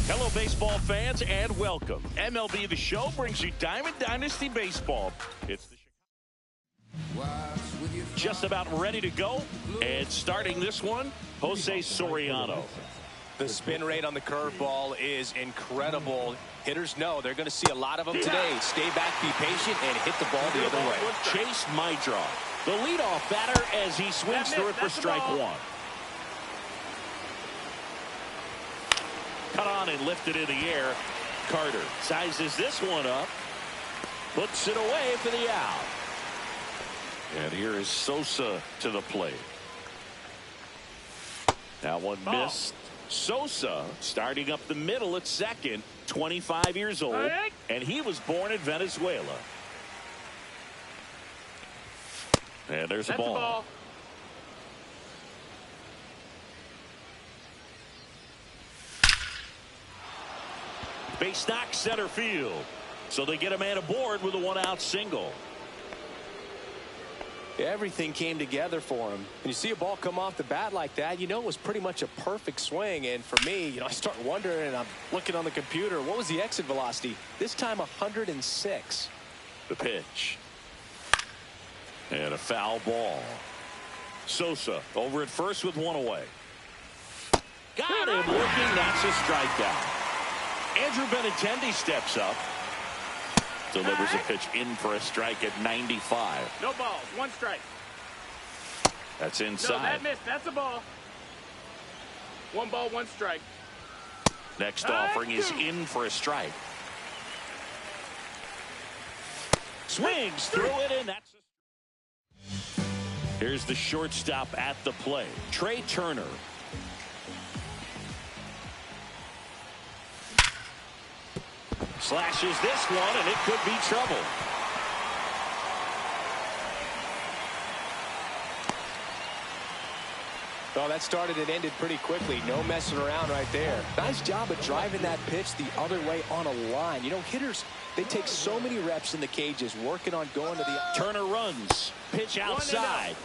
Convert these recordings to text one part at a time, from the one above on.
Hello, baseball fans, and welcome. MLB The Show brings you Diamond Dynasty Baseball. It's the just about ready to go, and starting this one, Jose Soriano. The spin rate on the curveball is incredible. Hitters know they're going to see a lot of them today. Stay back, be patient, and hit the ball the other way. Chase Maidra, the leadoff batter, as he swings through it for strike one. Cut on and lifted in the air. Carter sizes this one up, puts it away for the out. And here is Sosa to the plate. That one missed. Sosa starting up the middle at second, 25 years old, and he was born in Venezuela. And there's a ball. Base knock center field. So they get a man aboard with a one-out single. Everything came together for him. And you see a ball come off the bat like that, you know it was pretty much a perfect swing. And for me, I start wondering, and I'm looking on the computer, what was the exit velocity? This time 106. The pitch. And a foul ball. Sosa over at first with one away. Got him looking. That's a strikeout. Andrew Benintendi steps up. Delivers a pitch in for a strike at 95. No balls. One strike. That's No, inside. that missed. That's a ball. One ball, one strike. Next offering is in for a strike. Swings through it, and that's here's the shortstop at the plate, Trey Turner. Slashes this one, and it could be trouble. Oh, that started and ended pretty quickly. No messing around right there. Nice job of driving that pitch the other way on a line. You know, hitters, they take so many reps in the cages working on going to the... Turner runs. Pitch outside.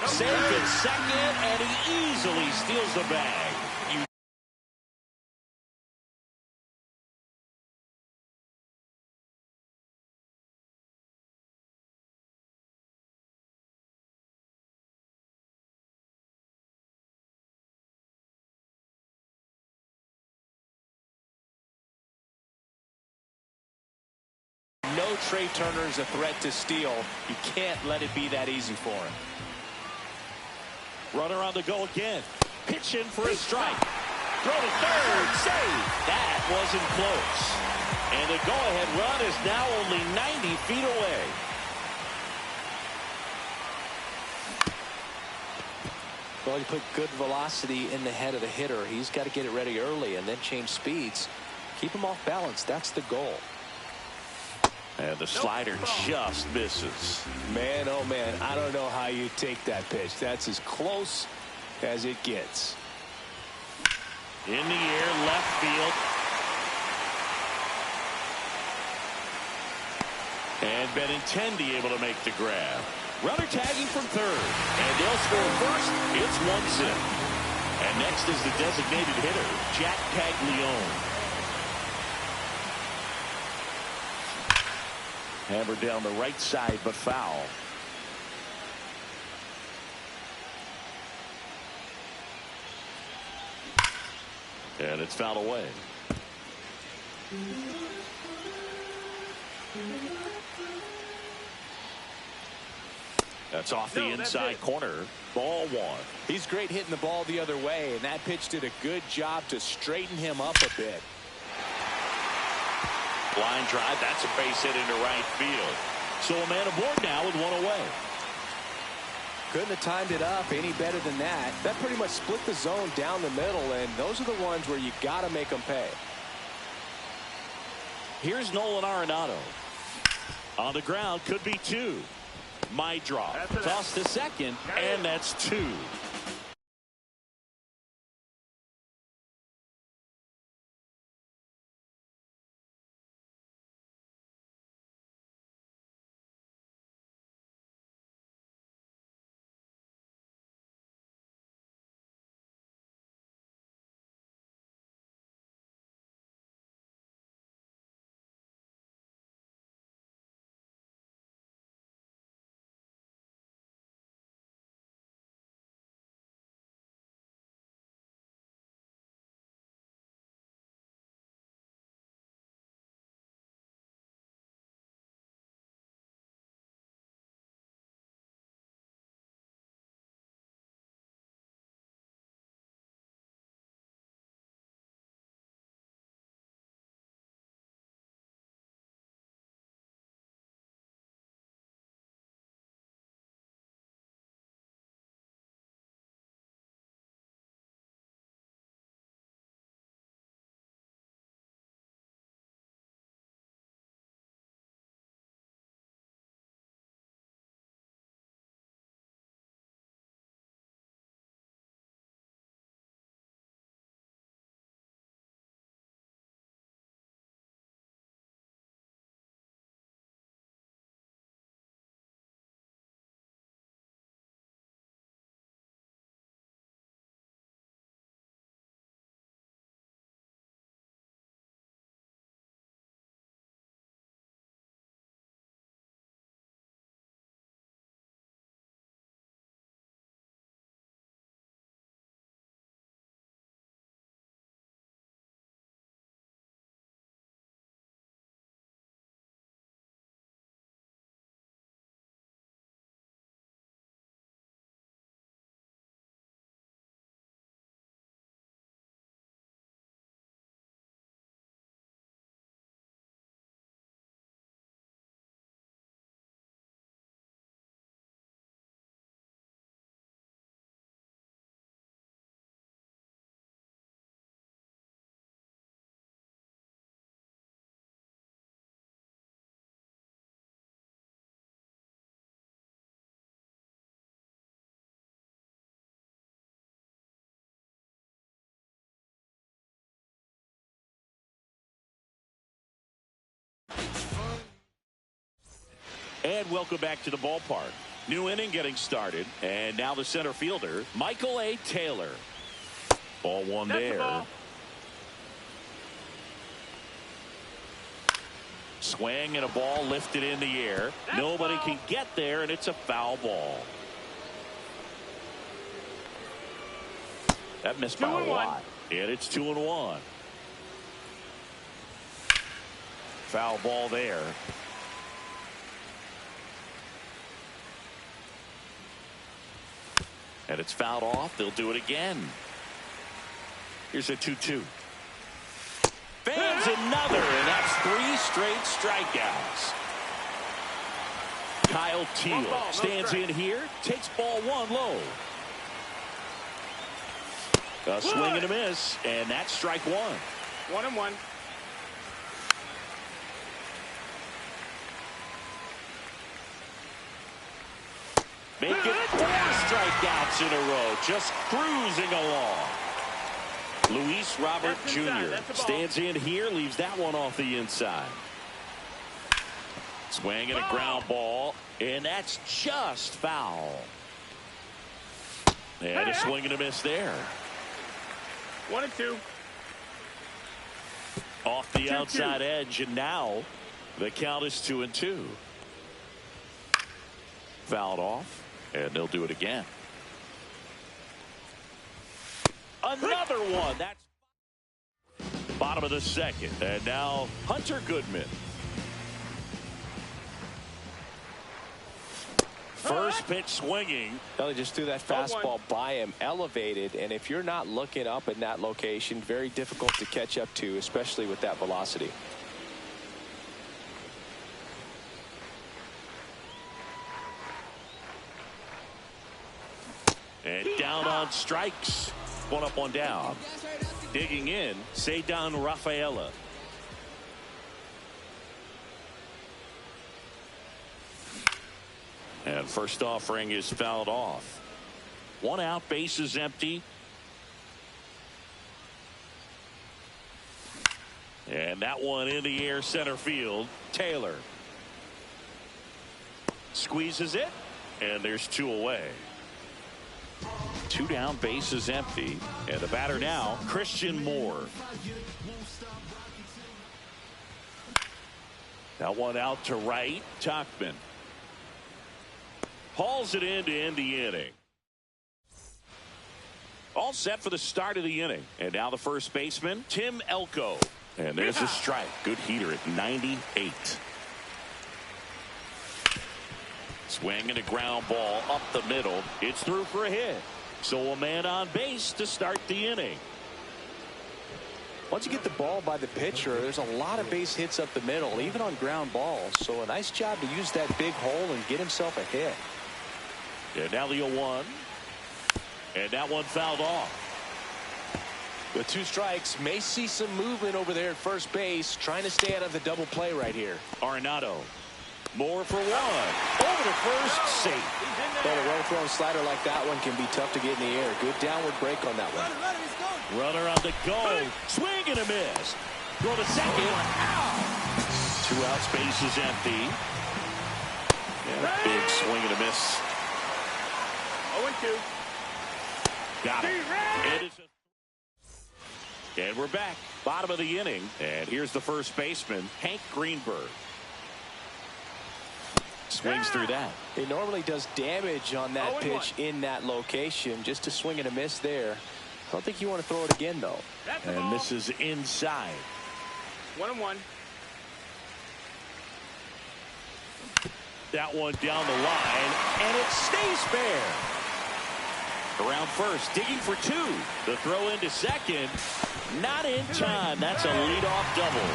Safe at second, and he easily steals the bag. No Trey Turner is a threat to steal. You can't let it be that easy for him. Runner on the go again. Pitch in for a strike. Throw to third. Save. That wasn't close. And the go-ahead run is now only 90 feet away. Well, you put good velocity in the head of the hitter. He's got to get it ready early and then change speeds. Keep him off balance. That's the goal. And the slider just misses. Man, oh man, I don't know how you take that pitch. That's as close as it gets. In the air, left field. And Benintendi able to make the grab. Runner tagging from third. And they'll score first. It's 1-0. And next is the designated hitter, Jack Caglione. Hammered down the right side, but foul. And it's fouled away. That's off the inside corner. Ball one. He's great hitting the ball the other way, and that pitch did a good job to straighten him up a bit. Line drive. That's a base hit into right field. So a man aboard now with one away. Couldn't have timed it up any better than that. That pretty much split the zone down the middle, and those are the ones where you got to make them pay. Here's Nolan Arenado. On the ground, could be two. My draw. Toss to second, and that's two. And welcome back to the ballpark. New inning getting started. And now the center fielder, Michael A. Taylor. Ball one there. Ball. Swing and a ball lifted in the air. Nobody can get there, and it's a foul ball. That missed by a lot. And it's 2-1. Foul ball there. And it's fouled off. They'll do it again. Here's a 2-2. Fans another, and that's 3 straight strikeouts. Kyle Teel stands in here, takes ball 1 low. A swing and a miss, and that's strike 1. 1-1. Make it 4 strikeouts in a row, just cruising along. Luis Robert Jr. stands in here, leaves that one off the inside. Swing and a ground ball, and that's just foul. And a swing and a miss there. 1-2. Off the outside edge, and now the count is 2-2. Fouled off, and they'll do it again. Another one. That's bottom of the second. And now Hunter Goodman. First pitch swinging. Well, they just threw that fastball by him, elevated, and if you're not looking up in that location, very difficult to catch up to, especially with that velocity. And down on strikes. 1 up, 1 down. Digging in, Ceddanne Rafaela. And first offering is fouled off. 1 out, bases empty. And that one in the air, center field. Taylor squeezes it, and there's 2 away. 2 down, bases empty, and the batter now, Christian Moore. That one out to right, Tauchman. Hauls it in to end the inning. All set for the start of the inning. And now the first baseman, Tim Elko. And there's a strike. Good heater at 98. Swing and a ground ball up the middle. It's through for a hit. So a man on base to start the inning. Once you get the ball by the pitcher, there's a lot of base hits up the middle, even on ground balls. So a nice job to use that big hole and get himself a hit. And now the 0-1. And that one fouled off. With 2 strikes, may see some movement over there at first base, trying to stay out of the double play right here. Arenado. Moore for 1. Over to first, safe. Well, a well-thrown slider like that one can be tough to get in the air. Good downward break on that one. Runner on the go. Swing and a miss. Throw to second. 2 outs, bases empty. And a big swing and a miss. 0-2. Got it. And we're back. Bottom of the inning. And here's the first baseman, Hank Greenberg. Swings through that. It normally does damage on that pitch in that location. Just a swing and a miss there. I don't think you want to throw it again, though. And misses inside. 1-1. That one down the line, and it stays fair. Around first, digging for 2. The throw into second. Not in time. That's a leadoff double.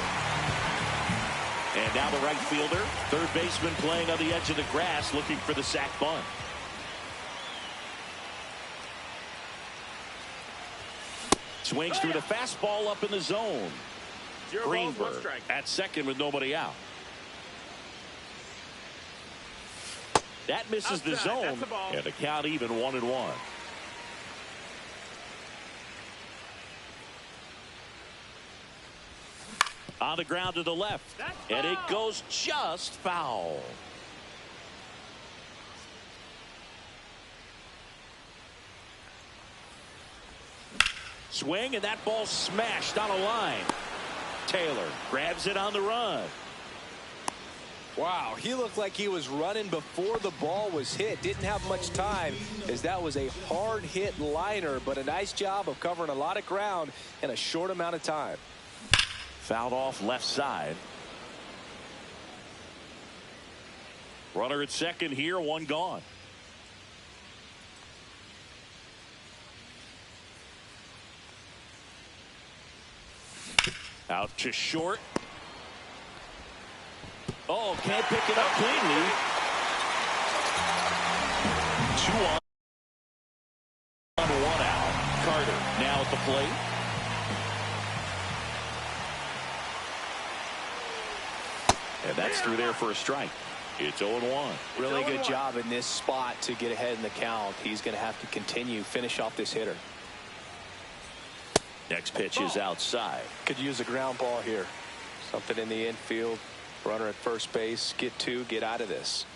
And now the right fielder, third baseman playing on the edge of the grass, looking for the sac bunt. Swings through the fastball up in the zone. Greenberg at second with nobody out. That misses the zone, and the count even 1-1. On the ground to the left, and it goes just foul. Swing, and that ball smashed on a line. Taylor grabs it on the run. Wow, he looked like he was running before the ball was hit. Didn't have much time, as that was a hard hit liner, but a nice job of covering a lot of ground in a short amount of time. Fouled off left side. Runner at second here, one gone. Out to short. Oh, can't pick it up cleanly. 2 on, 1 out. Carter now at the plate. And that's through there for a strike. It's 0-1. Really good job in this spot to get ahead in the count. He's going to have to finish off this hitter. Next pitch is outside. Could use a ground ball here. Something in the infield. Runner at first base. Get out of this.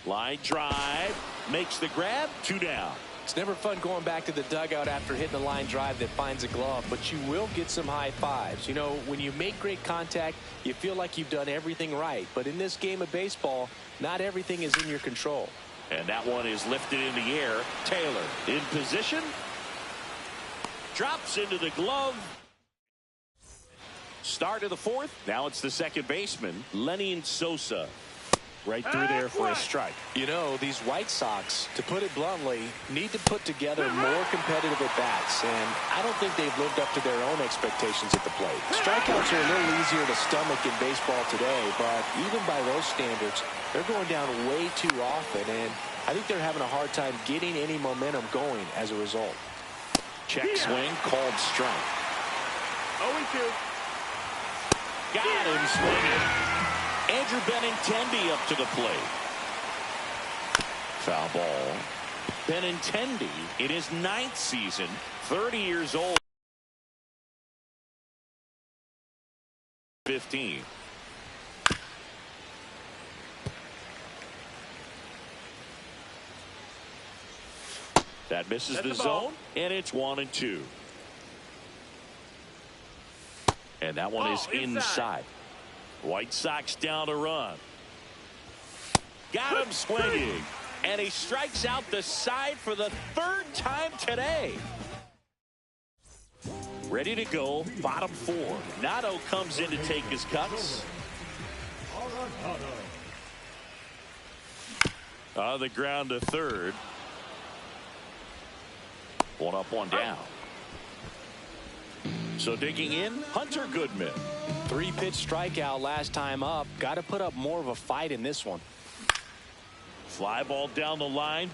Line drive. Makes the grab. 2 down. It's never fun going back to the dugout after hitting a line drive that finds a glove, but you will get some high fives. You know, when you make great contact, you feel like you've done everything right. But in this game of baseball, not everything is in your control. And that one is lifted in the air. Taylor in position. Drops into the glove. Start of the 4th. Now it's the second baseman, Lenny Sosa. Right through there for a strike. You know, these White Sox, to put it bluntly, need to put together more competitive at-bats, and I don't think they've lived up to their own expectations at the plate. Strikeouts are a little easier to stomach in baseball today, but even by those standards, they're going down way too often, and I think they're having a hard time getting any momentum going as a result. Check swing, called strike. 0-2. Got him swinging. Andrew Benintendi up to the plate. Foul ball. Benintendi in his 9th season, 30 years old. 15. That misses the zone, and it's 1-2. And that one is inside. White Sox down to run. Got him swinging. And he strikes out the side for the 3rd time today. Ready to go, bottom 4. Nato comes in to take his cuts. On the ground to 3rd. 1 up, 1 down. So digging in, Hunter Goodman. 3-pitch strikeout last time up. Got to put up more of a fight in this one. Fly ball down the line.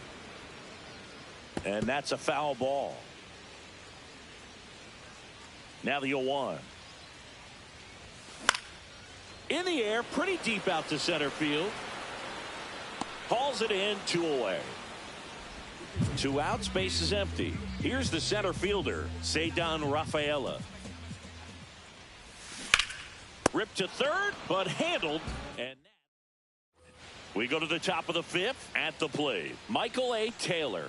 And that's a foul ball. Now the 0-1. In the air, pretty deep out to center field. Hauls it in, 2 away. 2 outs, base is empty. Here's the center fielder, Ceddanne Rafaela. Ripped to 3rd, but handled. And we go to the top of the 5th. At the plate, Michael A. Taylor.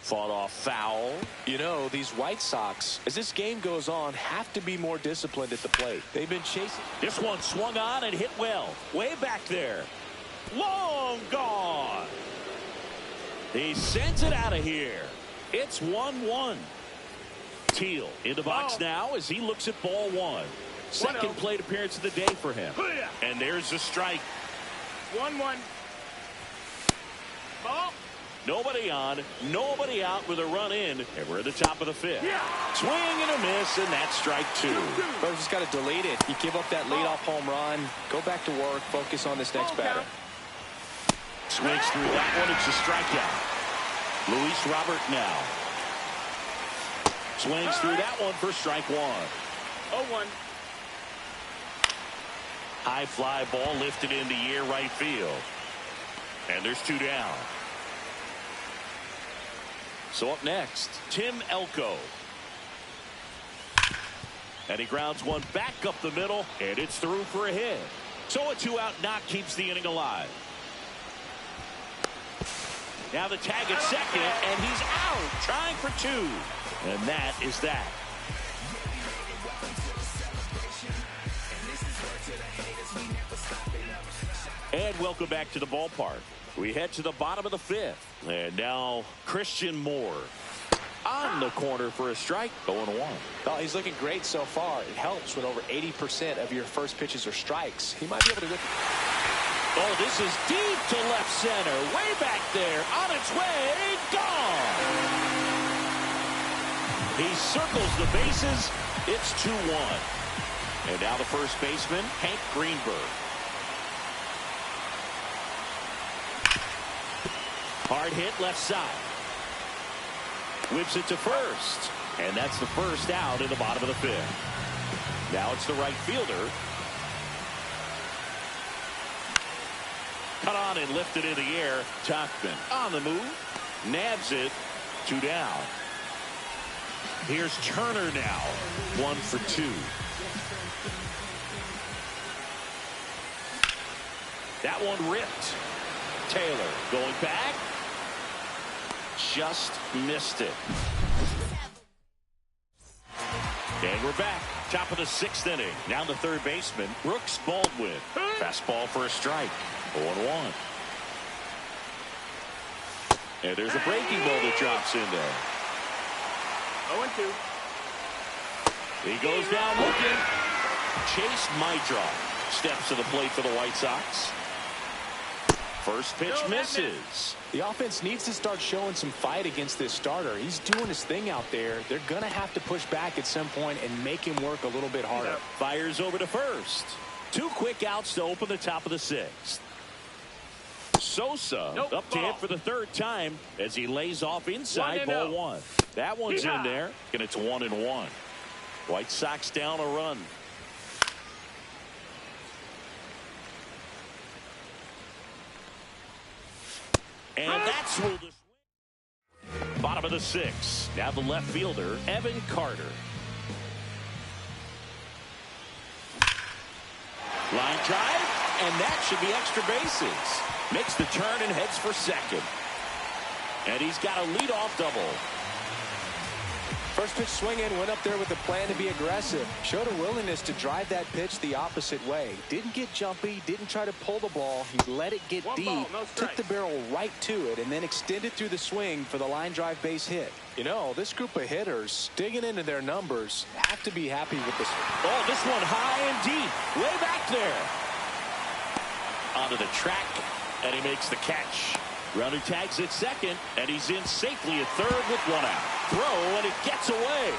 Fought off foul. You know, these White Sox, as this game goes on, have to be more disciplined at the plate. They've been chasing. This one swung on and hit well. Way back there. Long gone. He sends it out of here. It's 1-1. Teal in the box now as he looks at ball 1. Second plate appearance of the day for him. And there's the strike. 1-1. Ball. Nobody on, nobody out with a run in, and we're at the top of the 5th. Swing and a miss, and that's strike 2. Bro, just got to delete it. You give up that leadoff home run, go back to work, focus on this next batter. Swings through that one. It's a strikeout. Luis Robert now. Swings through that one for strike 1. 0-1. High fly ball lifted in the air right field. And there's 2 down. So up next, Tim Elko. And he grounds one back up the middle, and it's through for a hit. So a 2-out knock keeps the inning alive. Now the tag at second, and he's out, trying for two. And that is that. And welcome back to the ballpark. We head to the bottom of the fifth. And now Christian Moore on the corner for a strike, 0-1. Oh, he's looking great so far. It helps when over 80% of your first pitches are strikes. He might be able to whip. Oh, this is deep to left center. Way back there. On its way. Gone. He circles the bases. It's 2-1. And now the first baseman, Hank Greenberg. Hard hit left side. Whips it to first. And that's the first out in the bottom of the fifth. Now it's the right fielder. Cut on and lifted in the air. Tauchman on the move. Nabs it. 2 down. Here's Turner now. 1 for 2. That one ripped. Taylor going back. Just missed it. And we're back. Top of the 6th inning. Now the third baseman, Brooks Baldwin. Fastball for a strike. 0-1. And there's a breaking ball that drops in there. 0-2. He goes down looking. Chase Maidra steps to the plate for the White Sox. First pitch misses. The offense needs to start showing some fight against this starter. He's doing his thing out there. They're going to have to push back at some point and make him work a little bit harder. Fires over to first. 2 quick outs to open the top of the 6th. Sosa up to hit for the 3rd time as he lays off inside ball 1. That one's in there, and it's 1-1. White Sox down a run. And that's where the bottom of the 6th. Now the left fielder, Evan Carter. Line drive, and that should be extra bases. Makes the turn and heads for second. And he's got a leadoff double. First pitch swinging, went up there with a plan to be aggressive. Showed a willingness to drive that pitch the opposite way. Didn't get jumpy, didn't try to pull the ball. He let it get deep, took the barrel right to it, and then extended through the swing for the line drive base hit. You know, this group of hitters, digging into their numbers, have to be happy with this. Oh, this one high and deep, way back there. Onto the track, and he makes the catch. Runner tags at second, and he's in safely at third with 1 out. Throw, and it gets away.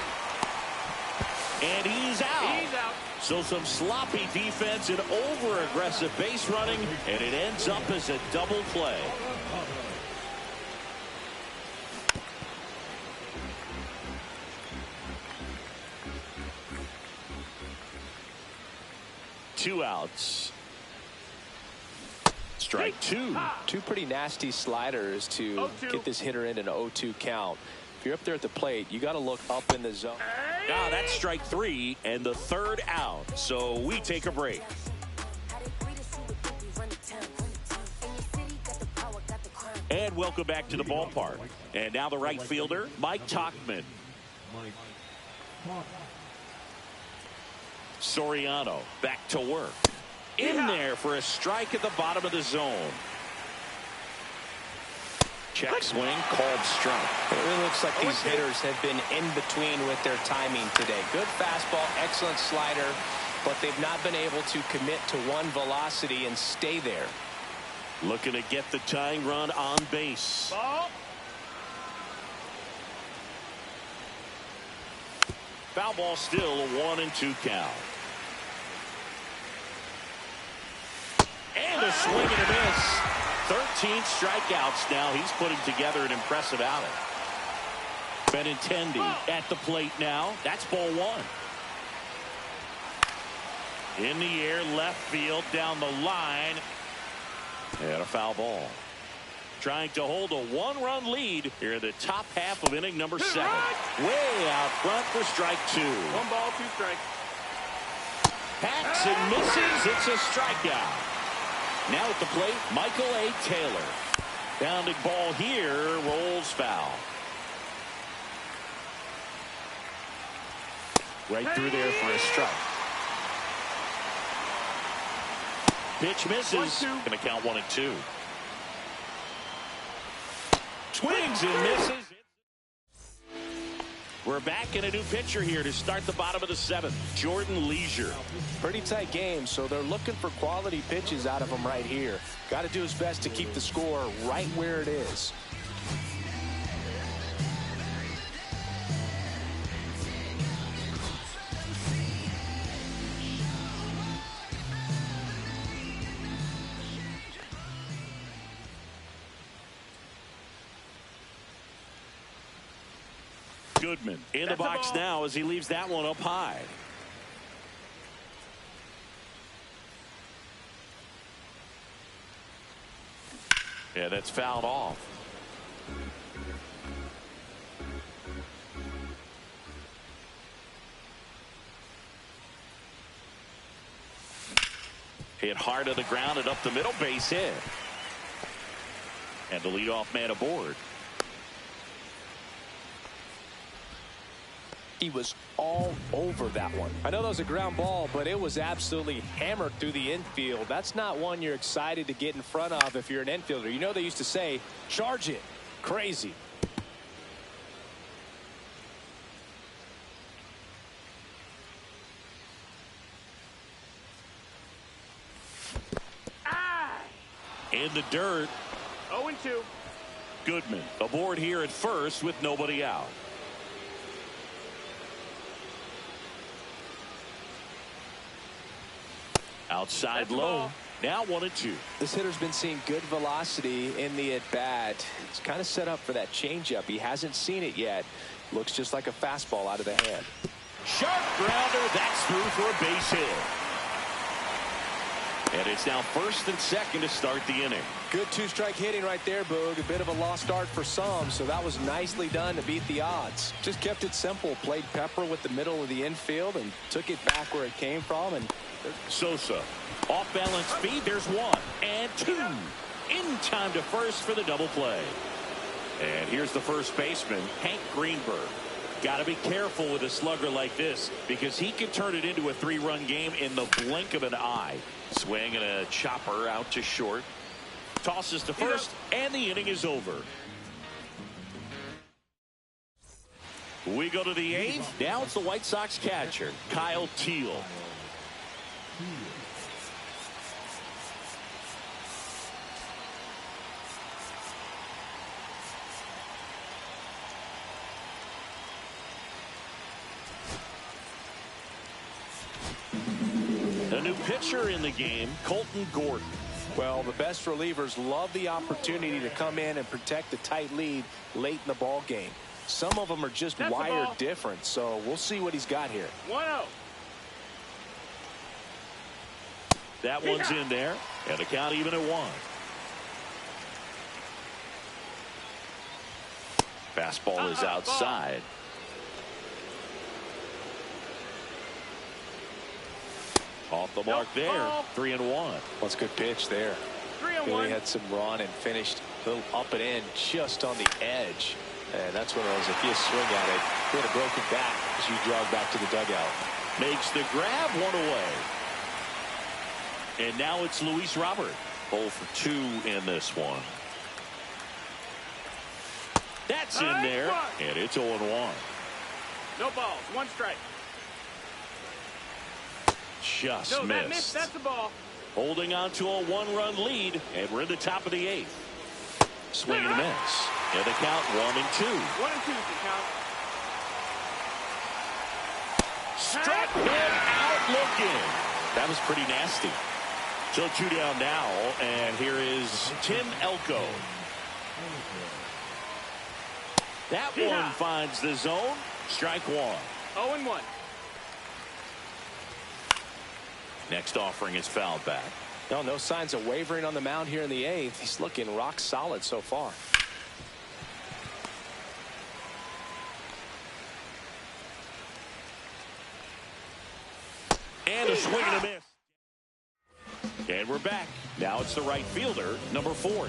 And he's out. He's out. So some sloppy defense and over-aggressive base running, and it ends up as a double play. Two outs. Strike 2. 2 pretty nasty sliders to get this hitter in an 0-2 count. If you're up there at the plate, you got to look up in the zone. Now that's strike 3 and the 3rd out. So we take a break. And welcome back to the ballpark. And now the right fielder, Mike Tauchman. Soriano back to work. In there for a strike at the bottom of the zone. Check swing, called strike. It really looks like these hitters have been in between with their timing today. Good fastball, excellent slider, but they've not been able to commit to one velocity and stay there. Looking to get the tying run on base. Ball. Foul ball still, a 1-2 count. And a swing and a miss. 13 strikeouts now. He's putting together an impressive outing. Benintendi at the plate now. That's ball 1. In the air, left field, down the line. And a foul ball. Trying to hold a 1-run lead here in the top half of inning number 7. Way out front for strike 2. 1 ball, 2 strikes. Hacks and misses. It's a strikeout. Now at the plate, Michael A. Taylor. Pounding ball here, rolls foul. Right through there for a strike. Pitch misses. Going to count 1-2. Swings and misses. We're back in a new pitcher here to start the bottom of the 7th. Jordan Leisure. Pretty tight game, so they're looking for quality pitches out of him right here. Got to do his best to keep the score right where it is. Goodman in the box now as he leaves that one up high. Yeah, that's fouled off. Hit hard to the ground and up the middle, base hit. And the leadoff man aboard. He was all over that one. I know that was a ground ball, but it was absolutely hammered through the infield. That's not one you're excited to get in front of if you're an infielder. You know they used to say, charge it. Crazy. In the dirt. 0-2. Goodman aboard here at first with nobody out. Outside low. Now 1-2. This hitter's been seeing good velocity in the at-bat. It's kind of set up for that changeup. He hasn't seen it yet. Looks just like a fastball out of the hand. Sharp grounder. That's through for a base hit. And it's now 1st and 2nd to start the inning. Good two-strike hitting right there, Boog. A bit of a lost start for some, so that was nicely done to beat the odds. Just kept it simple. Played Pepper with the middle of the infield and took it back where it came from. And Sosa off balance speed. There's 1 and 2 in time to first for the double play. And here's the first baseman, Hank Greenberg. Got to be careful with a slugger like this because he can turn it into a 3-run game in the blink of an eye. Swing and a chopper out to short. Tosses to first, and the inning is over. We go to the 8th. Now it's the White Sox catcher, Kyle Teel. A new pitcher in the game, Colton Gordon. well, the best relievers love the opportunity to come in and protect a tight lead late in the ball game. Some of them are just wired different, so we'll see what he's got here. 1-0. That one's in there, and the count even at 1. Fastball is outside. Off the mark there. 3-1. That's a good pitch there. 3-1. Really had some run and finished a little up and in just on the edge. And that's when it was, if you swing at it, you had a broken back as you jog back to the dugout. Makes the grab, 1 away. And now it's Luis Robert. 0 for 2 in this one. That's in there, and it's 0-1. No balls, 1 strike. Just No, missed. that missed. That's the ball. Holding on to a 1-run lead, and we're in the top of the 8th. Swing and a miss. And the count 1-2. 1-2 is the count. Struck him out looking. That was pretty nasty. So 2 down now, and here is Tim Elko. That one finds the zone. Strike 1. 0-1. Next offering is fouled back. No signs of wavering on the mound here in the 8th. He's looking rock solid so far. And a swing and a miss. And we're back. Now it's the right fielder, number 4.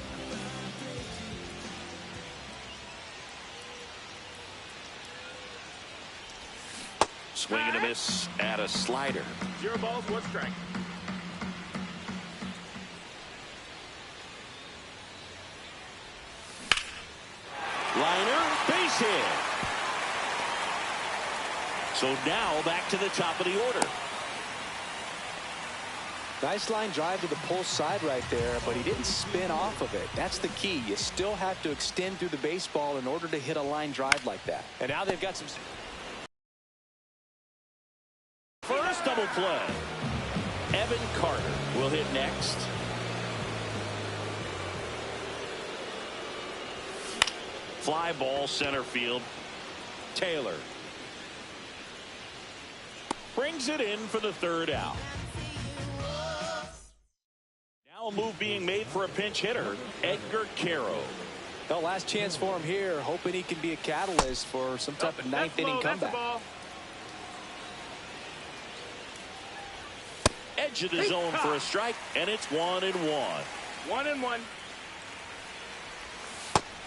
Swing and a miss at a slider. 0 balls, 1 strike. Liner, base hit. So now back to the top of the order. Nice line drive to the pull side right there, but he didn't spin off of it. That's the key. You still have to extend through the baseball in order to hit a line drive like that. And now they've got some... First double play. Evan Carter will hit next. Fly ball center field. Taylor brings it in for the 3rd out. Now a move being made for a pinch hitter, Edgar Quero. The last chance for him here, hoping he can be a catalyst for some type of 9th inning comeback. Edge of the zone for a strike, and it's 1-1. 1-1.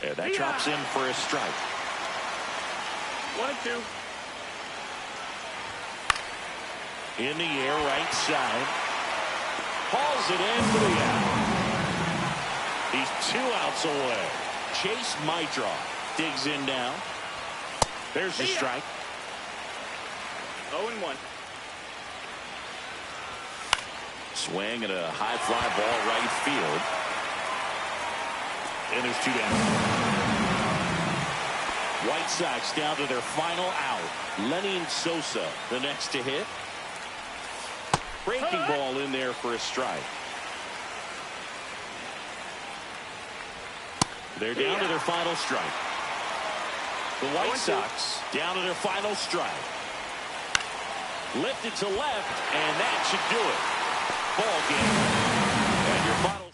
And that drops in for a strike. 1-2. In the air, right side. Hauls it in for the out. He's 2 outs away. Chase Mitra digs in now. There's the strike. 0-1. Swing and a high fly ball right field. And there's 2 down. White Sox down to their final out. Lenny Sosa the next to hit. Breaking ball in there for a strike. They're down to their final strike. The White Sox down to their final strike. Lifted to left, and that should do it. Ball game. And your final.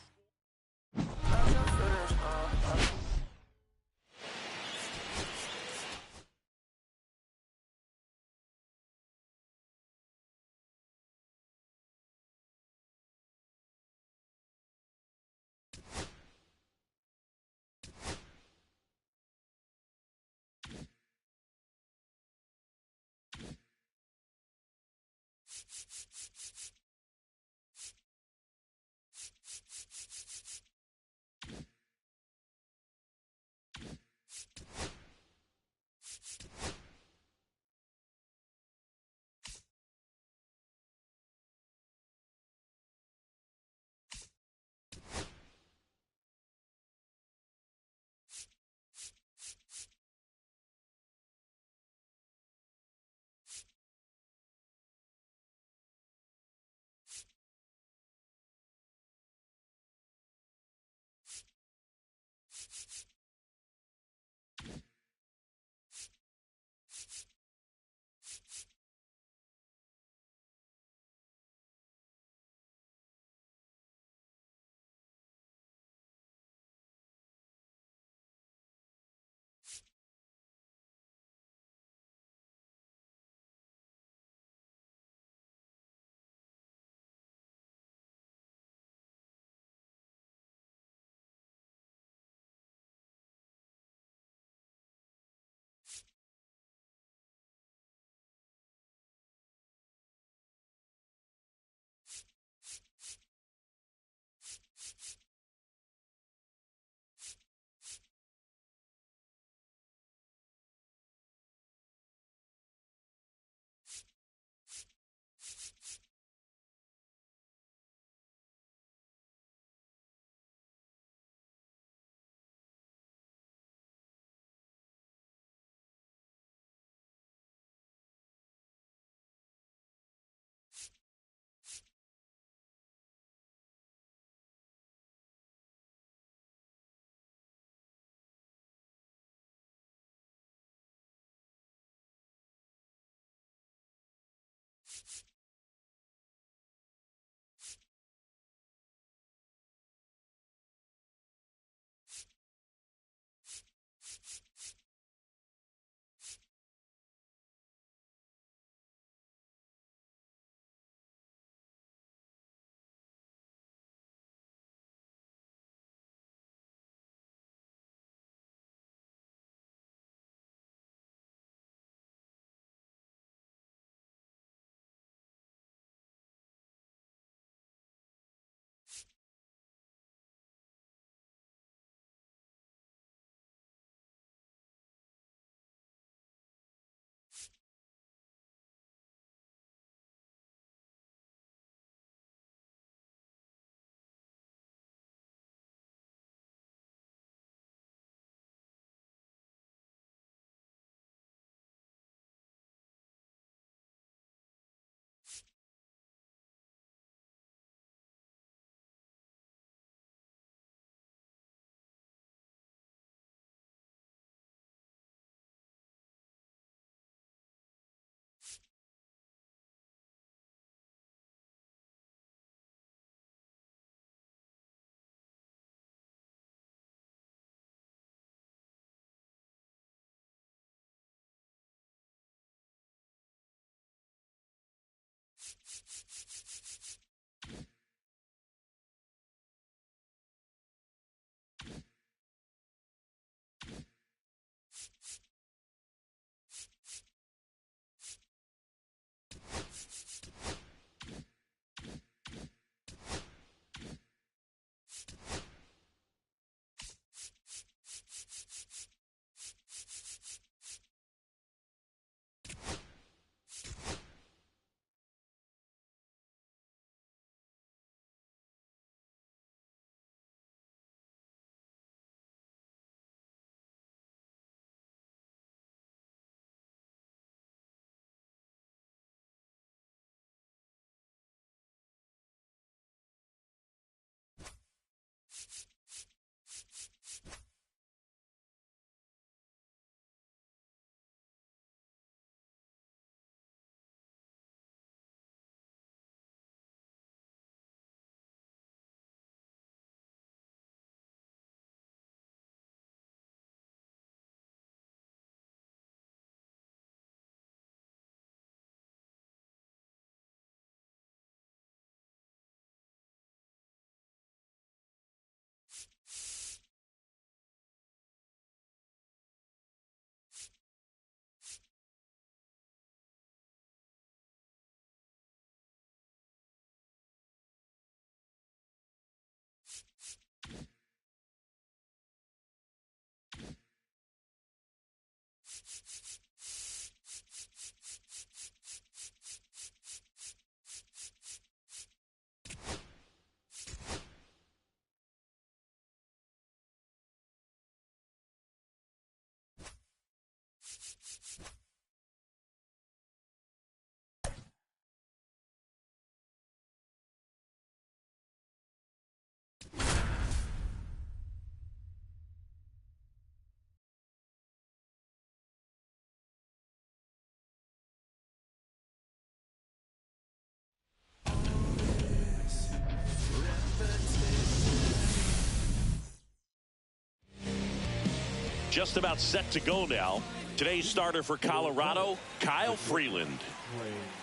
Just about set to go now. Today's starter for Colorado, Kyle Freeland.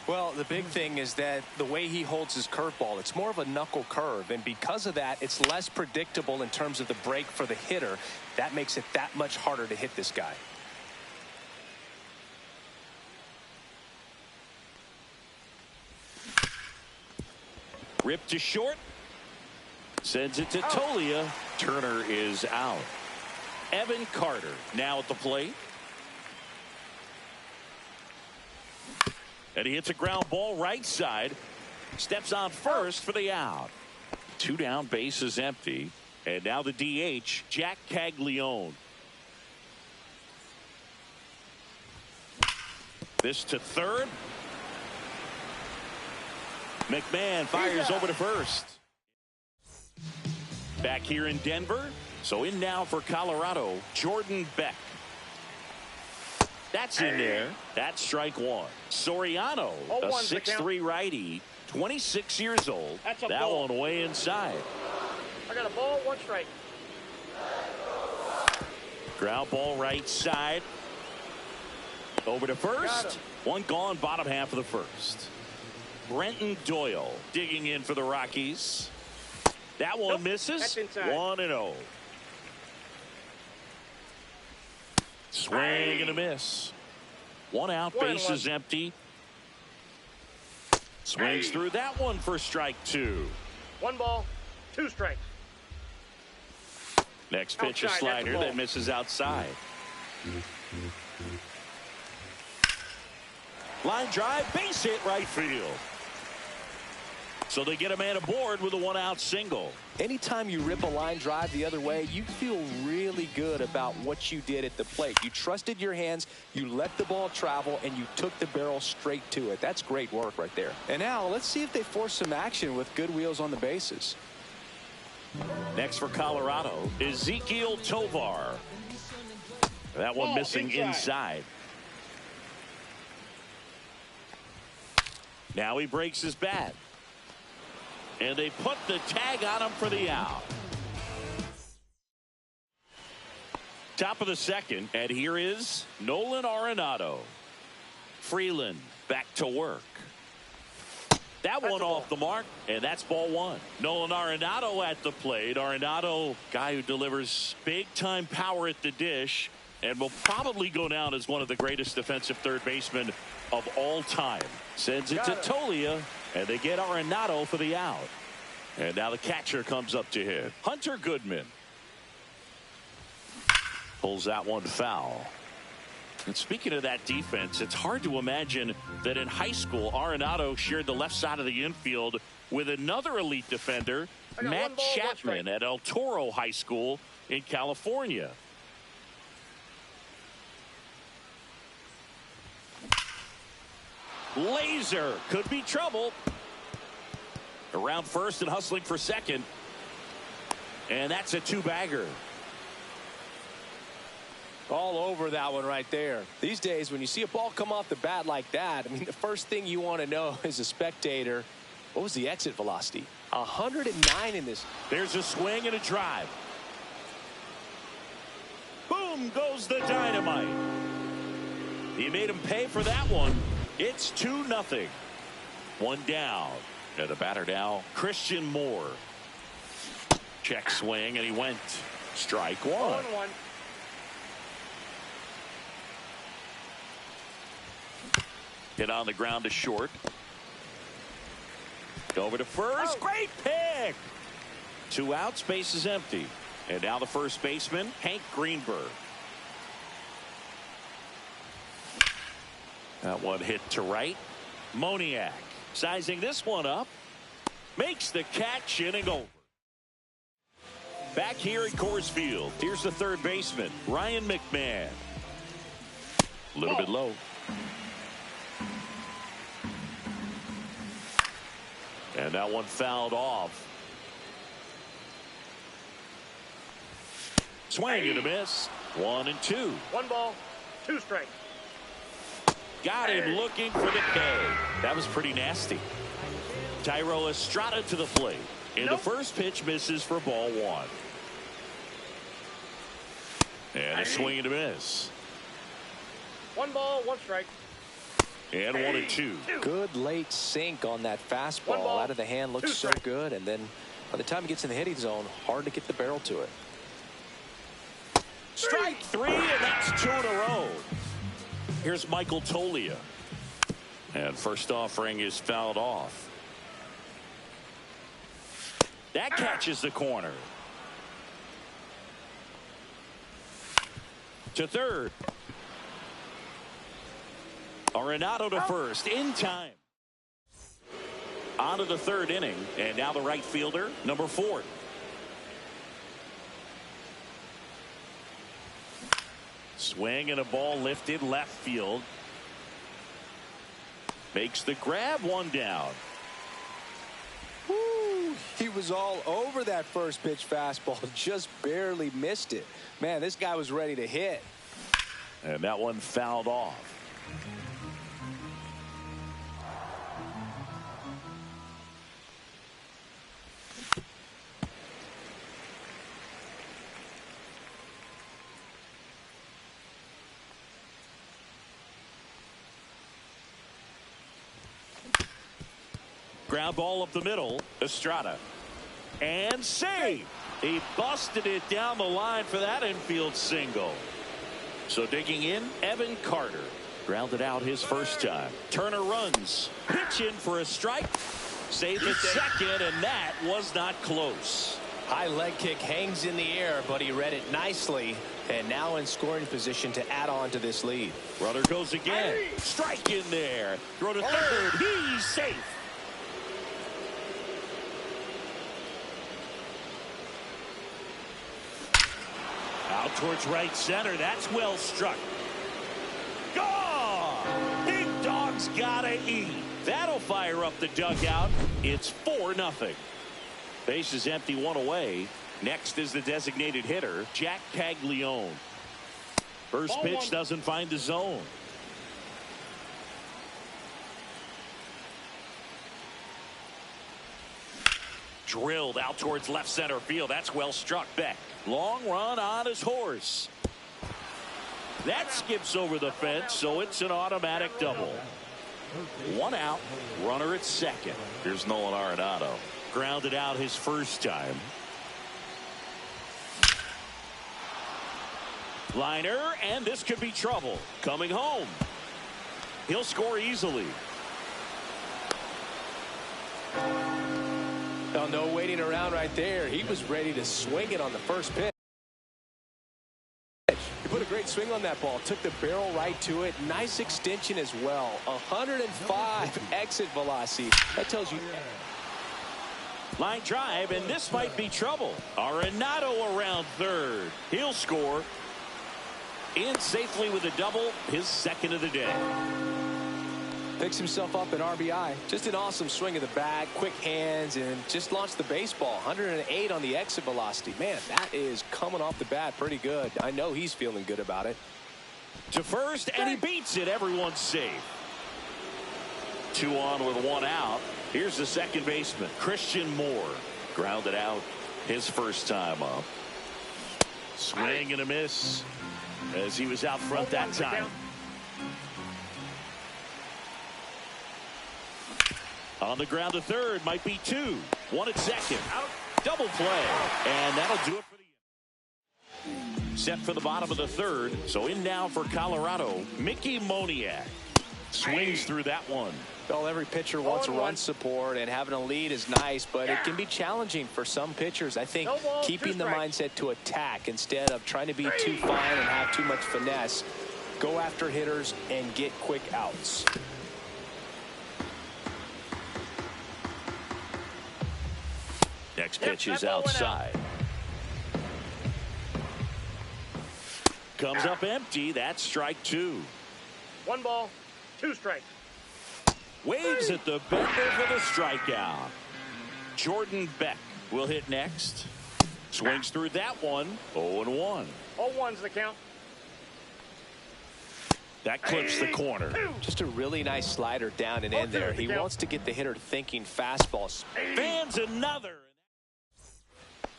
Well, the big thing is that the way he holds his curveball, it's more of a knuckle curve. And because of that, it's less predictable in terms of the break for the hitter. That makes it that much harder to hit this guy. Ripped to short. Sends it to Tolia. Turner is out. Evan Carter now at the plate. And he hits a ground ball right side. Steps on first for the out. 2 down, base is empty. And now the DH, Jack Caglione. This to third. McMahon fires over to first. Back here in Denver. So in now for Colorado, Jordan Beck. That's in there. That's strike one. Soriano, a 6'3" righty, 26 years old. That ball. One way inside. I got a ball, 1 strike. Ground ball right side. Over to first. One gone, bottom half of the first. Brenton Doyle digging in for the Rockies. That one misses. 1-0. Swing and a miss. 1 out, base is empty. Swings through that one for strike 2. 1 ball, 2 strikes. Next pitch, a slider that misses outside. Line drive, base hit, right field. So they get a man aboard with a 1-out single. Anytime you rip a line drive the other way, you feel really good about what you did at the plate. You trusted your hands, you let the ball travel, and you took the barrel straight to it. That's great work right there. And now let's see if they force some action with good wheels on the bases. Next for Colorado, Ezequiel Tovar. That one missing inside. Now he breaks his bat. And they put the tag on him for the out. Top of the second, and here is Nolan Arenado. Freeland back to work. That one off the mark, and that's ball one. Nolan Arenado at the plate. Arenado, guy who delivers big-time power at the dish and will probably go down as one of the greatest defensive third basemen of all time. Sends it to Tolia, and they get Arenado for the out. And now the catcher comes up to hit. Hunter Goodman pulls that one foul. And speaking of that defense, it's hard to imagine that in high school, Arenado shared the left side of the infield with another elite defender, Matt Chapman, at El Toro High School in California. Laser could be trouble. Around first and hustling for second. And that's a two-bagger. All over that one right there. These days, when you see a ball come off the bat like that, I mean, the first thing you want to know as a spectator, what was the exit velocity? 109 in this. There's a swing and a drive. Boom goes the dynamite. He made him pay for that one. It's 2-0. One down. And the batter now, Christian Moore. Check swing, and he went. Strike one. 1-1. Hit on the ground to short. Over to first. Great pick. 2 outs, base is empty. And now the first baseman, Hank Greenberg. That one hit to right. Moniak sizing this one up. Makes the catch, inning over. Back here at Coors Field, here's the third baseman, Ryan McMahon. A little bit low. And that one fouled off. Swing and a miss. 1-2. 1 ball, 2 strikes. Got him looking for the K. That was pretty nasty. Thairo Estrada to the plate. And the first pitch misses for ball one. And a swing and a miss. 1 ball, 1 strike. And 1-2. Good late sink on that fastball. Out of the hand looks so good, and then by the time it gets in the hitting zone, hard to get the barrel to it. Strike 3, and that's 2 in a row. Here's Michael Tolia. And first offering is fouled off. That catches the corner. To third. Arenado to first in time. On to the third inning, and now the right fielder, number 4. Swing and a ball lifted left field. Makes the grab, 1 down. Woo, he was all over that first pitch fastball, just barely missed it. Man, this guy was ready to hit. And that one fouled off. Ground ball up the middle. Estrada. And save. He busted it down the line for that infield single. So digging in, Evan Carter. Grounded out his first time. Turner runs. Pitch in for a strike. Saved at second, and that was not close. High leg kick hangs in the air, but he read it nicely. And now in scoring position to add on to this lead. Runner goes again. Strike in there. Throw to third. He's safe. Out towards right center. That's well struck. Gone! Big dog's gotta eat. That'll fire up the dugout. It's 4-0. Base is empty, 1 away. Next is the designated hitter, Jack Caglione. First pitch doesn't find the zone. Drilled out towards left center field. That's well struck. Beck. Long run on his horse. That skips over the fence, so it's an automatic double. One out, runner at second. Here's Nolan Arenado. Grounded out his first time. Liner, and this could be trouble. Coming home. He'll score easily. Oh, no waiting around right there. He was ready to swing it on the first pitch. He put a great swing on that ball. Took the barrel right to it. Nice extension as well. 105 exit velocity. That tells you. Line drive, and this might be trouble. Arenado around third. He'll score. In safely with a double, his second of the day. Picks himself up an RBI. Just an awesome swing of the bat, quick hands, and just launched the baseball. 108 on the exit velocity. Man, that is coming off the bat pretty good. I know he's feeling good about it. To first, and he beats it. Everyone's safe. 2 on with 1 out. Here's the second baseman, Christian Moore. Grounded out his first time up. Swing and a miss as he was out front that time. On the ground to third, might be 2. 1 at second. Out. Double play. And that'll do it for the inning. Set for the bottom of the third. So in now for Colorado, Mickey Moniak. Swings through that one. Well, every pitcher wants run support, and having a lead is nice, but it can be challenging for some pitchers. I think keeping the mindset to attack instead of trying to be too fine and have too much finesse. Go after hitters and get quick outs. Next pitch is outside. Comes up empty. That's strike 2. 1 ball, 2 strikes. Waves at the bender for the strikeout. Jordan Beck will hit next. Swings through that one. 0-1. All ones the count. That clips the corner. Just a really nice slider down and in there. He wants to get the hitter thinking fastballs. Fans another.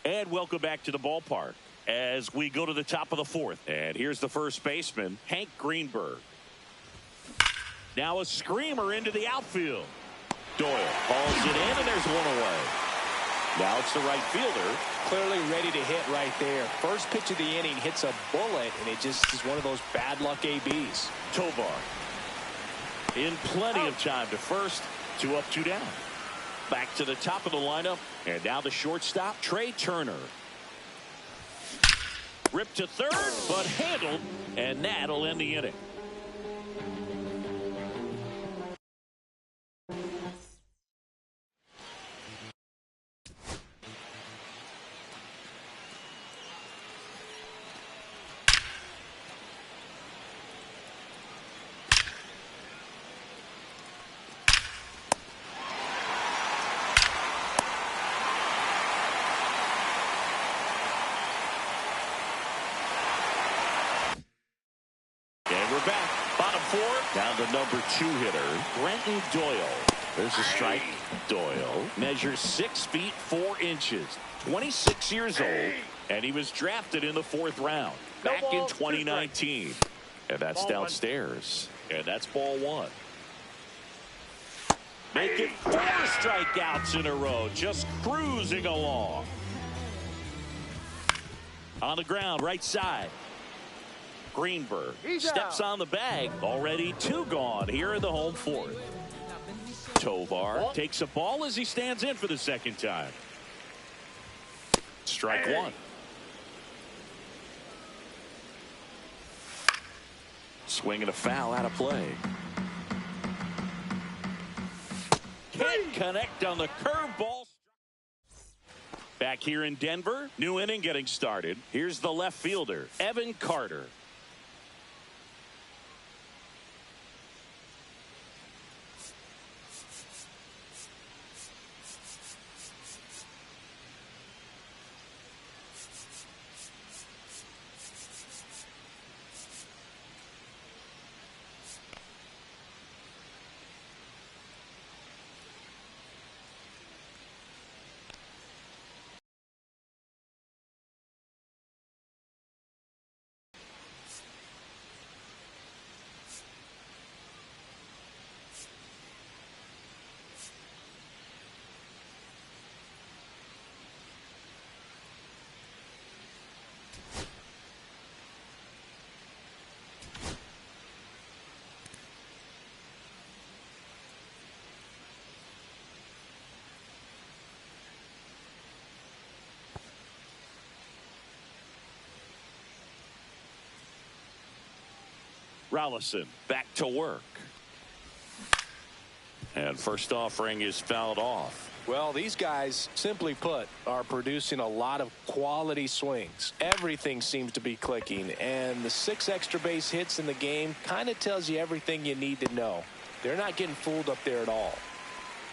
And welcome back to the ballpark as we go to the top of the 4th. And here's the first baseman, Hank Greenberg. Now a screamer into the outfield. Doyle hauls it in, and there's 1 away. Now it's the right fielder. Clearly ready to hit right there. First pitch of the inning hits a bullet, and it just is one of those bad luck ABs. Tovar in plenty of time to first. 2 up, 2 down. Back to the top of the lineup, and now the shortstop, Trey Turner. Ripped to third, but handled, and that'll end the inning. We're back. Bottom 4. Down to number 2 hitter, Brenton Doyle. There's a strike. Doyle measures 6 feet 4 inches. 26 years old. And he was drafted in the 4th round back in 2019. And that's downstairs. And that's ball 1. Making 4 strikeouts in a row. Just cruising along. On the ground, right side. Greenberg steps on the bag. Already 2 gone here in the home 4th. Tovar takes a ball as he stands in for the second time. Strike 1. Swing and a foul out of play. Can't connect on the curveball. Back here in Denver, new inning getting started. Here's the left fielder, Evan Carter. Rolison back to work. And first offering is fouled off. Well, these guys, simply put, are producing a lot of quality swings. Everything seems to be clicking, and the 6 extra base hits in the game kind of tells you everything you need to know. They're not getting fooled up there at all.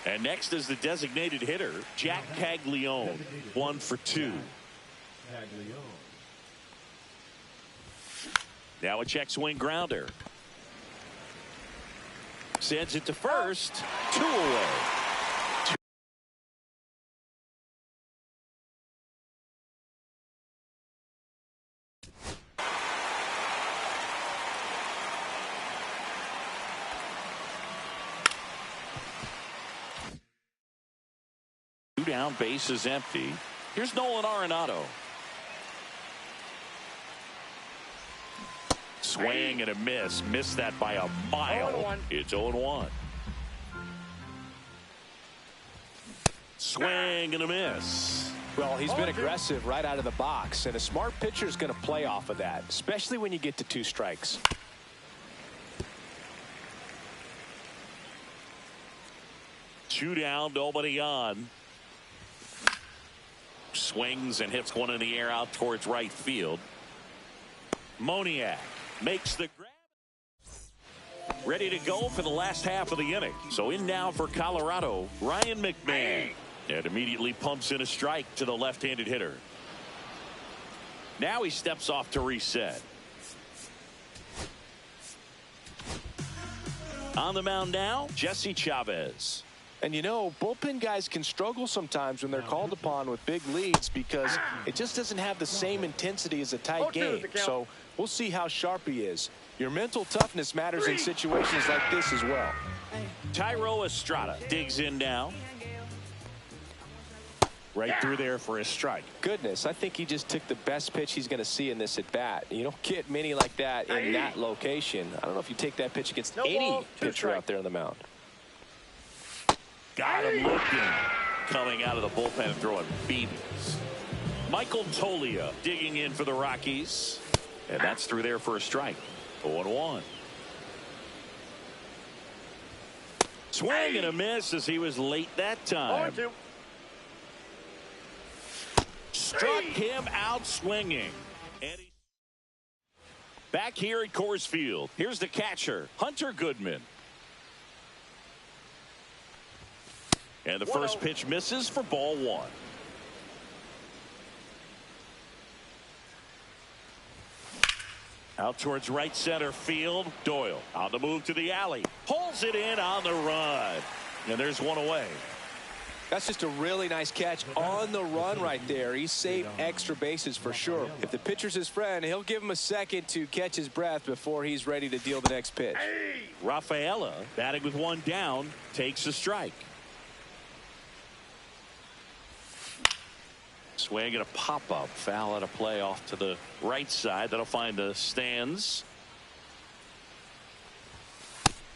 And next is the designated hitter, Jack Caglione, 1 for 2. Now a check swing grounder. Sends it to first. 2 away. Two down, base is empty. Here's Nolan Arenado. Swing and a miss. Missed that by a mile. It's 0-1. Swing and a miss. Well, he's been aggressive right out of the box, and a smart pitcher is going to play off of that, especially when you get to 2 strikes. Two down, nobody on. Swings and hits one in the air out towards right field. Moniak makes the grab. Ready to go for the last half of the inning. So in now for Colorado, Ryan McMahon. And immediately pumps in a strike to the left-handed hitter. Now he steps off to reset. On the mound now, Jesse Chavez. And you know, bullpen guys can struggle sometimes when they're called upon with big leads because it just doesn't have the same intensity as a tight game. So we'll see how sharp he is. Your mental toughness matters in situations like this as well. Thairo Estrada digs in now. Right through there for a strike. Goodness, I think he just took the best pitch he's going to see in this at bat. You don't get many like that in that location. I don't know if you take that pitch against any pitcher out there on the mound. Got him looking. Coming out of the bullpen and throwing beatings. Michael Toglia digging in for the Rockies. And that's through there for a strike. 0-1. Swing and a miss as he was late that time. 0-2. Struck him out swinging. And back here at Coors Field. Here's the catcher, Hunter Goodman. And the first pitch misses for ball 1. Out towards right center field. Doyle on the move to the alley. Pulls it in on the run. And there's one away. That's just a really nice catch on the run right there. He saved extra bases for sure. If the pitcher's his friend, he'll give him a second to catch his breath before he's ready to deal the next pitch. Rafaela batting with 1 down takes a strike. Swing and a pop-up. Foul out of play off to the right side. That'll find the stands.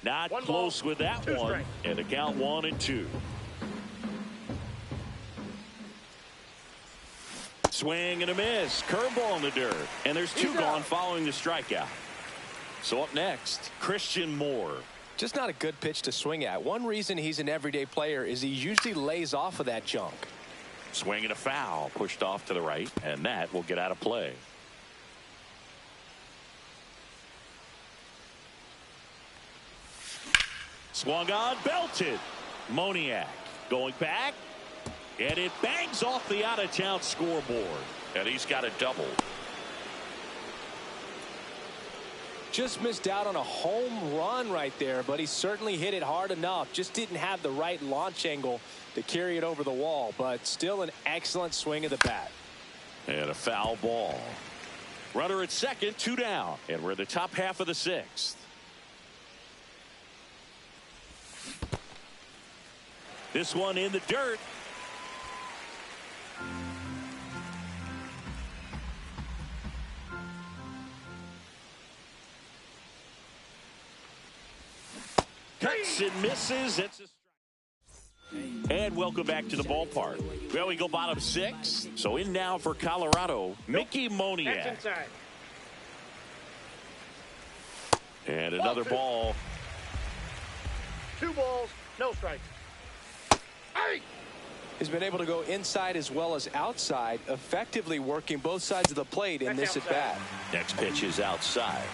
Not close with that one. And the count 1-2. Swing and a miss. Curveball in the dirt. And there's 2 gone following the strikeout. So up next, Christian Moore. Just not a good pitch to swing at. One reason he's an everyday player is he usually lays off of that junk. Swing and a foul. Pushed off to the right. And that will get out of play. Swung on. Belted. Moniak going back. And it bangs off the out-of-town scoreboard. And he's got a double. Just missed out on a home run right there, but he certainly hit it hard enough. Just didn't have the right launch angle to carry it over the wall, but still an excellent swing of the bat. And a foul ball. Runner at second, 2 down. And we're in the top half of the 6th. This one in the dirt. Cuts and misses. It's a strike. And welcome back to the ballpark. Well, we go bottom 6. So in now for Colorado, Mickey Moniak. And another ball. 2 balls, no strikes. Hey! He's been able to go inside as well as outside, effectively working both sides of the plate in this at bat. Next pitch is outside.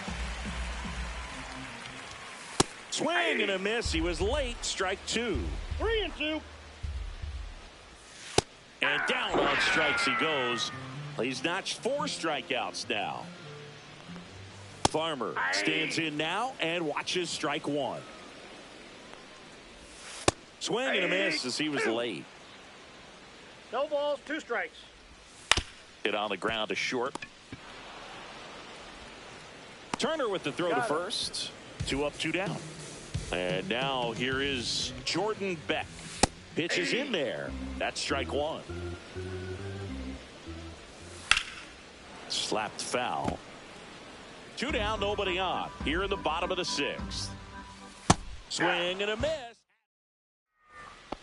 Swing and a miss. He was late. Strike 2. 3-2. And down on strikes he goes. He's notched 4 strikeouts now. Farmer stands in now and watches strike 1. Swing and a miss as he was late. No balls, 2 strikes. Hit on the ground to short. Turner with the throw to first. 2 up, 2 down. And now here is Jordan Beck. Pitch is in there. That's strike 1. Slapped foul. 2 down, nobody on. Here in the bottom of the 6th. Swing and a miss.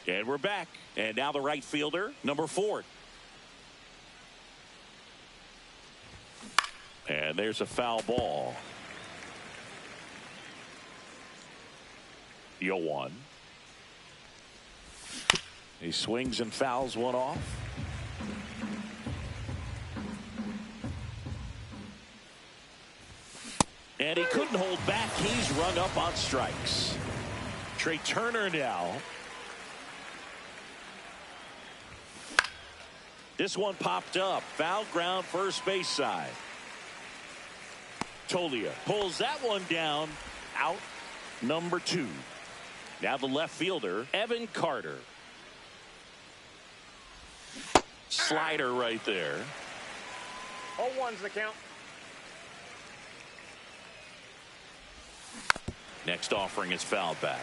And we're back. And now the right fielder, number 4. And there's a foul ball. 0-1. He swings and fouls one off. And he couldn't hold back. He's rung up on strikes. Trey Turner now. This one popped up. Foul ground, first base side. Tolia pulls that one down. Out number 2. Now the left fielder, Evan Carter. Slider right there. 0-1's the count. Next offering is fouled back.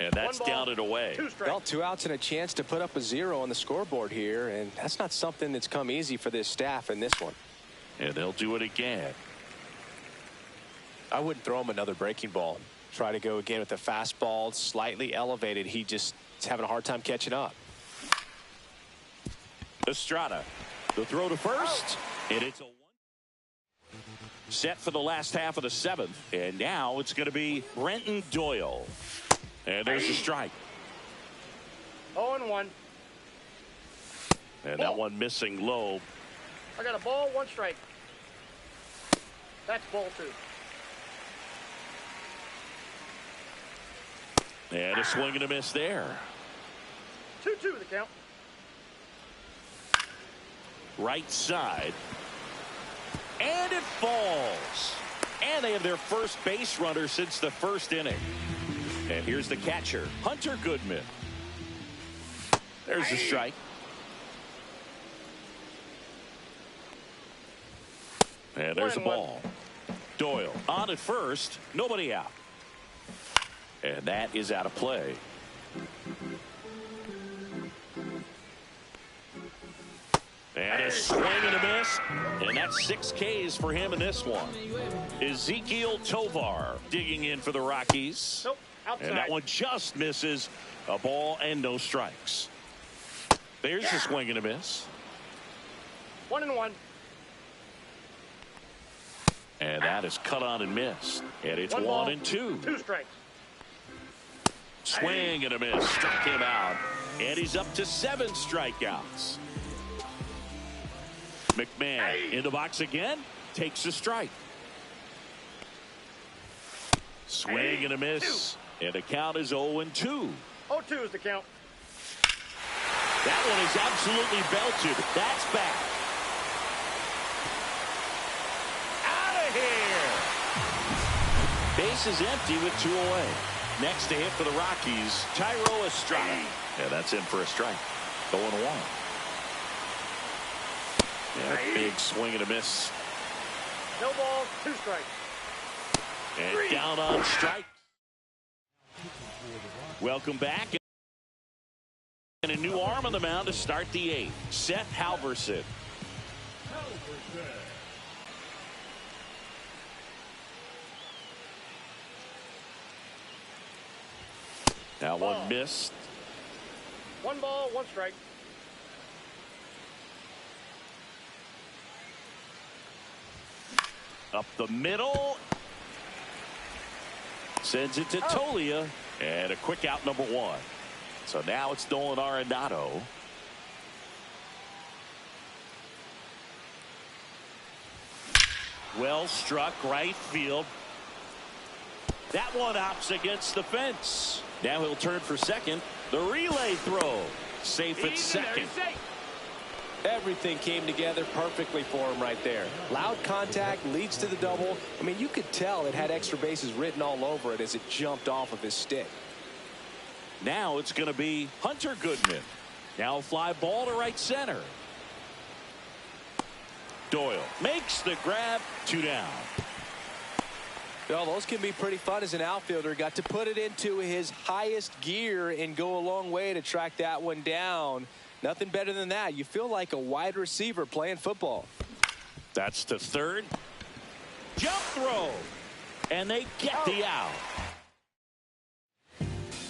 And that's down and away. 2 strikes. Well, 2 outs and a chance to put up a 0 on the scoreboard here, and that's not something that's come easy for this staff in this one. And they'll do it again. I wouldn't throw him another breaking ball. Try to go again with the fastball slightly elevated. He just is having a hard time catching up. Estrada, the throw to first, and it's a 1. Set for the last half of the 7th, and now it's going to be Brenton Doyle. And there's a strike. 0-1. And that one missing low. I got a ball, 1 strike. That's ball 2. And a swing and a miss there. 2-2 the count. Right side. And it falls. And they have their first base runner since the 1st inning. And here's the catcher, Hunter Goodman. There's the strike. And there's a ball. Doyle on at first. Nobody out. And that is out of play. And a swing and a miss. And that's 6 Ks for him in this one. Ezequiel Tovar digging in for the Rockies. Nope. Outside. And that one just misses. A ball and no strikes. There's a swing and a miss. 1-1. And that is cut on and missed. And it's 1 and 2. 2 strikes. Swing and a miss. Struck him out. And he's up to 7 strikeouts. McMahon in the box again. Takes a strike. Swing and a miss. And the count is 0 and 2. 0-2 is the count. That one is absolutely belted. That's back. Out of here. Base is empty with 2 away. Next to hit for the Rockies, Tyro Estrada. Yeah, that's in for a strike. 0-1. Yeah, big swing and a miss. No balls, 2 strikes. And down on strike. Welcome back. And a new arm on the mound to start the 8th. Seth Halverson. Now one missed. 1 ball, 1 strike. Up the middle. Sends it to Tolia. And a quick out, number 1. So now it's Nolan Arenado. Well struck right field. That one hops against the fence. Now he'll turn for second. The relay throw. Safe at second. Everything came together perfectly for him right there. Loud contact leads to the double. I mean, you could tell it had extra bases written all over it as it jumped off of his stick. Now it's going to be Hunter Goodman. Now a fly ball to right center. Doyle makes the grab. 2 down. Well, those can be pretty fun as an outfielder. Got to put it into his highest gear and go a long way to track that one down. Nothing better than that. You feel like a wide receiver playing football. That's to third. Jump throw. And they get the out.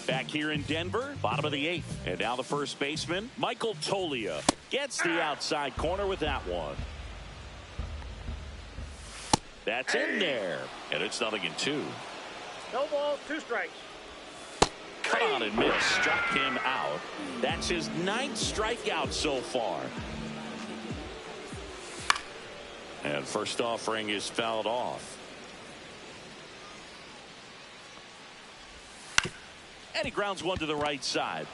Back here in Denver, bottom of the 8th. And now the first baseman, Michael Tolia, gets the outside corner with that one. That's in there. And it's 0-2. No ball, 2 strikes. Cut on and miss. Struck him out. That's his 9th strikeout so far. And first offering is fouled off. And he grounds one to the right side.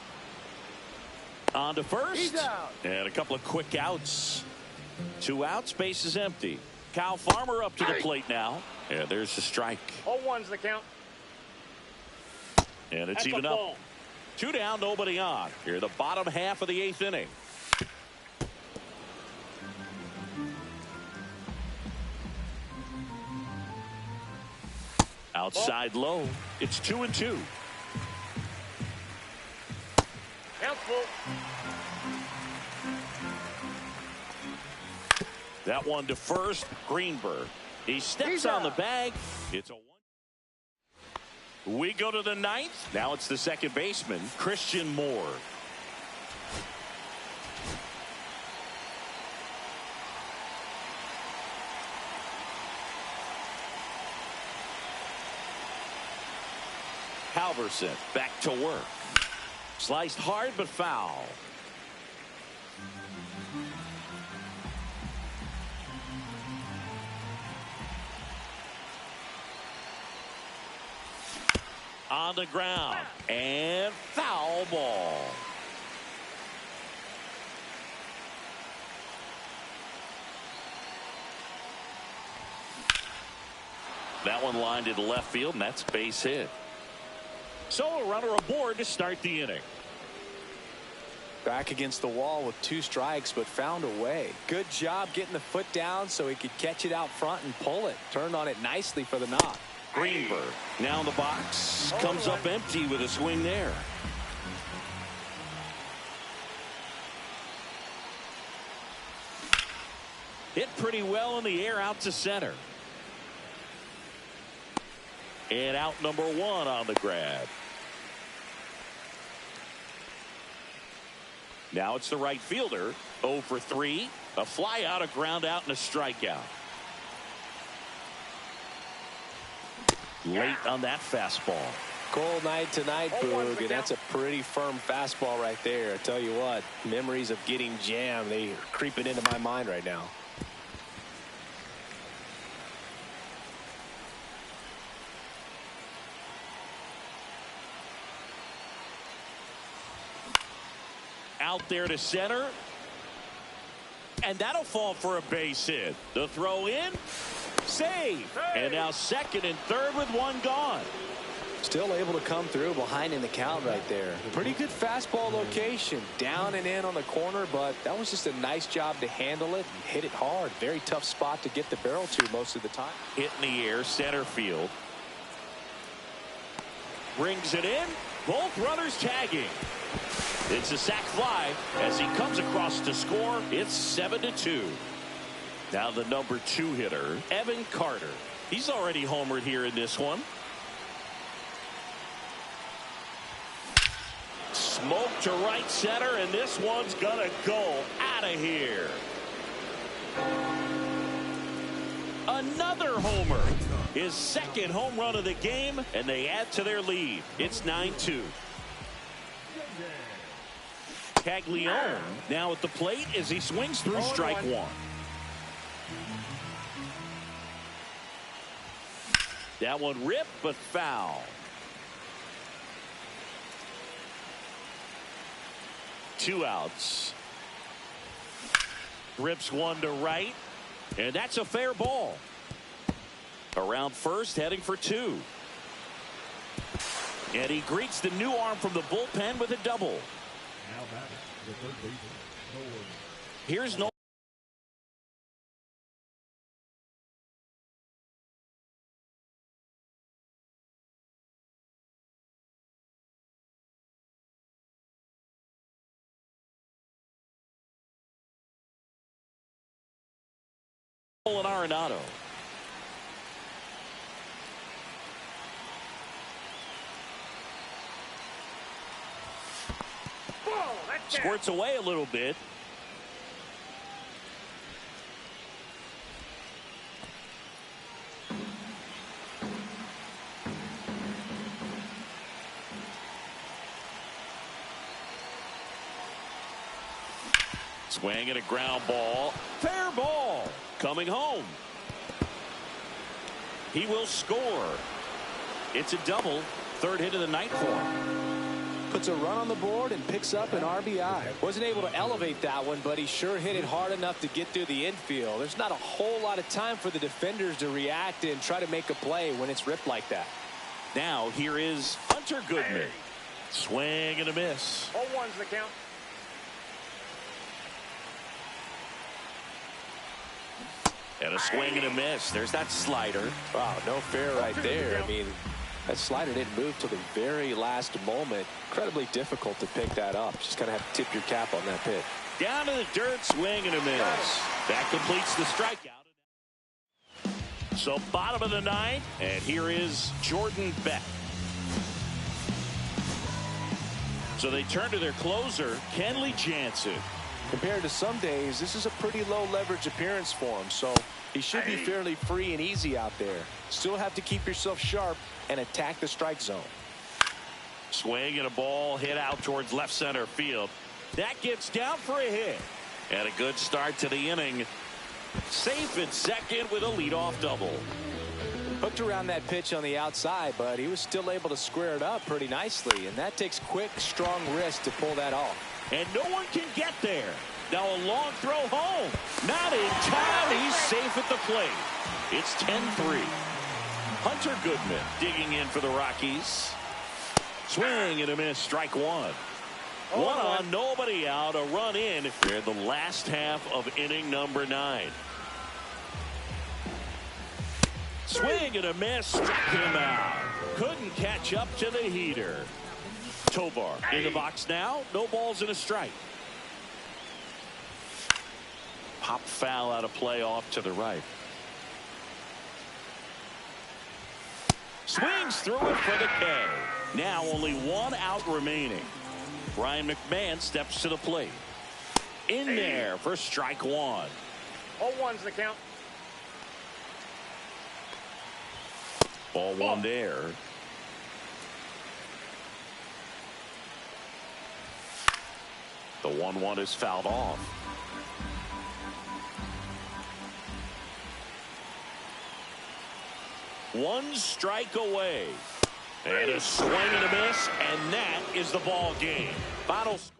On to first. He's out. And a couple of quick outs. 2 outs, base is empty. Kyle Farmer up to the plate now. And there's the strike. 0-1's the count. And it's That's even a up. ball. 2 down, nobody on. Here, the bottom half of the 8th inning. Outside low. It's 2-2. Count full. That one to first. Greenberg. He steps on the bag. It's a 1. We go to the 9th. Now it's the second baseman, Christian Moore. Halverson back to work. Sliced hard but foul. On the ground and foul ball. That one lined into left field, and that's base hit. So a runner aboard to start the inning. Back against the wall with 2 strikes, but found a way. Good job getting the foot down so he could catch it out front and pull it. Turned on it nicely for the knock. Greenberg now in the box. Comes up empty with a swing there. Hit pretty well in the air out to center. And out number 1 on the grab. Now it's the right fielder. 0 for 3. A fly out, a ground out, and a strikeout. Late on that fastball. Cold night tonight, Boog, and that's a pretty firm fastball right there. I tell you what, memories of getting jammed, they are creeping into my mind right now. Out there to center. And that'll fall for a base hit. The throw in. Save. And now second and third with 1 gone. Still able to come through behind in the count right there. Pretty good fastball location. Down and in on the corner, but that was just a nice job to handle it and hit it hard. Very tough spot to get the barrel to most of the time. Hit in the air, center field. Brings it in. Both runners tagging. It's a sac fly as he comes across to score. It's 7-2. Now the number 2 hitter, Evan Carter. He's already homered here in this one. Smoke to right center, and this one's gonna go out of here. Another homer. His second home run of the game, and they add to their lead. It's 9-2. Caglione now at the plate as he swings through strike one. That one ripped, but foul. 2 outs. Rips one to right, and that's a fair ball. Around first, heading for 2. And he greets the new arm from the bullpen with a double. Here's no. And Arenado. Squirts away a little bit. Swing and a ground ball. Fair ball. Coming home. He will score. It's a double. Third hit of the night for him. Puts a run on the board and picks up an RBI. Wasn't able to elevate that one, but he sure hit it hard enough to get through the infield. There's not a whole lot of time for the defenders to react and try to make a play when it's ripped like that. Now here is Hunter Goodman. Swing and a miss. 0-1's the count. And a swing and a miss. There's that slider. Wow, no fair right there. I mean, that slider didn't move till the very last moment. Incredibly difficult to pick that up. Just kind of have to tip your cap on that pitch. Down to the dirt, swing and a miss. That completes the strikeout. So bottom of the ninth, and here is Jordan Beck. So they turn to their closer, Kenley Jansen. Compared to some days, this is a pretty low leverage appearance for him, so he should be fairly free and easy out there. Still have to keep yourself sharp and attack the strike zone. Swing and a ball hit out towards left center field. That gets down for a hit. And a good start to the inning. Safe at second with a leadoff double. Hooked around that pitch on the outside, but he was still able to square it up pretty nicely, and that takes quick, strong wrist to pull that off. And no one can get there. Now a long throw home. Not in time. He's safe at the plate. It's 10-3. Hunter Goodman digging in for the Rockies. Swing and a miss. Strike one. One on, nobody out. A run in. We're in the last half of inning number 9. Swing and a miss. Struck him out. Couldn't catch up to the heater. Tovar in the box now. No balls and a strike. Pop foul out of play off to the right. Swings through it for the K. Now only 1 out remaining. Ryan McMahon steps to the plate. In there for strike one. 0-1's the count. Ball one there. The 1-1 is fouled off. One strike away. And a swing and a miss, and that is the ball game. Final score.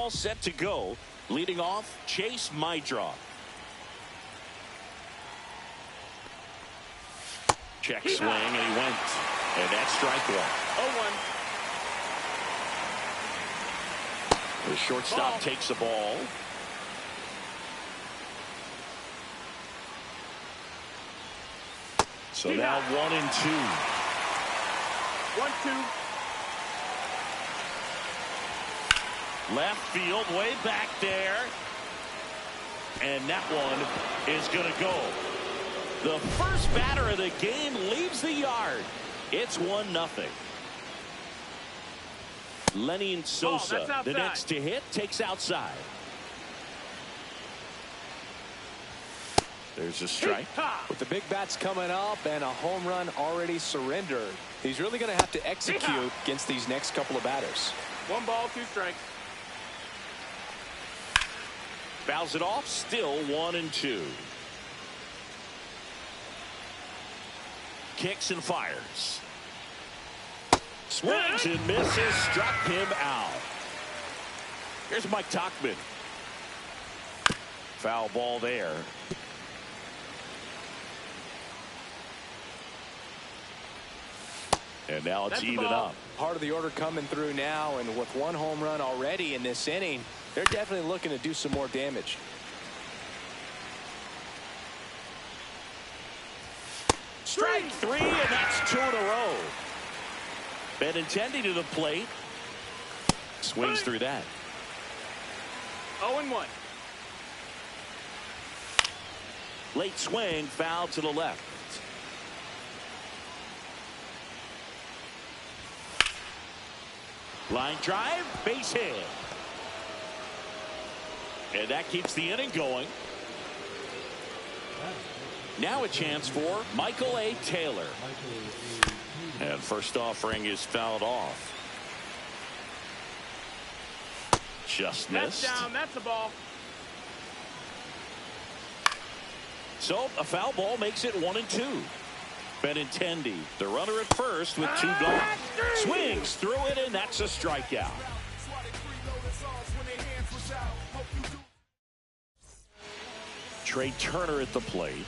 all set to go. Leading off, Chase Meidroth. Check swing, and he went. And that's strike one. 0-1. The shortstop Ball. takes the ball. So now 1-2. 1-2. Left field, way back there. And that one is going to go. The first batter of the game leaves the yard. It's 1-0. Lenny Sosa, the next to hit, takes outside. There's a strike. With the big bats coming up and a home run already surrendered, he's really going to have to execute against these next couple of batters. 1 ball, 2 strikes. Fouls it off, still 1-2. Kicks and fires. Swings and misses, struck him out. Here's Mike Tauchman. Foul ball there. And now it's even up. Part of the order coming through now, and with 1 home run already in this inning, they're definitely looking to do some more damage. Strike 3, and that's 2 in a row. Benintendi to the plate. Swings through that. 0-1. Late swing, foul to the left. Line drive, base hit. And that keeps the inning going. Now a chance for Michael A. Taylor. And first offering is fouled off. Just missed. That's down. That's a ball. So a foul ball makes it 1-2. Benintendi, the runner at first with 2 gone. Swings through it, and that's a strikeout. Trey Turner at the plate.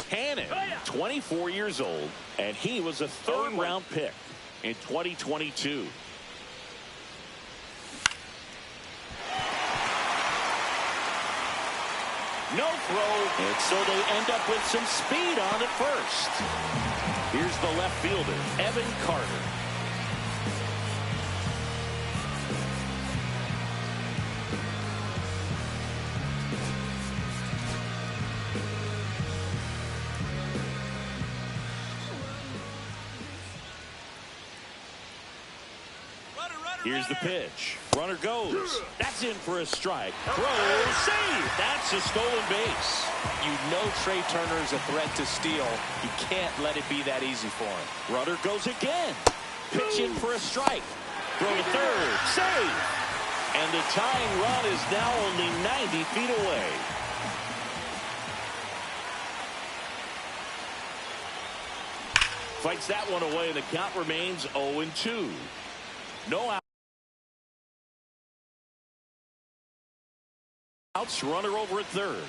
Hannon, 24 years old, and he was a 3rd-round pick in 2022. No throw, and so they end up with some speed on at first. Here's the left fielder, Evan Carter. Here's the pitch. Runner goes. That's in for a strike. Throw, save. That's a stolen base. You know Trey Turner's a threat to steal. You can't let it be that easy for him. Runner goes again. Pitch in for a strike. Throw to third. Save. And the tying run is now only 90 feet away. Fights that one away, and the count remains 0-2. No outs, runner over at third.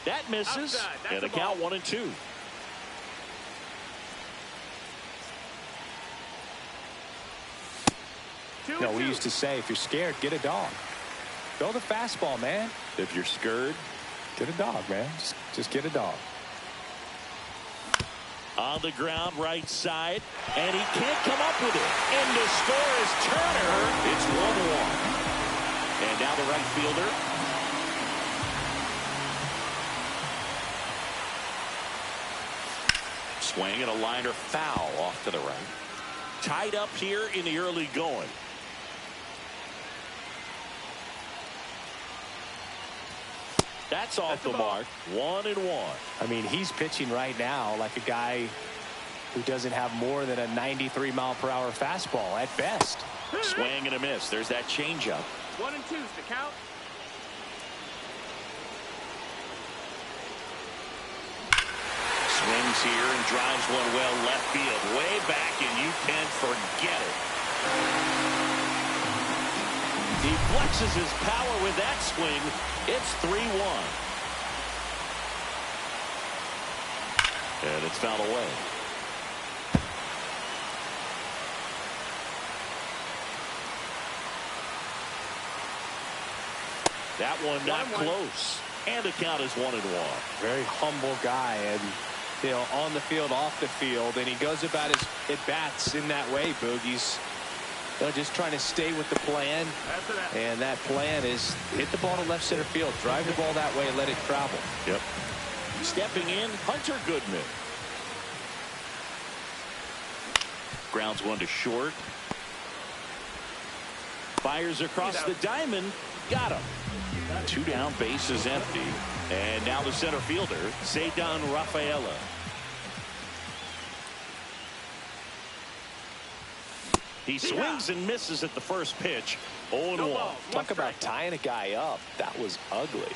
That misses, and the count 1-2. No, we used to say, if you're scared, get a dog. Throw the fastball, man. If you're scared, get a dog, man. Just get a dog. On the ground, right side, and he can't come up with it. And the score is Turner. It's 1-1. And now the right fielder. Swing and a liner foul off to the right. Tied up here in the early going. That's off the mark. 1-1. I mean, he's pitching right now like a guy who doesn't have more than a 93-mile-per-hour fastball at best. Swing and a miss. There's that changeup. 1-2's the count. swings here and drives one well left field. Way back, and you can forget it. He flexes his power with that swing. It's 3-1. And it's fouled away. That one not close. And the count is 1-1. Very humble guy, and on the field, off the field, and he goes about his at-bats in that way, Boogie's. Just trying to stay with the plan, and that plan is hit the ball to left center field, drive the ball that way, and let it travel. Yep. Stepping in, Hunter Goodman. Grounds one to short. Fires across the diamond. Got him. 2 down, base is empty. And now the center fielder, Ceddanne Rafaela. He swings and misses at the first pitch. 0-1. Talk about tying a guy up. That was ugly.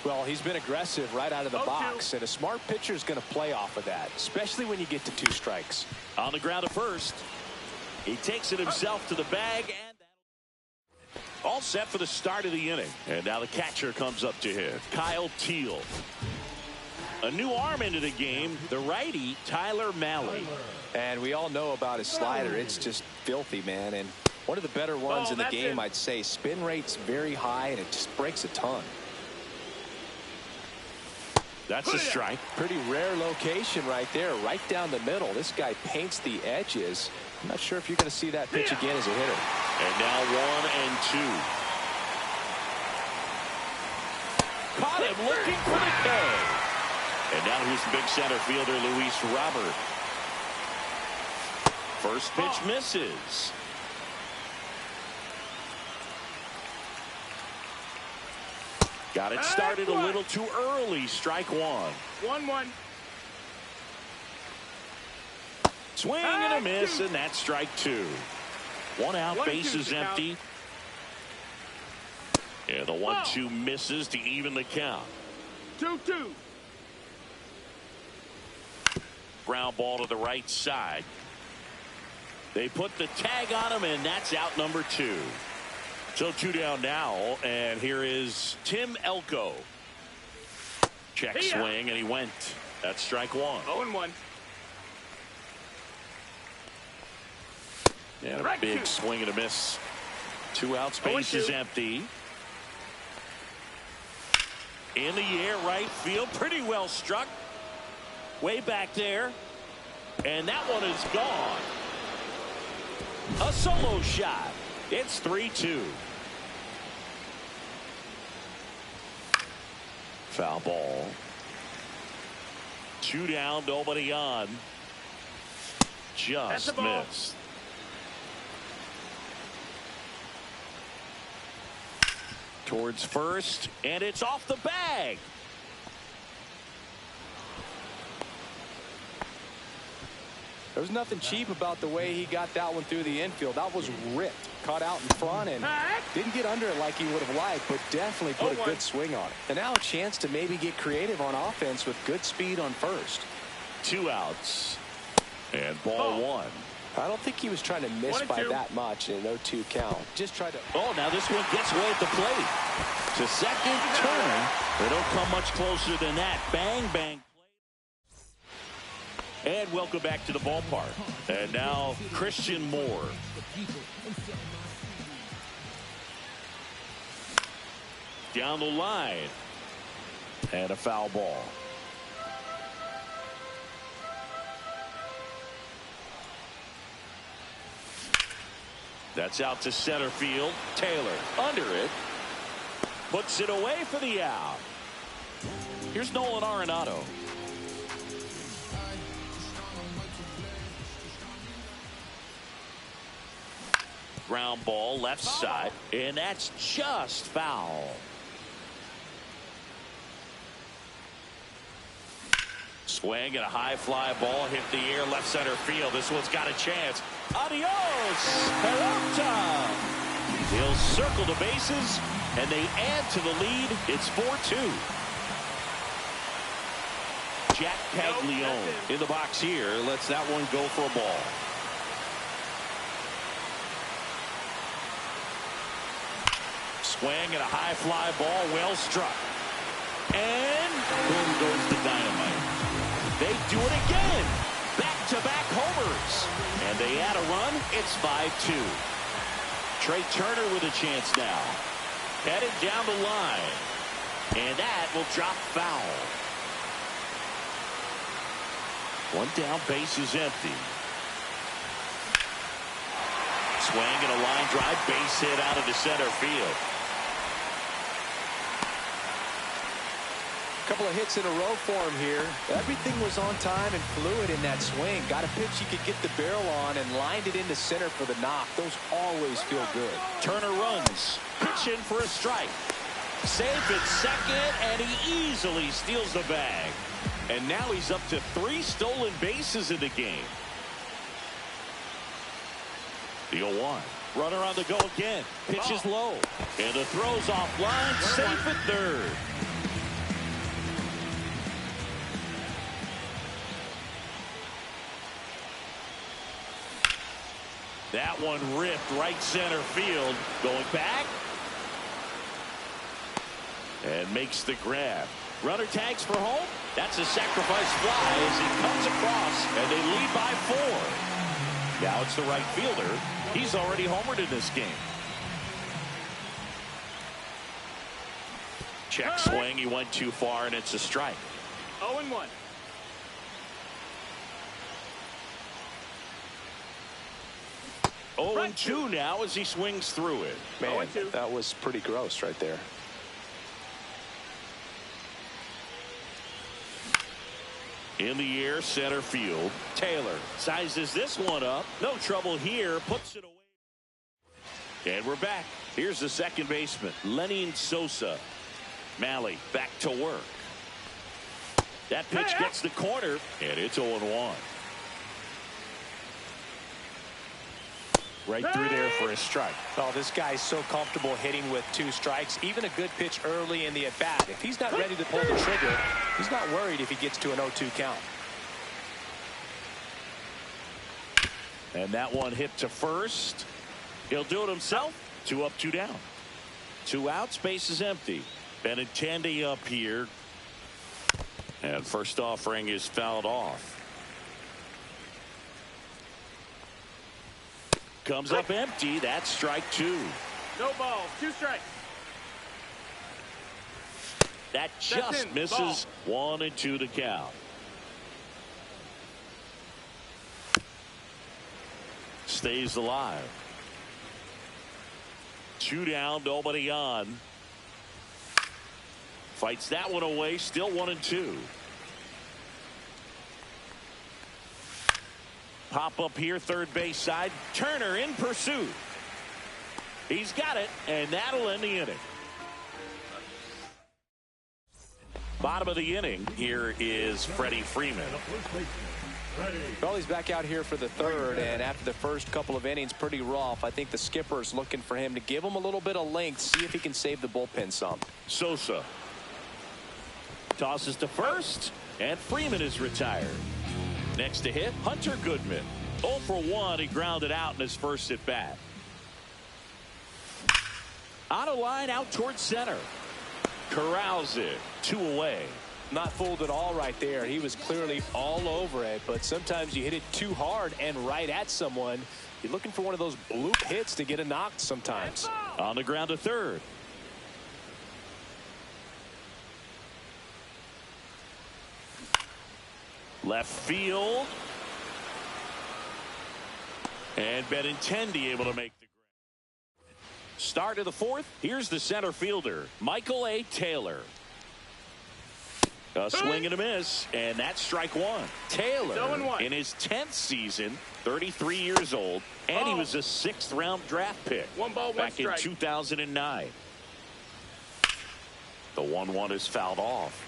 Well, he's been aggressive right out of the box, and a smart pitcher is going to play off of that, especially when you get to 2 strikes. On the ground at first. He takes it himself to the bag, and all set for the start of the inning. And now the catcher comes up to hit. Kyle Teel. A new arm into the game, the righty Tyler Mahle. And we all know about his slider. It's just filthy, man. And one of the better ones in the game, I'd say. Spin rate's very high, and it just breaks a ton. That's a strike. Pretty rare location right there, right down the middle. This guy paints the edges. I'm not sure if you're going to see that pitch again as a hitter. And now 1-2. Caught him looking for the K. And now here's big center fielder Luis Robert. First pitch misses. Got it started a little too early. Strike 1. 1-1. Swing and a miss, and that's strike 2. 1 out, base is empty. And the 1-2 misses to even the count. 2-2. Ground ball to the right side. They put the tag on him, and that's out number 2. So 2 down now, and here is Tim Elko. Check swing, and he went. That's strike 1. 0-1. And a big swing and a miss. 2 outs, base is empty. In the air, right field, pretty well struck. Way back there. And that one is gone. A solo shot. It's 3-2. Foul ball. 2 down, nobody on. Just missed. Towards first, and it's off the bag. There was nothing cheap about the way he got that one through the infield. That was ripped. Caught out in front and didn't get under it like he would have liked, but definitely put a good swing on it. And now a chance to maybe get creative on offense with good speed on first. 2 outs. And ball 1. I don't think he was trying to miss by that much in an 0-2 count. Just tried to. Oh, now this one gets away at the plate. To second, Turner. They don't come much closer than that. Bang, bang. And welcome back to the ballpark. And now Christian Moore. Down the line. And a foul ball. That's out to center field. Taylor under it. Puts it away for the out. Here's Nolan Arenado. Ground ball left side. And that's just foul. Swing and a high fly ball hit the air left center field. This one's got a chance. Adios, Peralta. He'll circle the bases And they add to the lead. It's 4-2. Jack Caglione in the box here. Lets that one go for a ball. Swing and a high fly ball. Well struck. And boom goes the dynamite. They do it again. Back-to-back homers. And they add a run. It's 5-2. Trey Turner with a chance now. Headed down the line. And that will drop foul. One down, base is empty. Swing and a line drive, base hit out of the center field. Couple of hits in a row for him here. Everything was on time and fluid in that swing. Got a pitch he could get the barrel on and lined it into center for the knock. Those always feel good. Turner runs. Pitch in for a strike. Safe at second, and he easily steals the bag. And now he's up to 3 stolen bases in the game. The 0-1. Runner on the go again. Pitch is low. And the throw's offline. Safe at third. That one ripped right center field. Going back. And makes the grab. Runner tags for home. That's a sacrifice fly as he comes across, and they lead by 4. Now it's the right fielder. He's already homered in this game. Check swing. He went too far, and it's a strike. 0-1. Oh, 0-2 now as he swings through it. Man, that was pretty gross right there. In the air, center field. Taylor sizes this one up. No trouble here. Puts it away. And we're back. Here's the second baseman, Lenyn Sosa. Mahle back to work. That pitch gets the corner, and it's 0-1. Right through there for a strike. Oh, this guy's so comfortable hitting with 2 strikes. Even a good pitch early in the at-bat. If he's not ready to pull the trigger, he's not worried if he gets to an 0-2 count. And that one hit to first. He'll do it himself. 2 up, 2 down. 2 outs, base is empty. Benintendi up here. And first offering is fouled off. Comes up empty. That's strike 2. No balls. 2 strikes. That just misses. Ball. 1-2 to count. Stays alive. 2 down, nobody on. Fights that one away. Still 1-2. Pop up here, third base side. Turner in pursuit. He's got it, and that'll end the inning. Bottom of the inning, here is Freddie Freeman. Well, he's back out here for the third, and after the first couple of innings, pretty rough. I think the skipper's looking for him to give him a little bit of length, see if he can save the bullpen some. Sosa tosses to first, and Freeman is retired. Next to hit, Hunter Goodman. 0 for 1, he grounded out in his first at bat. On a line out towards center. Corrals it. 2 away. Not fooled at all right there. He was clearly all over it, but sometimes you hit it too hard and right at someone. You're looking for one of those bloop hits to get a knock sometimes. On the ground to third. Left field. And Benintendi able to make the grab. Start of the 4th. Here's the center fielder, Michael A. Taylor. A swing and a miss, and that's strike 1. Taylor in his 10th season, 33 years old, and he was a 6th round draft pick 1 ball, 1 back strike. in 2009. The 1-1 is fouled off.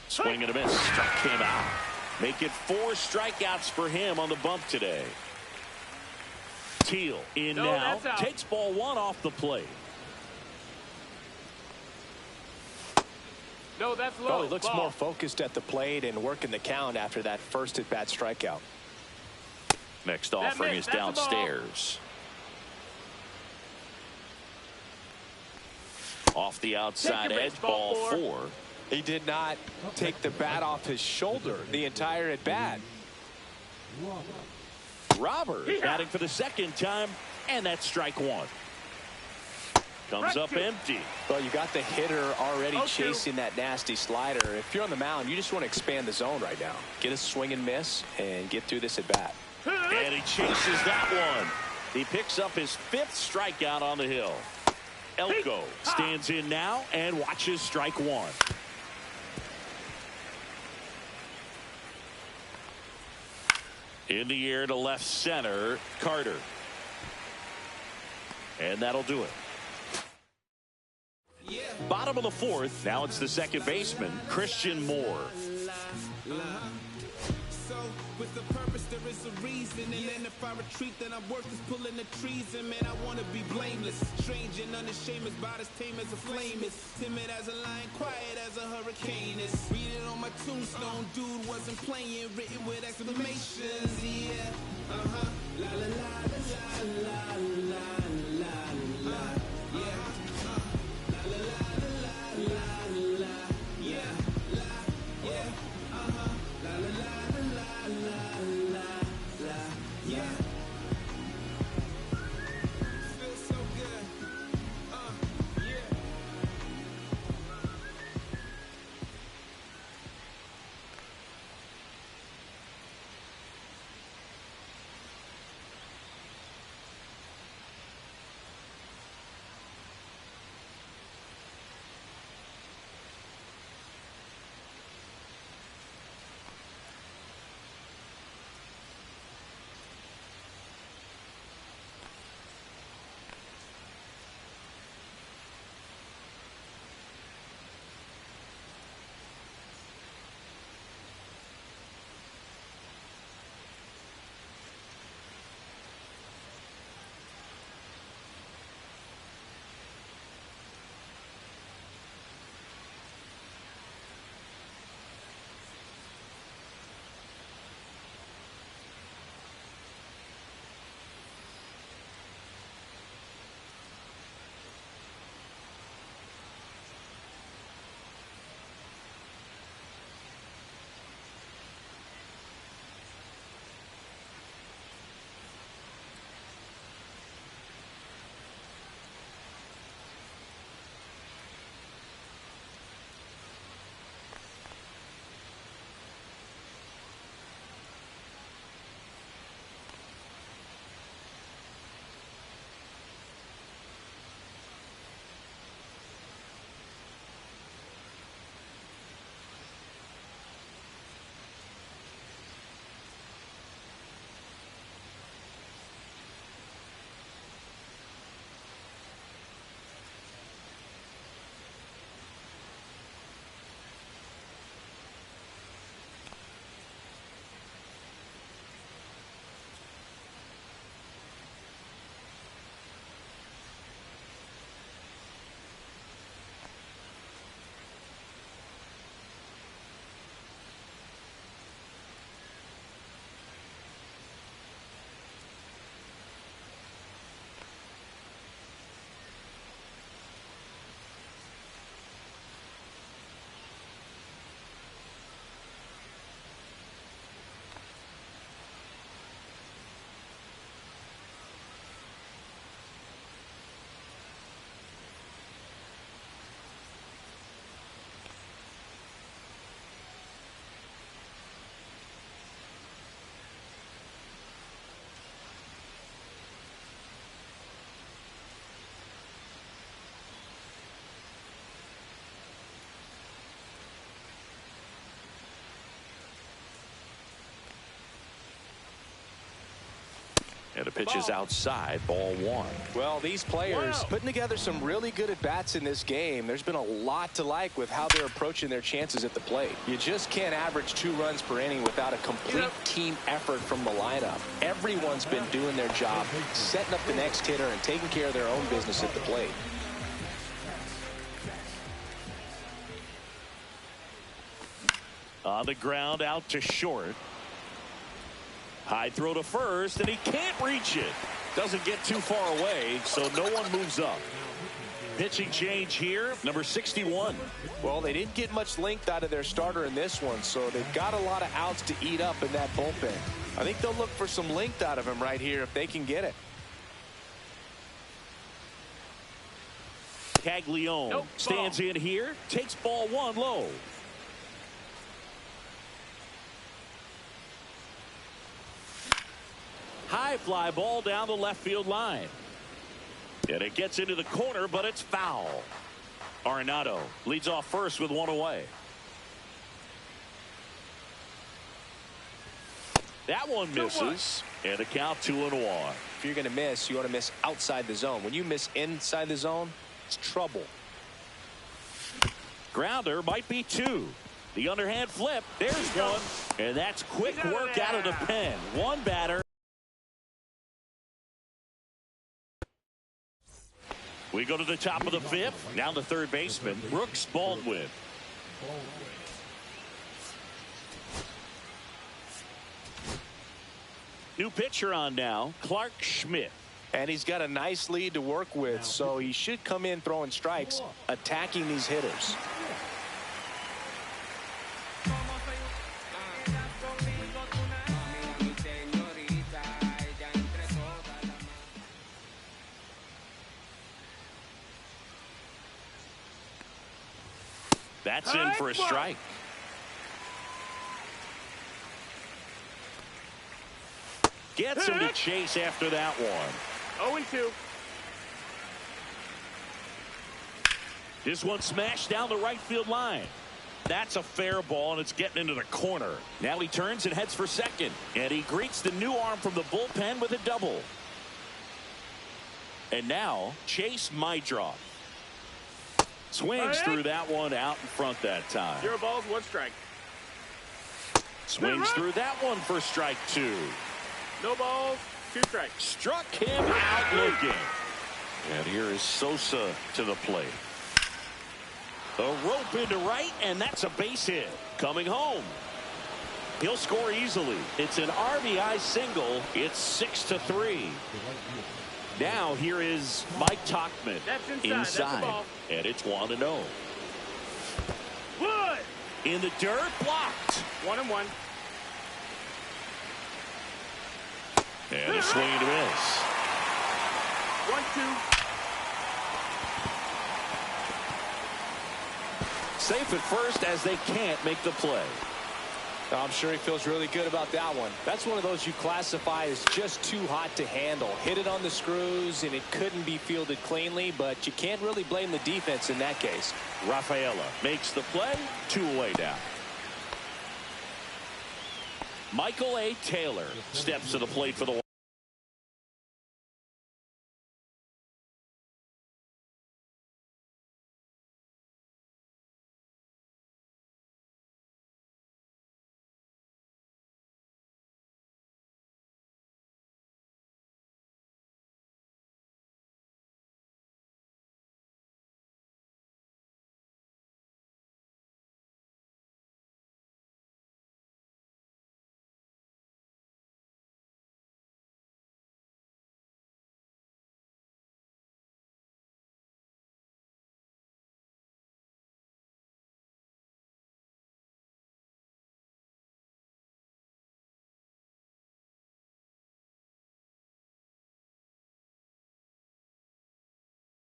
Swing and a miss. Struck him out. Make it 4 strikeouts for him on the bump today. Teal in now. Takes ball 1 off the plate. No, that's low. Oh, he looks more focused at the plate and working the count after that first at-bat strikeout. Next offering is downstairs. Off the outside edge, ball 4. He did not take the bat off his shoulder the entire at-bat. Robert batting for the second time, and that's strike 1. Comes up empty. Well, you got the hitter already chasing that nasty slider. If you're on the mound, you just want to expand the zone right now. Get a swing and miss and get through this at bat. And he chases that one. He picks up his 5th strikeout on the hill. Elko stands in now and watches strike 1. In the air to left center, Carter. And that'll do it. Bottom of the 4th. Now it's the second baseman, Christian Moore. So with the purpose there is a reason, and then if I retreat then I'm worth is pulling the trees, and man I want to be blameless, strange and unashamed, about as tame as a flame is, timid as a lion, quiet as a hurricane is. Read it on my tombstone, dude wasn't playing, written with exclamations. Yeah, la la la la la la la la, yeah, la la la la la la, yeah, la, yeah, la la la. pitch is outside, ball 1. Well, these players putting together some really good at-bats in this game. There's been a lot to like with how they're approaching their chances at the plate. You just can't average 2 runs per inning without a complete team effort from the lineup. Everyone's been doing their job, setting up the next hitter and taking care of their own business at the plate. On the ground, out to short. High throw to first, and he can't reach it. Doesn't get too far away, so no one moves up. Pitching change here, number 61. Well, they didn't get much length out of their starter in this one, so they've got a lot of outs to eat up in that bullpen. I think they'll look for some length out of him right here if they can get it. Caglione stands in here, takes ball 1 low. High fly ball down the left field line. And it gets into the corner, but it's foul. Arenado leads off first with 1 away. That one misses. And a count 2-1. If you're going to miss, you want to miss outside the zone. When you miss inside the zone, it's trouble. Grounder might be 2. The underhand flip. There's one. And that's quick work out of the pen. One batter. We go to the top of the 5th. Now the third baseman, Brooks Baldwin. New pitcher on now, Clark Schmidt. And he's got a nice lead to work with, so he should come in throwing strikes, attacking these hitters. That's in for a strike. Gets him to chase after that one. 0-2. This one smashed down the right field line. That's a fair ball, and it's getting into the corner. Now he turns and heads for second. And he greets the new arm from the bullpen with a double. And now Chase Meidroth. Swings through that one out in front that time. 0 balls, 1 strike. Swings through that one for strike 2. No balls, 2 strikes. Struck him out looking. And here is Sosa to the plate. A rope into right, and that's a base hit. Coming home. He'll score easily. It's an RBI single. It's 6-3. Now here is Mike Tauchman. That's inside. That's a ball. And it's 1-0. Wood! In the dirt, blocked. 1-1. And a swing and a miss. 1-2. Safe at first as they can't make the play. I'm sure he feels really good about that one. That's one of those you classify as just too hot to handle. Hit it on the screws, and it couldn't be fielded cleanly, but you can't really blame the defense in that case. Rafaela makes the play, 2 away now. Michael A. Taylor steps to the plate for the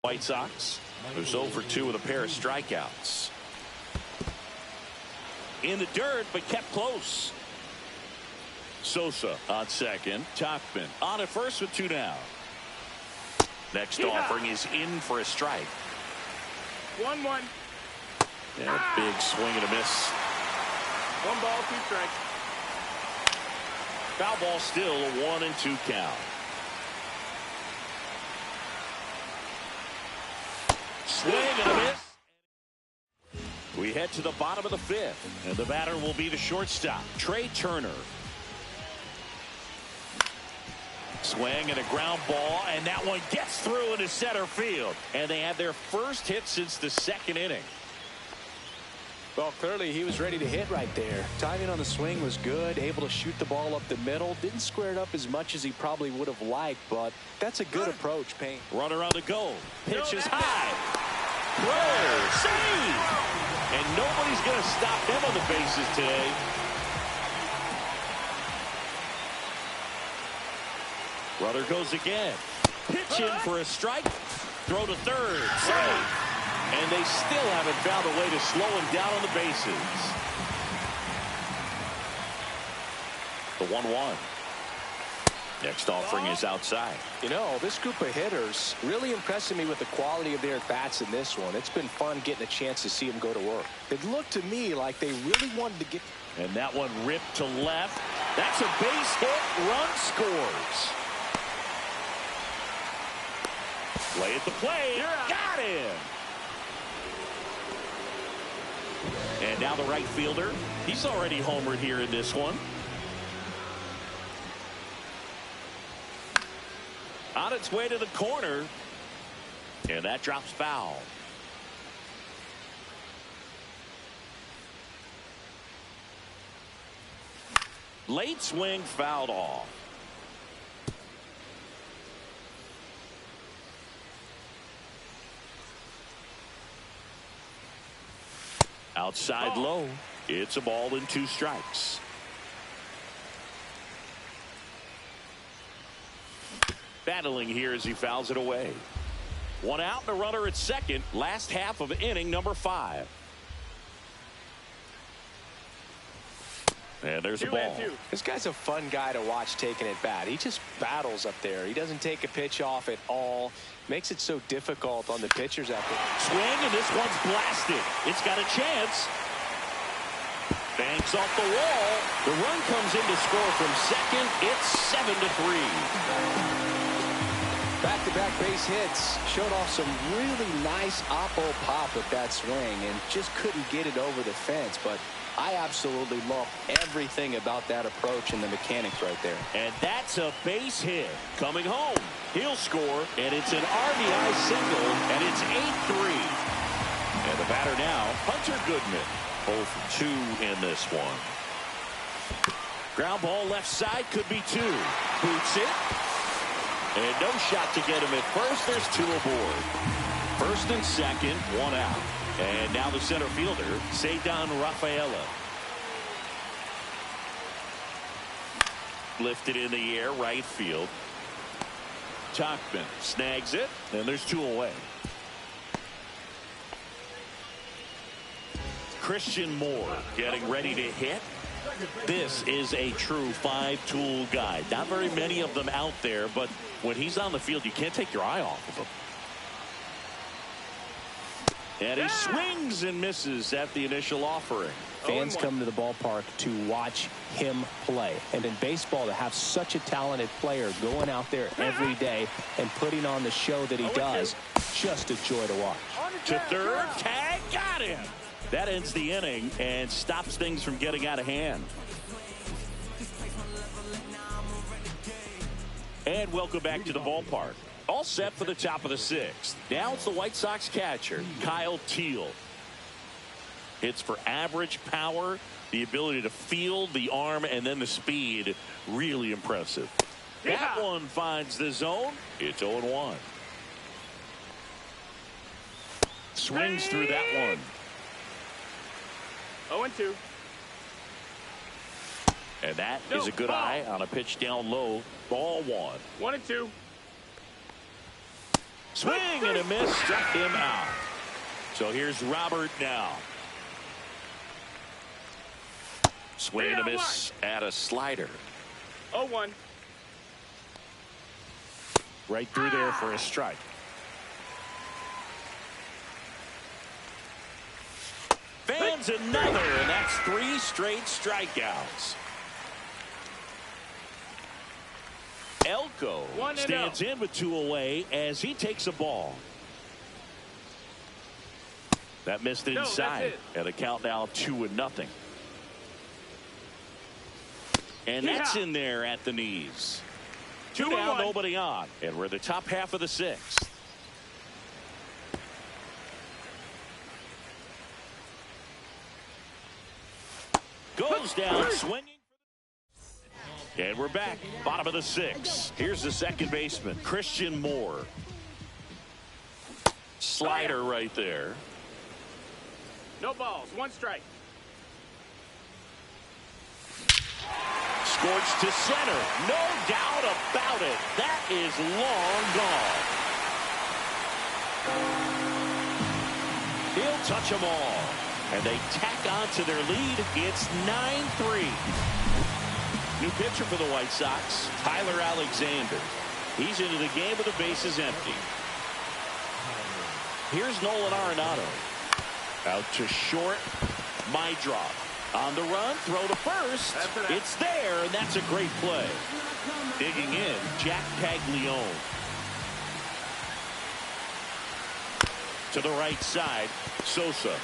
White Sox, who's 0 for 2 with a pair of strikeouts. In the dirt, but kept close. Sosa on second. Tauchman on at first with 2 down. Next offering is in for a strike. 1-1. And a big swing and a miss. 1 ball, 2 strikes. Foul ball still, a 1-2 count. Swing and a miss. We head to the bottom of the fifth, and the batter will be the shortstop, Trey Turner. Swing and a ground ball, and that one gets through into center field. And they had their first hit since the second inning. Well, clearly he was ready to hit right there. Timing on the swing was good, able to shoot the ball up the middle. Didn't square it up as much as he probably would have liked, but that's a good approach, Payne. Runner on the go. Pitch is high. Throw. Save. And nobody's going to stop them on the bases today. Runner goes again. Pitch in for a strike. Throw to third. Save. And they still haven't found a way to slow him down on the bases. The 1-1. Next offering is outside. You know, this group of hitters really impressing me with the quality of their at-bats in this one. It's been fun getting a chance to see them go to work. It looked to me like they really wanted to get... And that one ripped to left. That's a base hit. Run scores. Play at the plate. Got him. And now the right fielder. He's already homered here in this one. On its way to the corner. And that drops foul. Late swing fouled off. Outside low. It's a ball and 2 strikes. Battling here as he fouls it away. 1 out and a runner at second. Last half of inning number 5. And there's a ball. This guy's a fun guy to watch taking at bat. He just battles up there. He doesn't take a pitch off at all. Makes it so difficult on the pitchers out there. Swing, and this one's blasted. It's got a chance. Banks off the wall. The run comes in to score from second. It's 7-3. Back-to-back base hits. Showed off some really nice oppo pop with that swing and just couldn't get it over the fence. But I absolutely love everything about that approach and the mechanics right there. And that's a base hit. Coming home. He'll score, and it's an RBI single, and it's 8-3. And the batter now, Hunter Goodman. 0 for 2 in this one. Ground ball left side, could be 2. Boots it. And no shot to get him at first. There's 2 aboard. First and second, 1 out. And now the center fielder, Ceddanne Rafaela. Lifted in the air, right field. Tauchman snags it, and there's 2 away. Christian Moore getting ready to hit. This is a true 5-tool guy. Not very many of them out there, but when he's on the field, you can't take your eye off of him. And he swings and misses at the initial offering. Fans come to the ballpark to watch him play. And in baseball, to have such a talented player going out there every day and putting on the show that he does, just a joy to watch. To third, tag, got him. That ends the inning and stops things from getting out of hand. And welcome back to the ballpark. All set for the top of the 6th. Now it's the White Sox catcher, Kyle Teel. Hits for average power, the ability to field, the arm, and then the speed. Really impressive. That one finds the zone. It's 0-1. Swings through that one. 0-2. And that is a good eye on a pitch down low. Ball 1. 1-2. Swing and a miss, struck him out. So here's Robert now. Swing and a miss at a slider. 0-1. Right through there for a strike. Fans another, and that's 3 straight strikeouts. Elko stands in with 2 away as he takes a ball. That missed No, that's inside. it. And the count now 2-0. And that's in there at the knees. 2 down, 2-1. nobody on. And we're the top half of the 6th. Goes down swinging. And we're back. Bottom of the 6th. Here's the second baseman, Christian Moore. Slider right there. No balls. 1 strike. Scorched to center. No doubt about it. That is long gone. He'll touch them all. And they tack on to their lead. It's 9-3. New pitcher for the White Sox, Tyler Alexander. He's into the game with the bases empty. Here's Nolan Arenado. Out to short. Meidroth. On the run, throw to first. It's there, and that's a great play. Digging in, Jack Caglione. To the right side, Sosa.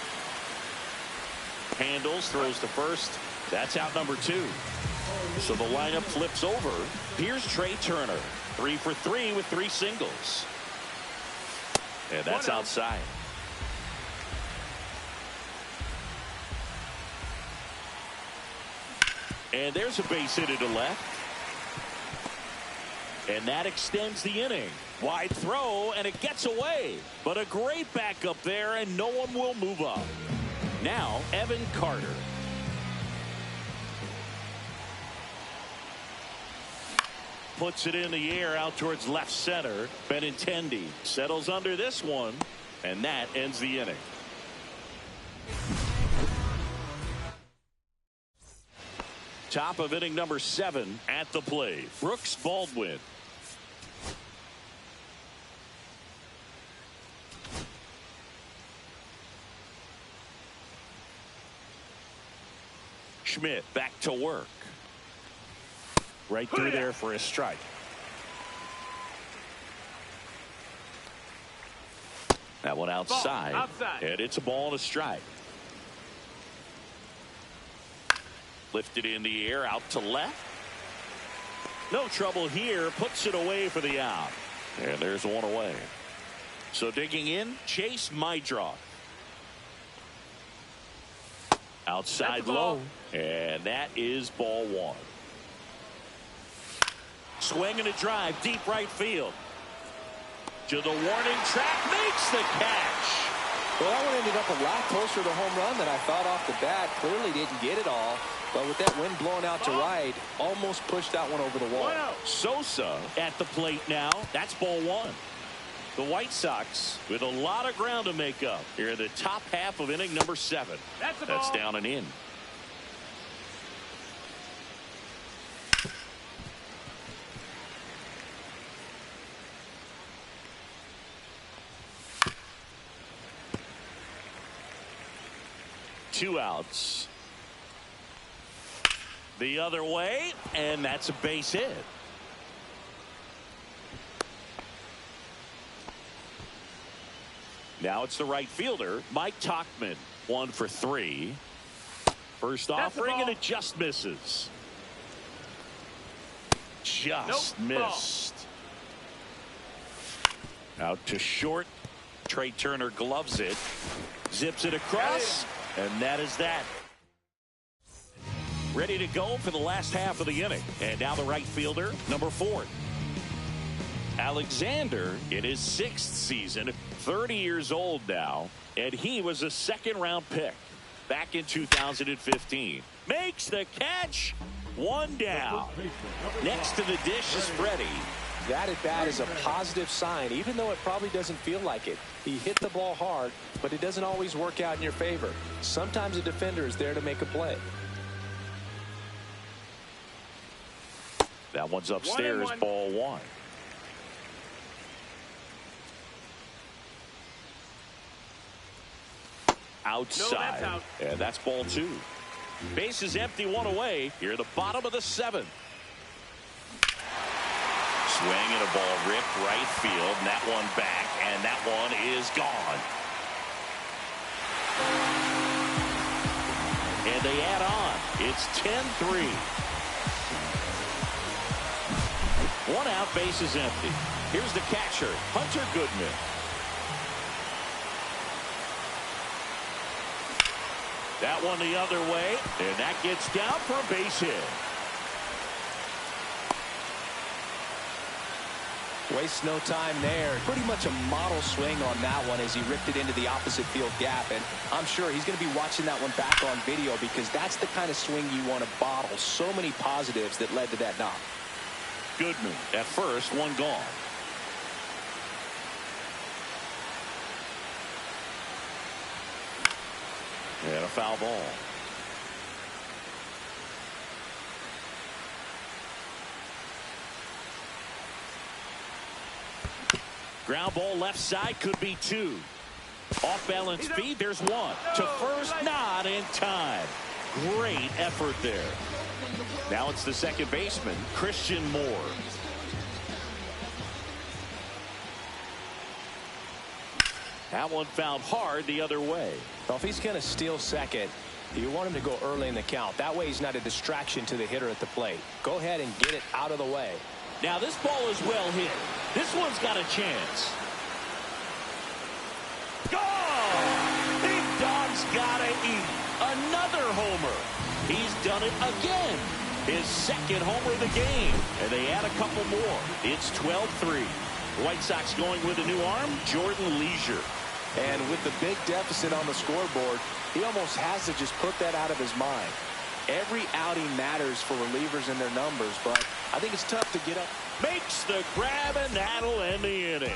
Handles, throws to first. That's out number 2. So the lineup flips over. Here's Trey Turner. 3 for 3 with 3 singles. And that's outside. And there's a base hit to left. And that extends the inning. Wide throw, and it gets away. But a great backup there, and no one will move up. Now, Evan Carter. Puts it in the air out towards left center. Benintendi settles under this one, and that ends the inning. Top of inning number 7 at the plate. Brooks Baldwin. Schmidt back to work. Right through there for a strike. That one outside. And it's a ball and a strike. Lifted in the air out to left. No trouble here. Puts it away for the out. And there's one away. So digging in, Chase Meidroth. Outside low. And that is ball 1. Swing and a drive, deep right field. To the warning track, makes the catch. Well, that one ended up a lot closer to home run than I thought off the bat. Clearly didn't get it all. But with that wind blowing out to right, almost pushed that one over the wall. Sosa at the plate now. That's ball 1. The White Sox with a lot of ground to make up here in the top half of inning number 7. That's down and in. Two outs. The other way, and that's a base hit. Now it's the right fielder, Mike Tauchman. 1 for 3. First offering, and it just misses. Just missed. Out to short. Trey Turner gloves it. Zips it across. And that is that. Ready to go for the last half of the inning. And now the right fielder, number 4. Alexander in his 6th season, 30 years old now, and he was a second-round pick back in 2015. Makes the catch. 1 down. Next to the dish is Freddie. That at bat is a positive sign, even though it probably doesn't feel like it. He hit the ball hard, but it doesn't always work out in your favor. Sometimes a defender is there to make a play. That one's upstairs, ball 1. Outside. No, and that's ball 2. Base is empty, 1 away. Here at the bottom of the 7th. Swing and a ball ripped right field. And that one back, and that one is gone. And they add on. It's 10-3. One out, base is empty. Here's the catcher, Hunter Goodman. That one the other way, and that gets down for a base hit. Wastes no time there. Pretty much a model swing on that one as he ripped it into the opposite field gap. And I'm sure he's going to be watching that one back on video because that's the kind of swing you want to bottle. So many positives that led to that knock. Goodman at first, one gone. And a foul ball. Ground ball left side, could be two. Off balance feed, there's one. To first, not in time. Great effort there. Now it's the second baseman, Christian Moore. That one found hard the other way. Well, if he's going to steal second, you want him to go early in the count. That way he's not a distraction to the hitter at the plate. Go ahead and get it out of the way. Now this ball is well hit. This one's got a chance. Go! Big Dog's gotta eat. Another homer. He's done it again. His second homer of the game. And they add a couple more. It's 12-3. White Sox going with a new arm, Jordan Leisure. And with the big deficit on the scoreboard, he almost has to just put that out of his mind. Every outing matters for relievers and their numbers, but I think it's tough to get up. Makes the grab, and that'll end the inning.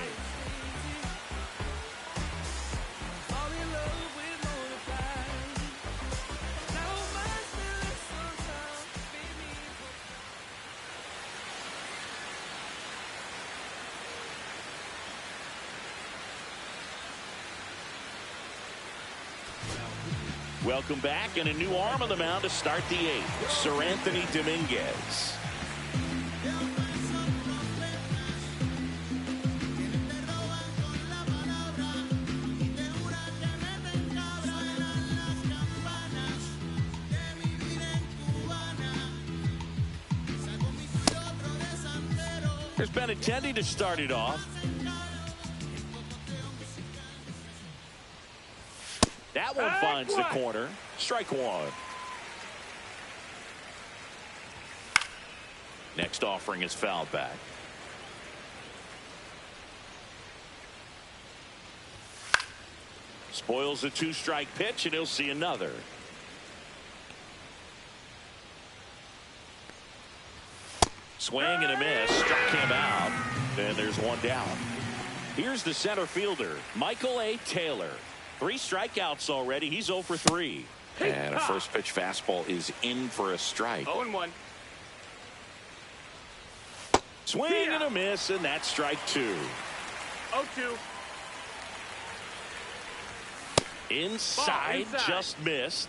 Welcome back, and a new arm on the mound to start the eighth, Seranthony Dominguez. There's Benintendi to start it off. That one finds the corner. Strike one. Next offering is fouled back. Spoils a two-strike pitch, and he'll see another. Swing and a miss. Struck him out. And there's one down. Here's the center fielder, Michael A. Taylor. 3 strikeouts already. He's 0 for 3. And a first pitch fastball is in for a strike. 0-1. Swing and a miss, and that's strike 2. 0-2. Inside, just missed.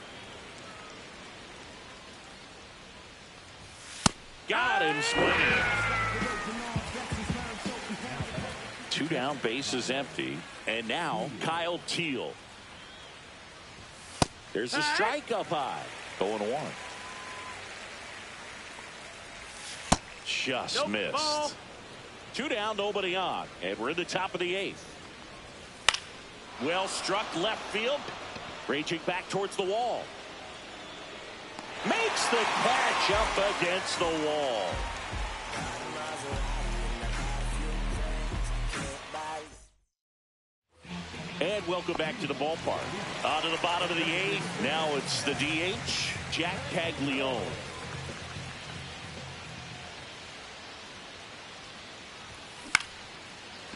Got him swinging. 2 down, bases empty. And now Kyle Teel. There's a strike up high. 0-1. Just missed. Ball. 2 down, nobody on. And we're in the top of the 8th. Well struck left field. Raging back towards the wall. Makes the catch up against the wall. And welcome back to the ballpark. On to the bottom of the 8th. Now it's the DH, Jack Caglione.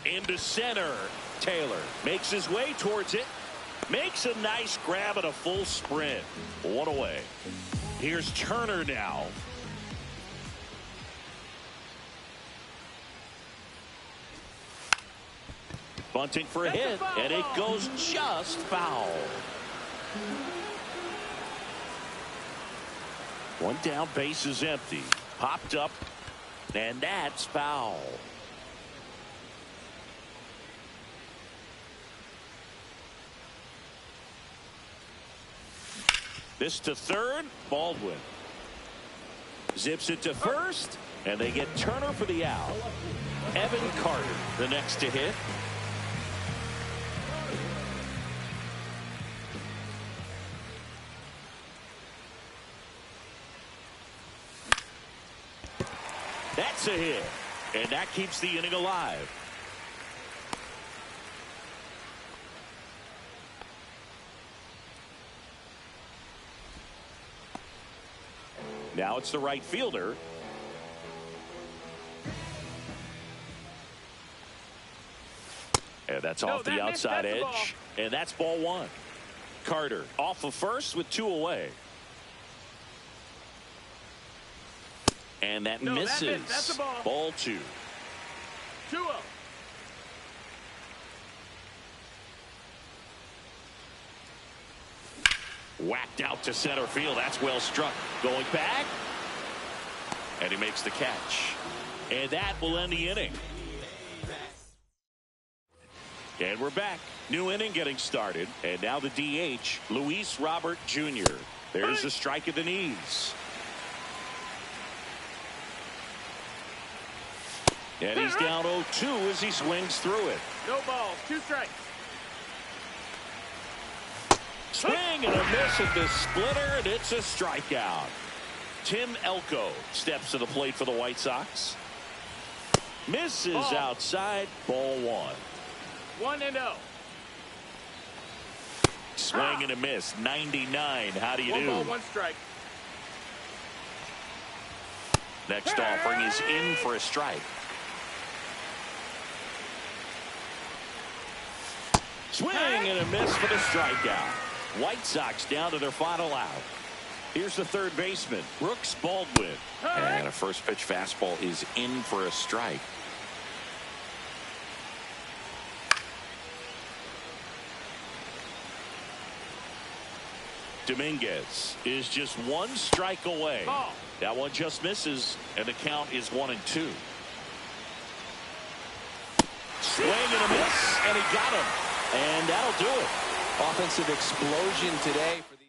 Into center. Taylor makes his way towards it. Makes a nice grab and a full sprint. One away. Here's Turner now. Bunting for a hit, and it goes just foul. 1 down, base is empty. Popped up, and that's foul. This to third. Baldwin zips it to first, and they get Turner for the out. Evan Carter, the next to hit. That's a hit, and that keeps the inning alive. Now it's the right fielder. And that's off the outside edge. And that's ball one. Carter off of first with 2 away. And that misses. That's a ball. Ball 2. 2-0. Whacked out to center field. That's well struck. Going back. And he makes the catch. And that will end the inning. And we're back. New inning getting started. And now the DH, Luis Robert Jr. There's the strike at the knees. And he's down 0-2 as he swings through it. No balls. 2 strikes. Swing and a miss at the splitter, and it's a strikeout. Tim Elko steps to the plate for the White Sox. Misses outside. Ball 1. 1-0. Swing and a miss. 99. How do you do? 1 ball, 1 strike. Next offering is in for a strike. Swing and a miss for the strikeout. White Sox down to their final out. Here's the third baseman, Brooks Baldwin. And a first pitch fastball is in for a strike. Dominguez is just 1 strike away. Ball. That one just misses, and the count is 1-2. Swing and a miss, and he got him. And that'll do it. Offensive explosion today for these.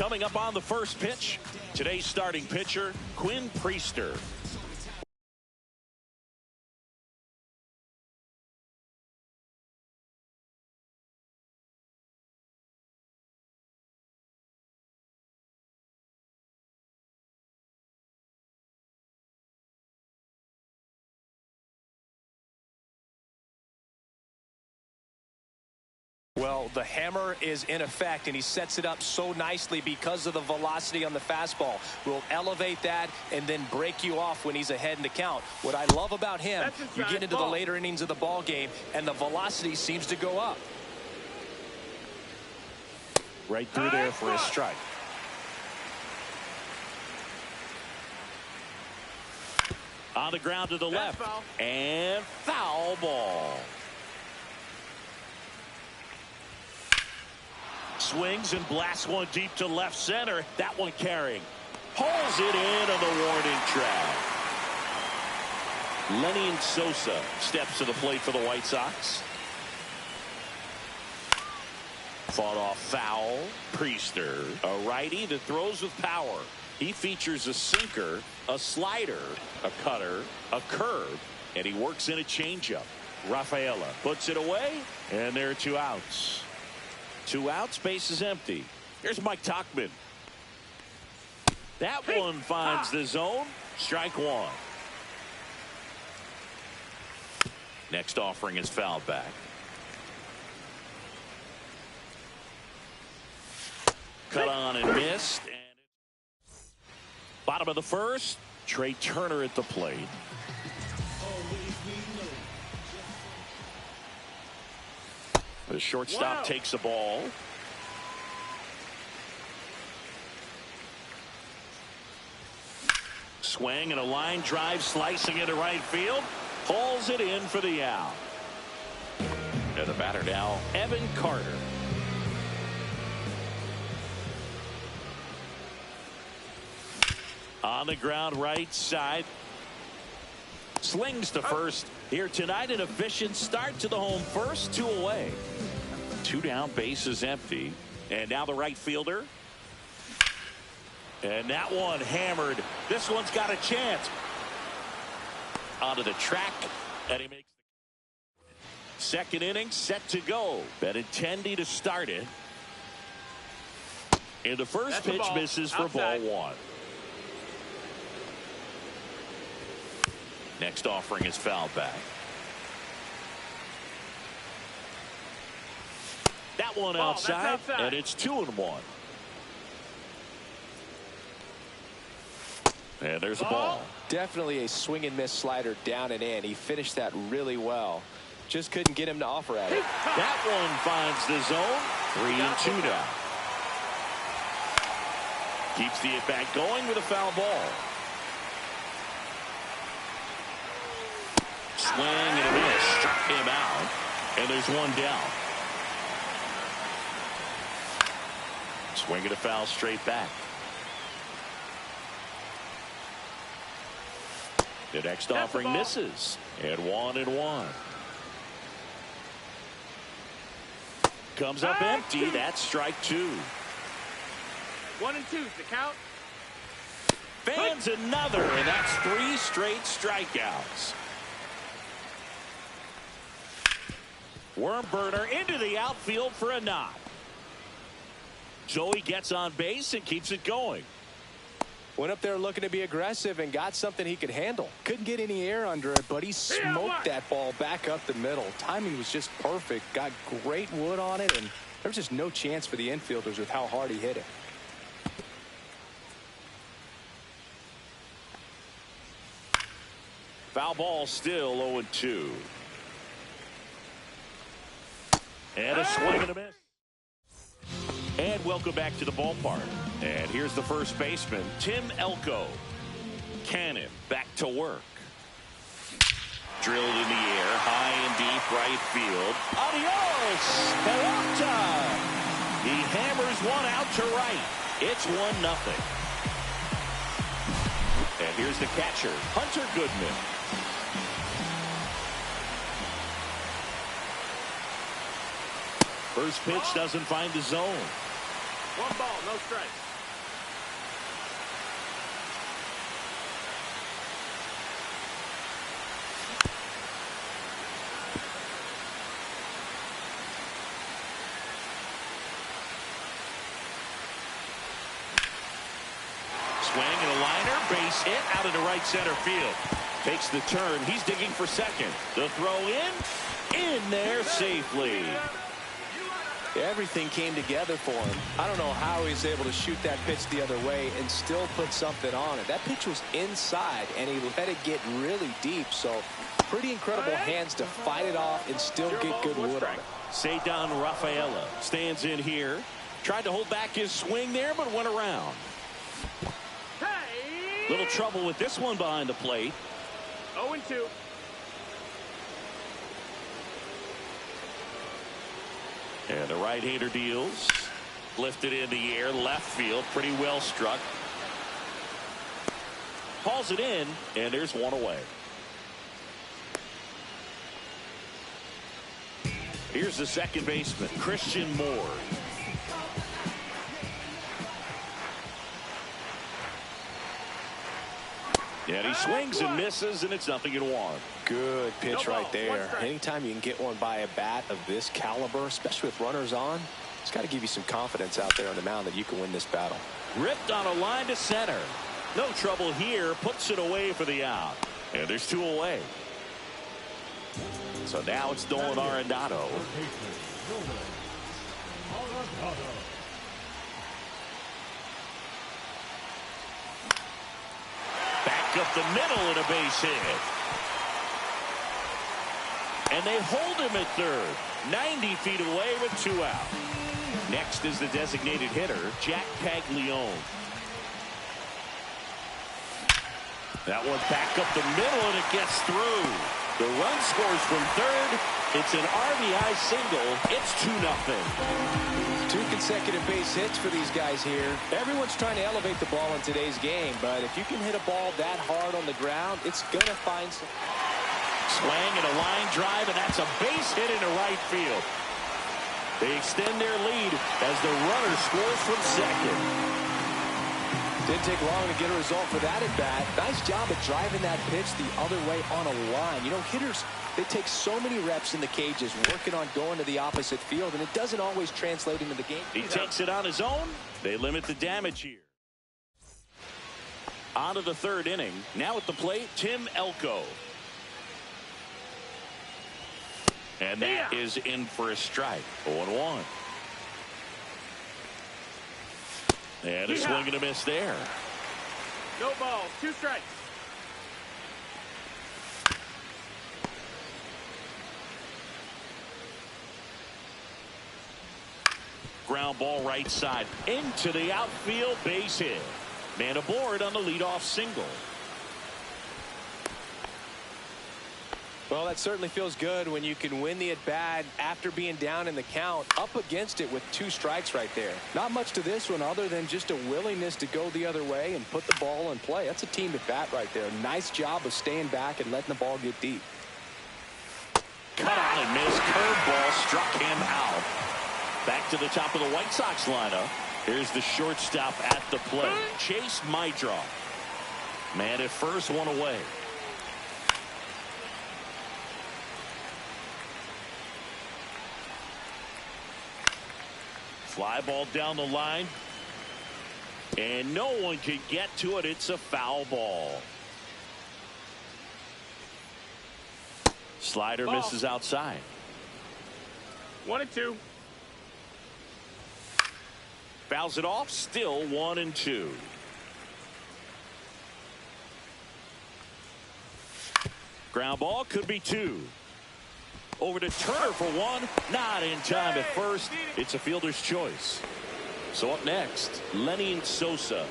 Coming up on the first pitch, today's starting pitcher, Quinn Priester. Well, the hammer is in effect, and he sets it up so nicely because of the velocity on the fastball. Will elevate that and then break you off when he's ahead in the count. What I love about him, you get into the later innings of the ball game, and the velocity seems to go up. Right through there for a strike. On the ground to the left. And foul ball. Swings and blasts one deep to left center. That one carrying. Pulls it in on the warning track. Lenny Sosa steps to the plate for the White Sox. Fought off foul. Priester, a righty that throws with power. He features a sinker, a slider, a cutter, a curve, And he works in a changeup. Rafaela puts it away, and there are 2 outs. 2 outs, base is empty. Here's Mike Tauchman. That one finds the zone. Strike 1. Next offering is fouled back. Cut on and missed. And bottom of the first, Trey Turner at the plate. The shortstop takes the ball. Swing and a line drive slicing into right field. Pulls it in for the out. And the batter now, Evan Carter. On the ground right side. Slings to first. Here tonight, an efficient start to the home first, 2 away. 2 down, base is empty. And now the right fielder. And that one hammered. This one's got a chance. Onto the track. And he makes the second inning set to go. Benintendi to start it. And the first pitch misses for ball 1. Next offering is fouled back. That one outside, and it's 2-1. And there's a ball. Definitely a swing and miss slider down and in. He finished that really well. Just couldn't get him to offer at it. That one finds the zone. 3-2 now. Keeps the at-bat going with a foul ball. Swing and a miss. Struck him out. And there's 1 down. Swing and a foul straight back. The next offering misses. And 1-1. Comes up empty. That's strike 2. 1 and 2 is the count. Fans another, and that's 3 straight strikeouts. Worm burner into the outfield for a knock. Joey gets on base and keeps it going. Went up there looking to be aggressive and got something he could handle. Couldn't get any air under it, but he smoked that ball back up the middle. Timing was just perfect. Got great wood on it, and there's just no chance for the infielders with how hard he hit it. Foul ball still 0-2. And a swing and a miss. And welcome back to the ballpark. And here's the first baseman, Tim Elko. Cannon back to work. Drilled in the air, high and deep right field. Adios, Peralta. He hammers one out to right. It's 1-0. And here's the catcher, Hunter Goodman. First pitch doesn't find the zone. 1 ball, no strikes. Swing and a liner, base hit out into right center field. Takes the turn. He's digging for second. The throw in there safely. Everything came together for him. I don't know how he was able to shoot that pitch the other way and still put something on it. That pitch was inside, and he let it get really deep. So pretty incredible hands to fight it off and still get good wood on it. Ceddanne Rafaela stands in here. Tried to hold back his swing there, but went around. Little trouble with this one behind the plate. 0-2. And the right-hander deals. Lifted in the air, left field, pretty well struck. Hauls it in, and there's 1 away. Here's the second baseman, Christian Moore. And he swings and misses, and it's 0-1. Good pitch No ball, right there. one strike. Anytime you can get one by a bat of this caliber, especially with runners on, it's got to give you some confidence out there on the mound that you can win this battle. Ripped on a line to center. No trouble here. Puts it away for the out. And there's 2 away. So now it's Nolan Arenado. Back up the middle and a base hit. And they hold him at third. 90 feet away with 2 out. Next is the designated hitter, Jack Caglione. That one back up the middle, and it gets through. The run scores from third. It's an RBI single. It's 2-0. 2 consecutive base hits for these guys here. Everyone's trying to elevate the ball in today's game, but if you can hit a ball that hard on the ground, it's going to find some... Swing and a line drive, and that's a base hit into right field. They extend their lead as the runner scores from second. Didn't take long to get a result for that at bat. Nice job of driving that pitch the other way on a line. You know, hitters, they take so many reps in the cages working on going to the opposite field, and it doesn't always translate into the game. He takes it on his own. They limit the damage here. On to the 3rd inning. Now at the plate, Tim Elko. And that is in for a strike. 0-1. And a swing and a miss there. No ball, 2 strikes. Ground ball right side into the outfield, base hit. Man aboard on the leadoff single. Well, that certainly feels good when you can win the at-bat after being down in the count, up against it with 2 strikes right there. Not much to this one other than just a willingness to go the other way and put the ball in play. That's a team at-bat right there. Nice job of staying back and letting the ball get deep. Cut on and miss. Curveball struck him out. Back to the top of the White Sox lineup. Here's the shortstop at the plate, Chase Meidroff. Man at first, 1 away. Fly ball down the line. And no one can get to it. It's a foul ball. Slider misses outside. 1-2. Fouls it off. Still 1-2. Ground ball could be 2. Over to Turner for 1. Not in time at first. It's a fielder's choice. So up next, Lenny Sosa.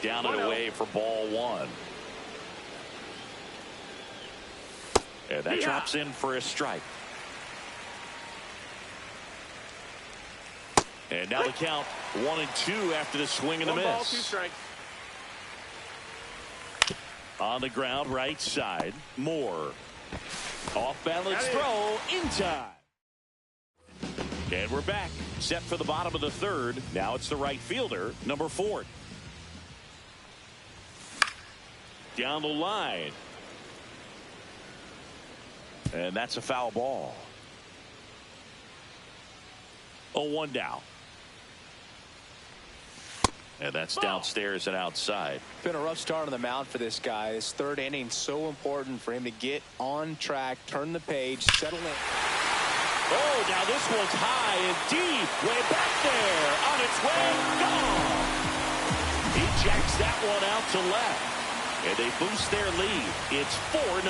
Down and away for ball 1. And that drops in for a strike. And now the count 1-2 after the swing and a 1 miss. ball, 2 strikes. On the ground, right side, Moore. Off balance throw in time. And we're back. Set for the bottom of the 3rd. Now it's the right fielder, number 4. Down the line. And that's a foul ball. 0-1 down. And that's downstairs and outside. Been a rough start on the mound for this guy. This 3rd inning so important for him to get on track, turn the page, settle in. Oh, now this one's high and deep, way back there, on its way, gone. He jacks that one out to left, and they boost their lead. It's 4-0.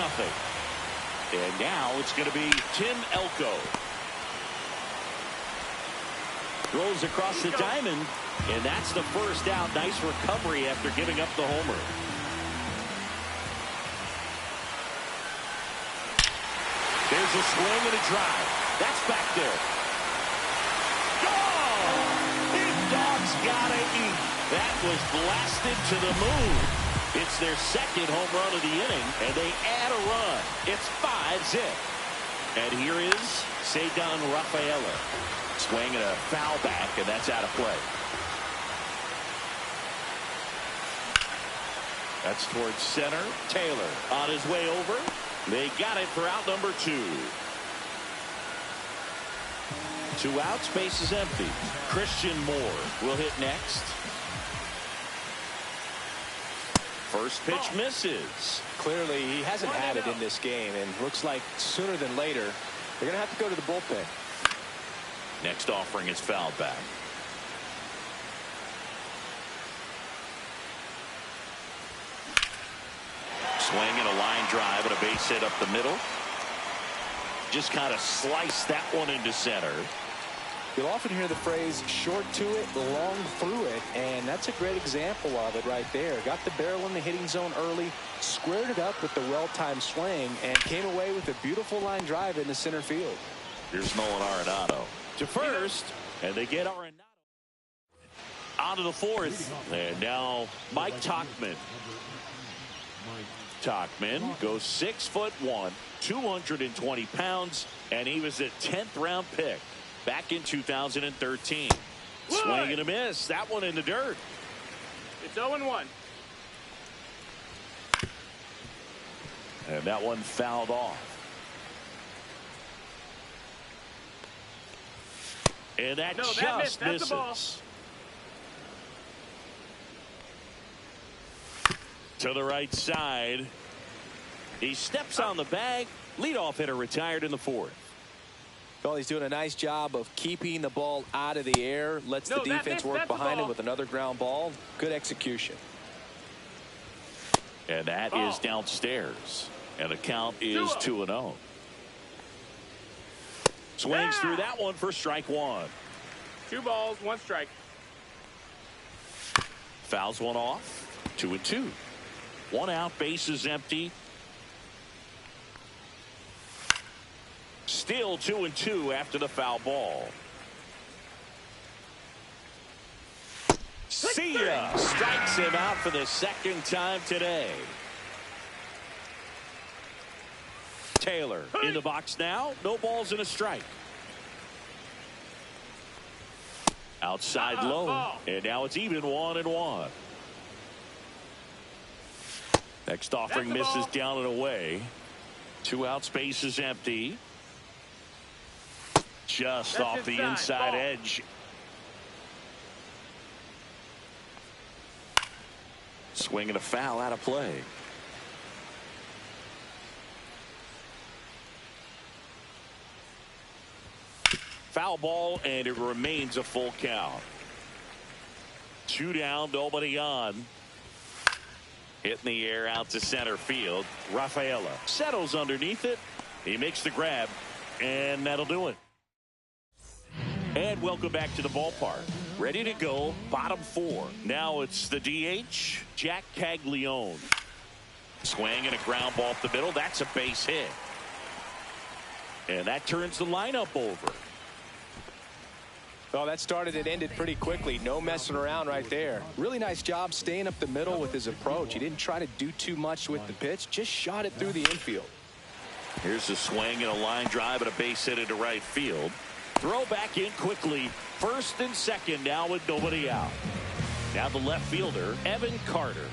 And now it's going to be Tim Elko. Throws across the diamond, and that's the first out. Nice recovery after giving up the homer. There's a swing and a drive. That's back there. Gone! Big dog's gotta eat. That was blasted to the moon. It's their 2nd home run of the inning, and they add a run. It's 5-0. And here is Ceddanne Rafaela. Swing and a foul back, and that's out of play. That's towards center. Taylor on his way over. They got it for out number 2. 2 outs, base is empty. Christian Moore will hit next. First pitch misses. Clearly, he hasn't had it in this game, and looks like sooner than later, they're going to have to go to the bullpen. Next offering is fouled back. Swinging a line drive and a base hit up the middle. Just kind of sliced that one into center. You'll often hear the phrase short to it, long through it, and that's a great example of it right there. Got the barrel in the hitting zone early, squared it up with the well-timed swing, and came away with a beautiful line drive into center field. Here's Nolan Arenado to first, and they get Arenado out of the 4th. And now Mike Tauchman. Tauchman goes 6'1", 220 pounds, and he was a 10th round pick back in 2013. Swing and a miss. That one in the dirt. It's 0-1. And that one fouled off. And that just misses. The ball. To the right side. He steps on the bag. Leadoff hitter retired in the 4th. Well, he's doing a nice job of keeping the ball out of the air. Lets the defense work behind him with another ground ball. Good execution. And that is downstairs. And the count is 2-0. Swings through that one for strike 1. 2 balls, 1 strike. Fouls one off. 2-2. 1 out, base is empty. Still 2-2 after the foul ball. See ya. Strikes him out for the 2nd time today. Taylor in the box now. No balls and a strike. Outside low. And now it's even 1-1. Next offering misses down and away. 2 outs, base is empty. Just off the inside edge. Swing and a foul out of play. Foul ball, and it remains a full count. 2 down, nobody on. Hit in the air out to center field. Rafaela settles underneath it. He makes the grab, and that'll do it. And welcome back to the ballpark. Ready to go, bottom 4. Now it's the DH, Jack Caglione. Swing and a ground ball up the middle. That's a base hit. And that turns the lineup over. Well, that started and ended pretty quickly. No messing around right there. Really nice job staying up the middle with his approach. He didn't try to do too much with the pitch. Just shot it through the infield. Here's a swing and a line drive and a base hit into right field. Throw back in quickly. 1st and 2nd now with nobody out. Now the left fielder, Evan Carter.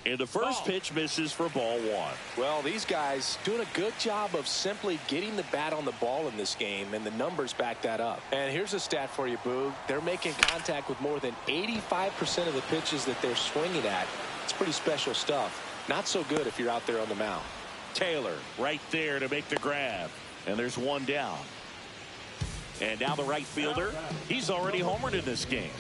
And the first pitch misses for ball 1. Well, these guys doing a good job of simply getting the bat on the ball in this game, and the numbers back that up. And here's a stat for you, Boog. They're making contact with more than 85% of the pitches that they're swinging at. It's pretty special stuff. Not so good if you're out there on the mound. Taylor right there to make the grab. And there's 1 down. And now the right fielder. He's already homered in this game.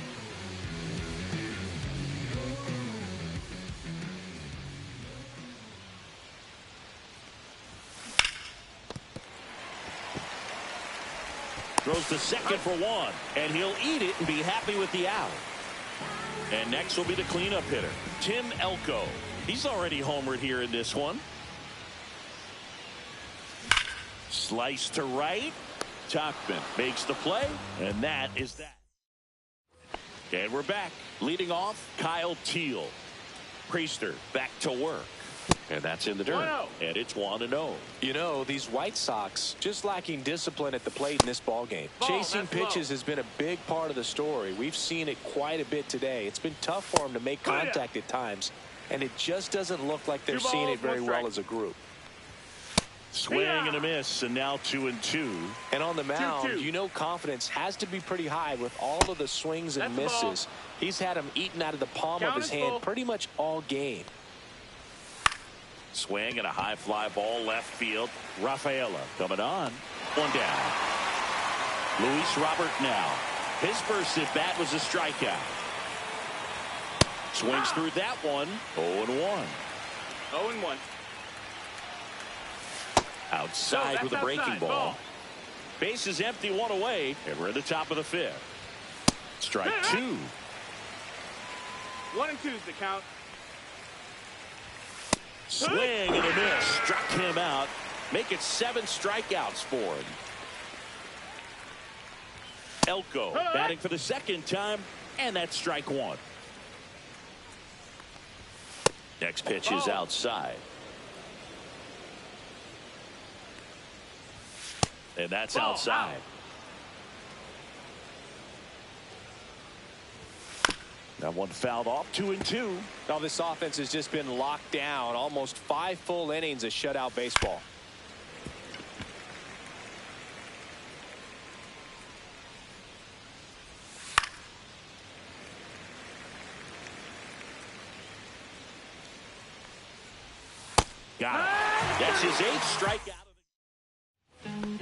Throws to second for 1. And he'll eat it and be happy with the out. And next will be the cleanup hitter, Tim Elko. He's already homered here in this one. Slice to right. Tauchman makes the play, and that is that. And we're back. Leading off, Kyle Teel. Priester back to work. And that's in the dirt. 1-0. And it's 1-0. You know, these White Sox just lacking discipline at the plate in this ball game. Chasing pitches has been a big part of the story. We've seen it quite a bit today. It's been tough for them to make contact at times, and it just doesn't look like they're seeing it very well as a group. Swing and a miss, and now 2-2. And on the mound, you know confidence has to be pretty high with all of the swings and misses. He's had them eaten out of the palm of his hand pretty much all game. Swing and a high fly ball left field. Rafaela coming on. One down. Luis Robert now. His first at bat was a strikeout. Swings through that one. 0-1. 0-1. Outside with a breaking ball. Base is empty, one away, and we're in the top of the fifth. Strike two. 1 and 2's the count. Swing and a miss. Struck him out. Make it 7 strikeouts for him. Elko batting for the second time, and that's strike one. Next pitch is outside. And that's outside. That one fouled off. 2-2. Now this offense has just been locked down. Almost 5 full innings of shutout baseball. Got it. That's his 8th strikeout.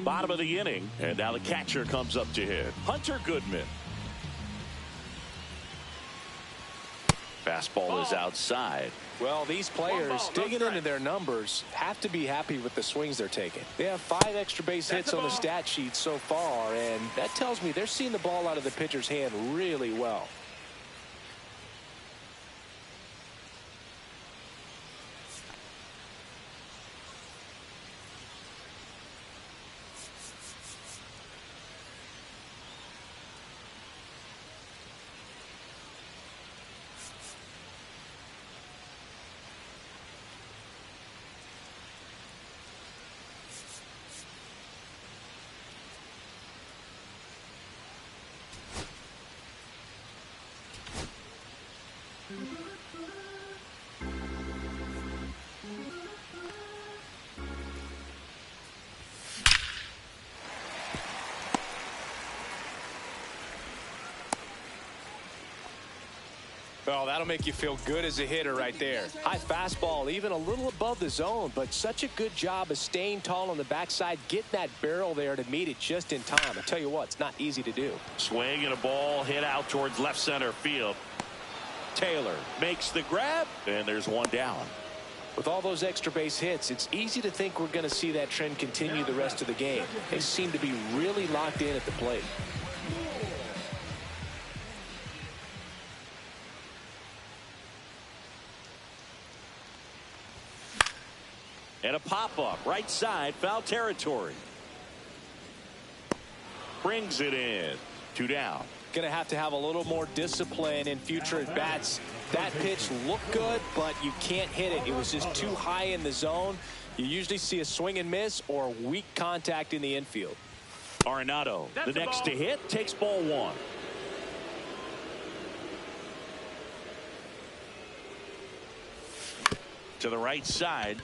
Bottom of the inning, and now the catcher comes up to hit. Hunter Goodman. Fastball is outside. Well, these players digging into their numbers have to be happy with the swings they're taking. They have 5 extra base hits on the stat sheet so far, and that tells me they're seeing the ball out of the pitcher's hand really well. Well, that'll make you feel good as a hitter right there. High fastball, even a little above the zone, but such a good job of staying tall on the backside, getting that barrel there to meet it just in time. I tell you what, it's not easy to do. Swing and a ball hit out towards left center field. Taylor makes the grab, and there's one down. With all those extra base hits, it's easy to think we're going to see that trend continue the rest of the game. They seem to be really locked in at the plate. And a pop-up, right side, foul territory. Brings it in. 2 down. Going to have a little more discipline in future at-bats. That pitch looked good, but you can't hit it. It was just too high in the zone. You usually see a swing and miss or weak contact in the infield. Arenado, the next to hit, takes ball 1. To the right side.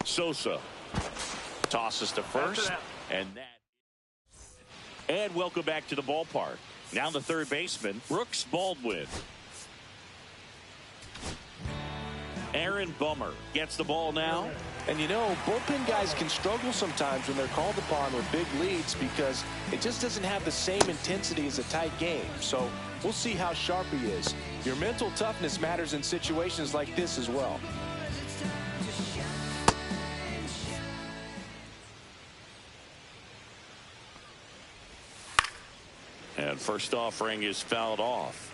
Sosa tosses to first, and welcome back to the ballpark. Now the third baseman, Brooks Baldwin. Aaron Bummer gets the ball now. And you know, bullpen guys can struggle sometimes when they're called upon with big leads because it just doesn't have the same intensity as a tight game. So we'll see how sharp he is. Your mental toughness matters in situations like this as well. And first offering is fouled off.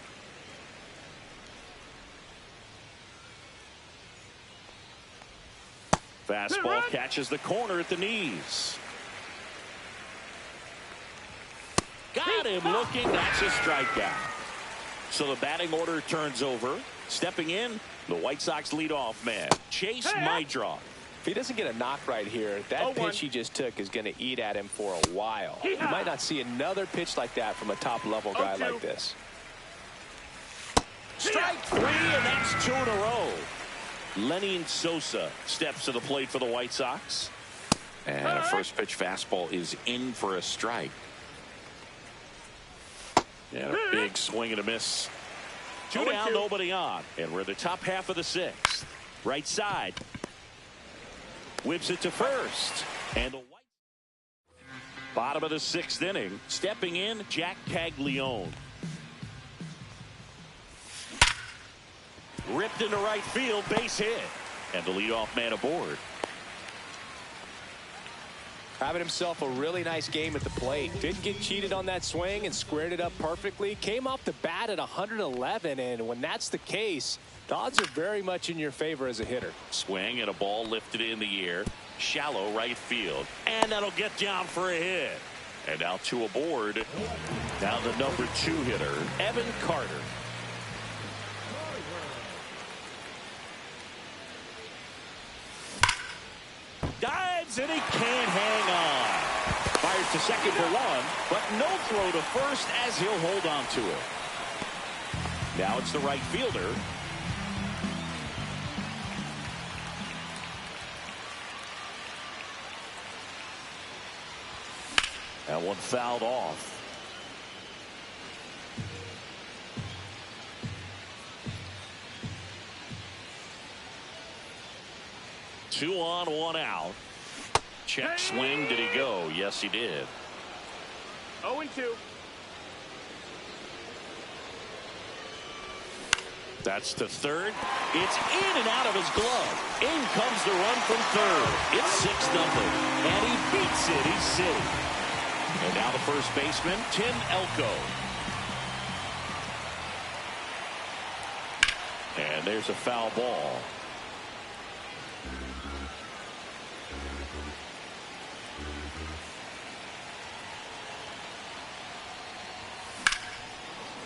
Fastball catches the corner at the knees. Got him looking. That's a strikeout. So the batting order turns over. Stepping in, the White Sox leadoff man, Chase Meidroth. If he doesn't get a knock right here, that pitch he just took is going to eat at him for a while. You might not see another pitch like that from a top-level guy like this. Strike 3, and that's 2 in a row. Lenny Sosa steps to the plate for the White Sox. And a first pitch fastball is in for a strike. And a big swing and a miss. 2 down, nobody on. And we're in the top half of the 6th. Right side. Whips it to first. And the bottom of the 6th inning. Stepping in, Jack Caglione. Ripped into right field, base hit. And the leadoff man aboard. Having himself a really nice game at the plate. Didn't get cheated on that swing and squared it up perfectly. Came off the bat at 111, and when that's the case, the odds are very much in your favor as a hitter. Swing and a ball lifted in the air. Shallow right field. And that'll get down for a hit. And now 2 aboard. Now the number 2 hitter, Evan Carter. Dives and he can't hang on. Fires to second for 1, but no throw to first as he'll hold on to it. Now it's the right fielder. That one fouled off. Two on, 1 out. Check swing. Did he go? Yes, he did. 0-2. That's to third. It's in and out of his glove. In comes the run from third. It's 6-0. And he beats it. He's sitting. And now the first baseman, Tim Elko. And there's a foul ball.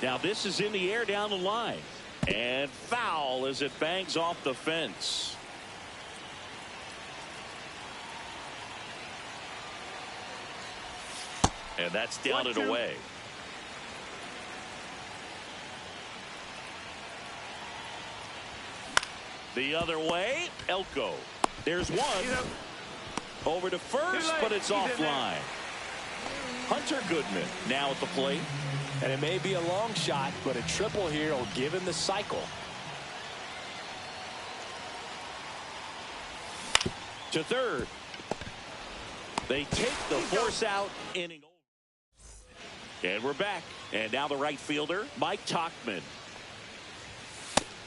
Now this is in the air down the line. And foul as it bangs off the fence. And that's down and away. The other way, Elko. There's one. Over to first, but it's offline. Hunter Goodman now at the plate. And it may be a long shot, but a triple here will give him the cycle. To third. They take the force out inning. And we're back. And now the right fielder, Mike Tauchman.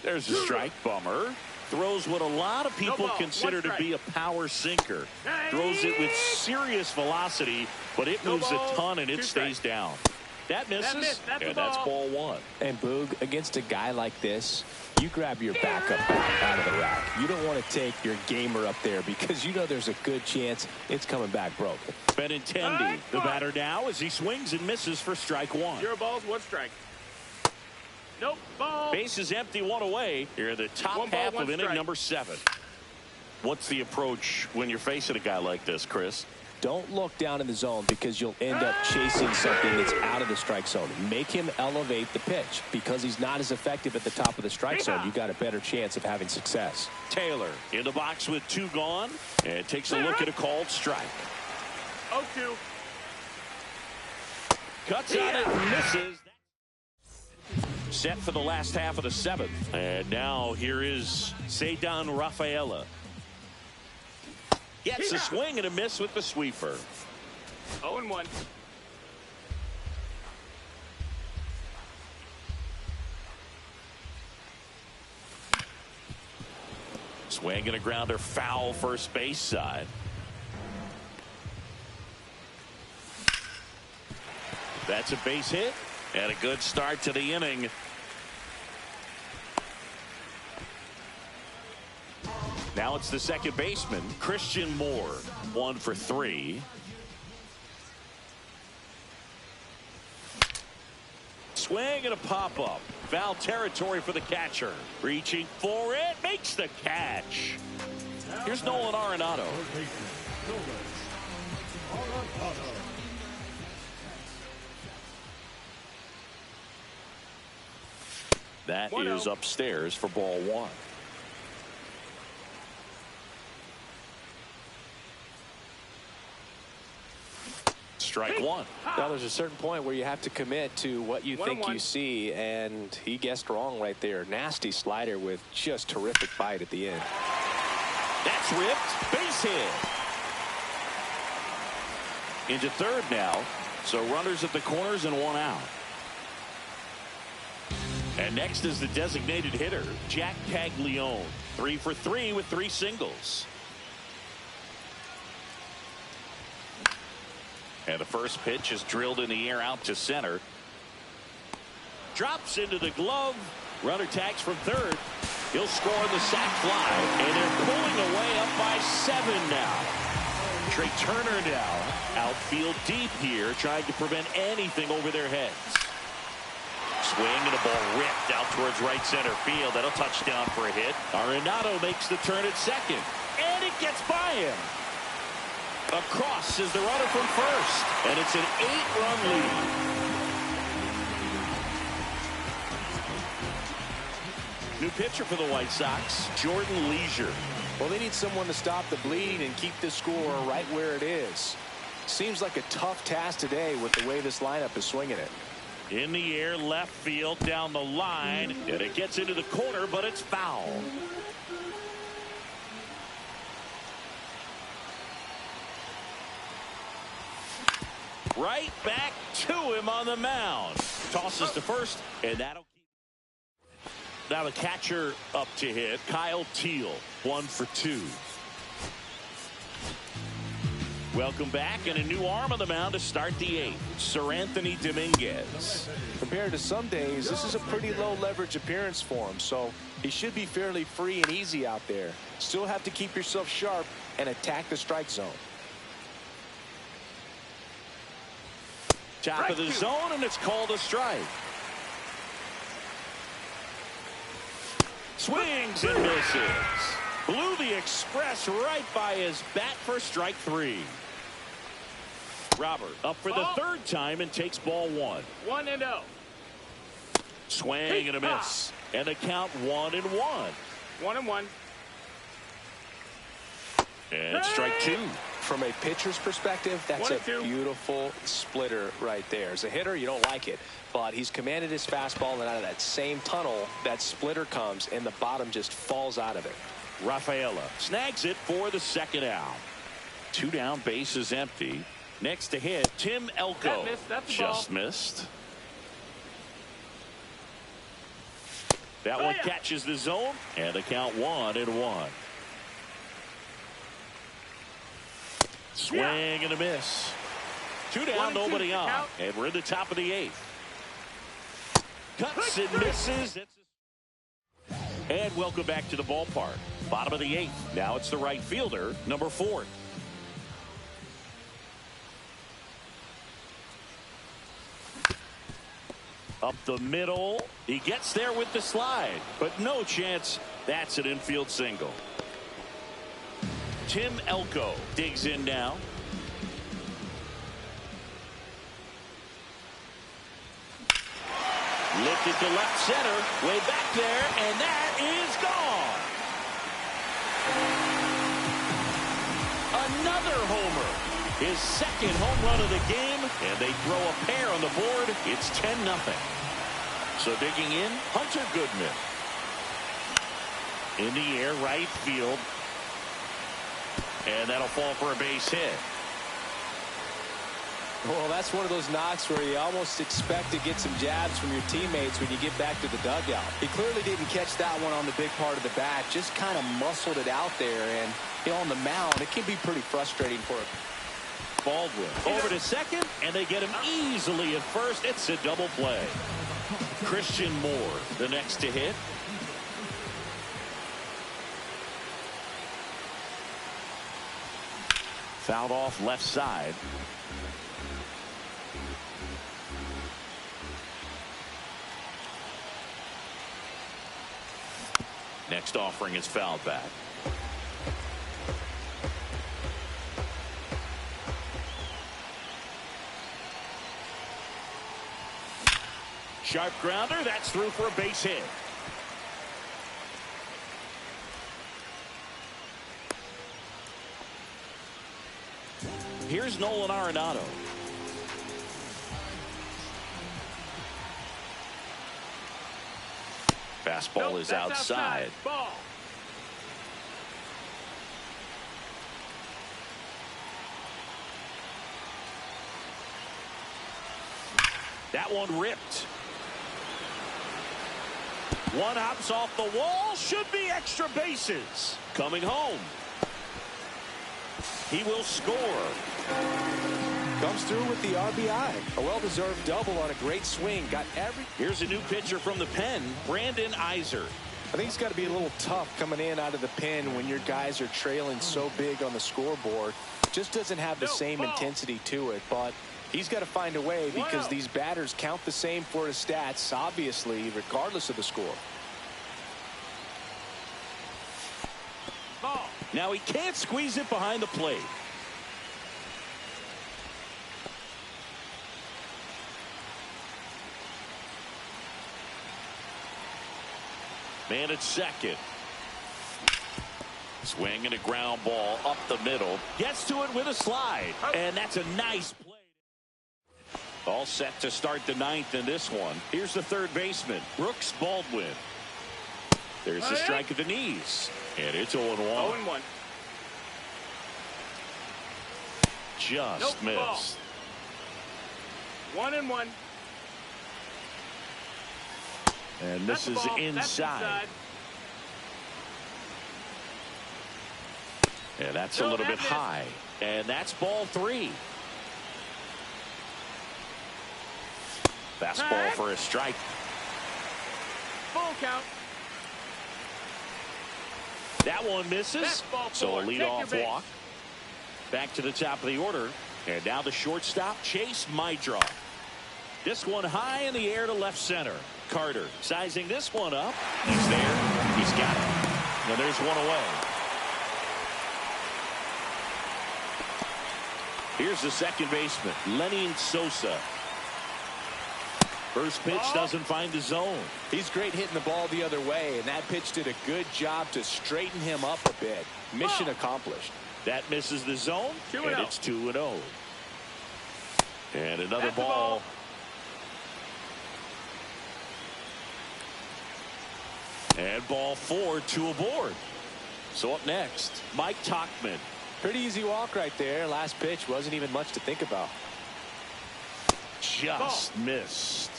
There's a strike. Bummer. Throws what a lot of people consider to be a power sinker. Throws it with serious velocity, but it moves a ton and it stays down. That misses, and that's ball 1. And Boog, against a guy like this, you grab your backup bat out of the rack. You don't want to take your gamer up there because you know there's a good chance it's coming back broken. Benintendi, the batter now, as he swings and misses for strike 1. 0 balls, 1 strike. Nope, ball. Base is empty, 1 away. Here in the top half of inning number 7. What's the approach when you're facing a guy like this, Chris? Don't look down in the zone because you'll end up chasing something that's out of the strike zone. Make him elevate the pitch. Because he's not as effective at the top of the strike zone, you got a better chance of having success. Taylor in the box with 2 gone and takes a look at a called strike. 0-2. Cuts on it and misses. Set for the last half of the 7th. And now here is Ceddanne Rafaela. Gets a swing and a miss with the sweeper. 0-1. Swing and a grounder foul first base side. That's a base hit and a good start to the inning. Now it's the second baseman, Christian Moore. 1 for 3. Swing and a pop-up. Foul territory for the catcher. Reaching for it. Makes the catch. Here's Nolan Arenado. That is upstairs for ball one. Strike one. Now there's a certain point where you have to commit to what you think you see, and he guessed wrong right there. Nasty slider with just terrific bite at the end. That's ripped. Base hit. Into third now. So runners at the corners and one out. And next is the designated hitter, Jack Caglione. 3 for 3 with 3 singles. And the first pitch is drilled in the air out to center. Drops into the glove. Runner tags from third. He'll score the sac fly. And they're pulling away up by 7 now. Trey Turner now outfield deep here, trying to prevent anything over their heads. Swing and a ball ripped out towards right center field. That'll touch down for a hit. Arenado makes the turn at second. And it gets by him. Across is the runner from first. And it's an 8-run lead. New pitcher for the White Sox, Jordan Leisure. Well, they need someone to stop the bleeding and keep the score right where it is. Seems like a tough task today with the way this lineup is swinging it. In the air, left field, down the line, and it gets into the corner, but it's foul. Right back to him on the mound. Tosses to first, and that'll keep. Now the catcher up to hit, Kyle Teel, 1 for 2. Welcome back, and a new arm on the mound to start the 8th. Seranthony Dominguez. Compared to some days, this is a pretty low leverage appearance for him, so he should be fairly free and easy out there. Still have to keep yourself sharp and attack the strike zone. Top of the zone, and it's called a strike. Swings and misses. Blew the express right by his bat for strike 3. Robert up for the third time and takes ball 1. 1-0. Swing and a miss. And the count 1-1. 1-1. And strike 2. From a pitcher's perspective, that's a beautiful splitter right there. As a hitter, you don't like it, but he's commanded his fastball, and out of that same tunnel, that splitter comes, and the bottom just falls out of it. Rafaela snags it for the second out. 2 down, base is empty. Next to hit, Tim Elko. Just missed. That one catches the zone, and the count 1-1. Swing and a miss. 2 down, nobody on. And we're in the top of the 8th. Cuts and misses. And welcome back to the ballpark. Bottom of the 8th. Now it's the right fielder, number 4. Up the middle. He gets there with the slide, but no chance. That's an infield single. Tim Elko digs in now. Lifted to left center, way back there, and that is gone. Another homer. His second home run of the game, and they throw a pair on the board. It's 10-0. So digging in, Hunter Goodman. In the air, right field. And that'll fall for a base hit. Well, that's one of those knocks where you almost expect to get some jabs from your teammates when you get back to the dugout. He clearly didn't catch that one on the big part of the bat, just kind of muscled it out there. And, you know, on the mound, it can be pretty frustrating for him. Baldwin over to second, and they get him easily at first. It's a double play. Christian Moore, the next to hit. Fouled off left side. Next offering is fouled back. Sharp grounder. That's through for a base hit. Here's Nolan Arenado. Fastball is outside. Ball. That one ripped. One hops off the wall. Should be extra bases. Coming home. He will score. Comes through with the RBI. A well-deserved double on a great swing. Got every. Here's a new pitcher from the pen, Brandon Iser. I think it's got to be a little tough coming in out of the pen when your guys are trailing so big on the scoreboard. Just doesn't have the same intensity to it, but he's got to find a way because these batters count the same for his stats, obviously, regardless of the score. Ball. Now he can't squeeze it behind the plate. Man at second. Swing and a ground ball up the middle. Gets to it with a slide. And that's a nice play. All set to start the ninth in this one. Here's the third baseman, Brooks Baldwin. There's the strike at the knees. And it's 0-1. 0-1. Just missed. 1-1. And this is inside. And that's a little bit high. And that's ball 3. Fastball for a strike. Full count. That one misses. So a leadoff walk. Back to the top of the order. And now the shortstop, Chase Meidroth. This one high in the air to left center. Carter sizing this one up. He's there. He's got it. And there's one away. Here's the second baseman, Lenyn Sosa. First pitch doesn't find the zone. He's great hitting the ball the other way, and that pitch did a good job to straighten him up a bit. Mission accomplished. That misses the zone, and it's 2-0. And another That's ball. And ball 4, 2 aboard. So up next, Mike Tauchman. Pretty easy walk right there. Last pitch wasn't even much to think about. Just missed.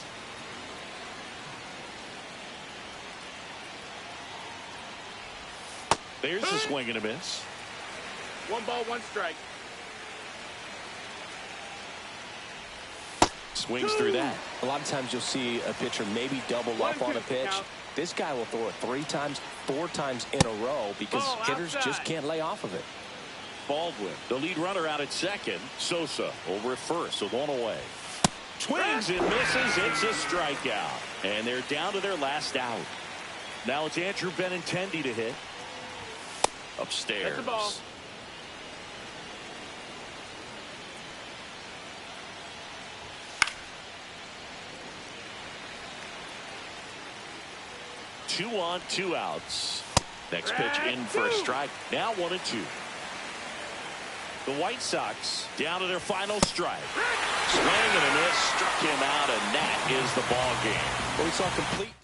There's a swing and a miss. 1 ball, 1 strike. Swings through that. A lot of times you'll see a pitcher maybe double up on a pitch. This guy will throw it 3 times, 4 times in a row because hitters just can't lay off of it. Baldwin, the lead runner out at second. Sosa over at first, so 1 away. Swings and misses. It's a strikeout. And they're down to their last out. Now it's Andrew Benintendi to hit. Upstairs. That's the ball. Two on, 2 outs. Next pitch in for a strike. Now 1-2. The White Sox down to their final strike. Swing and a miss. Struck him out, and that is the ball game. Well, we saw complete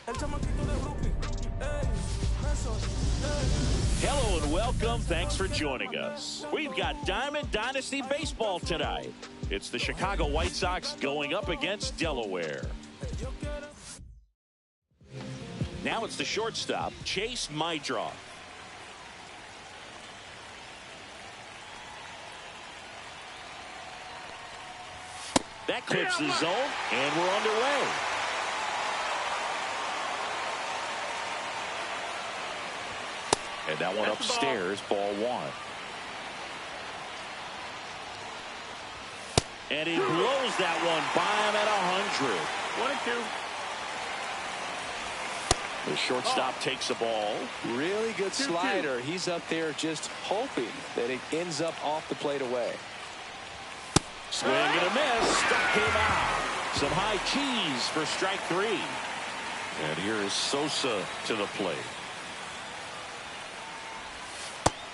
El chamaquito de Brooklyn, ey, Hello and welcome. Thanks for joining us. We've got Diamond Dynasty Baseball tonight. It's the Chicago White Sox going up against Delaware. Now it's the shortstop, Chase Meidroth. That clips the zone, and we're underway. And that one upstairs, ball one. And he blows that one by him at 100. 1-2. The shortstop takes the ball. Really good slider. He's up there just hoping that it ends up off the plate away. Swing and a miss. Struck him out. Some high cheese for strike three. And here is Sosa to the plate.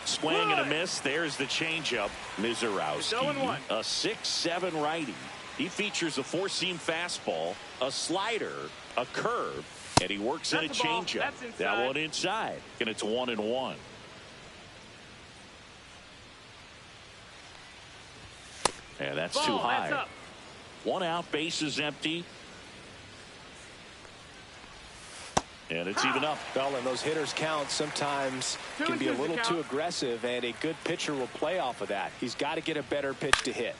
Swing and a miss. There's the changeup. Mizorowski, a 6'7" righty. He features a four-seam fastball, a slider, a curve, and he works in a changeup. That one inside, and it's 1-1. And that's too high. One out, bases empty. And it's even up. Well, and those hitters count sometimes can be a little too aggressive, and a good pitcher will play off of that. He's got to get a better pitch to hit.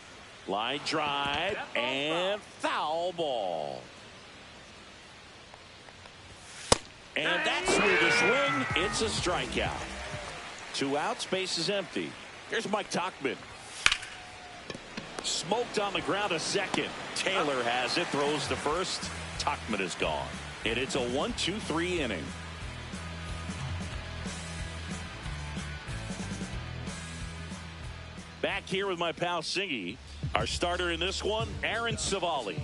Line drive and foul ball. And that's with the swing. It's a strikeout. 2 outs, base is empty. Here's Mike Tauchman. Smoked on the ground a second. Taylor has it, throws to first. Tauchman is gone. And it's a 1-2-3 inning. Back here with my pal Singy. Our starter in this one, Aaron Civale.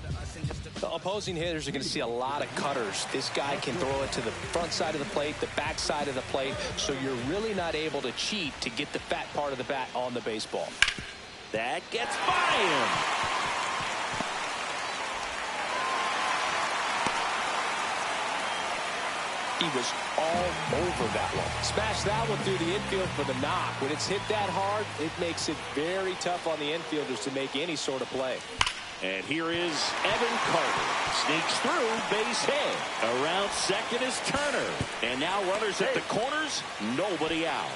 The opposing hitters are going to see a lot of cutters. This guy can throw it to the front side of the plate, the back side of the plate, so you're really not able to cheat to get the fat part of the bat on the baseball. That gets by him. He was all over that one. Smashed that one through the infield for the knock. When it's hit that hard, it makes it very tough on the infielders to make any sort of play. And here is Evan Carter. Sneaks through, base hit. Around second is Turner. And now runners at the corners, nobody out.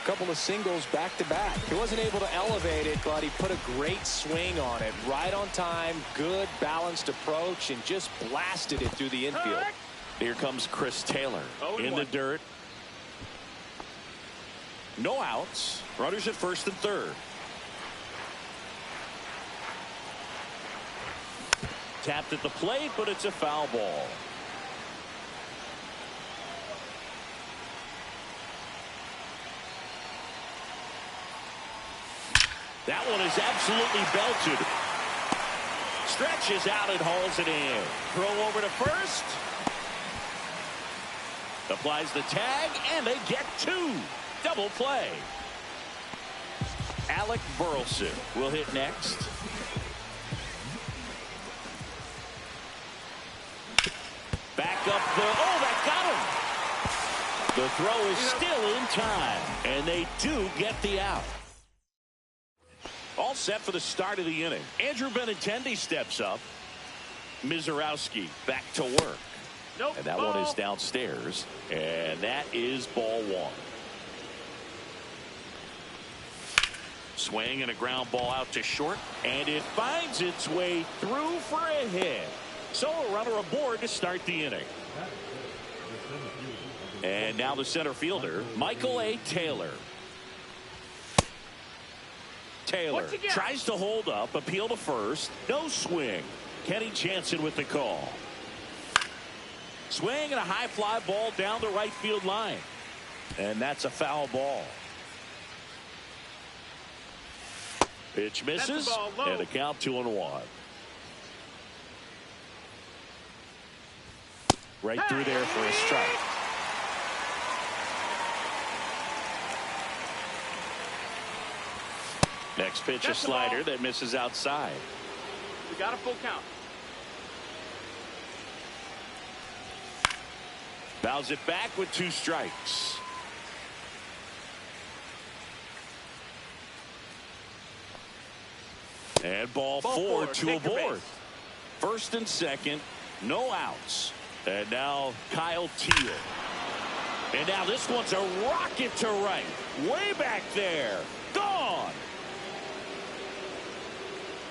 Couple of singles back to back. He wasn't able to elevate it, but he put a great swing on it. Right on time, good balanced approach, and just blasted it through the infield. Here comes Chris Taylor in the dirt. No outs. Runners at first and third. Tapped at the plate, but it's a foul ball. That one is absolutely belted. Stretches out and hauls it in. Throw over to first. Applies the tag, and they get 2. Double play. Alec Burleson will hit next. Back up the... Oh, that got him! The throw is still in time, and they do get the out. All set for the start of the inning. Andrew Benintendi steps up. Mizorowski back to work. And that one is downstairs. And that is ball one. Swing and a ground ball out to short. And it finds its way through for a hit. So a runner aboard to start the inning. And now the center fielder, Michael A. Taylor. Taylor tries to hold up, appeal to first. No swing. Kenny Jansen with the call. Swing and a high fly ball down the right field line. And that's a foul ball. Pitch misses. And a count 2-1. Right through there for a strike. Next pitch, a slider that misses outside. We got a full count. Fouls it back with 2 strikes. And ball 4 to aboard. First and second, no outs. And now Kyle Teel. And now this one's a rocket to right. Way back there. Gone.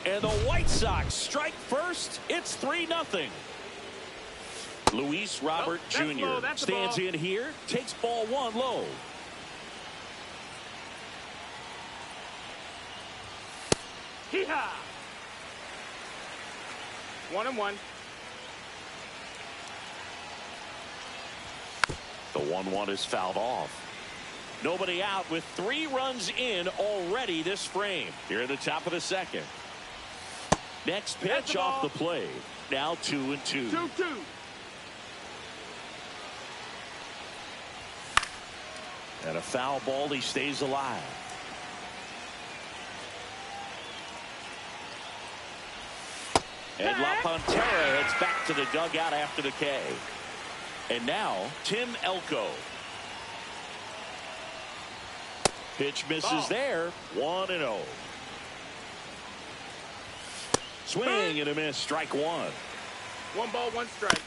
And the White Sox strike first. It's 3-0. Luis Robert Jr. stands in here. Takes ball 1 low. Hee-haw! 1-1. The 1-1 is fouled off. Nobody out with 3 runs in already this frame. Here at the top of the second. Next pitch off the plate. Now 2-2. 2-2. And a foul ball. He stays alive. And La Pantera heads back to the dugout after the K. And now Tim Elko. Pitch misses there. 1-0. Swing and a miss. Strike 1. 1 ball, 1 strike.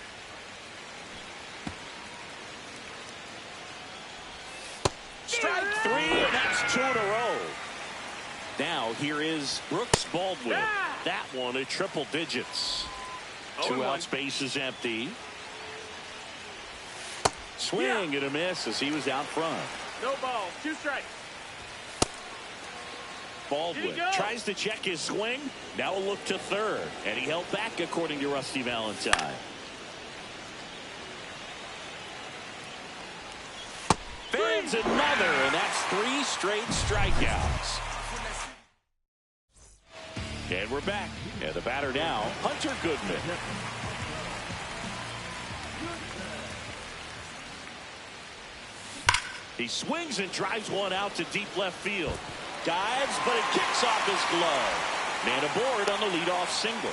Strike 3, and that's 2 in a row. Now here is Brooks Baldwin. That one at triple digits. 2 outs, base is empty. Swing and a miss as he was out front. No ball, 2 strikes. Baldwin tries to check his swing. Now a look to third. And he held back according to Rusty Valentine. Fans another, and that's 3 straight strikeouts. And we're back. And the batter now, Hunter Goodman. He swings and drives one out to deep left field. Dives, but it kicks off his glove. Man aboard on the leadoff single.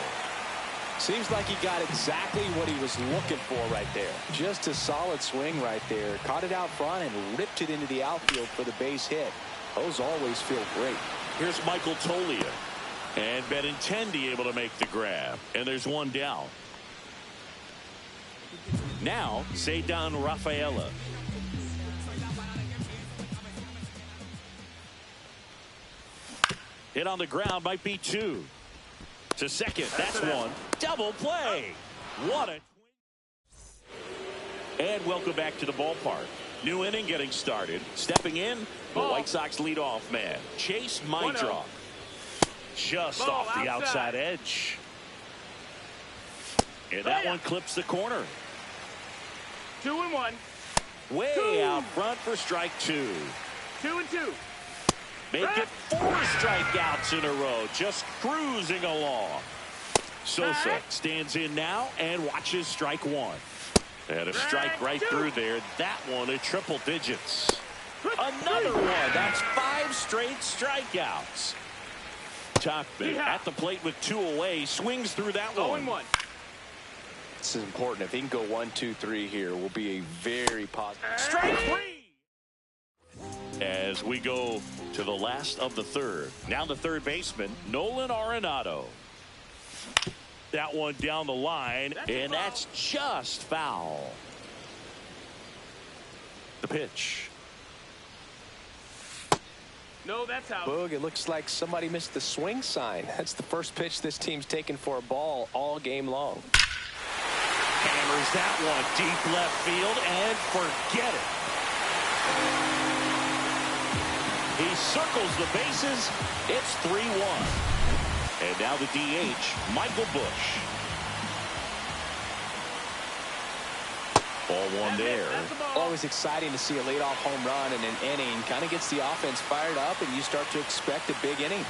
Seems like he got exactly what he was looking for right there. Just a solid swing right there. Caught it out front and ripped it into the outfield for the base hit. Those always feel great. Here's Michael Toglia. And Benintendi able to make the grab. And there's 1 down. Now, Ceddanne Rafaela. Hit on the ground, might be 2. To second, that's 1. Double play. What a. And welcome back to the ballpark. New inning getting started. Stepping in, the White Sox leadoff man, Chase Meidroth. Just off the outside edge. And that one clips the corner. 2-1. Way out front for strike 2. 2-2. Make it 4 strikeouts in a row. Just cruising along. Sosa stands in now and watches strike 1. And a strike right through there. That one at triple digits. Another one. That's 5 straight strikeouts. Tauchman at the plate with 2 away. Swings through that one. 0-1. This is important. If he can go 1, 2, 3 here, will be a very positive. Strike 3. As we go to the last of the third. Now the third baseman, Nolan Arenado. That one down the line, and that's just foul. The pitch. No, that's out. Boog, it looks like somebody missed the swing sign. That's the first pitch this team's taken for a ball all game long. Hammers that one deep left field, and forget it. He circles the bases. It's 3-1. And now the DH, Michael Busch. Ball 1 there. Always exciting to see a leadoff home run in an inning. Kind of gets the offense fired up, and you start to expect a big inning.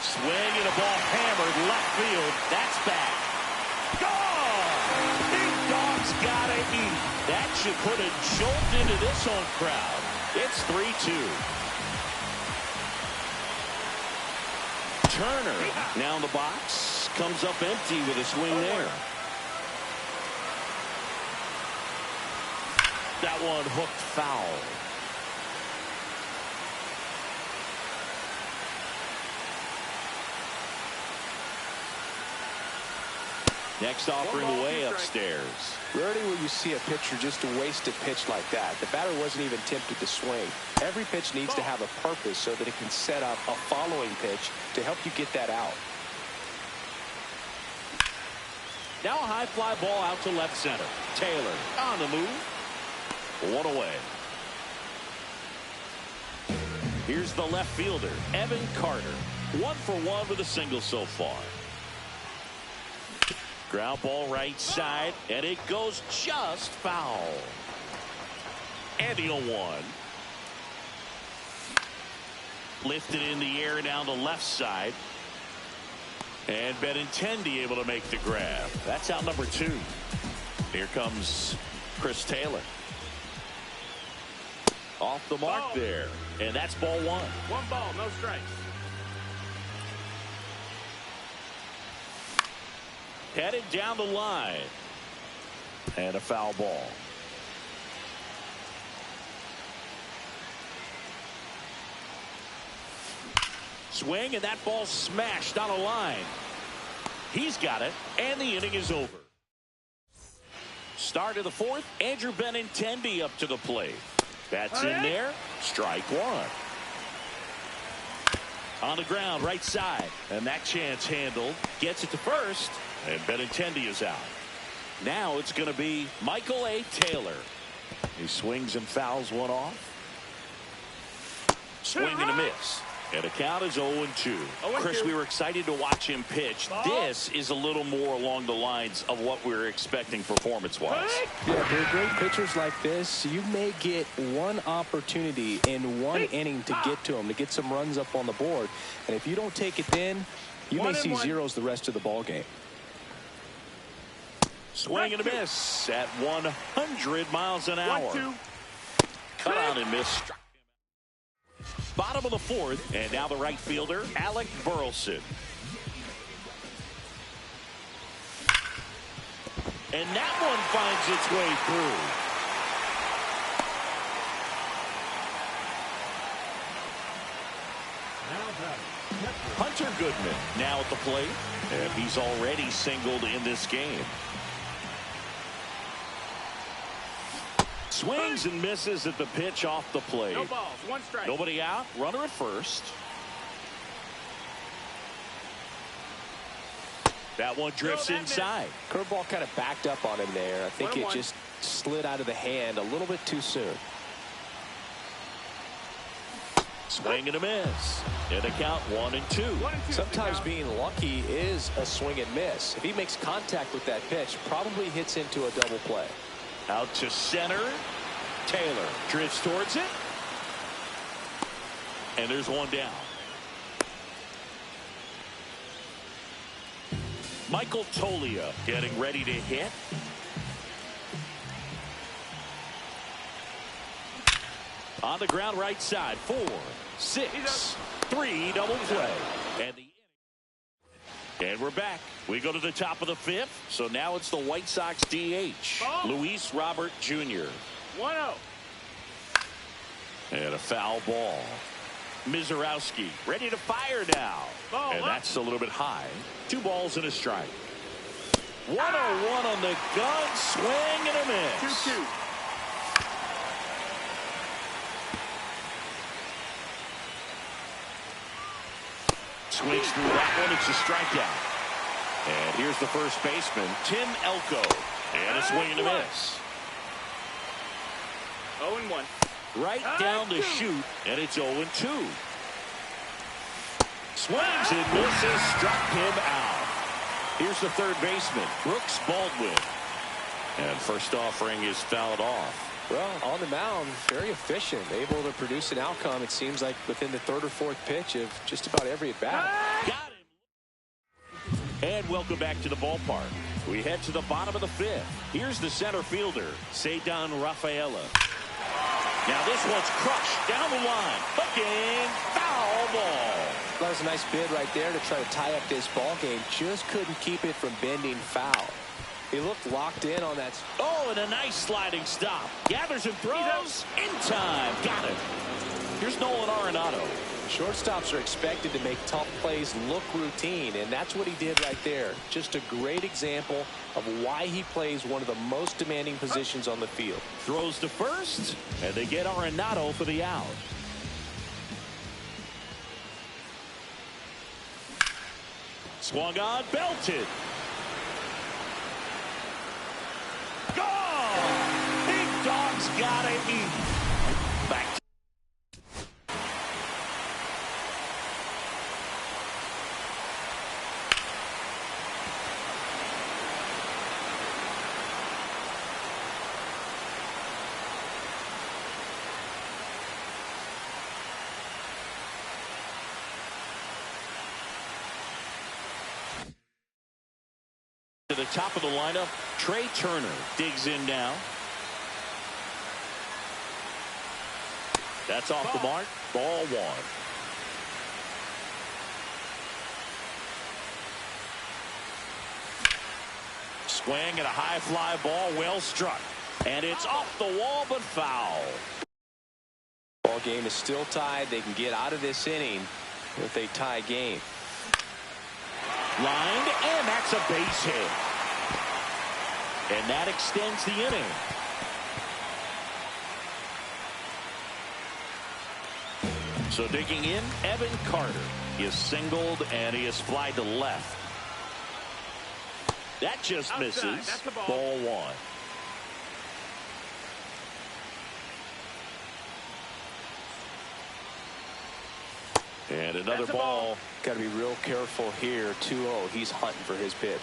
Swing and a ball hammered left field. That's back. Gone! Big Dog's gotta eat. That should put a jolt into this home crowd. It's 3-2. Turner now in the box. Comes up empty with a swing there. one hooked foul. Next offering away upstairs. Rarely will you see a pitcher just waste a pitch like that. The batter wasn't even tempted to swing. Every pitch needs to have a purpose so that it can set up a following pitch to help you get that out. Now a high fly ball out to left center. Taylor on the move. One away. Here's the left fielder, Evan Carter. 1 for 1 with a single so far. Ground ball right side, and it goes just foul. And the 0-1. Lifted in the air down the left side. And Benintendi able to make the grab. That's out number 2. Here comes Chris Taylor. Off the mark there. And that's ball 1. 1 ball, no strikes. Headed down the line. And a foul ball. Swing, and that ball smashed on a line. He's got it, and the inning is over. Start of the 4th, Andrew Benintendi up to the plate. That's in there. Strike 1. On the ground, right side. And that chance handled. Gets it to first, and Benintendi is out. Now it's going to be Michael A. Taylor. He swings and fouls one off. Swing and a miss. And the count is 0-2. Chris, we were excited to watch him pitch. This is a little more along the lines of what we were expecting performance-wise. Yeah, they're great pitchers like this. You may get one opportunity in one inning to get to them, to get some runs up on the board. And if you don't take it then, you may see zeros the rest of the ball game. Swing and a miss at 100 miles an hour. Cut out and miss. Bottom of the 4th, and now the right fielder, Alec Burleson. And that one finds its way through. Hunter Goodman now at the plate, and he's already singled in this game. Swings and misses at the pitch off the plate. No balls, 1 strike. Nobody out. Runner at first. That one drifts inside. Curveball kind of backed up on him there. I think it just slid out of the hand a little bit too soon. Swing and a miss. And a count 1-2. Sometimes being lucky is a swing and miss. If he makes contact with that pitch, probably hits into a double play. Out to center. Taylor drifts towards it. And there's one down. Michael Toglia getting ready to hit. On the ground right side. 4, 6, 3 double play. And we're back. We go to the top of the 5th. So now it's the White Sox DH, Luis Robert Jr. 1-0. And a foul ball. Mizorowski ready to fire now. And that's a little bit high. 2 balls and a strike. 1-0-1 on the gun. Swing and a miss. 2-2. Swings through that one. It's a strikeout. And here's the first baseman, Tim Elko. And a swing and a miss. 0-1. Right down the chute, and it's 0-2. Swings and misses, struck him out. Here's the third baseman, Brooks Baldwin. And first offering is fouled off. Well, on the mound, very efficient, able to produce an outcome, it seems like, within the 3rd or 4th pitch of just about every at-bat. Got him. And welcome back to the ballpark. We head to the bottom of the 5th. Here's the center fielder, Ceddanne Rafaela. Now this one's crushed down the line. Hooking, foul ball. That was a nice bid right there to try to tie up this ball game. Just couldn't keep it from bending foul. He looked locked in on that. Oh, and a nice sliding stop. Gathers and throws in time. Got it. Here's Nolan Arenado. Shortstops are expected to make tough plays look routine, and that's what he did right there. Just a great example of why he plays one of the most demanding positions on the field. Throws to first, and they get Arenado for the out. Swung on, belted. Gone! Big Dog's gotta eat. Back. To the top of the lineup, Trey Turner digs in now. That's off the mark. Ball one. Swing and a high fly ball, well struck. And it's off the wall, but foul. Ball game is still tied. They can get out of this inning with a tie game. Lined, and that's a base hit. And that extends the inning. So digging in, Evan Carter. He is singled, and he is flied to left. That just misses. Ball one. And another ball. Got to be real careful here. 2-0. He's hunting for his pitch.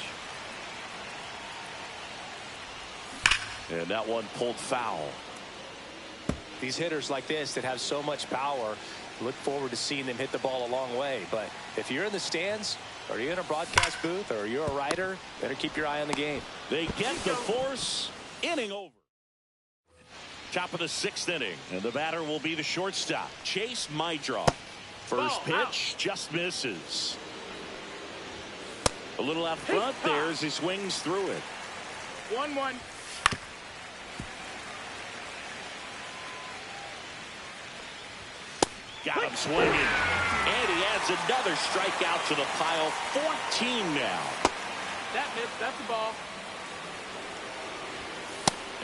And that one pulled foul. These hitters like this that have so much power, look forward to seeing them hit the ball a long way. But if you're in the stands, or you're in a broadcast booth, or you're a writer, better keep your eye on the game. They get the force. Inning over. Top of the sixth inning. And the batter will be the shortstop, Chase Meidroff. First pitch just misses. A little out front there as he swings through it. 1-1. Got him swinging. And he adds another strikeout to the pile. 14 now. That missed. That's the ball.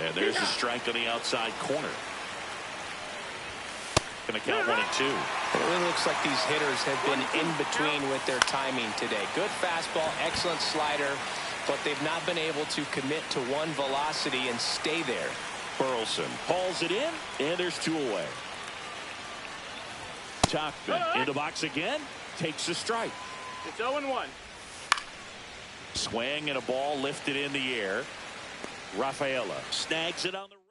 And there's a strike on the outside corner. Going to count 1 and 2. It really looks like these hitters have been in between with their timing today. Good fastball, excellent slider, but they've not been able to commit to one velocity and stay there. Burleson hauls it in, and there's 2 away. Tauchman in the box again, takes a strike. It's 0-1. Swing and a ball lifted in the air. Rafaela snags it on the run.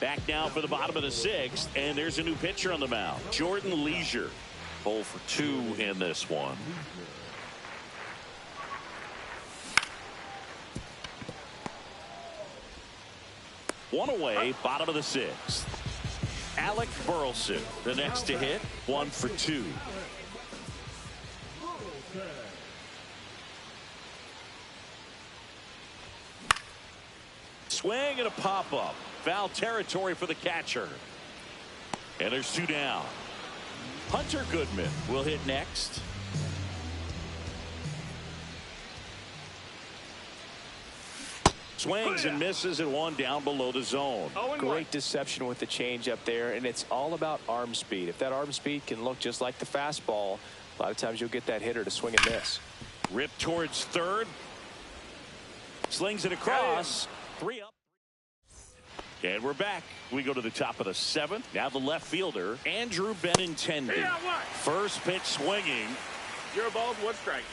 Back now for the bottom of the sixth, and there's a new pitcher on the mound, Jordan Leisure. 0 for 2 in this one. One away, bottom of the sixth. Alec Burleson, the next to hit, 1 for 2. Swing and a pop-up. Foul territory for the catcher. And there's 2 down. Hunter Goodman will hit next. Swings and misses at 1 down below the zone. Great deception with the change up there, and it's all about arm speed. If that arm speed can look just like the fastball, a lot of times you'll get that hitter to swing and miss. Ripped towards third. Slings it across. 3 up. And we're back. We go to the top of the 7th. Now the left fielder, Andrew Benintendi. First pitch swinging. 0 balls, 1 strike.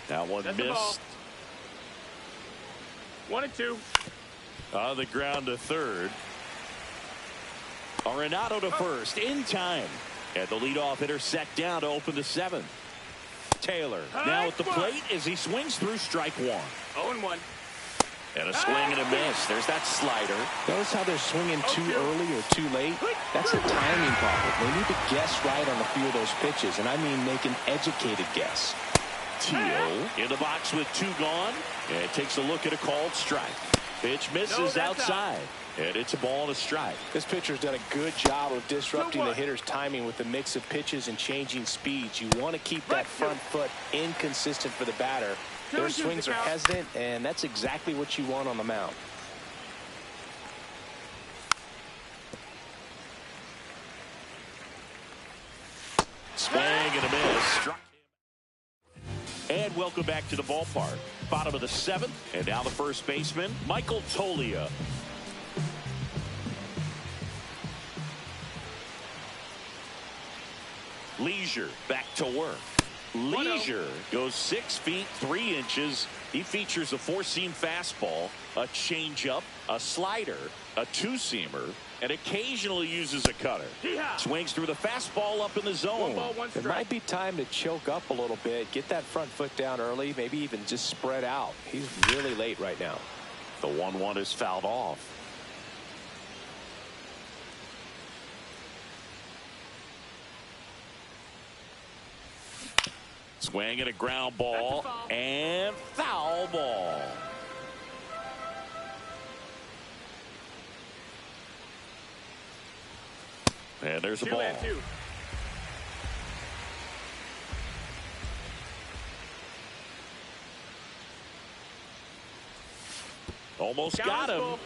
That one That's missed. 1 and 2. On the ground to third. Arenado to first in time. And the leadoff hitter set down to open the 7th. Taylor now at the plate as he swings through strike 1. 0-1. And a swing and a miss. There's that slider. Notice how they're swinging too early or too late? That's a timing problem. They need to guess right on a few of those pitches, and I mean make an educated guess. Teal in the box with 2 gone, and takes a look at a called strike. Pitch misses outside, and it's a ball and a strike. This pitcher's done a good job of disrupting the hitter's timing with the mix of pitches and changing speeds. You want to keep that front foot inconsistent for the batter. Their swings are hesitant, and that's exactly what you want on the mound. Swing and a miss. And welcome back to the ballpark. Bottom of the 7th, and now the first baseman, Michael Toglia. Leisure back to work. Leisure goes 6 feet 3 inches. He features a 4-seam fastball, a changeup, a slider, a 2-seamer, and occasionally uses a cutter. Swings through the fastball up in the zone. It might be time to choke up a little bit, get that front foot down early, maybe even just spread out. He's really late right now. The 1-1 is fouled off. Swing and a ground ball and foul ball. And there's a ball. Almost got him.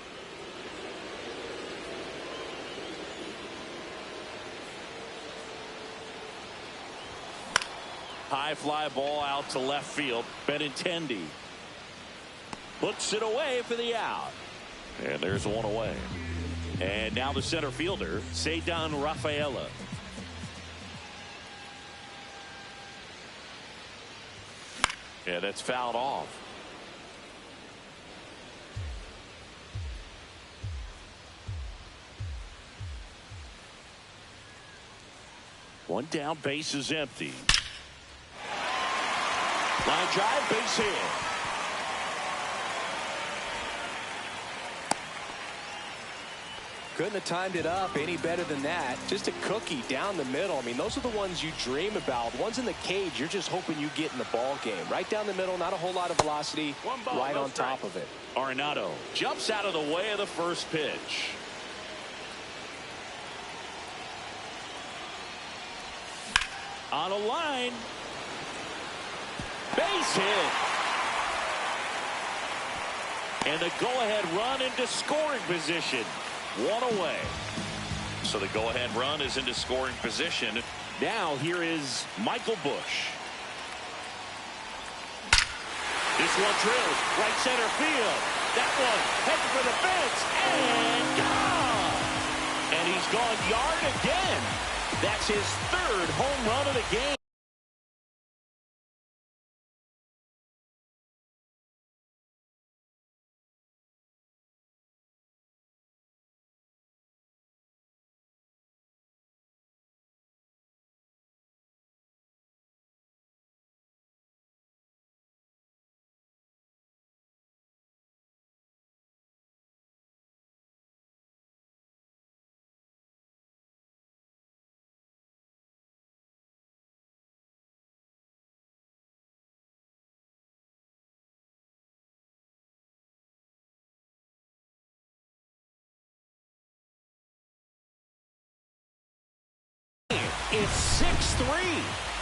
High fly ball out to left field. Benintendi puts it away for the out. And there's one away. And now the center fielder, Ceddanne Rafaela. Yeah, that's fouled off. One down, base is empty. Line drive, base hit. Couldn't have timed it up any better than that. Just a cookie down the middle. I mean, those are the ones you dream about. Ones in the cage, you're just hoping you get in the ball game. Right down the middle, not a whole lot of velocity, right on top of it. Arenado jumps out of the way of the first pitch. On a line. Base hit. And the go-ahead run into scoring position. One away. So the go-ahead run is into scoring position. Now here is Michael Busch. This one drills right center field. That one heading for the fence and gone. And he's gone yard again. That's his 3rd home run of the game. It's 6-3.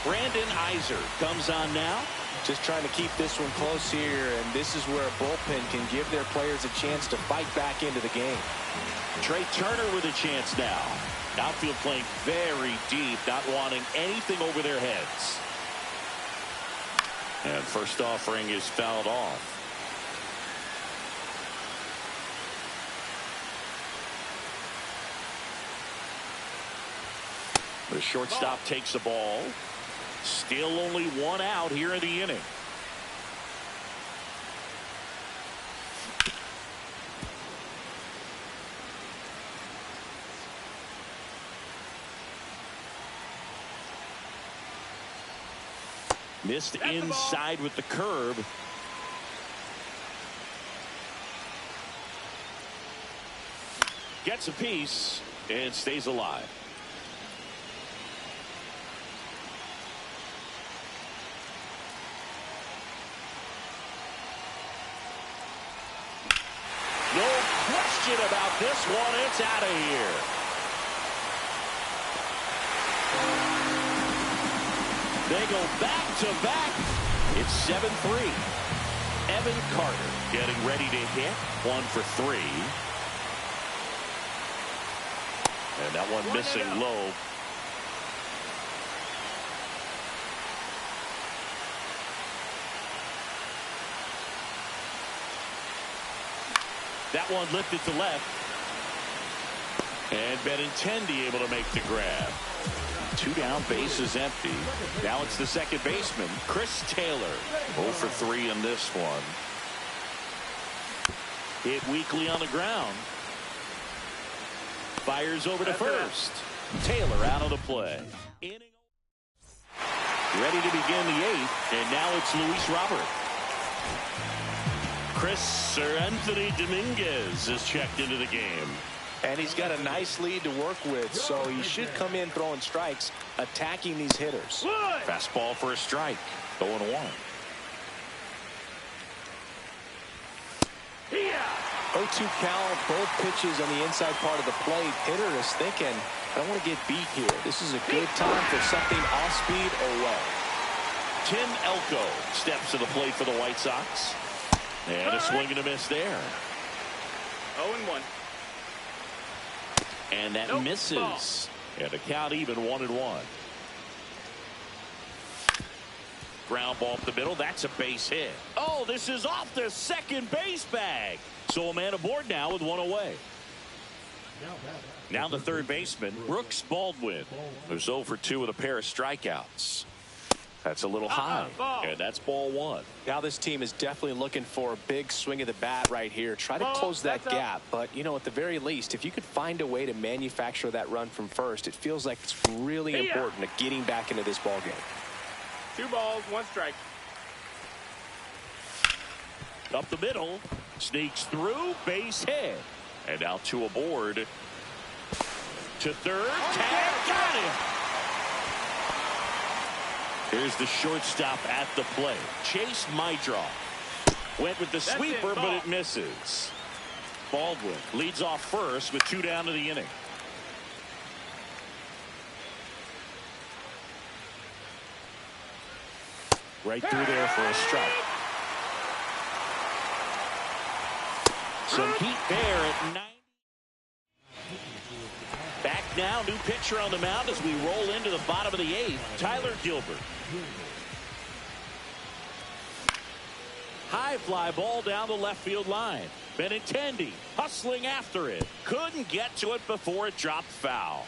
Brandon Iser comes on now. Just trying to keep this one close here, and this is where a bullpen can give their players a chance to fight back into the game. Trey Turner with a chance now. Outfield playing very deep, not wanting anything over their heads. And first offering is fouled off. The shortstop takes the ball. Still only one out here in the inning. Missed inside with the curve. gets a piece and stays alive. No question about this one. It's out of here. They go back to back. It's 7-3. Evan Carter getting ready to hit. 1 for 3. And that one missing low. That one lifted to left. And Benintendi able to make the grab. 2 down, bases empty. Now it's the second baseman, Chris Taylor. 0 for 3 in this one. Hit weakly on the ground. Fires over to first. Taylor out of the play. Ready to begin the 8th, and now it's Luis Robert. Sir Anthony Dominguez is checked into the game. And he's got a nice lead to work with, so he should come in throwing strikes, attacking these hitters. Fastball for a strike. 0-1. 0-2 count, both pitches on the inside part of the plate. Hitter is thinking, I don't want to get beat here. This is a good time for something off speed or well. Tim Elko steps to the plate for the White Sox. And a swing and a miss there. 0-1. And that misses. And a count even 1-1. Ground ball up the middle. That's a base hit. Oh, this is off the second base bag. So a man aboard now with 1 away. Now the third baseman, Brooks Baldwin, who's 0 for 2 with a pair of strikeouts. That's a little high, and that's ball 1. Now this team is definitely looking for a big swing of the bat right here. Try to close that gap, but, you know, at the very least, if you could find a way to manufacture that run from first, it feels like it's really important to getting back into this ball game. 2 balls, 1 strike. Up the middle, sneaks through, base hit. And now 2 aboard. To third, tag, got him. Here's the shortstop at the plate. Chase Meidroff went with the sweeper, but it misses. Baldwin leads off first with 2 down to the inning. Right through there for a strike. Some heat there at 9. Back now, new pitcher on the mound as we roll into the bottom of the 8th, Tyler Gilbert. High fly ball down the left field line. Benintendi hustling after it. Couldn't get to it before it dropped foul.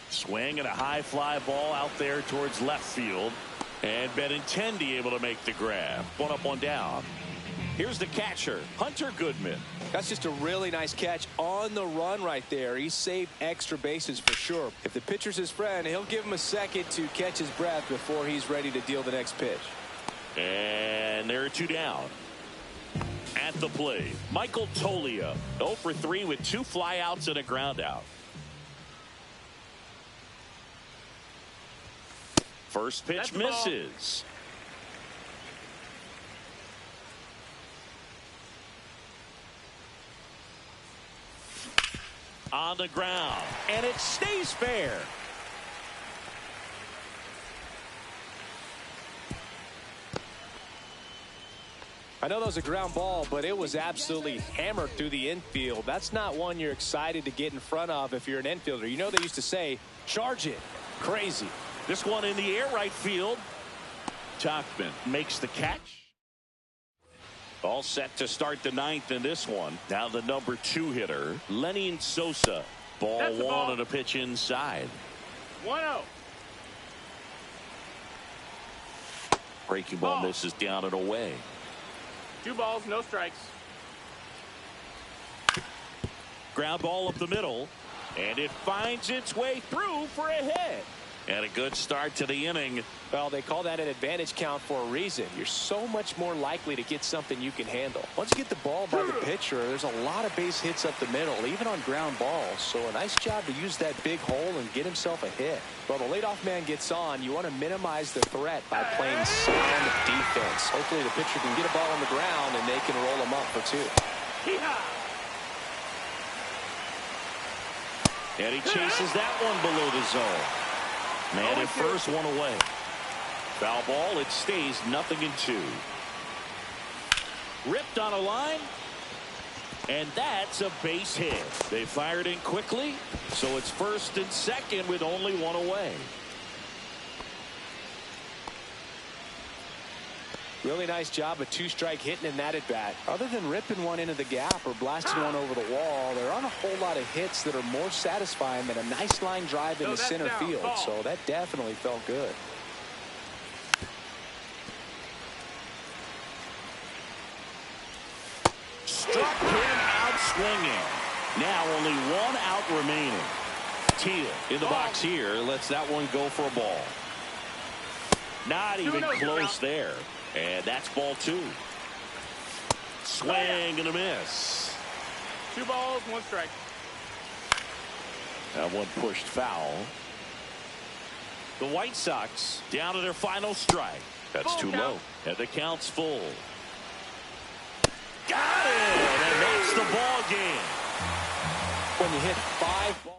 Swing and a high fly ball out there towards left field. And Benintendi able to make the grab. 1 up, 1 down. Here's the catcher, Hunter Goodman. That's just a really nice catch on the run right there. He saved extra bases for sure. If the pitcher's his friend, he'll give him a second to catch his breath before he's ready to deal the next pitch. And there are 2 down. At the plate, Michael Toglia, 0 for 3 with 2 flyouts and a ground out. First pitch misses. On the ground, and it stays fair. I know that was a ground ball, but it was absolutely hammered through the infield. That's not one you're excited to get in front of if you're an infielder. You know they used to say, charge it. Crazy. This one in the air right field. Tauchman makes the catch. All set to start the 9th in this one. Now the number 2 hitter, Lenin Sosa. Ball 1 and a pitch inside. 1-0. Breaking ball misses down and away. 2 balls, no strikes. Ground ball up the middle. And it finds its way through for a hit. And a good start to the inning. Well, they call that an advantage count for a reason. You're so much more likely to get something you can handle. Once you get the ball by the pitcher, there's a lot of base hits up the middle, even on ground balls. So a nice job to use that big hole and get himself a hit. Well, the leadoff man gets on. You want to minimize the threat by playing sound defense. Hopefully the pitcher can get a ball on the ground and they can roll him up for 2. And he chases that one below the zone. Man at first, one away. Foul ball. It stays 0-2. Ripped on a line. And that's a base hit. They fired in quickly. So it's first and second with only one away. Really nice job of 2-strike hitting in that at bat. Other than ripping one into the gap or blasting one over the wall, there aren't a whole lot of hits that are more satisfying than a nice line drive into center field. So that definitely felt good. Struck him out swinging. Now only one out remaining. Teal in the box here lets that one go for a ball. Not even close there. And that's ball 2. Swing and a miss. 2 balls, 1 strike. That one pushed foul. The White Sox down to their final strike. That's too low. And the count's full. Got it! And that's the ball game. When you hit 5 balls.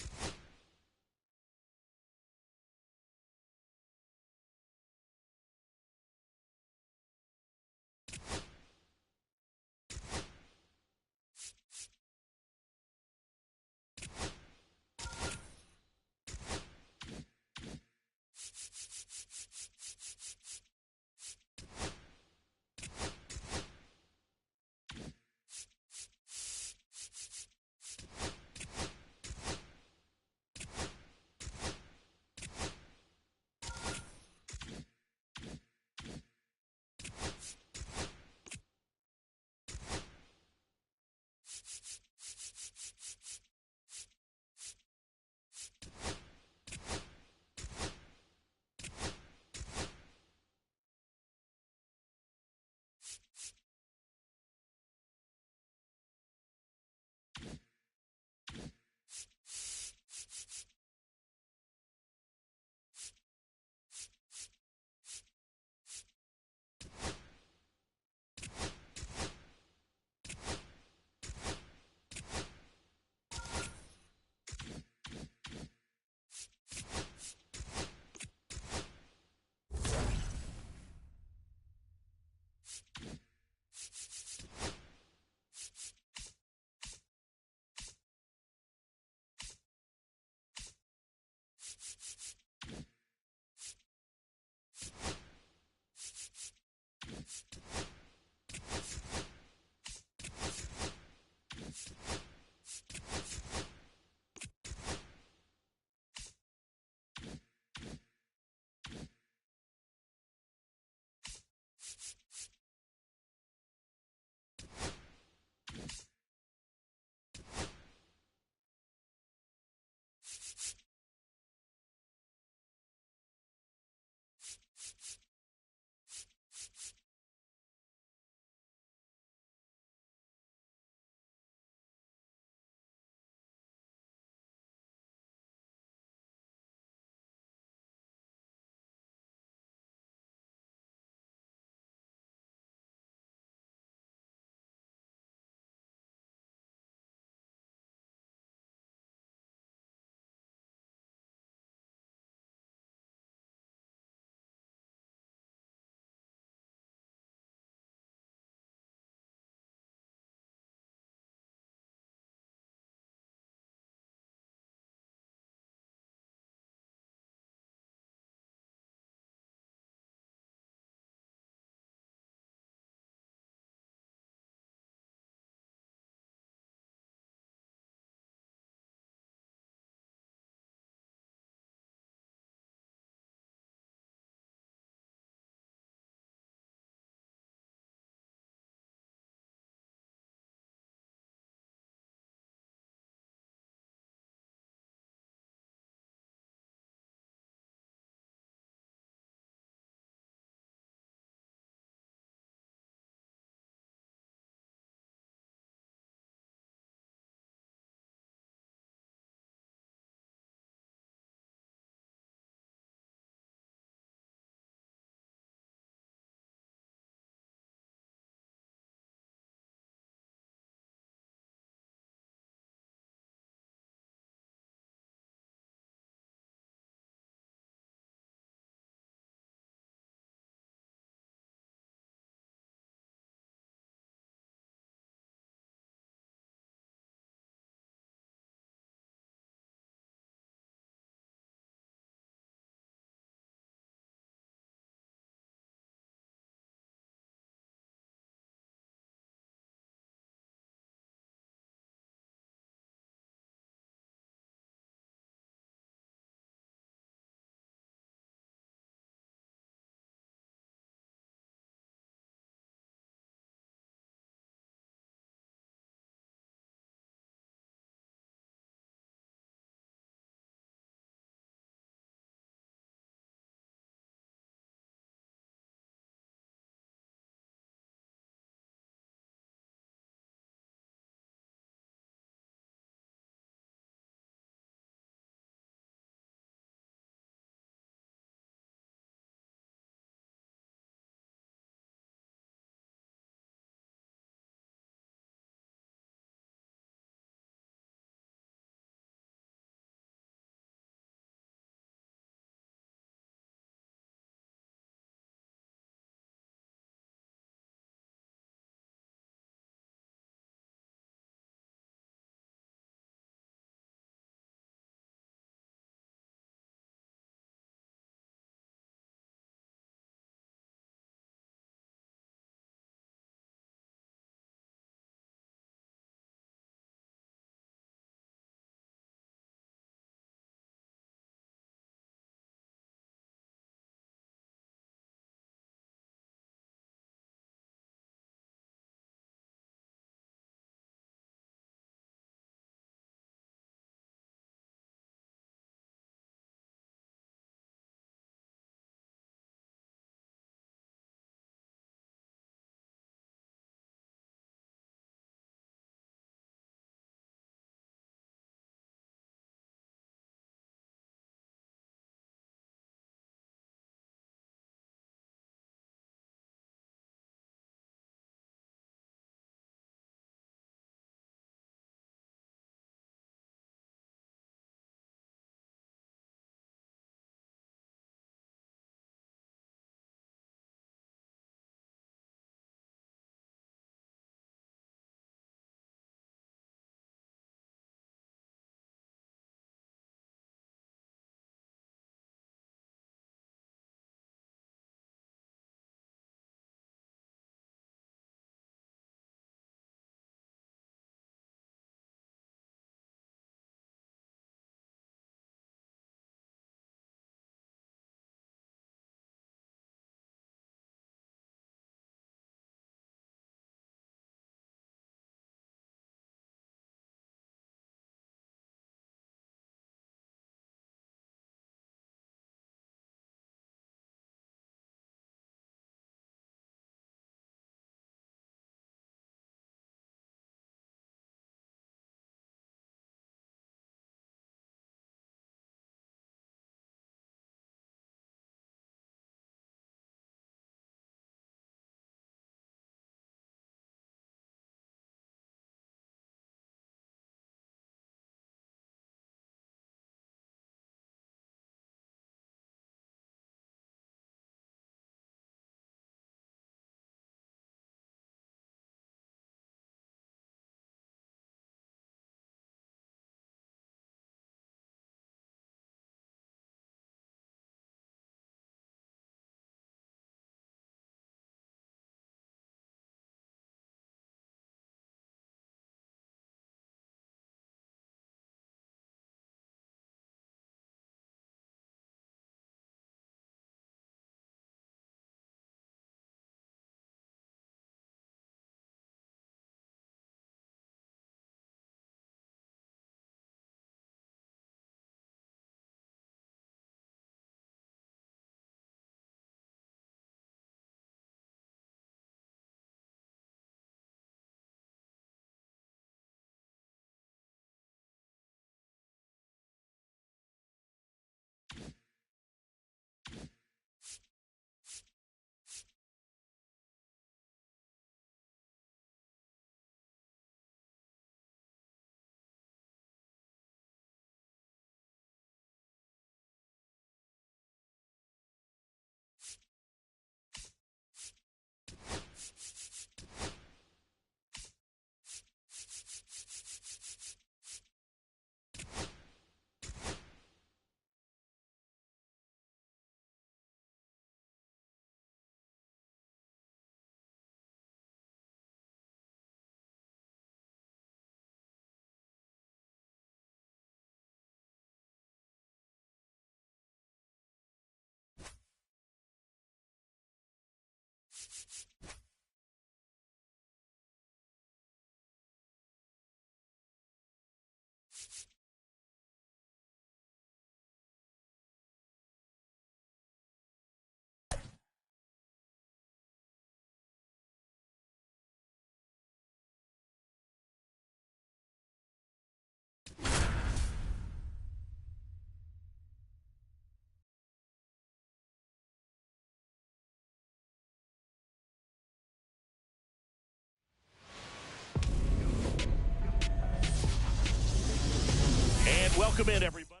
Welcome in, everybody.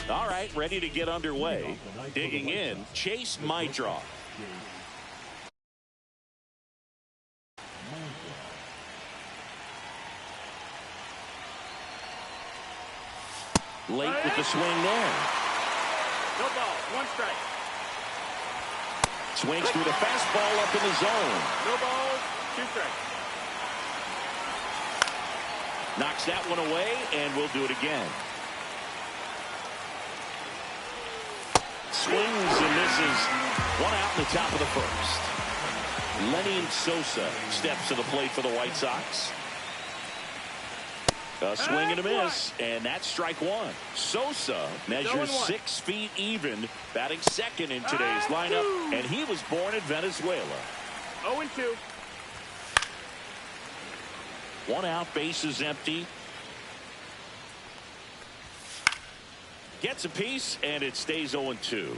All right, ready to get underway. Digging in, Chase Meidroth. Late with the swing there. No ball, 1 strike. Swings through the fastball up in the zone. No balls, 2 strikes. Knocks that one away, and we'll do it again. Swings and misses. 1 out in the top of the first. Lenny Sosa steps to the plate for the White Sox. A swing and a miss, and that's strike 1. Sosa measures 6 feet even, batting second in today's lineup, and he was born in Venezuela. 0-2. 1 out, bases empty. Gets a piece, and it stays 0-2.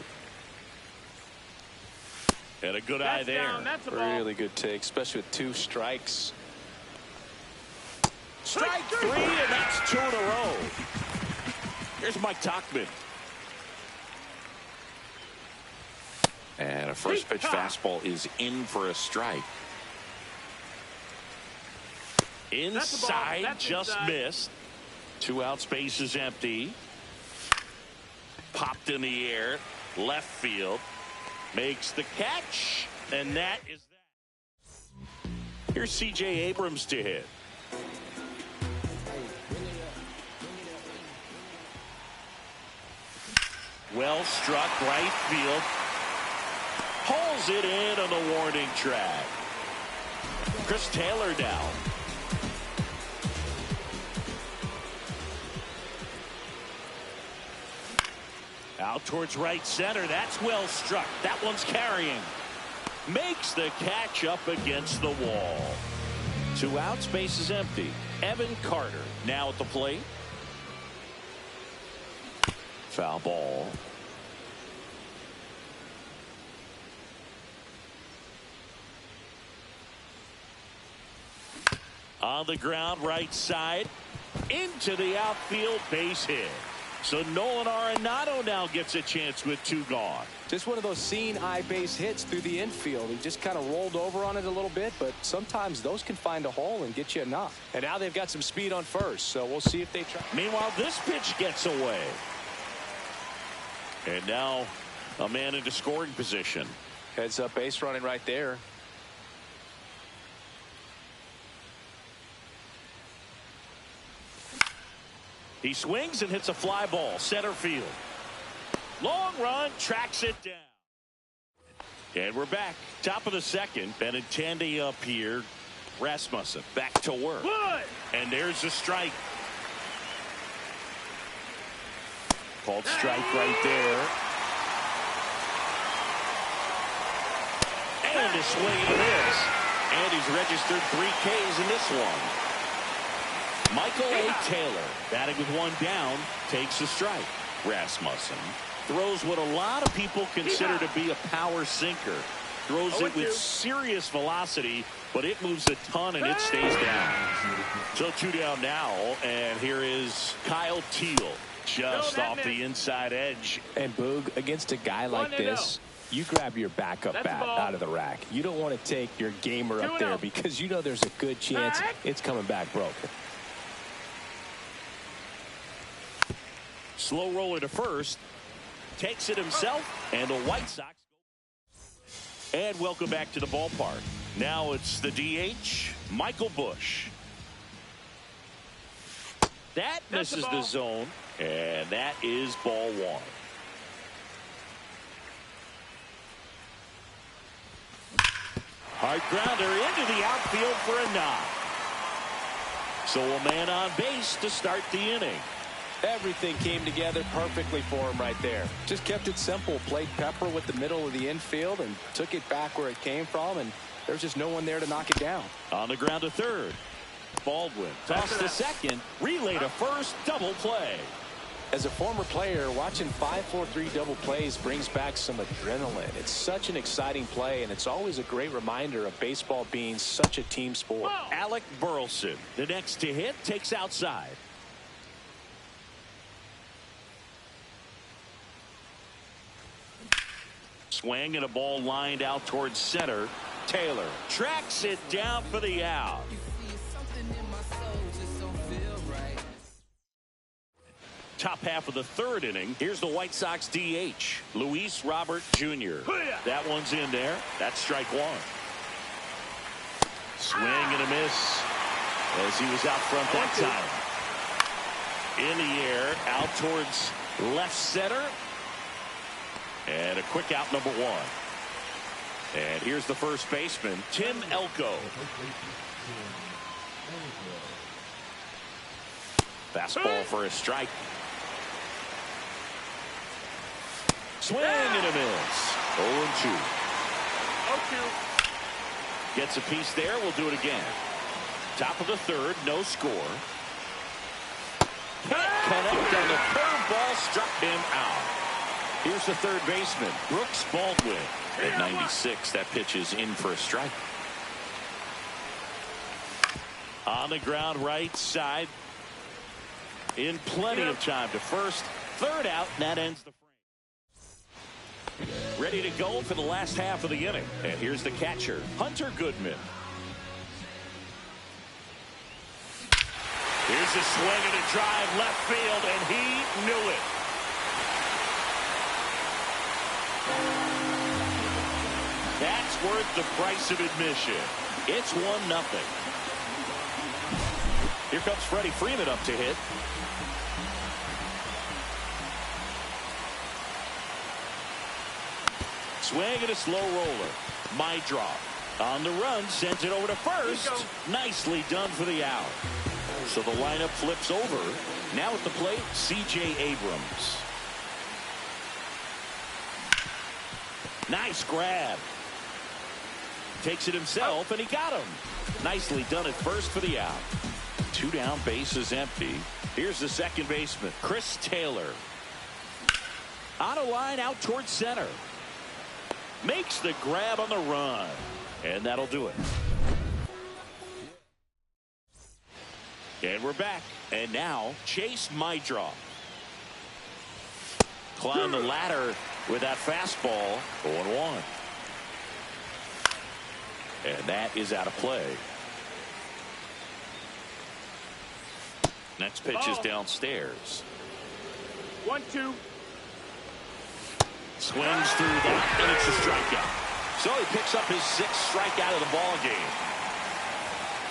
And a good eye there. That's a ball. Really good take, especially with 2 strikes. Strike 3, and that's 2 in a row. Here's Mike Tauchman. And a first pitch fastball is in for a strike. Inside, just missed. 2 outs, base is empty. Popped in the air, left field. Makes the catch, and that is that. Here's C.J. Abrams to hit. Well struck, right field. Pulls it in on the warning track. Chris Taylor down. Out towards right center. That's well struck. That one's carrying. Makes the catch up against the wall. 2 outs, base is empty. Evan Carter now at the plate. Foul ball. On the ground, right side. Into the outfield, base hit. So Nolan Arenado now gets a chance with 2 gone. Just one of those seeing eye base hits through the infield. He just kind of rolled over on it a little bit, but sometimes those can find a hole and get you enough. And now they've got some speed on first, so we'll see if they try. Meanwhile, this pitch gets away. And now a man into scoring position. Heads up base running right there. He swings and hits a fly ball, center field. Long run, tracks it down. And we're back. Top of the second. Benintendi up here. Rasmussen back to work. Good. And there's a strike. Called strike right there. And a swing and a miss. And he's registered 3 Ks in this one. Michael A. Taylor batting with 1 down takes a strike. Rasmussen throws what a lot of people consider to be a power sinker. Throws it with serious velocity, but it moves a ton and it stays down. So 2 down now, and here is Kyle Teel just off the inside edge. And Boog, against a guy like this, you grab your backup bat out of the rack. You don't want to take your gamer up there because you know there's a good chance it's coming back broken. Slow roller to first. Takes it himself, and the White Sox go. And welcome back to the ballpark. Now it's the DH, Michael Busch. That misses the zone, and that is ball 1. Hard grounder into the outfield for a knock. So a man on base to start the inning. Everything came together perfectly for him right there. Just kept it simple. Played pepper with the middle of the infield and took it back where it came from, and there's just no one there to knock it down. On the ground to third. Baldwin tossed to second. Relay to first. Double play. As a former player, watching 5-4-3 double plays brings back some adrenaline. It's such an exciting play, and it's always a great reminder of baseball being such a team sport. Alec Burleson, the next to hit, takes outside. Swing and a ball lined out towards center. Taylor tracks it down for the out. Top half of the third inning. Here's the White Sox DH, Luis Robert Jr. That one's in there. That's strike one. Swing and a miss as he was out front that time. In the air, out towards left center. And a quick out, number one. And here's the first baseman, Tim Elko. Fastball for a strike. Swing and a miss. 0-2. 0-2. Gets a piece there. We'll do it again. Top of the third. No score. Can't connect on the curveball. Struck him out. Here's the third baseman, Brooks Baldwin. At 96, that pitch is in for a strike. On the ground right side. In plenty of time to first. Third out, and that ends the frame. Ready to go for the last half of the inning. And here's the catcher, Hunter Goodman. Here's a swing and a drive left field, and he knew it. That's worth the price of admission. It's 1-0. Here comes Freddie Freeman up to hit. Swing and a slow roller. Meidroff on the run, sends it over to first. Nicely done for the out. So the lineup flips over. Now at the plate, C.J. Abrams. Nice grab. Takes it himself, and he got him. Nicely done at first for the out. 2 down, base is empty. Here's the second baseman, Chris Taylor. On a line out towards center. Makes the grab on the run. And that'll do it. And we're back. And now, Chase Meidroff. Climb the ladder with that fastball. 0-1. And that is out of play. Next pitch is downstairs. 1-2. Swings through that, and it's a strikeout. So he picks up his 6th strikeout of the ball game.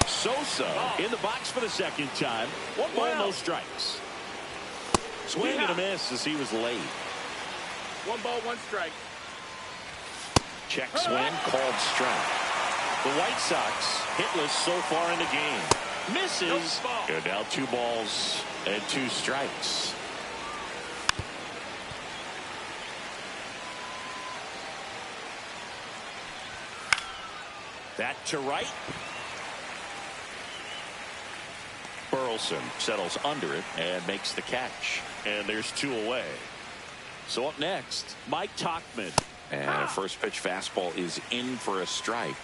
Sosa in the box for the second time. 1 ball, no strikes. Swing and a miss as he was late. 1 ball, 1 strike. Check swing, called strike. The White Sox hitless so far in the game. Misses. And now 2 balls and 2 strikes. That to right. Burleson settles under it and makes the catch. And there's 2 away. So up next, Mike Tauchman. And a first pitch fastball is in for a strike.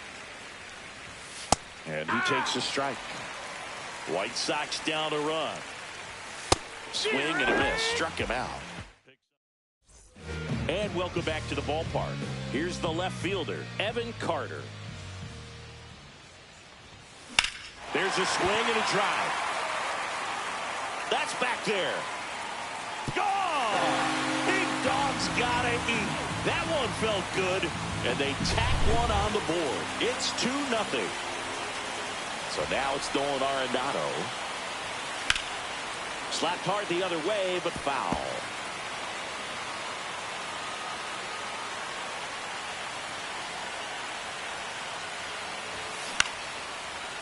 And he takes a strike. White Sox down to run. Swing and a miss. Struck him out. And welcome back to the ballpark. Here's the left fielder, Evan Carter. There's a swing and a drive. That's back there. Gone! Big Dog's gotta eat. That one felt good, and they tack one on the board. It's 2-0. So now it's Nolan Arenado. Slapped hard the other way, but foul.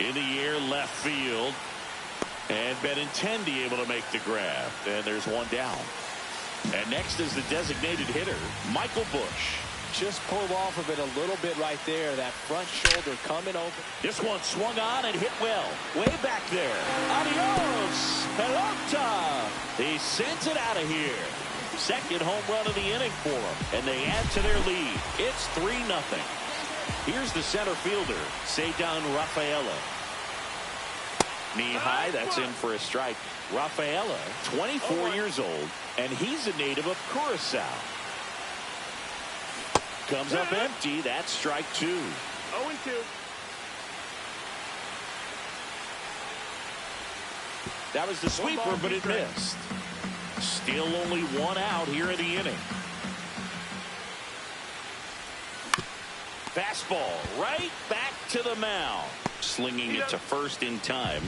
In the air, left field. And Benintendi able to make the grab. And there's one down. And next is the designated hitter, Michael Busch. Just pulled off of it a little bit right there. That front shoulder coming over. This one swung on and hit well. Way back there. Adios, pelota. He sends it out of here. Second home run of the inning for him. And they add to their lead. It's 3-0. Here's the center fielder, Ceddanne Rafaela. Knee high, that's in for a strike. Rafaela, 24 years old, and he's a native of Curacao. Comes up empty. That's strike 2. 0-2. That was the sweeper, but it missed. Still only one out here in the inning. Fastball right back to the mound. Slinging it to first in time.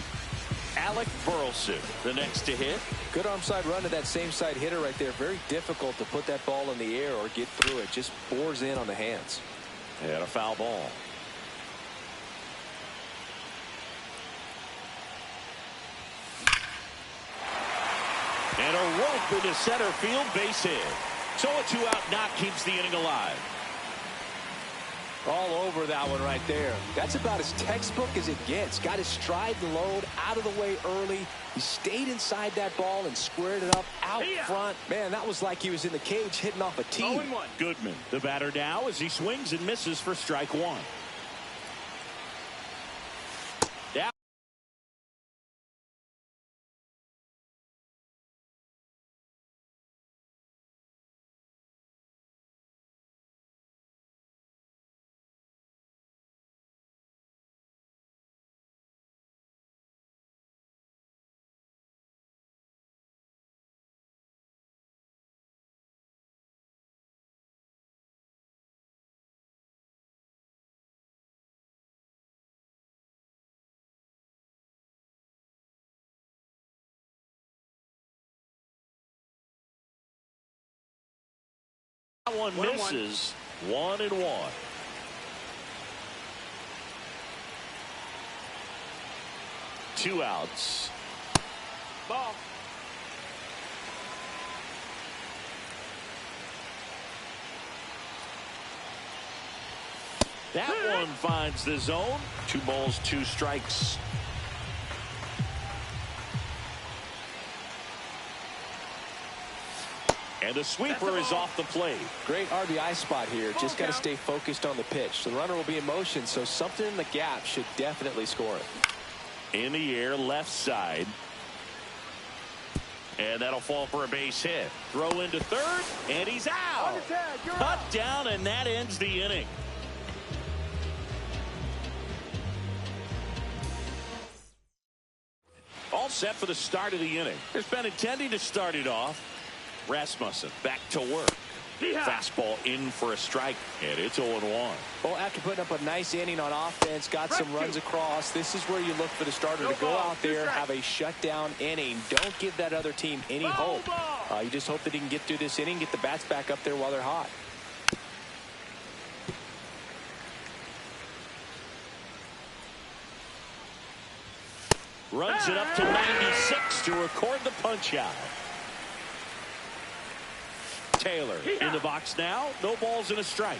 Alec Burleson, the next to hit. Good arm side run to that same side hitter right there. Very difficult to put that ball in the air or get through it. Just bores in on the hands. And a foul ball. And a rope into center field, base hit. So a 2-out knock keeps the inning alive. All over that one right there. That's about as textbook as it gets. Got his stride and load out of the way early. He stayed inside that ball and squared it up out front. Man, that was like he was in the cage hitting off a tee. 0-1. Goodman, the batter now, as he swings and misses for strike 1. That one misses. 1-1. Two outs. Ball. That one finds the zone. 2 balls, 2 strikes. And the sweeper is off the plate. Great RBI spot here. Just got to stay focused on the pitch. The runner will be in motion, so something in the gap should definitely score it. In the air, left side. And that'll fall for a base hit. Throw into third, and he's out. Cut down, and that ends the inning. All set for the start of the inning. There's Benintendi to start it off. Rasmussen back to work. Fastball in for a strike, and it's 0-1. Well, after putting up a nice inning on offense, got some runs across, this is where you look for the starter to go out there, have a shutdown inning. Don't give that other team any hope. You just hope that he can get through this inning, get the bats back up there while they're hot. Runs it up to 96 to record the punch out. Taylor in the box now. No balls and a strike.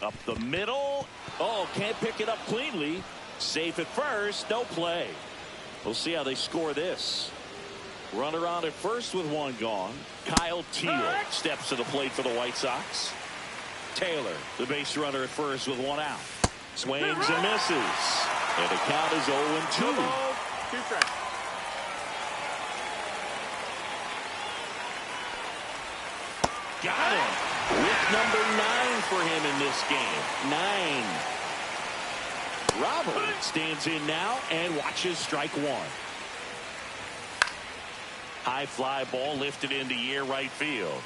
Up the middle. Oh, can't pick it up cleanly. Safe at first. No play. We'll see how they score this. Runner on at first with 1 gone. Kyle Teel steps to the plate for the White Sox. Taylor, the base runner at first with 1 out. Swings and misses. And the count is 0-2. 2 strikes. Got him with number 9 for him in this game. 9. Robert stands in now and watches strike 1. High fly ball lifted into air right field.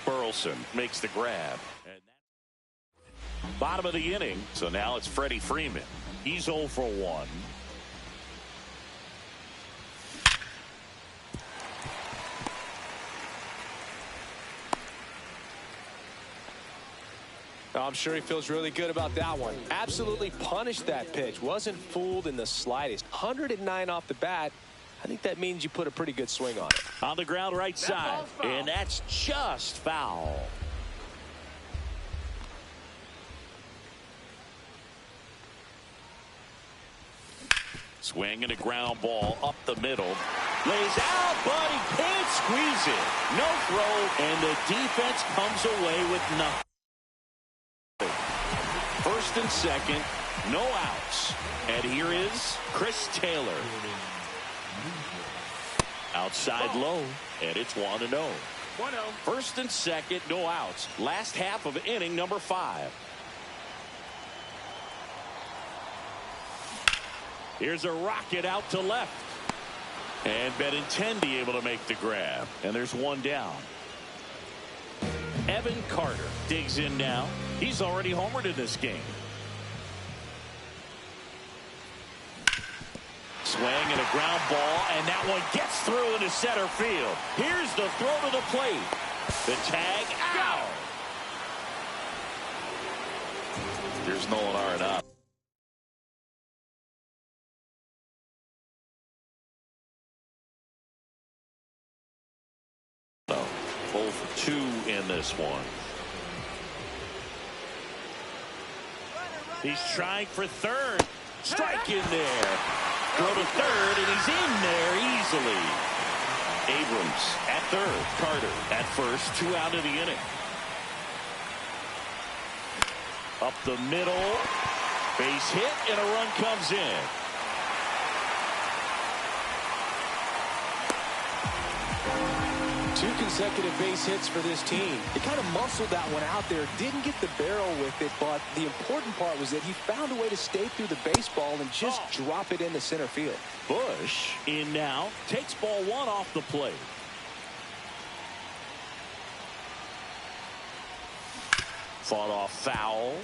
Burleson makes the grab. And bottom of the inning. So now it's Freddie Freeman. He's 0 for 1. I'm sure he feels really good about that one. Absolutely punished that pitch. Wasn't fooled in the slightest. 109 off the bat. I think that means you put a pretty good swing on it. On the ground right side. And that's just foul. Swing and a ground ball up the middle. Lays out, but he can't squeeze it. No throw, and the defense comes away with nothing. First and second, no outs. And here is Chris Taylor. Outside low, and it's 1-0. 1-0. First and second, no outs. Last half of inning number 5. Here's a rocket out to left. And Benintendi able to make the grab. And there's one down. Evan Carter digs in now. He's already homered in this game. Swing and a ground ball, and that one gets through into center field. Here's the throw to the plate. The tag out. There's Nolan Arenado. Both 2 in this one. He's trying for third. Strike in there. Throw to third, and he's in there easily. Abrams at third. Carter at first. 2 out of the inning. Up the middle. Base hit, and a run comes in. Two consecutive base hits for this team. He kind of muscled that one out there. Didn't get the barrel with it, but the important part was that he found a way to stay through the baseball and just drop it into center field. Bush in now. Takes ball 1 off the plate. Fought off foul.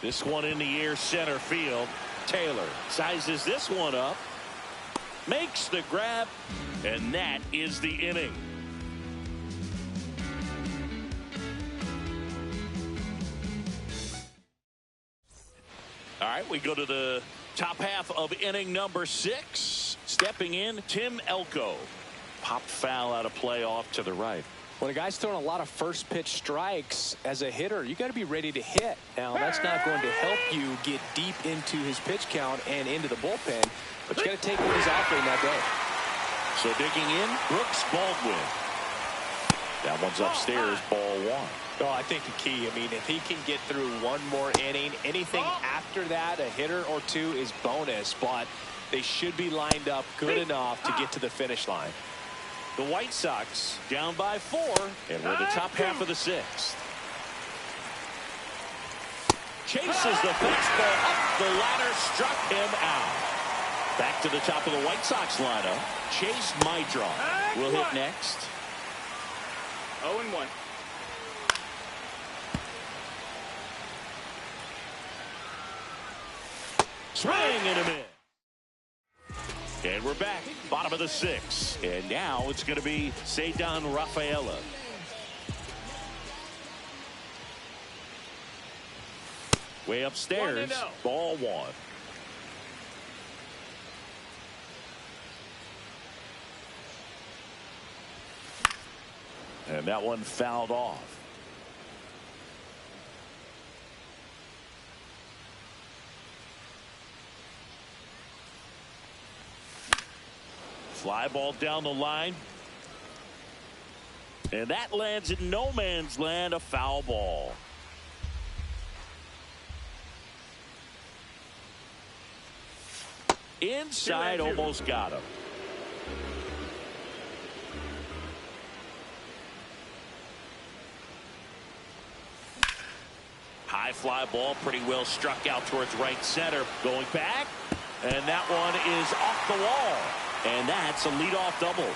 This one in the air, center field. Taylor sizes this one up. Makes the grab. And that is the inning. All right, we go to the top half of inning number 6. Stepping in, Tim Elko. Popped foul out of play off to the right. When a guy's throwing a lot of first pitch strikes as a hitter, you got to be ready to hit. Now, that's not going to help you get deep into his pitch count and into the bullpen, but you got to take what he's offering that day. So digging in, Brooks Baldwin. That one's upstairs, ball 1. Oh, I think the key, I mean, if he can get through one more inning, anything after that, a hitter or 2 is bonus, but they should be lined up good enough to get to the finish line. The White Sox down by 4, and we're the top half of the 6th. Chases the fastball up the ladder, struck him out. Back to the top of the White Sox lineup. Chase Meidron will hit next. 0-1. Swing and a miss. And we're back, bottom of the 6th. And now it's going to be Ceddanne Rafaela. Way upstairs, 1-0. ball 1. And that one fouled off. Fly ball down the line. And that lands in no man's land, a foul ball. Inside, almost got him. High fly ball, pretty well struck out towards right center. Going back, and that one is off the wall. And that's a leadoff double.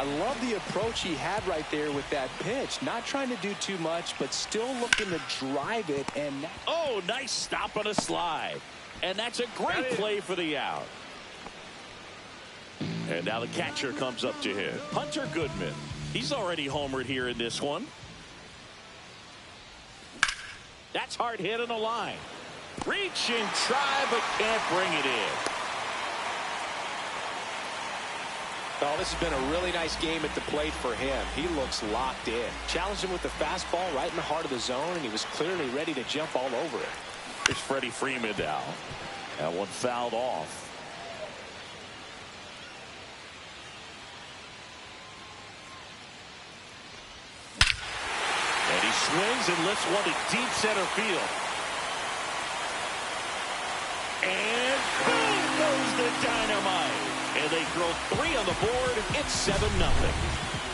I love the approach he had right there with that pitch. Not trying to do too much, but still looking to drive it. And oh, nice stop on a slide. And that's a great play for the out. And now the catcher comes up to hit. Hunter Goodman. He's already homered here in this one. That's hard hit on the line. Reach and try, but can't bring it in. Oh, this has been a really nice game at the plate for him. He looks locked in. Challenged him with the fastball right in the heart of the zone, and he was clearly ready to jump all over it. Here's Freddie Freeman now. That one fouled off. And he swings and lifts one to deep center field. And boom goes the dynamite. And they throw 3 on the board. It's 7-0.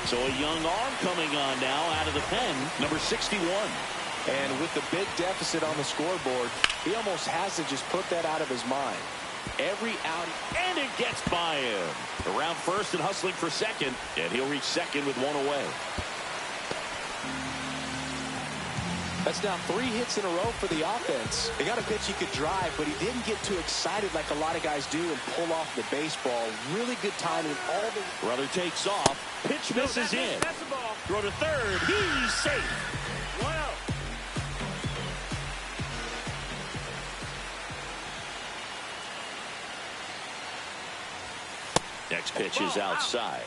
So a young arm coming on now out of the pen, number 61. And with the big deficit on the scoreboard, he almost has to just put that out of his mind. Every out, and it gets by him. Around first and hustling for second, and he'll reach second with 1 away. That's now 3 hits in a row for the offense. They got a pitch he could drive, but he didn't get too excited like a lot of guys do and pull off the baseball. Really good timing. All the Brother takes off. Pitch misses in. That's the ball. Throw to third. He's safe. 1 out. Next pitch is outside.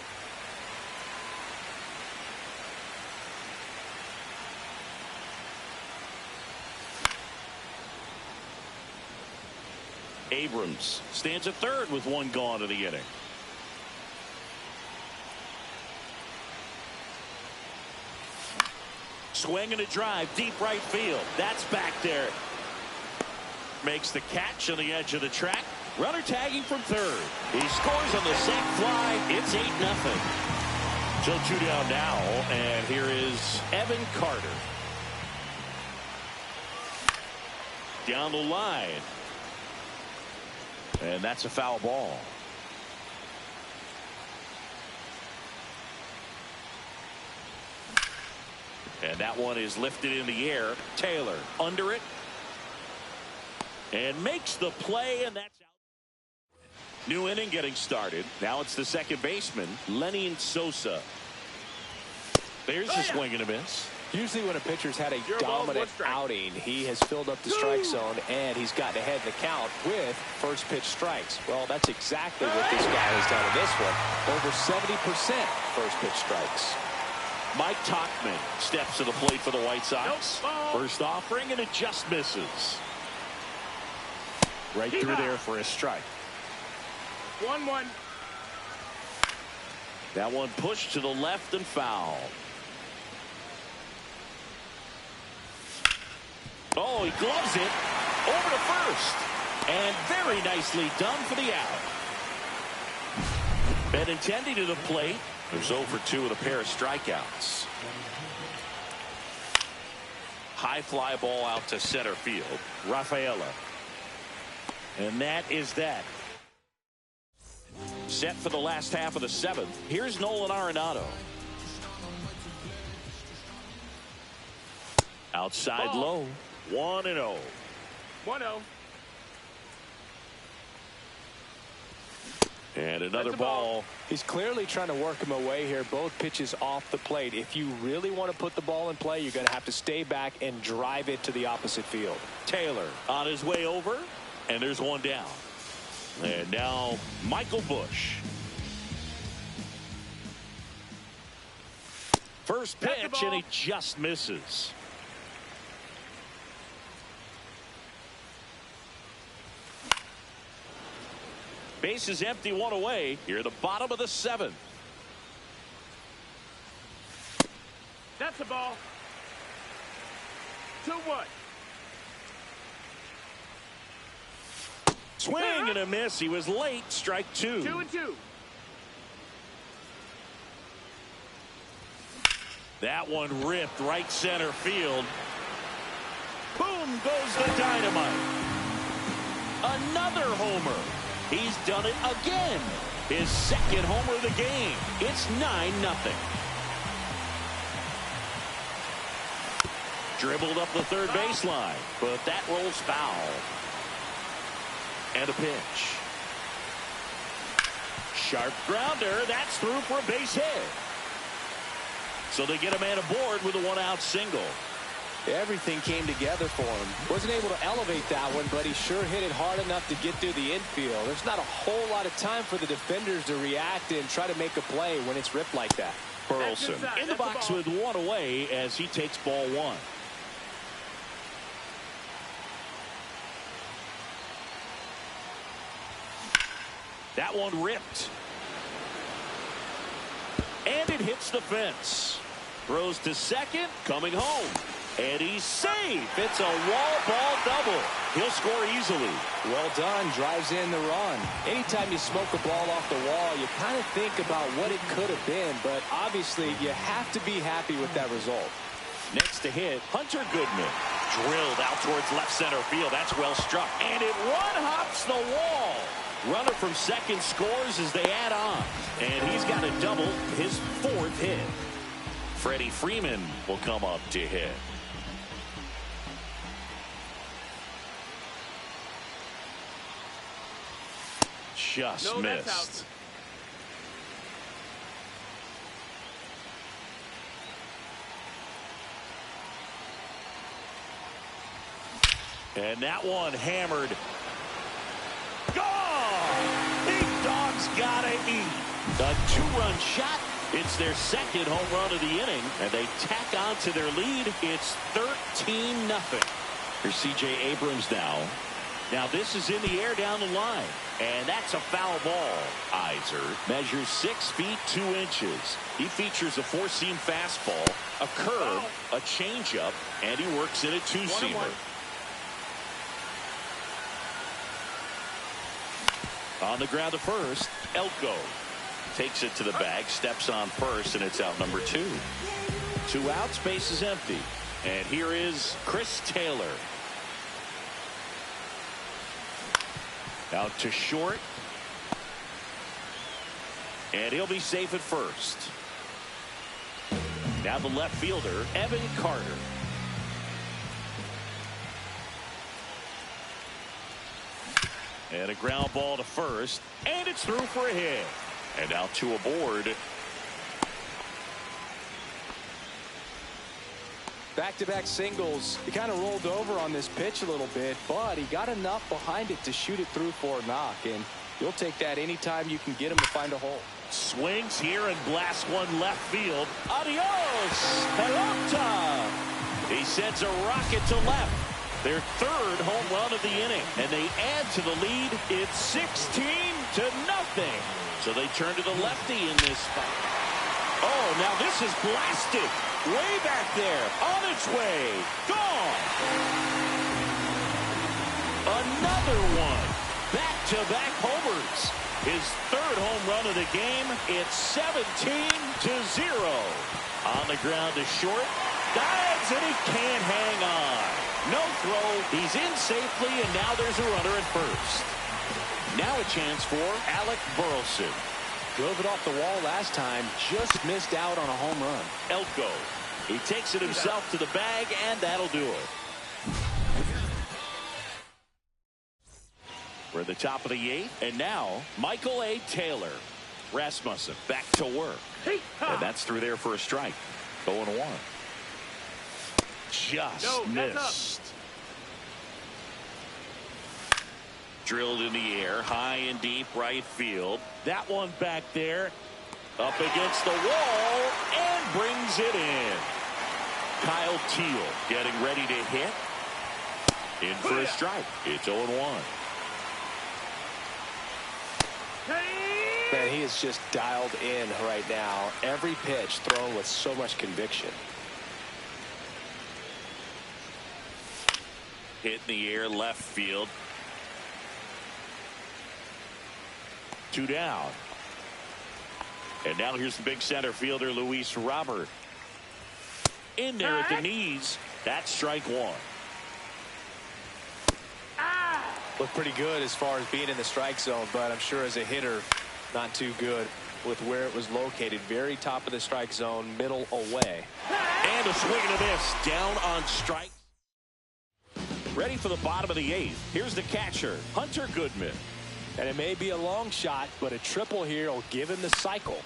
Abrams stands at third with 1 gone to the inning. Swing and a drive deep right field. That's back there. Makes the catch on the edge of the track. Runner tagging from third. He scores on the sac fly. It's 8-0. So 2 down now, and here is Evan Carter. Down the line. And that's a foul ball. And that one is lifted in the air. Taylor under it. And makes the play, and that's out. New inning getting started. Now it's the second baseman, Lenny Sosa. There's a swing and a miss. Usually when a pitcher's had a dominant outing, he has filled up the strike zone and he's gotten ahead in the count with first pitch strikes. Well, that's exactly what this guy has done in this one. Over 70% first pitch strikes. Mike Tauchman steps to the plate for the White Sox. First offering, and it just misses. Right through there for a strike. 1-1. That one pushed to the left and foul. Oh, he gloves it over to first. And very nicely done for the out. Benintendi to the plate. There's 0 for 2 with a pair of strikeouts. High fly ball out to center field. Rafaela. And that is that. Set for the last half of the 7th. Here's Nolan Arenado. Outside low. 1-0. 1-0. And another ball. He's clearly trying to work him away here. Both pitches off the plate. If you really want to put the ball in play, you're going to have to stay back and drive it to the opposite field. Taylor on his way over, and there's 1 down. And now Michael Busch. First pitch, and he just misses. Base is empty, 1 away. Here at the bottom of the 7th. That's the ball. 2-1. Swing and a miss. He was late. Strike 2. 2-2. That one ripped right center field. Boom goes the dynamite. Another homer. He's done it again. his second homer of the game. It's 9-0. Dribbled up the third baseline, but that rolls foul. And a pitch. Sharp grounder. That's through for a base hit. So they get a man aboard with a one-out single. Everything came together for him. Wasn't able to elevate that one, but he sure hit it hard enough to get through the infield. There's not a whole lot of time for the defenders to react and try to make a play when it's ripped like that. Burleson in the box with one away as he takes ball one. That one ripped. And it hits the fence. Throws to second, coming home. And he's safe. It's a wall ball double. He'll score easily. Well done. Drives in the run. Anytime you smoke a ball off the wall, you kind of think about what it could have been. But obviously, you have to be happy with that result. Next to hit, Hunter Goodman. Drilled out towards left center field. That's well struck. And it one-hops the wall. Runner from second scores as they add on. And he's got a double, his fourth hit. Freddie Freeman will come up to hit. Just missed. And that one hammered. Gone! Big Dog's gotta eat. A two-run shot. It's their second home run of the inning, and they tack on to their lead. It's 13-0. Here's C.J. Abrams now. Now this is in the air down the line, and that's a foul ball. Iser measures 6 feet 2 inches. He features a four-seam fastball, a curve, a changeup, and he works in a two-seamer. On the ground to first, Elko takes it to the bag, steps on first, and it's out number 2. 2 outs, base is empty. And here is Chris Taylor. Out to short. And he'll be safe at first. Now the left fielder, Evan Carter. And a ground ball to first. And it's through for a hit. And out to aboard. Back-to-back singles. He kind of rolled over on this pitch a little bit, but he got enough behind it to shoot it through for a knock. And you'll take that anytime you can get him to find a hole. Swings here and blasts one left field. Adios, pelota. He sends a rocket to left. Their third home run of the inning. And they add to the lead. It's 16-0. So they turn to the lefty in this spot. Oh, now this is blasted. Way back there. On its way. Gone. Another one. Back-to-back homers. His third home run of the game. It's 17-0. On the ground to short. Dives and he can't hang on. No throw. He's in safely, and now there's a runner at first. Now a chance for Alec Burleson. Drove it off the wall last time. Just missed out on a home run. Elko. He takes it himself to the bag, and that'll do it. We're at the top of the 8th, and now Michael A. Taylor. Rasmussen back to work. And that's through there for a strike. 0-1. Just missed. Drilled in the air, high and deep right field. That one back there, up against the wall, and brings it in. Kyle Teel getting ready to hit. In for a strike. It's 0-1. Man, he is just dialed in right now. Every pitch thrown with so much conviction. Hit in the air, left field. 2 down. And now here's the big center fielder, Luis Robert. In there at the knees. That's strike 1. Looked pretty good as far as being in the strike zone, but I'm sure as a hitter, Not too good with where it was located. Very top of the strike zone, middle away. And a swing and a miss. Down on strike. Ready for the bottom of the 8th. Here's the catcher, Hunter Goodman. And it may be a long shot, but a triple here will give him the cycle.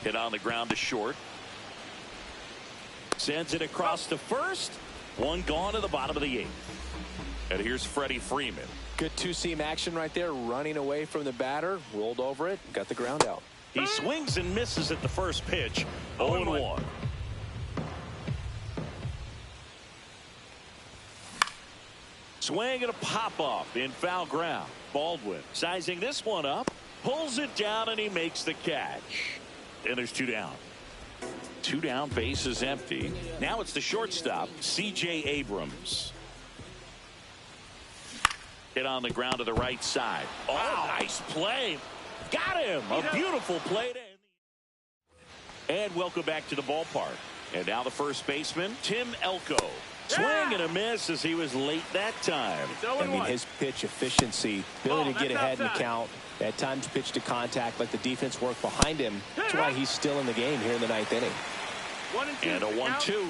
Hit on the ground to short. Sends it across to first. One gone to the bottom of the 8th. And here's Freddie Freeman. Good two-seam action right there, running away from the batter, rolled over it, got the ground out. He swings and misses at the first pitch. 0-1. Swing and a pop-off in foul ground. Baldwin sizing this one up, pulls it down, and he makes the catch. And there's 2 down. 2 down, base is empty. Now it's the shortstop, C.J. Abrams. Hit on the ground to the right side. Oh, wow. Nice play. Got him. A beautiful play to end. And welcome back to the ballpark. And now the first baseman, Tim Elko. Swing and a miss as he was late that time. I mean, his pitch efficiency, ability to get ahead in the count, at times pitch to contact, let the defense work behind him. That's why he's still in the game here in the 9th inning. 1-2. And a 1-2.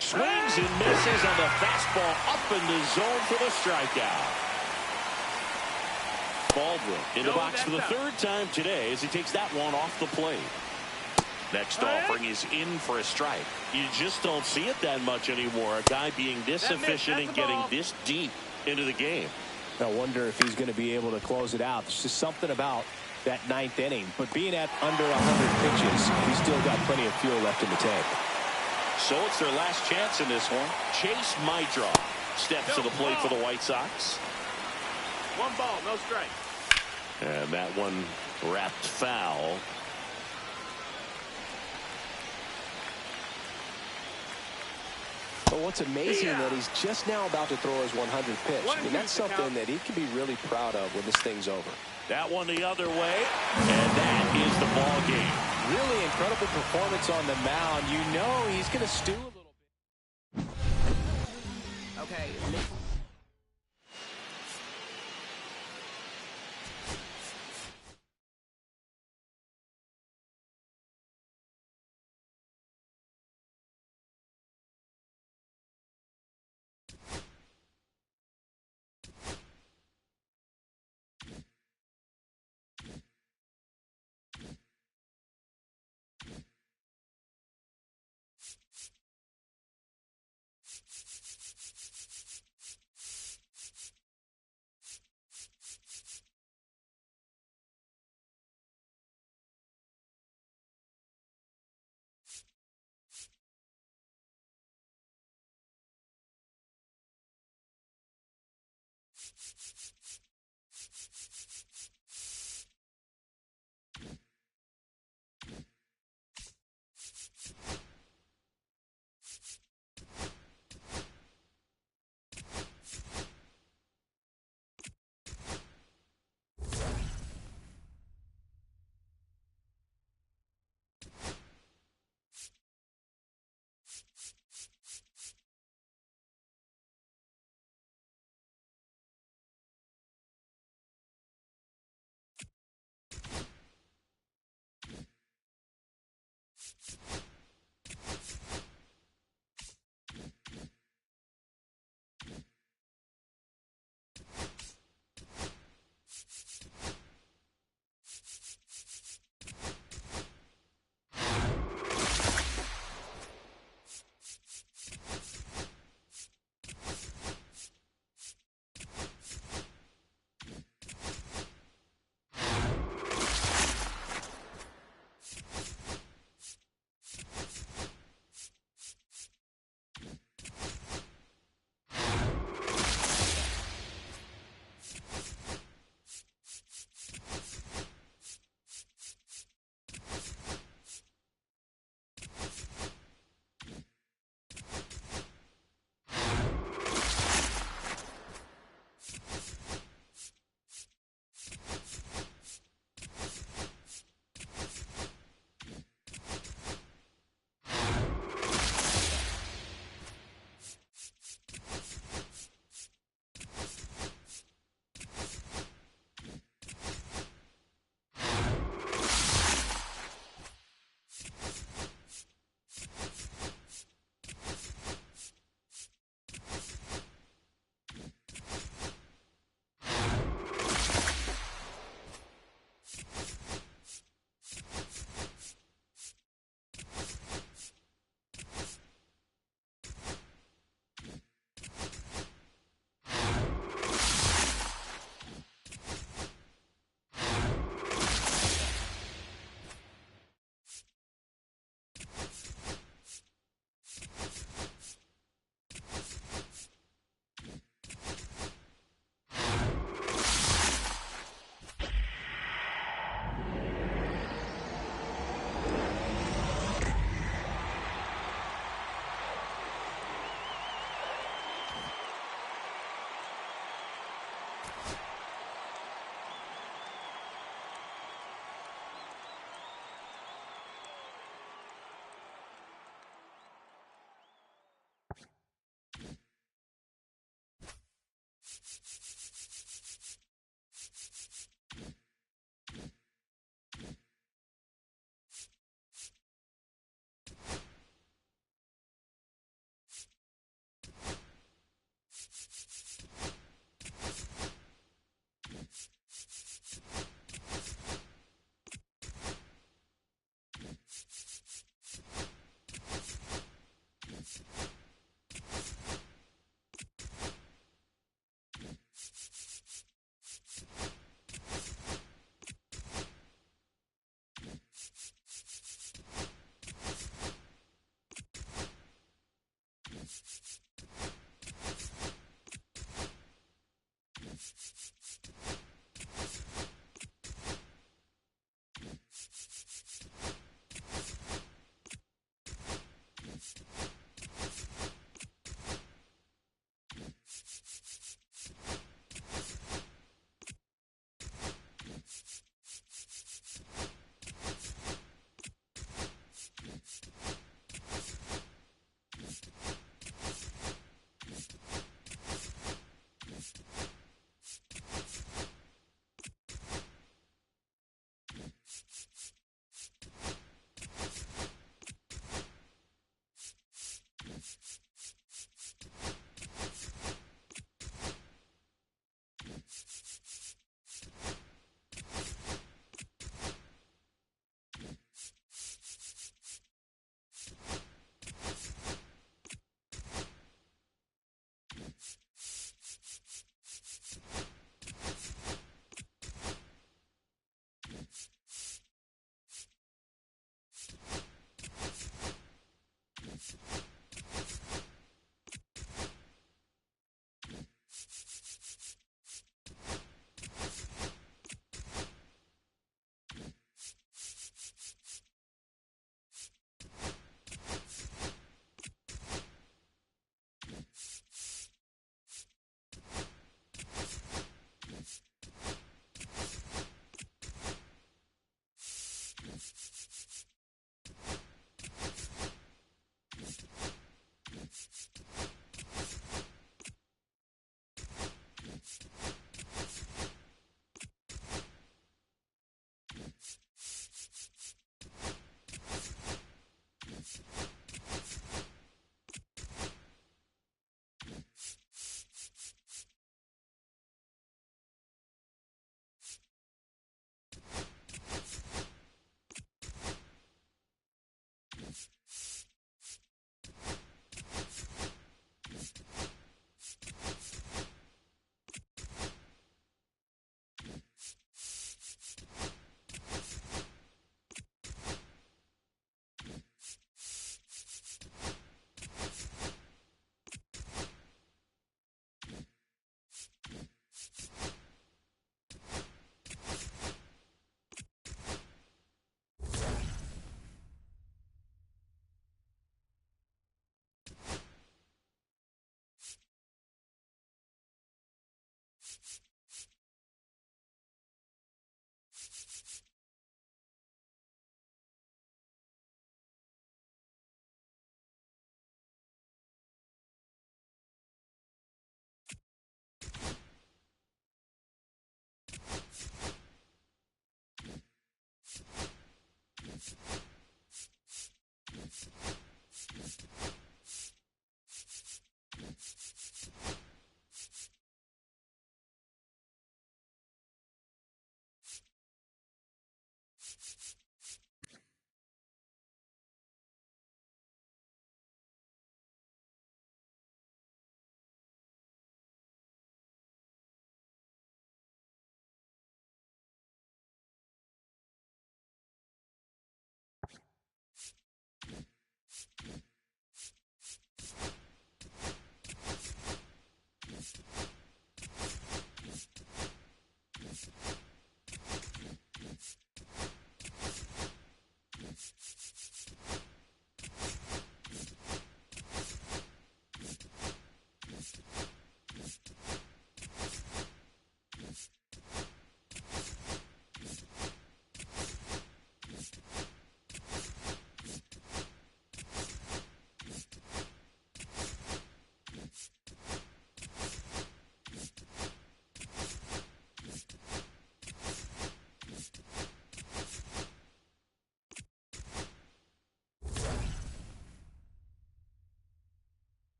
Swings and misses on the fastball up in the zone for the strikeout. Baldwin in the box for the 3rd time today as he takes that one off the plate. Next offering is in for a strike. You just don't see it that much anymore. A guy being this efficient and getting this deep into the game. I wonder if he's going to be able to close it out. There's just something about that 9th inning. But being at under 100 pitches, he's still got plenty of fuel left in the tank. So it's their last chance in this one. Chase Maedra steps to the plate for the White Sox. 1 ball, no strike. And that one wrapped foul. But what's amazing that he's just now about to throw his 100th pitch. I mean, that's something that he can be really proud of when this thing's over. That one the other way, and that is the ball game. Really incredible performance on the mound. You know he's going to stew a little bit. Okay.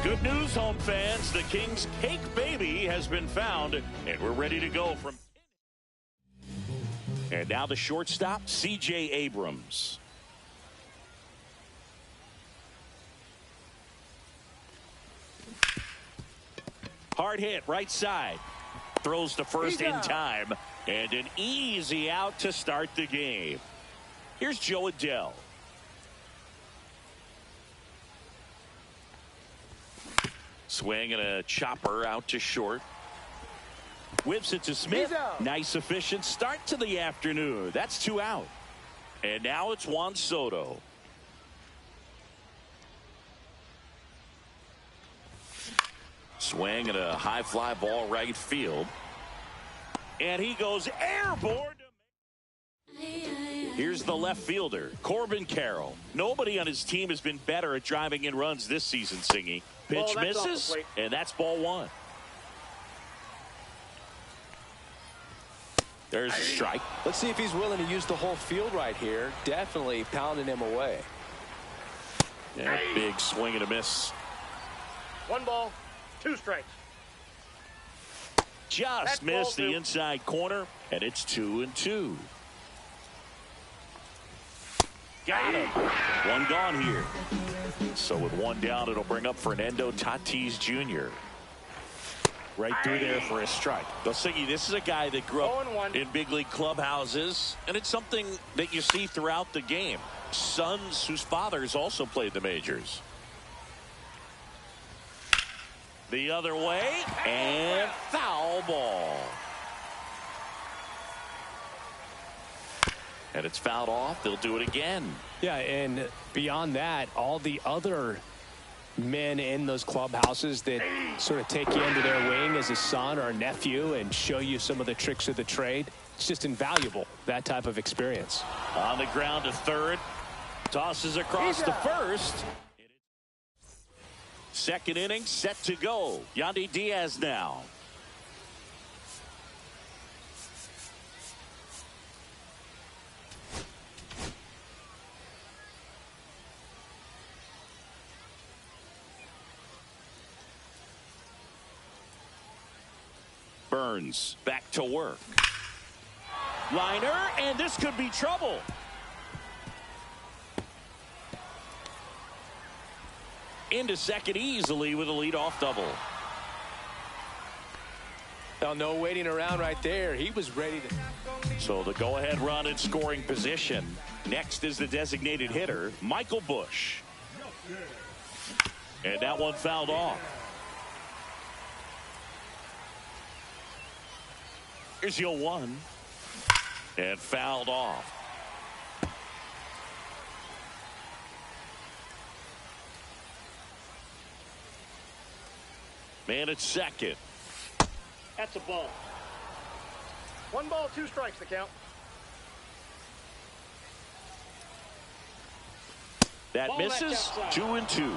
Good news, home fans. The Kings' cake baby has been found, and we're ready to go from. And now the shortstop, C.J. Abrams. Hard hit, right side. Throws to first in time. And an easy out to start the game. Here's Joe Adell. Swing and a chopper out to short. Whips it to Smith. Nice efficient start to the afternoon. That's 2 out. And now it's Juan Soto. Swing and a high fly ball right field. And he goes airborne. Here's the left fielder, Corbin Carroll. Nobody on his team has been better at driving in runs this season, Singy. Pitch misses, and that's ball one. There's a strike. Let's see if he's willing to use the whole field right here. Definitely pounding him away. And a big swing and a miss. 1 ball, 2 strikes. Just missed the inside corner, and it's 2-2. Got him. One gone here. So with one down, it'll bring up Fernando Tatis Jr. Right through there for a strike. Singy, this is a guy that grew up in big league clubhouses, and it's something that you see throughout the game. Sons whose fathers also played the majors. The other way, and foul ball. And it's fouled off. They'll do it again. Yeah, and beyond that, all the other men in those clubhouses that sort of take you under their wing as a son or a nephew and show you some of the tricks of the trade. It's just invaluable, that type of experience. On the ground to third. Tosses across to first. Second inning set to go. Yandy Diaz now. Burns back to work. Liner, and this could be trouble. Into second easily with a leadoff double. Oh, no waiting around right there. He was ready to. So the go-ahead run in scoring position. Next is the designated hitter, Michael Busch. And that one fouled off. Here's your 1. And fouled off. Man at second. That's a ball. 1 ball, 2 strikes to count. That Ball misses. 2-2.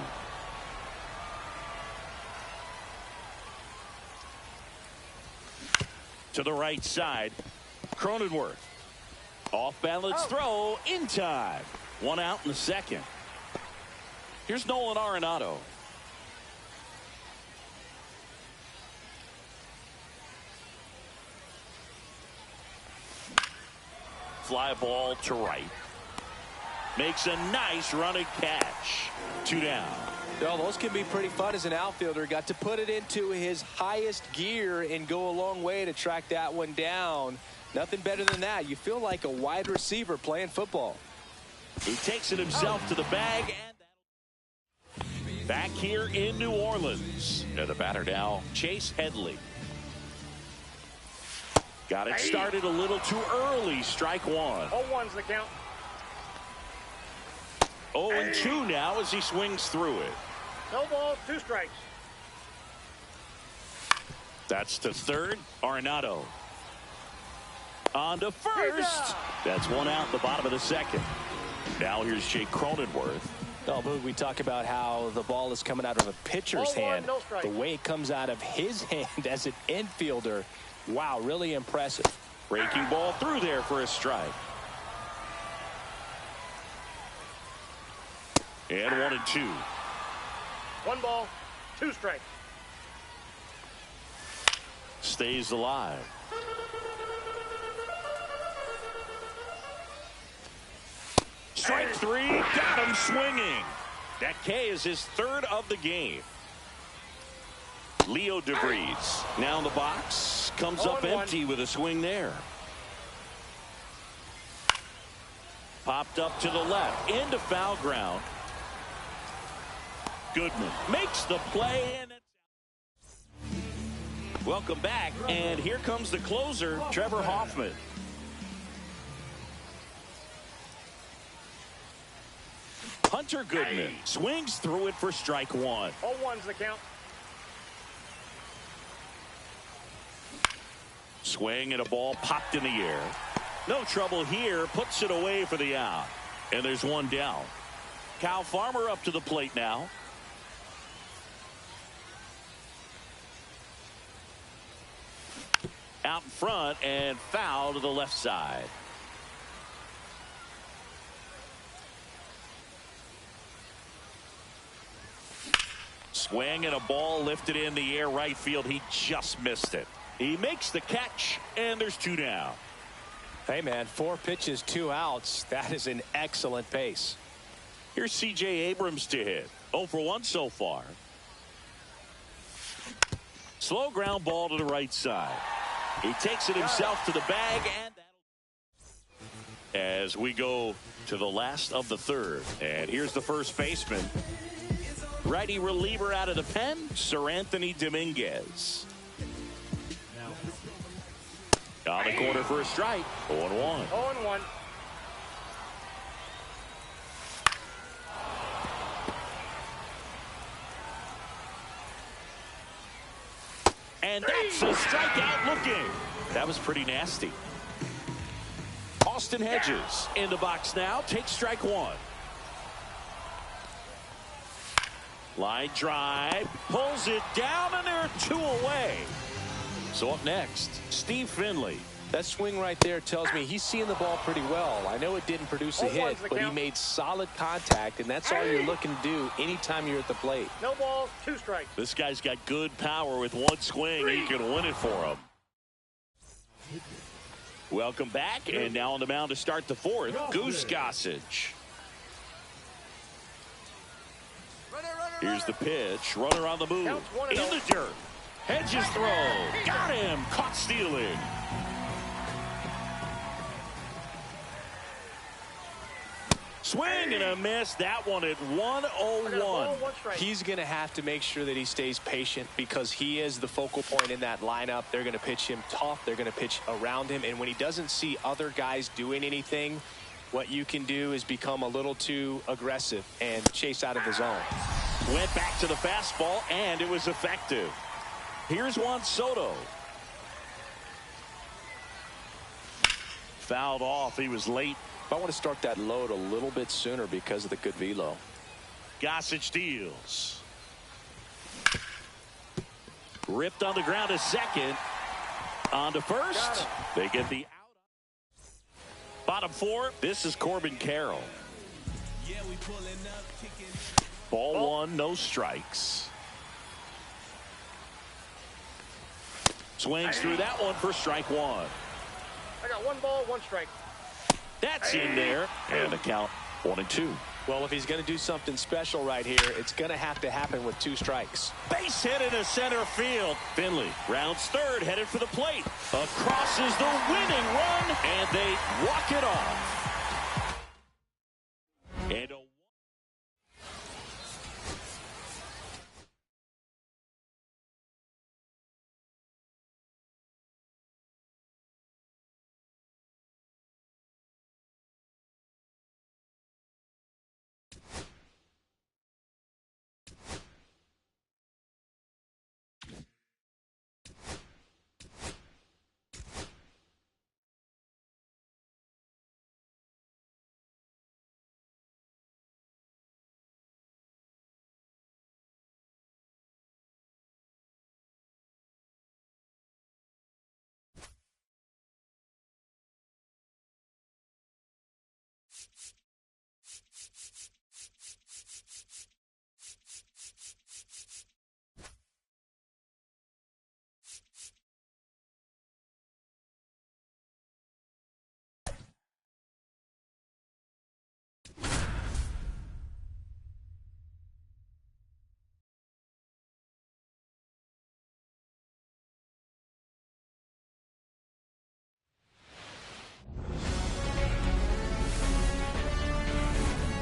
To the right side. Cronenworth. Off balance throw in time. 1 out in the second. Here's Nolan Arenado. Fly ball to right. Makes a nice running catch. 2 down. Well, those can be pretty fun as an outfielder. Got to put it into his highest gear and go a long way to track that one down. Nothing better than that. You feel like a wide receiver playing football. He takes it himself to the bag. And back here in New Orleans. And the batter now, Chase Headley. Got it started a little too early. Strike 1. 0-1's the count. 0-2 now as he swings through it. No balls, 2 strikes. That's to third. Arenado. On to first. That's 1 out in the bottom of the second. Now here's Jake Cronenworth. Oh, but we talk about how the ball is coming out of a pitcher's hand. No strike. The way it comes out of his hand as an infielder. Wow, really impressive. Breaking ball through there for a strike. And 1-2. 1 ball, 2 strikes. Stays alive. Strike 3. Got him swinging. That K is his 3rd of the game. Leo DeVries now in the box. Comes up empty with a swing there. Popped up to the left. Into foul ground. Goodman makes the play. And welcome back. And here comes the closer, Trevor Hoffman. Hunter Goodman swings through it for strike 1. 0-1's the count. Swing and a ball popped in the air. No trouble here. Puts it away for the out. And there's one down. Kyle Farmer up to the plate now. Out in front and foul to the left side. Swing and a ball lifted in the air right field. He just missed it. He makes the catch, and there's two down. Hey, man, 4 pitches, 2 outs. That is an excellent pace. Here's C.J. Abrams to hit. 0 for 1 so far. Slow ground ball to the right side. He takes it himself to the bag, and as we go to the last of the third. And here's the first baseman. Righty reliever out of the pen, Sir Anthony Dominguez. On the corner for a strike. 0-1. 0-1. And that's a strikeout looking. That was pretty nasty. Austin Hedges in the box now. Takes strike 1. Line drive. Pulls it down, and there are 2 away. So up next, Steve Finley. That swing right there tells me he's seeing the ball pretty well. I know it didn't produce a hit, but he made solid contact, and that's all you're looking to do anytime you're at the plate. No balls, 2 strikes. This guy's got good power. With one swing, he can win it for him. Welcome back, and now on the mound to start the fourth, Goose Gossage. Here's the pitch. Runner on the move. In the dirt. Hedges throw. Got him. Caught stealing. Swing and a miss. That one at 1-0-1. He's going to have to make sure that he stays patient because he is the focal point in that lineup. They're going to pitch him tough. They're going to pitch around him. And when he doesn't see other guys doing anything, what you can do is become a little too aggressive and chase out of the zone. Went back to the fastball, and it was effective. Here's Juan Soto. Fouled off. He was late. I want to start that load a little bit sooner because of the good velo. Gossage deals. Ripped on the ground to second. On to first. They get the out. Bottom 4. This is Corbin Carroll. Ball 1, no strikes. Swings through that one for strike 1. I got 1 ball, 1 strike. That's in there. And the count 1-2. Well, if he's going to do something special right here, it's going to have to happen with 2 strikes. Base hit into center field. Finley rounds third, headed for the plate. Across is the winning run, and they walk it off.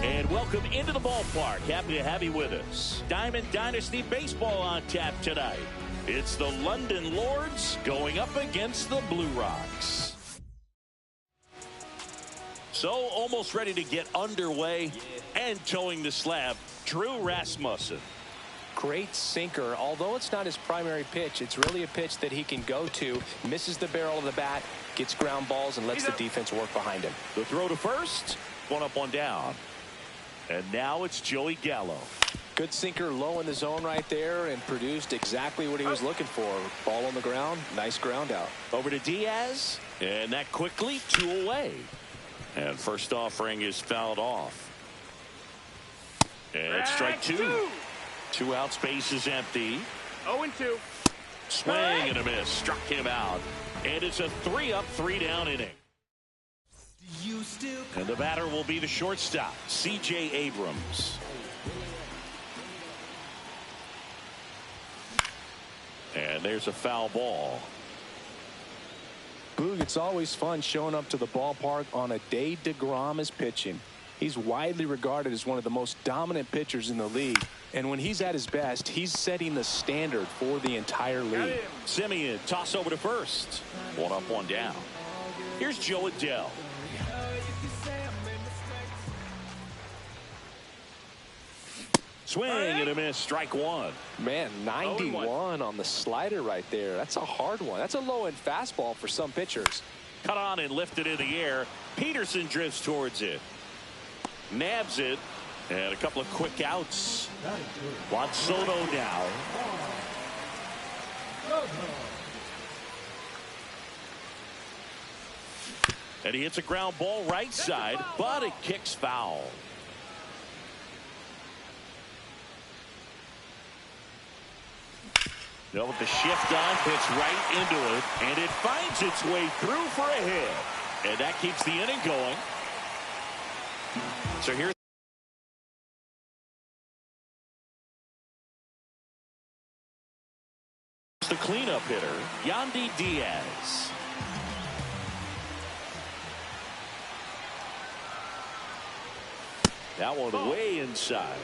And welcome into the ballpark. Happy to have you with us. Diamond Dynasty Baseball on tap tonight. It's the London Lords going up against the Blue Rocks. So almost ready to get underway and towing the slab, Drew Rasmussen. Great sinker. Although it's not his primary pitch, it's really a pitch that he can go to. Misses the barrel of the bat, gets ground balls, and lets the defense work behind him. The throw to first. One up, one down. And now it's Joey Gallo. Good sinker low in the zone right there and produced exactly what he was looking for. Ball on the ground. Nice ground out. Over to Diaz. And that quickly 2 away. And first offering is fouled off. And strike 2. 2 outs, base is empty. 0-2. Swing and a miss. Struck him out. And it's a 3-up, 3-down inning. And the batter will be the shortstop, C.J. Abrams. And there's a foul ball. Boog, it's always fun showing up to the ballpark on a day DeGrom is pitching. He's widely regarded as one of the most dominant pitchers in the league. And when he's at his best, he's setting the standard for the entire league. Simeon, toss over to first. 1 up, 1 down. Here's Joe Adell. Swing and a miss. Strike 1. Man, 91 on the slider right there. That's a hard one. That's a low-end fastball for some pitchers. Cut on and lifted in the air. Peterson drifts towards it. Nabs it. And a couple of quick outs. Juan Soto now. And he hits a ground ball right side, but it kicks foul. No, with the shift on, hits right into it, and it finds its way through for a hit. And that keeps the inning going. So here's the cleanup hitter, Yandy Diaz. That one way inside.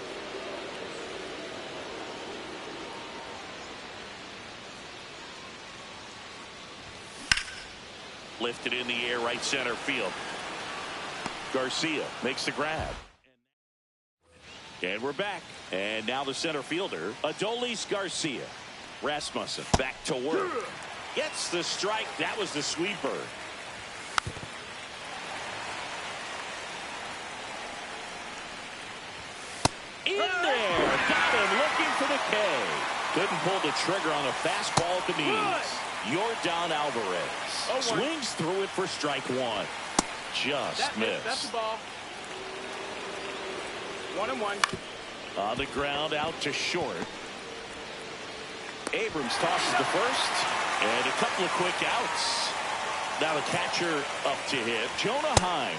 Lifted in the air, right center field. Garcia makes the grab. And we're back. And now the center fielder, Adolis Garcia. Rasmussen back to work. Gets the strike. That was the sweeper. In there. Got him looking for the K. Couldn't pull the trigger on a fastball at the knees. Yordan Alvarez swings through it for strike 1. Just missed. That's the ball. 1-1. On the ground, out to short. Abrams tosses to first, and a couple of quick outs. Now the catcher up to hit, Jonah Heim.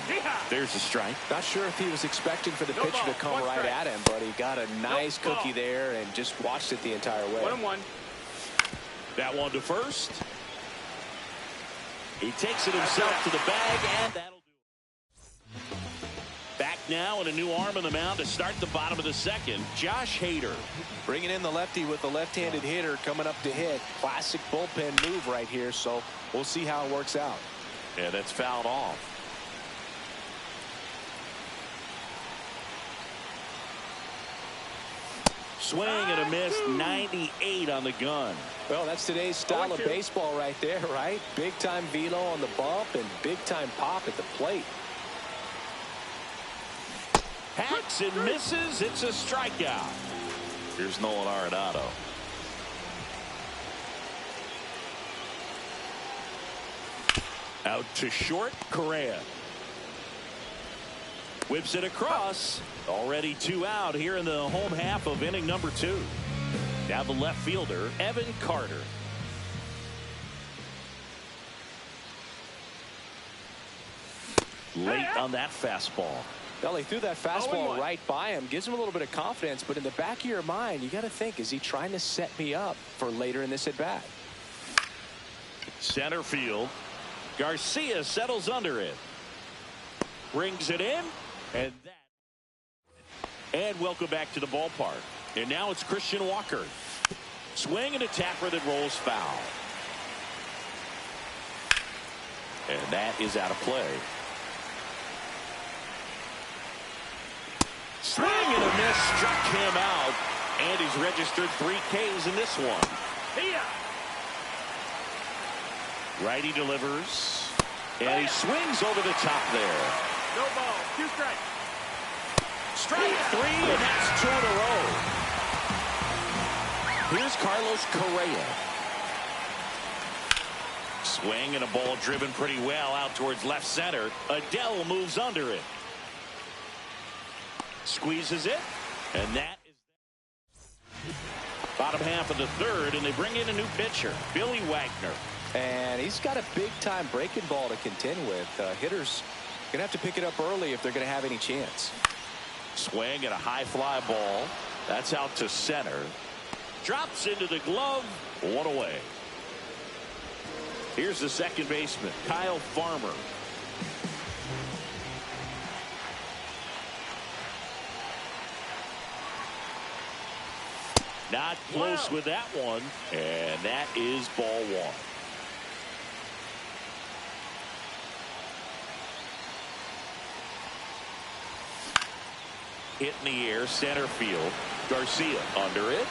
There's a strike. Not sure if he was expecting for the pitcher to come right at him, but he got a nice cookie there and just watched it the entire way. 1-1. That one to first. He takes it himself to the bag, and that'll do it. Back now, and a new arm on the mound to start the bottom of the second, Josh Hader. Bringing in the lefty with the left-handed hitter coming up to hit. Classic bullpen move right here, so we'll see how it works out. And that's fouled off. Swing and a miss, 98 on the gun. Well, that's today's style of baseball right there, right? Big-time velo on the bump and big-time pop at the plate. Hacks and misses. It's a strikeout. Here's Nolan Arenado. Out to short, Correa. Whips it across. Already 2 out here in the home half of inning number 2. Now the left fielder, Evan Carter. Late on that fastball. Well, he threw that fastball right by him. Gives him a little bit of confidence, but in the back of your mind, you got to think, is he trying to set me up for later in this at-bat? Center field. Garcia settles under it. Brings it in. And welcome back to the ballpark. And now it's Christian Walker. Swing and a tapper that rolls foul. And that is out of play. Swing and a miss, struck him out. And he's registered 3 Ks in this one. Righty delivers. And he swings over the top there. No ball. 2 strikes. Strike 3, and that's 2 in a row. Here's Carlos Correa. Swing and a ball driven pretty well out towards left center. Adele moves under it. Squeezes it. And that is bottom half of the third, and they bring in a new pitcher, Billy Wagner. And he's got a big-time breaking ball to contend with. Hitters going to have to pick it up early if they're going to have any chance. Swing and a high fly ball. That's out to center. Drops into the glove. 1 away. Here's the second baseman, Kyle Farmer. Not close with that one. And that is ball 1. Hit in the air, center field. Garcia under it.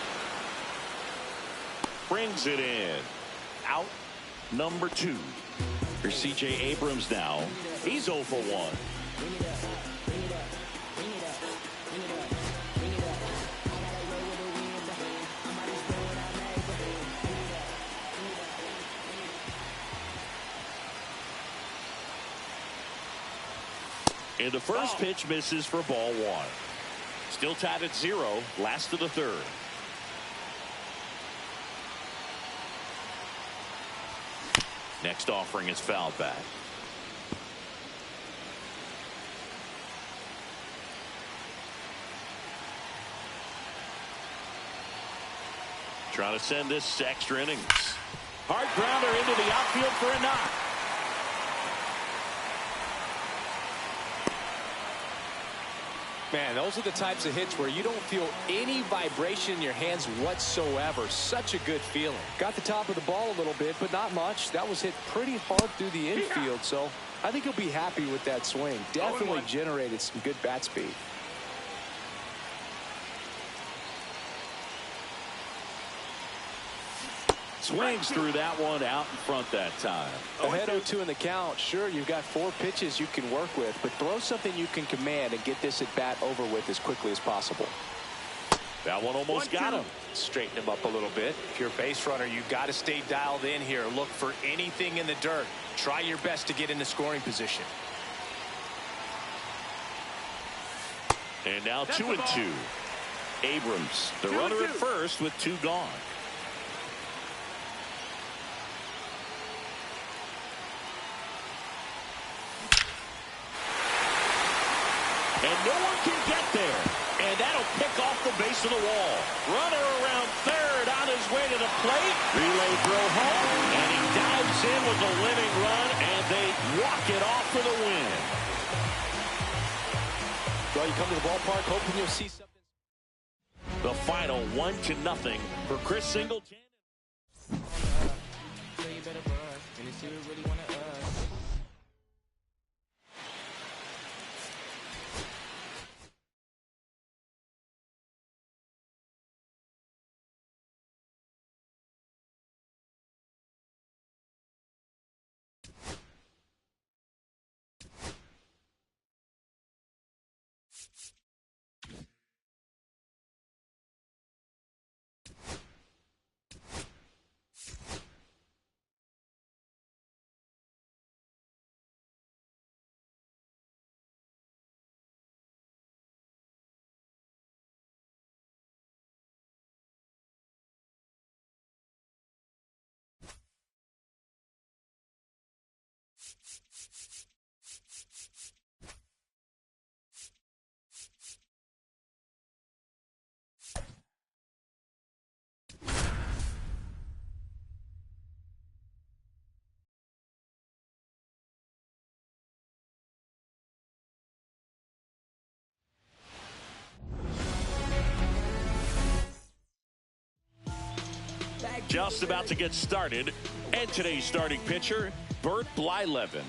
Brings it in. Out number 2. Here's C.J. Abrams now. He's 0 for 1. And the first pitch misses for ball 1. Still tied at 0. Last of the third. Next offering is fouled back. Trying to send this to extra innings. Hard grounder into the outfield for a knock. Man, those are the types of hits where you don't feel any vibration in your hands whatsoever. Such a good feeling. Got the top of the ball a little bit, but not much. That was hit pretty hard through the infield, so I think he'll be happy with that swing. Definitely generated some good bat speed. Swings through that one out in front that time. Ahead 0-2 in the count. Sure, you've got 4 pitches you can work with, but throw something you can command and get this at bat over with as quickly as possible. That one almost got him. Straighten him up a little bit. If you're a base runner, you've got to stay dialed in here. Look for anything in the dirt. Try your best to get into scoring position. And now 2-2. Abrams, the runner at first with 2 gone. And no one can get there. And that'll pick off the base of the wall. Runner around third on his way to the plate. Relay throw home. And he dives in with the winning run. And they walk it off for the win. Well, you come to the ballpark hoping you'll see something. The final 1-0 for Chris Singleton. Just about to get started. And today's starting pitcher, Bert Blyleven.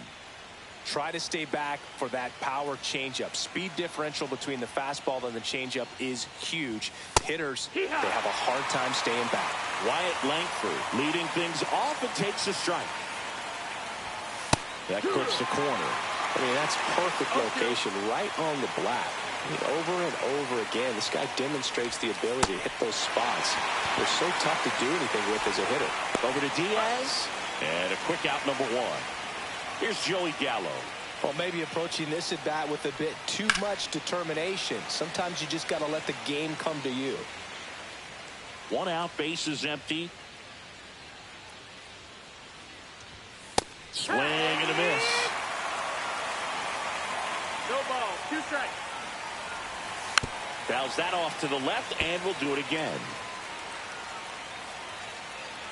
Try to stay back for that power changeup. Speed differential between the fastball and the changeup is huge. Hitters, they have a hard time staying back. Wyatt Langford leading things off and takes a strike. That clips the corner. I mean, that's perfect location right on the black. I mean, over and over again, this guy demonstrates the ability to hit those spots. They're so tough to do anything with as a hitter. Over to Diaz. And a quick out, number one. Here's Joey Gallo. Well, maybe approaching this at bat with a bit too much determination. Sometimes you just got to let the game come to you. One out, base is empty. Swing and a miss. No ball. 2 strikes. Fouls that off to the left, and we'll do it again.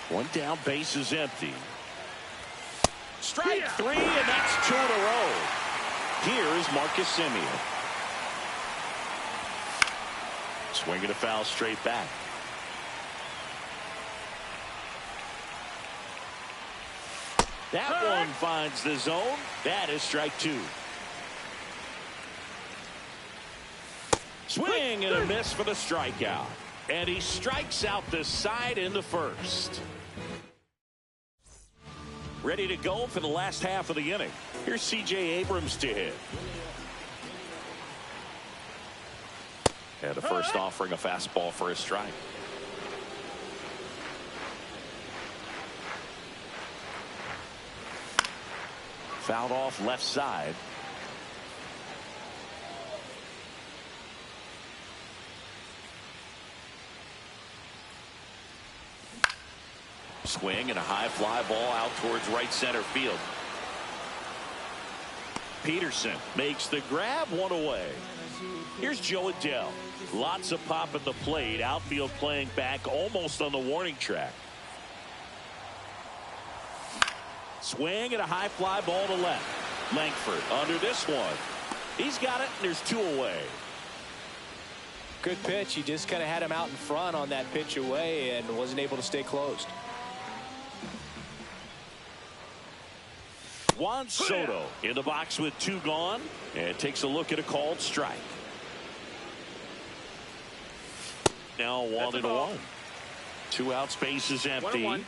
One down, base is empty. Strike 3, and that's 2 in a row. Here is Marcus Semien. Swinging a foul straight back. That one finds the zone. That is strike 2. Swing and a miss for the strikeout. And he strikes out the side in the first. Ready to go for the last half of the inning. Here's C.J. Abrams to hit. And the first offering a fastball for a strike. Fouled off left side. Swing and a high fly ball out towards right center field. Peterson makes the grab, one away. Here's Joe Adell. Lots of pop at the plate. Outfield playing back almost on the warning track. Swing and a high fly ball to left. Langford under this one. He's got it, and there's 2 away. Good pitch. He just kind of had him out in front on that pitch away and wasn't able to stay closed. Juan Soto in the box with 2 gone, and takes a look at a called strike. Now 1-1. 2 outs, base is empty. 1-1.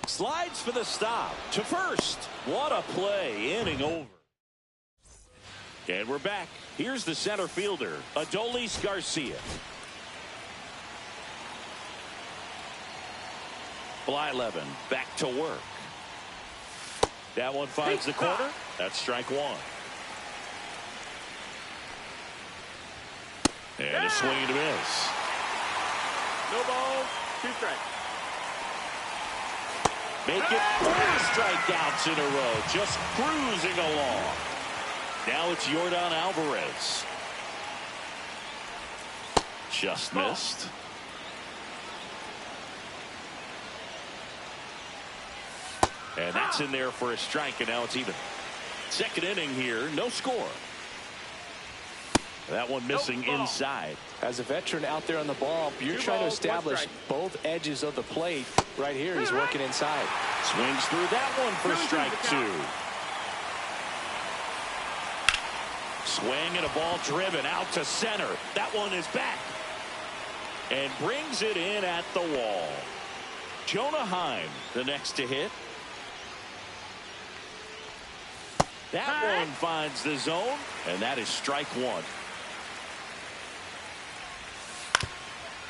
Slides for the stop to first. What a play. Inning over. And we're back. Here's the center fielder, Adolis Garcia. Blyleven back to work. That one finds the corner. That's strike 1. And a swing and a miss. No ball. 2 strikes. Make it 4 strikeouts in a row. Just cruising along. Now it's Yordan Alvarez. Just missed. And that's in there for a strike, and now it's even. Second inning here, no score. That one missing inside. As a veteran out there on the ball, you're trying to establish both edges of the plate. Right here, he's working inside. Swings through that one for strike 2. Swing and a ball driven out to center. That one is back. And brings it in at the wall. Jonah Heim, the next to hit. That one finds the zone, and that is strike 1.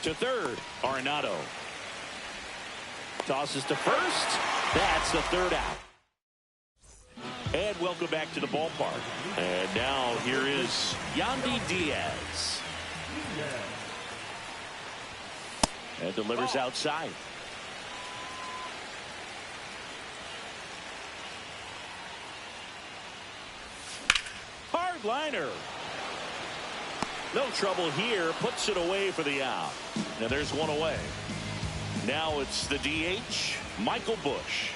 To third, Arenado. Tosses to first. That's the 3rd out. And welcome back to the ballpark. And now here is Yandy Diaz. And delivers outside. Hard liner. No trouble here. Puts it away for the out. Now there's one away. Now it's the DH, Michael Busch.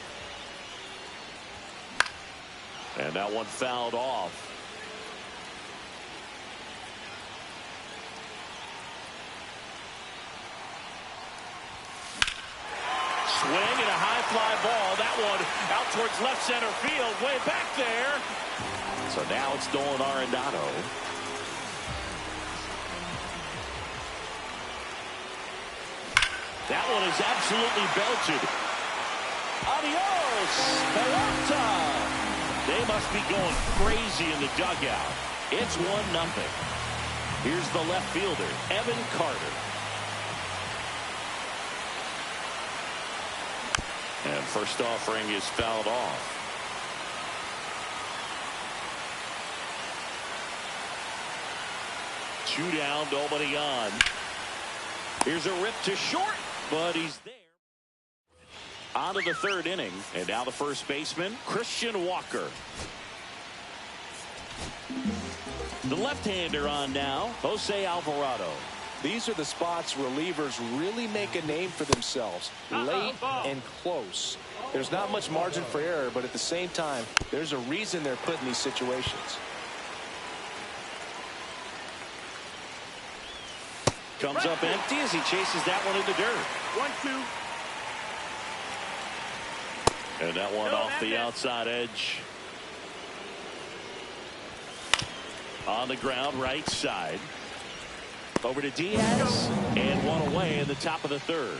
And that one fouled off. swing and a high fly ball. That one out towards left center field, way back there. So now it's Nolan Arenado. That one is absolutely belted. Adios, Peralta. They must be going crazy in the dugout. It's 1-0. Here's the left fielder, Evan Carter. And first offering is fouled off. Two down, nobody on. Here's a rip to short, but he's there. On to the third inning, and now the first baseman, Christian Walker. The left-hander on now, Jose Alvarado. These are the spots relievers really make a name for themselves. Late and close. There's not much margin for error, but at the same time, there's a reason they're put in these situations. Comes up empty as he chases that one in the dirt. 1-2. And that one off the outside edge. On the ground, right side. Over to Diaz, and one away in the top of the third.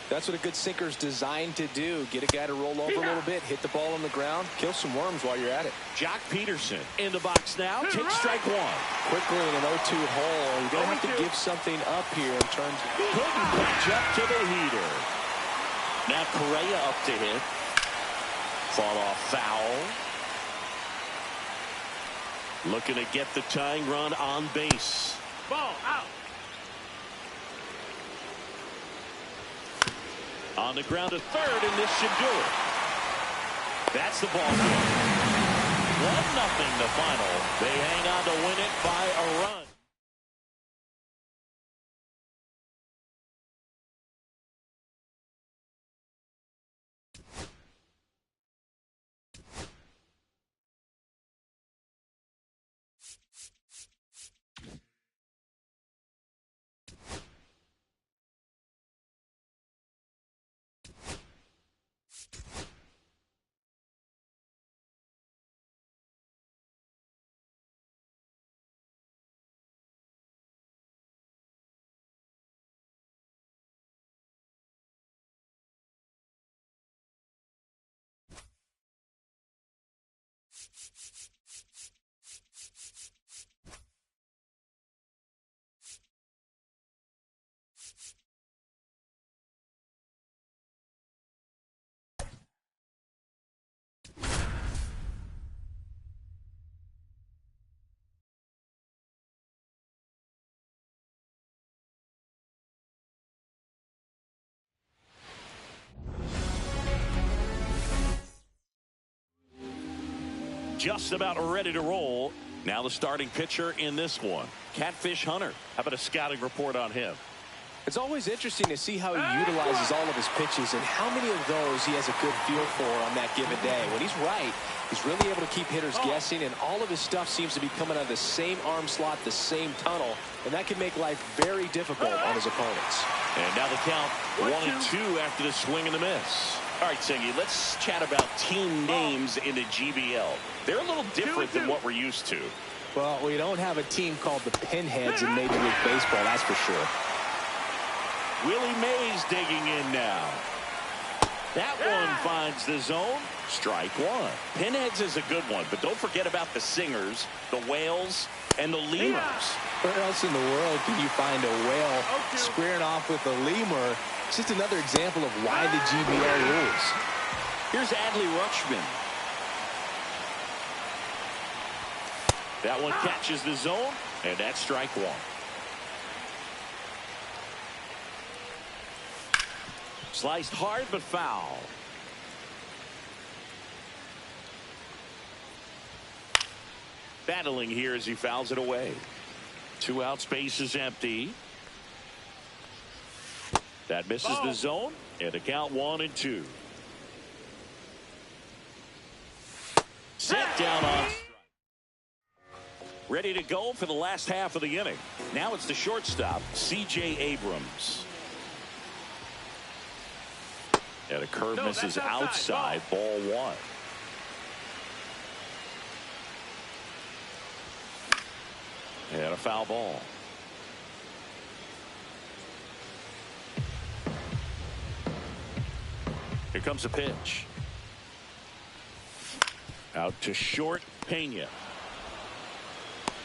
That's what a good sinker is designed to do. Get a guy to roll over a little bit, hit the ball on the ground, kill some worms while you're at it. Jock Peterson in the box now. Takes strike one. Quickly in an 0-2 hole. You're going to have to give something up here in terms of... Couldn't catch up to the heater. Now Correa up to hit. Fall off foul. Looking to get the tying run on base. Ball out. On the ground to third, and this should do it. That's the ball game. 1-0 the final. They hang on to win it by a run. Just about ready to roll. Now the starting pitcher in this one, Catfish Hunter. How about a scouting report on him? It's always interesting to see how he utilizes all of his pitches and how many of those he has a good feel for on that given day. When he's right, he's really able to keep hitters guessing, and all of his stuff seems to be coming out of the same arm slot, the same tunnel, and that can make life very difficult on his opponents. And now the count 1-2 after the swing and the miss. All right, Singy, let's chat about team names in the GBL. They're a little different than what we're used to. Well, we don't have a team called the Pinheads in Major League Baseball, that's for sure. Willie Mays digging in now. That one finds the zone. Strike one. Pinheads is a good one, but don't forget about the Singers, the Whales, and the Lemurs. Where else in the world can you find a whale squaring off with a lemur? It's just another example of why the GBL rules. Here's Adley Rutschman. That one catches the zone, and that's strike one. Sliced hard but foul. Battling here as he fouls it away. 2 out, space is empty. That misses the zone, and a count 1-2. Set down on strike. Ready to go for the last half of the inning. Now it's the shortstop, C.J. Abrams. And a curve No, misses that's outside. outside. Ball one. And a foul ball. Here comes a pitch. Out to short, Pena.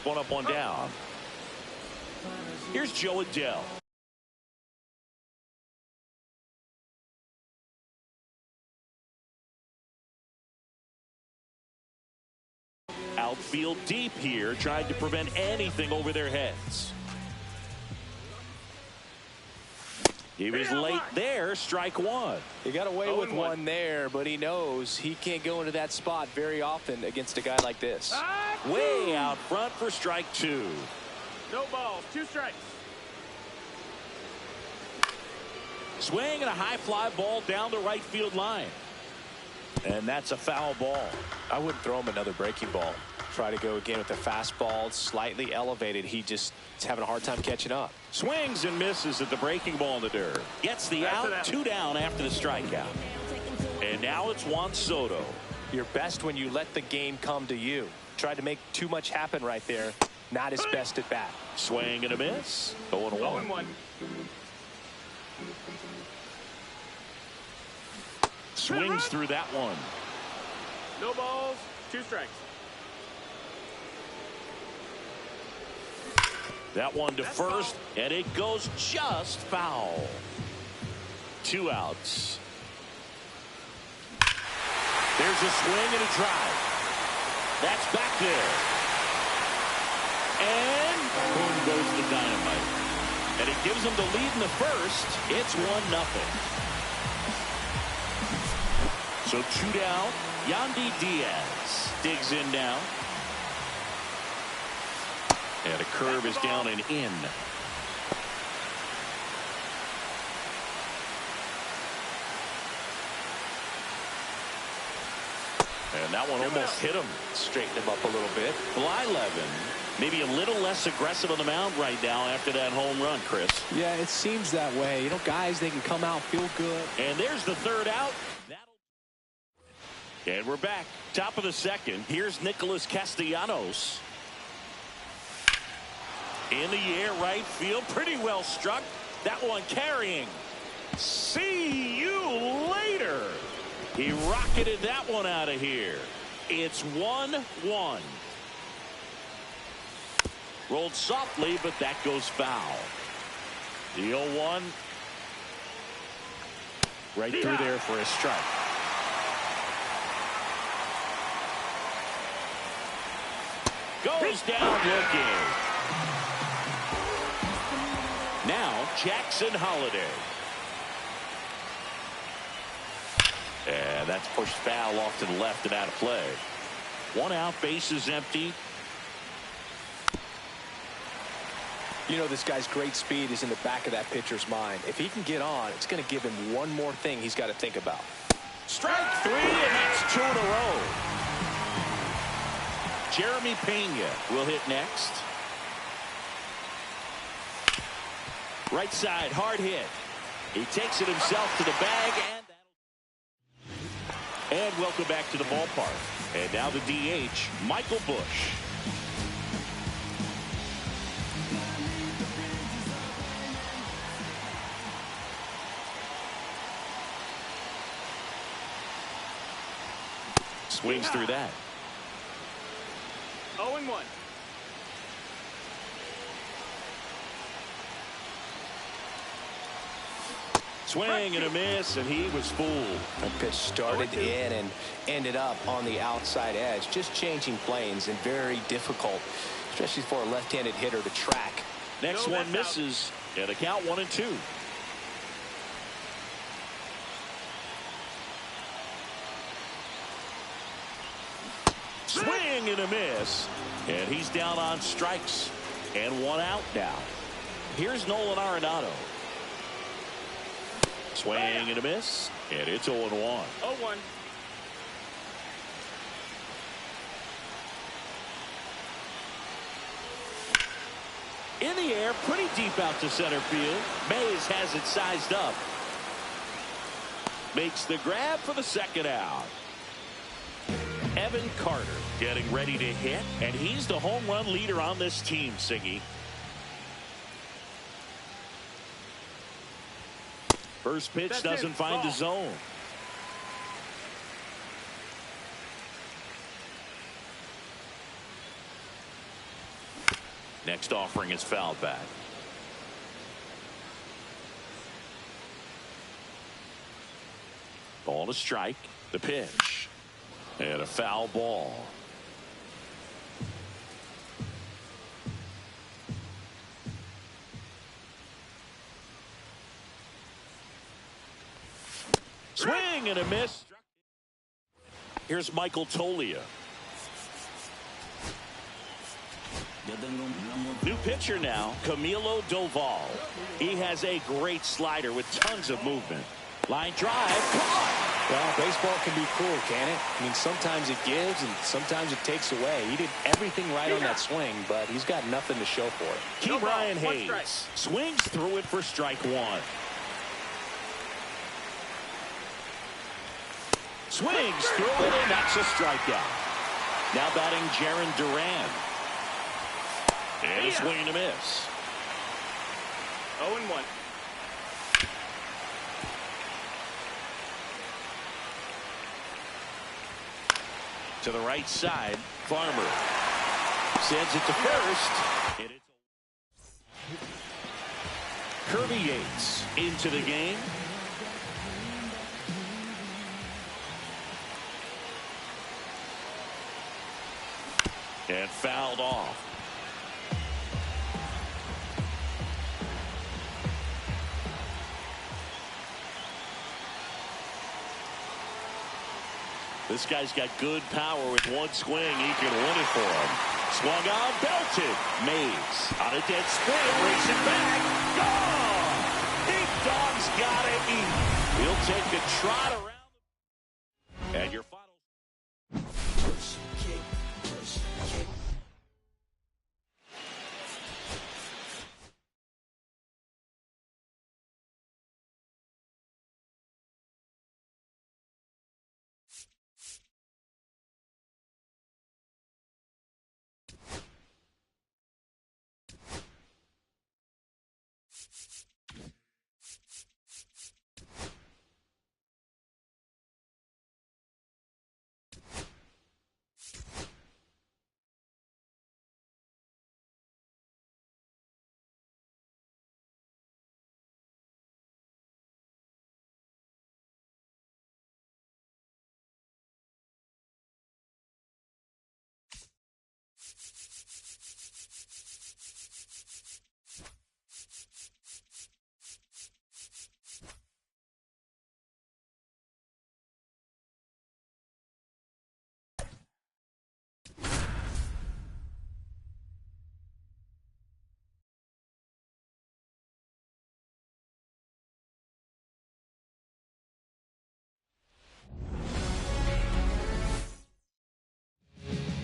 One up, one down. Here's Joe Adell. Outfield deep here, trying to prevent anything over their heads. He was late there, strike one. He got away with one there, but he knows he can't go into that spot very often against a guy like this. Way out front for strike two. No balls, 2 strikes. Swing and a high fly ball down the right field line. And that's a foul ball. I wouldn't throw him another breaking ball. Try to go again with the fastball, slightly elevated. He just is having a hard time catching up. Swings and misses at the breaking ball in the dirt. Gets the out, 2 down after the strikeout. And now it's Juan Soto. You're best when you let the game come to you. Tried to make too much happen right there. Not his best at bat. Swing and a miss. 0-1. 0-1. Swings through that one. No balls, 2 strikes. That one to first, and it goes just foul. 2 outs. There's a swing and a drive. That's back there. And boom goes the dynamite. And it gives them the lead in the first. It's 1-0. So 2 down. Yandy Diaz digs in now. And a curve is down and in. And that one almost hit him. Straighten him up a little bit. Blyleven maybe a little less aggressive on the mound right now after that home run, Chris. Yeah, it seems that way. You know, guys, they can come out, feel good. And there's the 3rd out. And we're back. Top of the 2nd. Here's Nicholas Castellanos. In the air, right field. Pretty well struck. That one carrying. See you later. He rocketed that one out of here. It's 1-1. Rolled softly, but that goes foul. The 0-1. Right through there for a strike. Goes down looking. Now Jackson Holliday. And that's pushed foul off to the left and out of play. 1 out, base is empty. You know, this guy's great speed is in the back of that pitcher's mind. If he can get on, it's going to give him one more thing he's got to think about. Strike 3, and that's 2 in a row. Jeremy Pena will hit next. Right side, hard hit. He takes it himself to the bag, and welcome back to the ballpark. And now the DH, Michael Busch. Swings through that. 0-1. Swing and a miss, and he was fooled. That pitch started in and ended up on the outside edge. Just changing planes and very difficult, especially for a left-handed hitter to track. Next one misses, and a count 1-2. Swing and a miss, and he's down on strikes, and 1 out now. Here's Nolan Arenado. Swing and a miss, and it's 0-1. 0-1. In the air, pretty deep out to center field. Mays has it sized up. makes the grab for the second out. Evan Carter getting ready to hit, and he's the home run leader on this team, Siggy. First pitch doesn't find the zone. Next offering is fouled back. Ball to strike. The pitch. And a foul ball. Swing and a miss. Here's Michael Toglia. New pitcher now, Camilo Doval. He has a great slider with tons of movement. Line drive, caught. Well, baseball can be cruel, can it? I mean, sometimes it gives and sometimes it takes away. He did everything right on that swing, but he's got nothing to show for it. Key Brian Hayes swings through it for strike one. Swings through it, and that's a strikeout. Now batting Jarren Duran. And a swing and a miss. 0-1. To the right side, Farmer sends it to first. And it's Kirby Yates into the game. And fouled off. This guy's got good power. With one swing, he can win it for him. Swung on, belted. Mays on a dead spin, brings it back. Gone! Big Dog's got to eat. He'll take a trot around. And your final.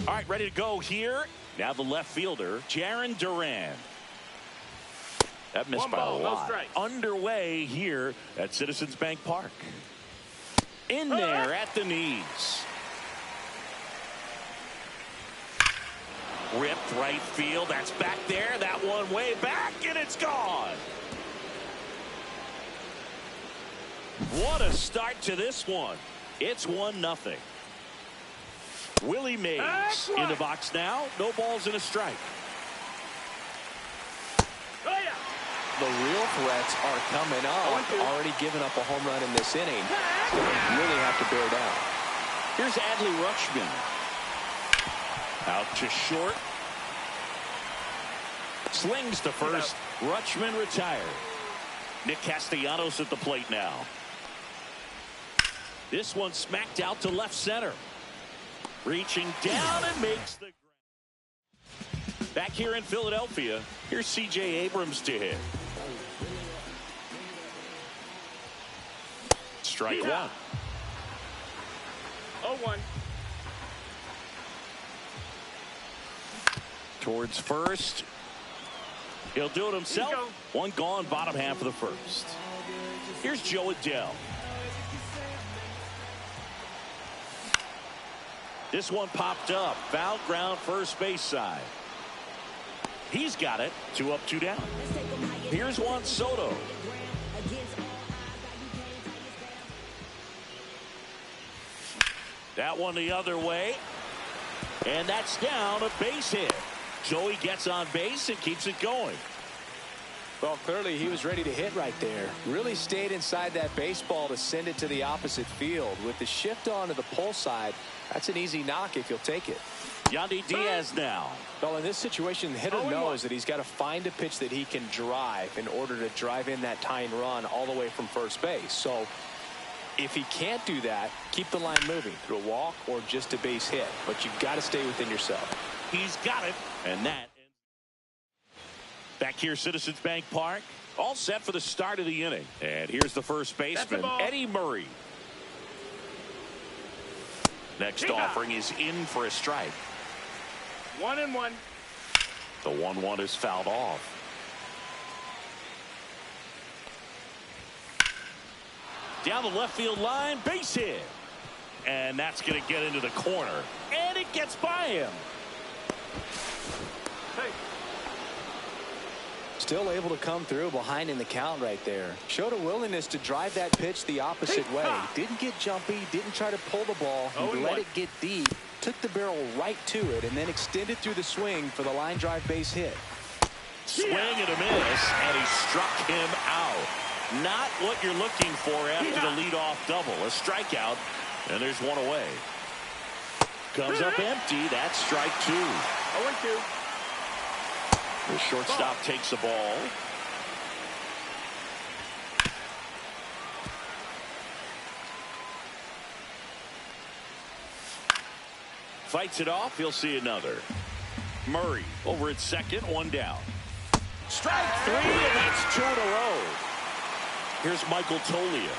All right, ready to go here. Now the left fielder, Jarren Duran. That missed by a lot. Underway here at Citizens Bank Park. In there at the knees. Ripped right field. That's back there. That one way back, and it's gone. What a start to this one. It's 1-0. Willie Mays in the box now. No balls and a strike. The real threats are coming up. Already given up a home run in this inning. Really have to bear down. Here's Adley Rutschman. Out to short. Slings to first. Rutschman retired. Nick Castellanos at the plate now. This one smacked out to left center. Reaching down and makes the grab. Back here in Philadelphia, here's C.J. Abrams to hit. Strike one. 0-1. Towards first. He'll do it himself. One gone, bottom half of the first. Here's Joe Adell. This one popped up. Foul ground, first base side. He's got it. 2 up, 2 down. Here's Juan Soto. That one the other way. And that's down, a base hit. Joey gets on base and keeps it going. Well, clearly he was ready to hit right there. Really stayed inside that baseball to send it to the opposite field. With the shift on to the pull side, that's an easy knock if you'll take it. Yandy Diaz now. Well, in this situation, the hitter knows that he's got to find a pitch that he can drive in order to drive in that tying run all the way from first base. So if he can't do that, keep the line moving through a walk or just a base hit. But you've got to stay within yourself. He's got it. And that. Back here, Citizens Bank Park. All set for the start of the inning. And here's the first baseman, Eddie Murray. Next offering is in for a strike. 1-1. The 1-1 is fouled off. Down the left field line, base hit. And that's going to get into the corner. And it gets by him. Hey. Still able to come through behind in the count right there. Showed a willingness to drive that pitch the opposite way. Didn't get jumpy, didn't try to pull the ball. He let it get deep, took the barrel right to it, and then extended through the swing for the line drive base hit. Swing and a miss, and he struck him out. Not what you're looking for after the leadoff double. A strikeout, and there's one away. Comes up empty. That's strike 2. 0-2. The shortstop takes the ball. Fights it off. He'll see another. Murray over at second, 1 down. Strike 3, and that's 2 in a row. Here's Michael Toglia.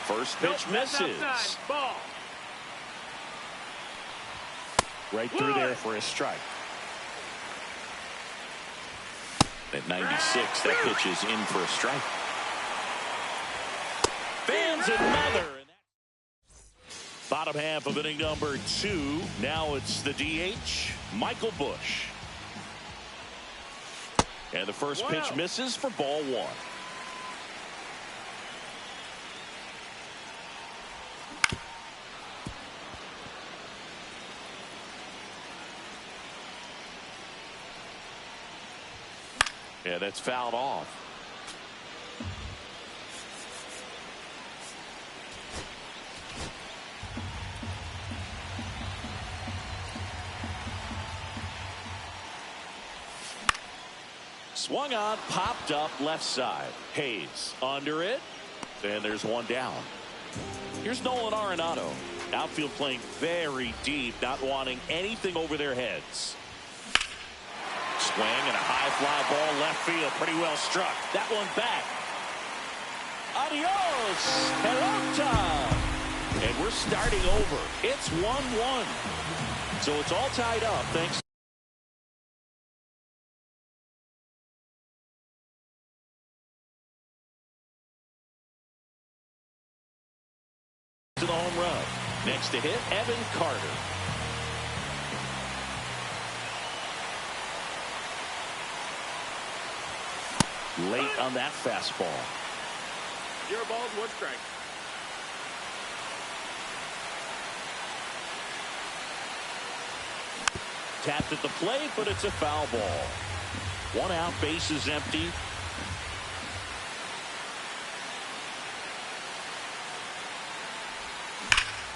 First pitch misses. Ball. Right through there for a strike. At 96, that pitch is in for a strike. Fans another. Bottom half of inning number 2. Now it's the DH, Michael Busch. And the first pitch misses for ball 1. Yeah, that's fouled off. Swung on, popped up left side. Hayes under it, and there's 1 down. Here's Nolan Arenado. Outfield playing very deep, not wanting anything over their heads. Swing and a high fly ball left field. Pretty well struck. That one back. Adios. Pelota. And we're starting over. It's 1-1. So it's all tied up thanks to the home run. Next to hit, Evan Carter. Late on that fastball. 0 balls, 1 strike. Tapped at the plate, but it's a foul ball. 1 out, base is empty.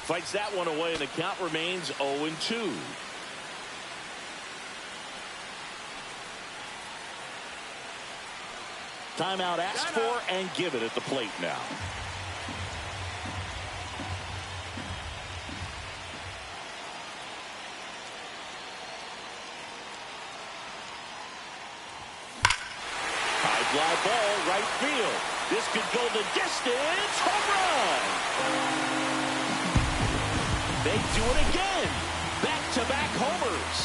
Fights that one away, and the count remains 0-2. Timeout asked for and given at the plate now. High fly ball, right field. This could go the distance. Home run. They do it again. Back-to-back homers.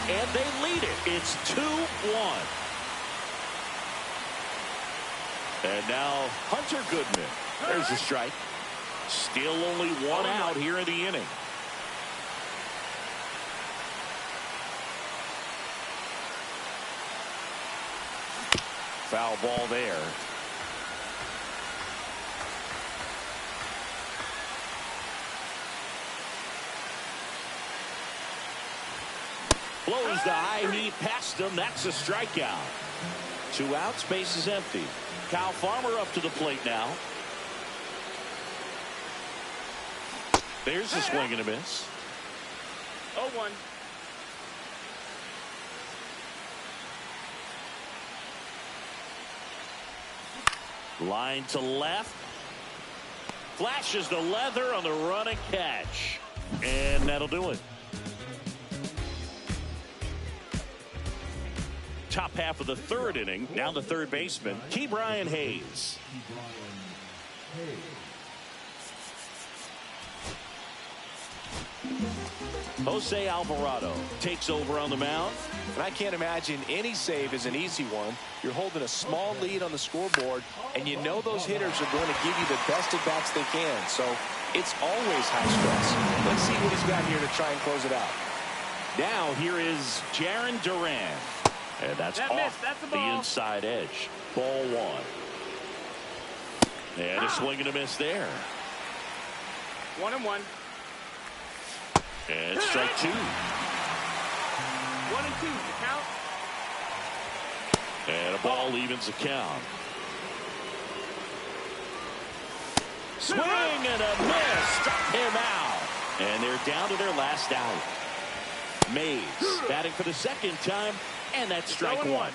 And they lead it. It's 2-1. And now Hunter Goodman. There's a strike. Still only 1 out here in the inning. Foul ball there. Blows the high heat past him. That's a strikeout. 2 outs, base is empty. Kyle Farmer up to the plate now. There's a swing and a miss. 0-1. Line to left. Flashes the leather on the running catch. And that'll do it. Top half of the 3rd inning. Now the 3rd baseman, Ke'Bryan Hayes. Jose Alvarado takes over on the mound. And I can't imagine any save is an easy one. You're holding a small lead on the scoreboard, and you know those hitters are going to give you the best at-bats they can. So it's always high stress. Let's see what he's got here to try and close it out. Now here is Jarren Duran. And that's off the inside edge. Ball 1. And a swing and a miss there. 1-1. And strike 2. 1-2. The count. And a ball evens the count. Swing and a miss. Struck him out. And they're down to their last out. Mays batting for the 2nd time. And that's strike 1.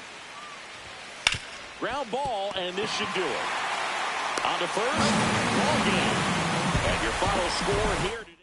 Ground ball, and this should do it. On to first. Ball game. And your final score here today.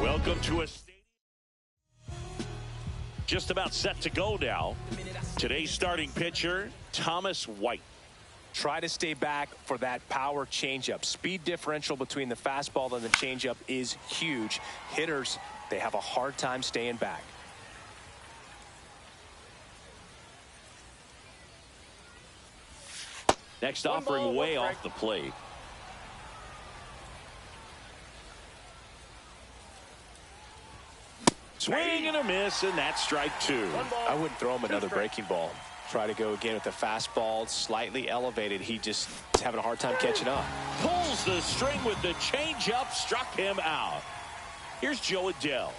Welcome to a stadium just about set to go now. Today's starting pitcher, Thomas White. Try to stay back for that power changeup. Speed differential between the fastball and the changeup is huge. Hitters, they have a hard time staying back. Next offering way off the plate. Swing and a miss, and that's strike two. I wouldn't throw him another breaking ball. Try to go again with the fastball, slightly elevated. He just is having a hard time catching up. Pulls the string with the changeup, struck him out. Here's Joe Adell.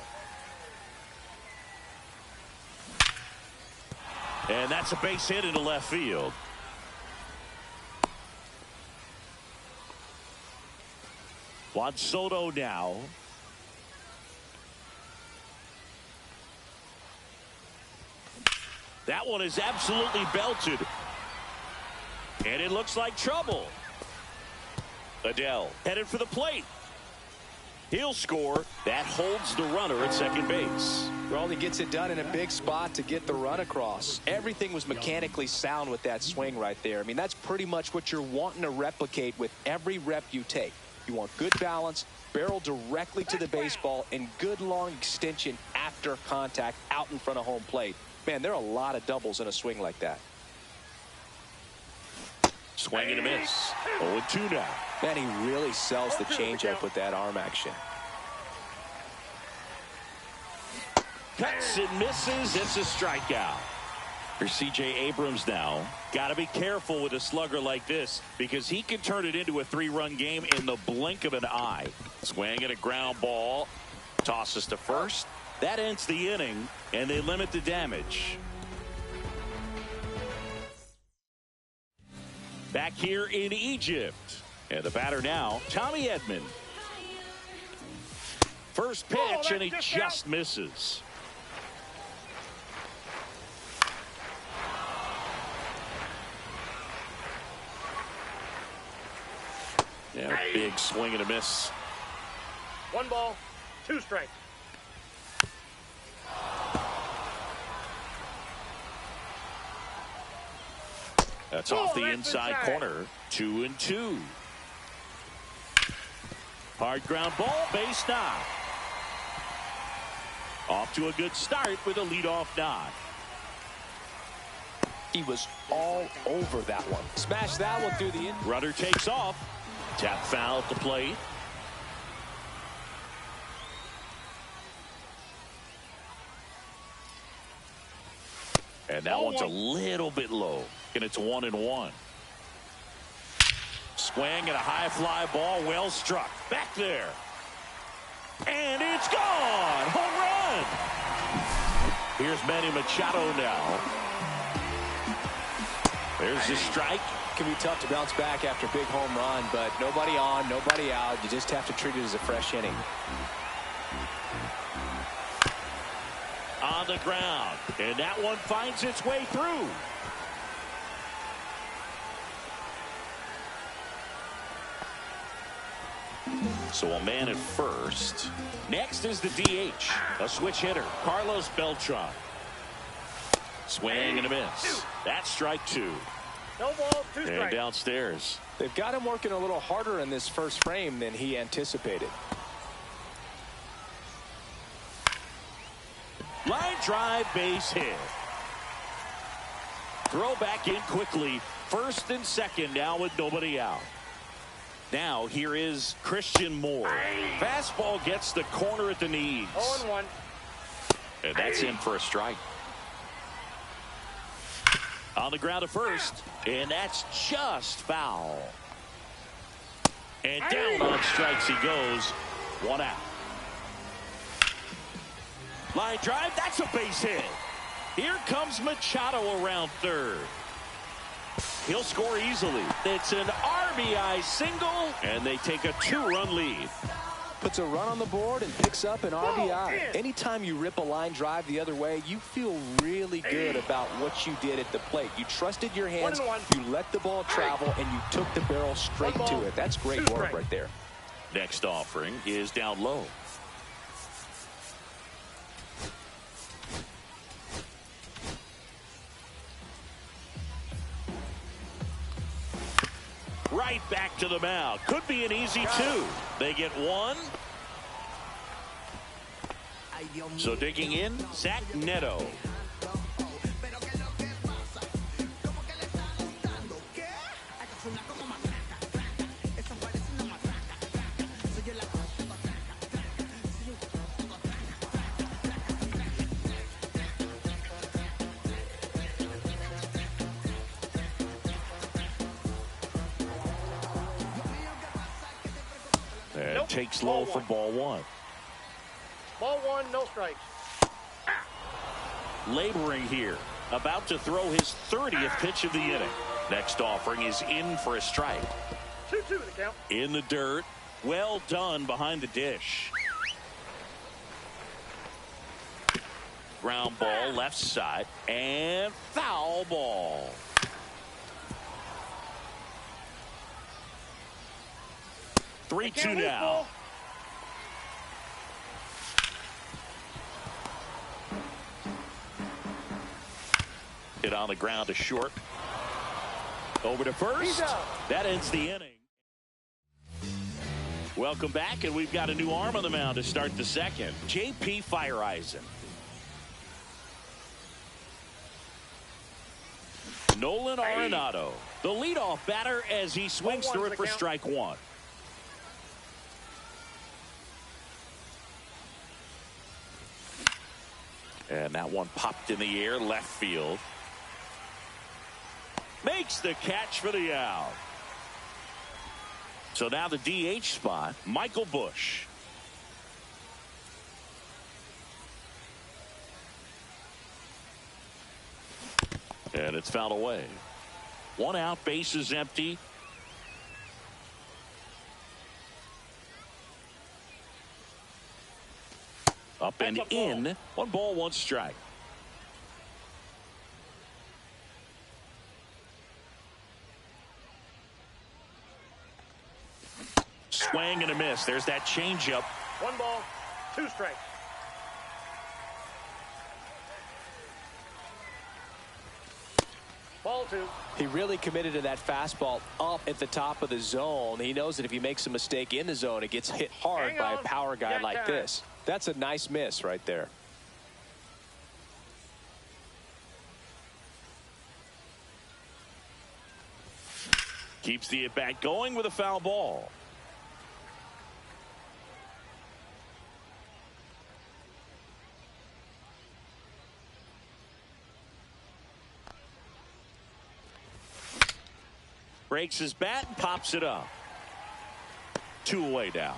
And that's a base hit into left field. Juan Soto now. That one is absolutely belted. And it looks like trouble. Adell headed for the plate. He'll score. That holds the runner at second base. Well, he gets it done in a big spot to get the run across. Everything was mechanically sound with that swing right there. I mean, that's pretty much what you're wanting to replicate with every rep you take. You want good balance, barrel directly to the baseball, and good long extension after contact out in front of home plate. Man, there are a lot of doubles in a swing like that. Swing and a miss. 0-2 now. Man, he really sells the changeup with that arm action. Cuts and misses. It's a strikeout. Here's C.J. Abrams now. Got to be careful with a slugger like this because he can turn it into a three-run game in the blink of an eye. Swing and a ground ball. Tosses to first. That ends the inning, and they limit the damage. Back here in Egypt. And the batter now, Tommy Edman. First pitch, and he just misses. Yeah, big swing and a miss. 1 ball, 2 strikes. That's off the inside corner. 2-2. Hard ground ball, base knock. Off to a good start with a leadoff knock. He was all over that one. Smashed that one through the end. Runner takes off. Tap foul at the plate. And that one's a little bit low. And it's 1-1. Swing and a high fly ball, well struck. Back there. And it's gone. Home run. Here's Manny Machado now. There's the strike. It can be tough to bounce back after a big home run, but nobody on, nobody out. You just have to treat it as a fresh inning. On the ground. And that one finds its way through. So a man at first. Next is the DH. A switch hitter, Carlos Beltran. Swing and a miss. That's strike 2. No ball, 2 strikes. And downstairs. They've got him working a little harder in this first frame than he anticipated. Line drive, base hit. Throw back in quickly. First and second now with nobody out. Now here is Christian Moore. Fastball gets the corner at the knees. 0-1. And that's in for a strike. On the ground to first. And that's just foul. And down on strikes he goes. 1 out. Line drive. That's a base hit. Here comes Machado around third. He'll score easily. It's an RBI single, and they take a 2-run lead. Puts a run on the board and picks up an RBI. Anytime you rip a line drive the other way, you feel really good about what you did at the plate. You trusted your hands, you let the ball travel, and you took the barrel straight to it. That's great work right there. Next offering is down low. right back to the mound. Could be an easy two. They get one. So digging in, Zach Neto. And Nope. takes Ball low for one. ball one. Ball one, no strikes. Laboring here. About to throw his 30th pitch of the inning. Next offering is in for a strike. 2-2 the count. In the dirt. Well done behind the dish. Ground ball left side. And foul ball. They 3-2 can't lose, now. Bull. Hit on the ground to short. Over to He's first. out. That ends the inning. Welcome back, and we've got a new arm on the mound to start the second. J.P. Fireisen. Nolan Arenado, the leadoff batter as he swings Ball through one's it for the count. strike one. And that one popped in the air, left field. Makes the catch for the out. So now the DH spot, Michael Busch. And it's fouled away. One out, base is empty. Up and That's a ball. in. 1 ball, 1 strike. Swing and a miss. There's that changeup. 1 ball, 2 strikes. Ball 2. He really committed to that fastball up at the top of the zone. He knows that if he makes a mistake in the zone, it gets hit hard Hang by a on. power guy Jack like time. this. That's a nice miss right there. Keeps the at-bat going with a foul ball. Breaks his bat and pops it up. 2 away now.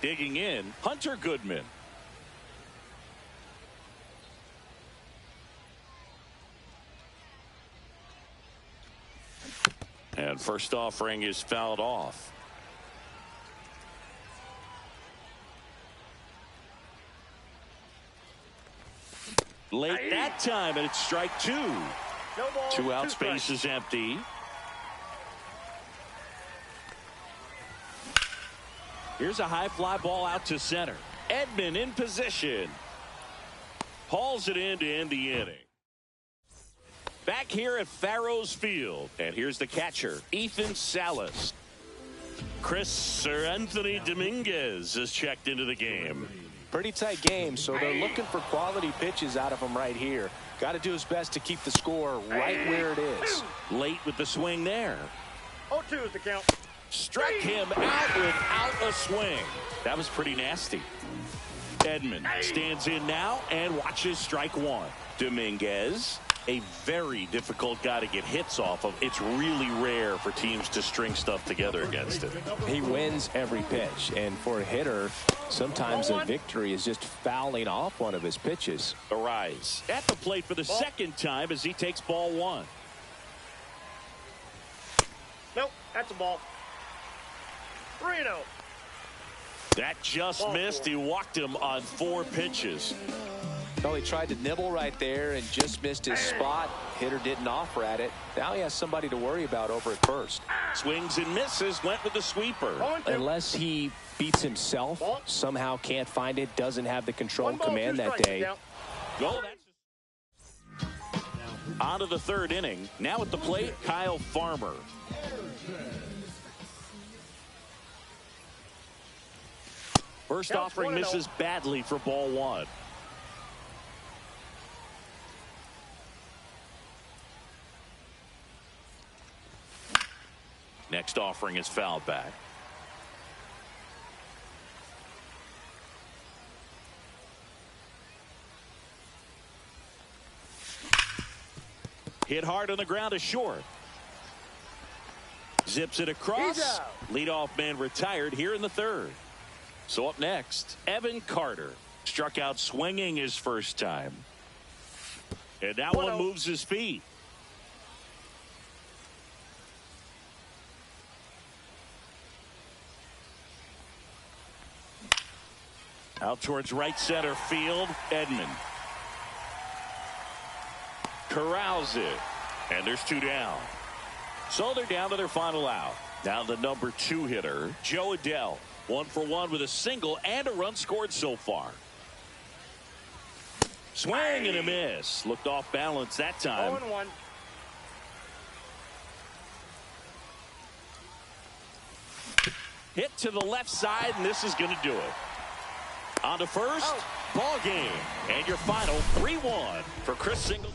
Digging in, Hunter Goodman. And first offering is fouled off. Late that time, and it's strike 2. No ball. 2 out, strikes. space is empty. Here's a high fly ball out to center. Edman in position. Hauls it in to end the inning. Back here at Farrows Field. And here's the catcher, Ethan Salas. Sir Anthony Dominguez is checked into the game. Pretty tight game, so they're looking for quality pitches out of him right here. Got to do his best to keep the score right where it is. Late with the swing there. 0-2 is the count. Struck him out without a swing. That was pretty nasty. Edman stands in now and watches strike 1. Dominguez, a very difficult guy to get hits off of. It's really rare for teams to string stuff together against him. He wins every pitch, and for a hitter, sometimes a victory is just fouling off one of his pitches. Arise at the plate for the second time as he takes ball 1. Nope, that's a ball. 3-0. That just Ball missed. 4. He walked him on 4 pitches. Well, he tried to nibble right there and just missed his spot. Hitter didn't offer at it. Now he has somebody to worry about over at first. Swings and misses. Went with the sweeper. 0-2. Unless he beats himself, Ball. somehow can't find it, doesn't have the control 1 ball, command 2 that strikes, day. the count. Goal. That's On to the third inning. Now at the plate, Kyle Farmer. First offering misses badly for ball one. Next offering is fouled back. Hit hard on the ground to short. Zips it across. Leadoff man retired here in the third. So up next, Evan Carter. Struck out swinging his first time. And that one moves his feet. Out towards right center field, Edman. Corrals it. And there's two down. So they're down to their final out. Now the number 2 hitter, Jo Adell. 1 for 1 with a single and a run scored so far. Swing and a miss. Looked off balance that time. 0-1. Hit to the left side, and this is going to do it. On to first, ball game. And your final 3-1 for Chris Singleton.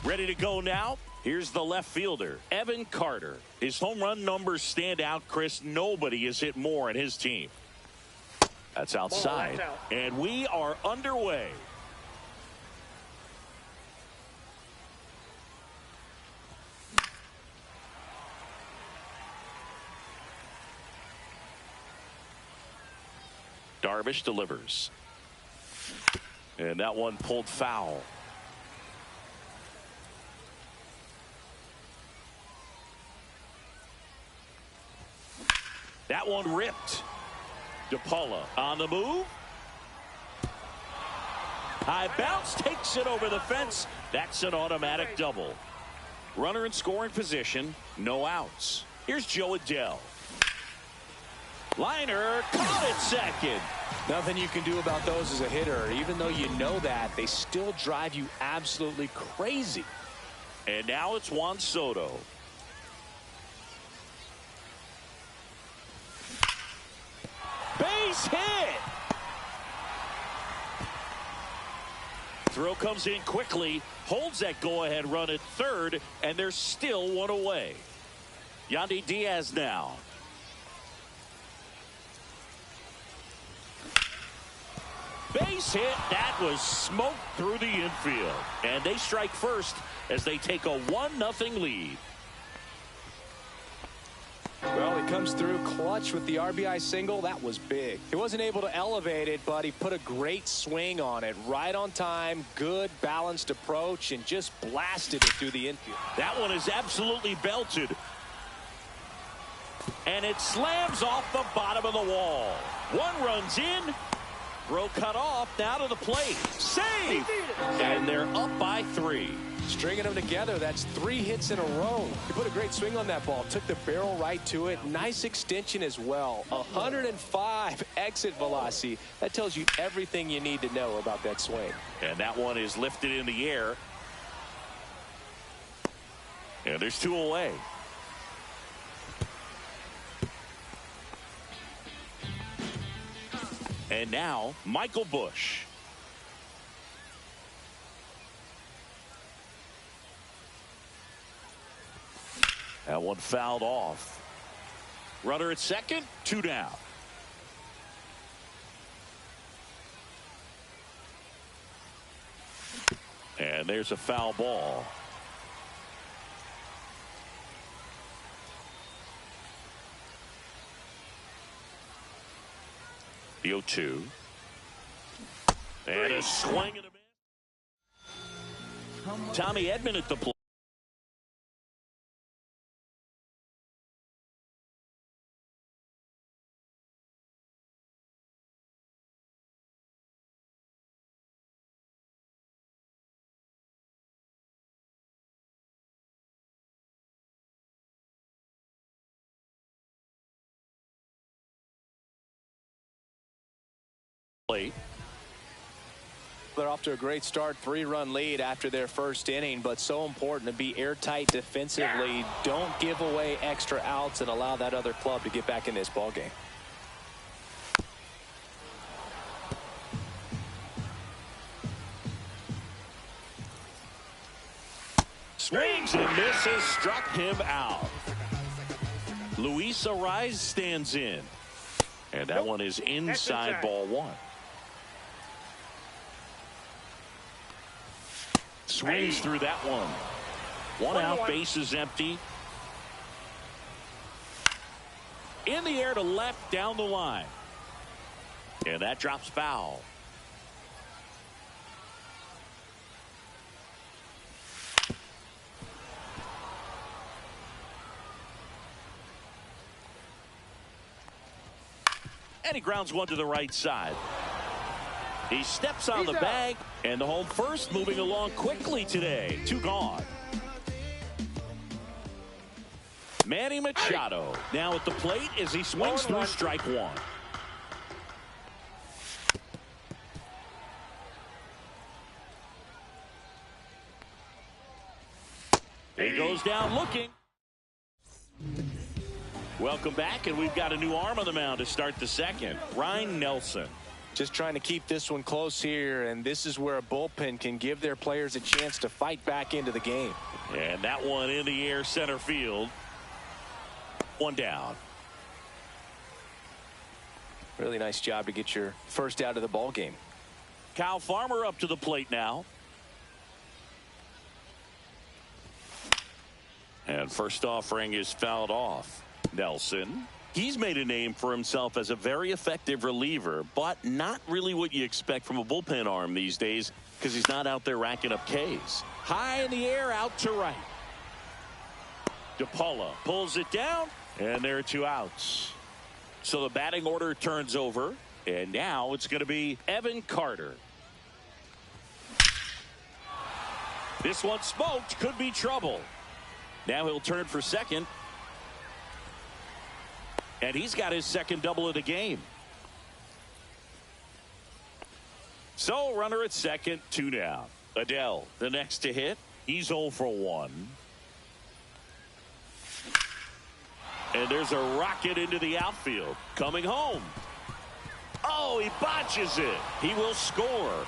Ready to go now? Here's the left fielder, Evan Carter. His home run numbers stand out, Chris. Nobody has hit more in his team. That's outside. And we are underway. Darvish delivers. And that one pulled foul. That one ripped. DePaula on the move. High bounce, takes it over the fence. That's an automatic double. Runner in scoring position, no outs. Here's Jo Adell. Liner caught it second. Nothing you can do about those as a hitter. Even though you know that, they still drive you absolutely crazy. And now it's Juan Soto. Base hit. Throw comes in quickly, holds that go-ahead run at third, and there's still one away. Yandy Diaz now. Base hit. That was smoked through the infield. And they strike first as they take a 1-0 lead. Well, he comes through clutch with the RBI single. That was big. He wasn't able to elevate it, but he put a great swing on it. Right on time, good balanced approach, and just blasted it through the infield. That one is absolutely belted. And it slams off the bottom of the wall. One runs in. Throw cut off, now to the plate. Save! And they're up by 3. Stringing them together, that's 3 hits in a row. He put a great swing on that ball. Took the barrel right to it. Nice extension as well. 105 exit velocity. That tells you everything you need to know about that swing. And that one is lifted in the air. And there's 2 away. And now, Michael Busch. That one fouled off. Runner at second, 2 down. And there's a foul ball. The 0-2. And a swing and a miss. Tommy Edman at the plate. They're off to a great start, 3-run lead after their first inning, but so important to be airtight defensively. Don't give away extra outs and allow that other club to get back in this ball game. Swings and misses, struck him out. Luis Arraez stands in. And that one is inside, ball 1. Swings through that one. One out, base is empty. In the air to left, down the line. And that drops foul. And he grounds one to the right side. He steps on the bag, and the home first moving along quickly today. 2 gone. Manny Machado now at the plate as he swings through strike 1. He goes down looking. Welcome back, and we've got a new arm on the mound to start the second. Ryne Nelson. Just trying to keep this one close here, and this is where a bullpen can give their players a chance to fight back into the game. And that one in the air, center field. 1 down. Really nice job to get your first out of the ball game. Kyle Farmer up to the plate now. And first offering is fouled off. Nelson. He's made a name for himself as a very effective reliever, but not really what you expect from a bullpen arm these days because he's not out there racking up Ks. High in the air, out to right. DePaula pulls it down, and there are 2 outs. So the batting order turns over, and now it's going to be Evan Carter. This one smoked, could be trouble. Now he'll turn for second. And he's got his second double of the game. So runner at second, 2 down. Adell, the next to hit. He's 0 for 1. And there's a rocket into the outfield. Coming home. Oh, he botches it. He will score.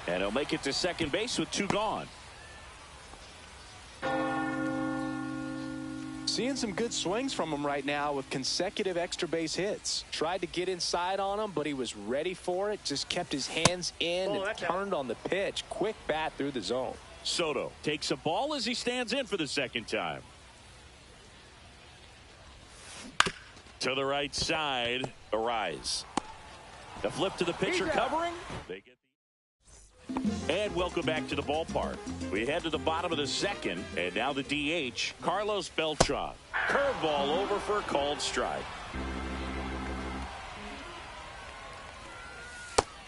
And he'll make it to second base with 2 gone. Seeing some good swings from him right now with consecutive extra base hits. Tried to get inside on him, but he was ready for it. Just kept his hands in and turned on the pitch. Quick bat through the zone. Soto takes a ball as he stands in for the second time. To the right side, Arraez. The flip to the pitcher covering. They get And welcome back to the ballpark. We head to the bottom of the second, and now the DH, Carlos Beltran. Curveball over for a called strike.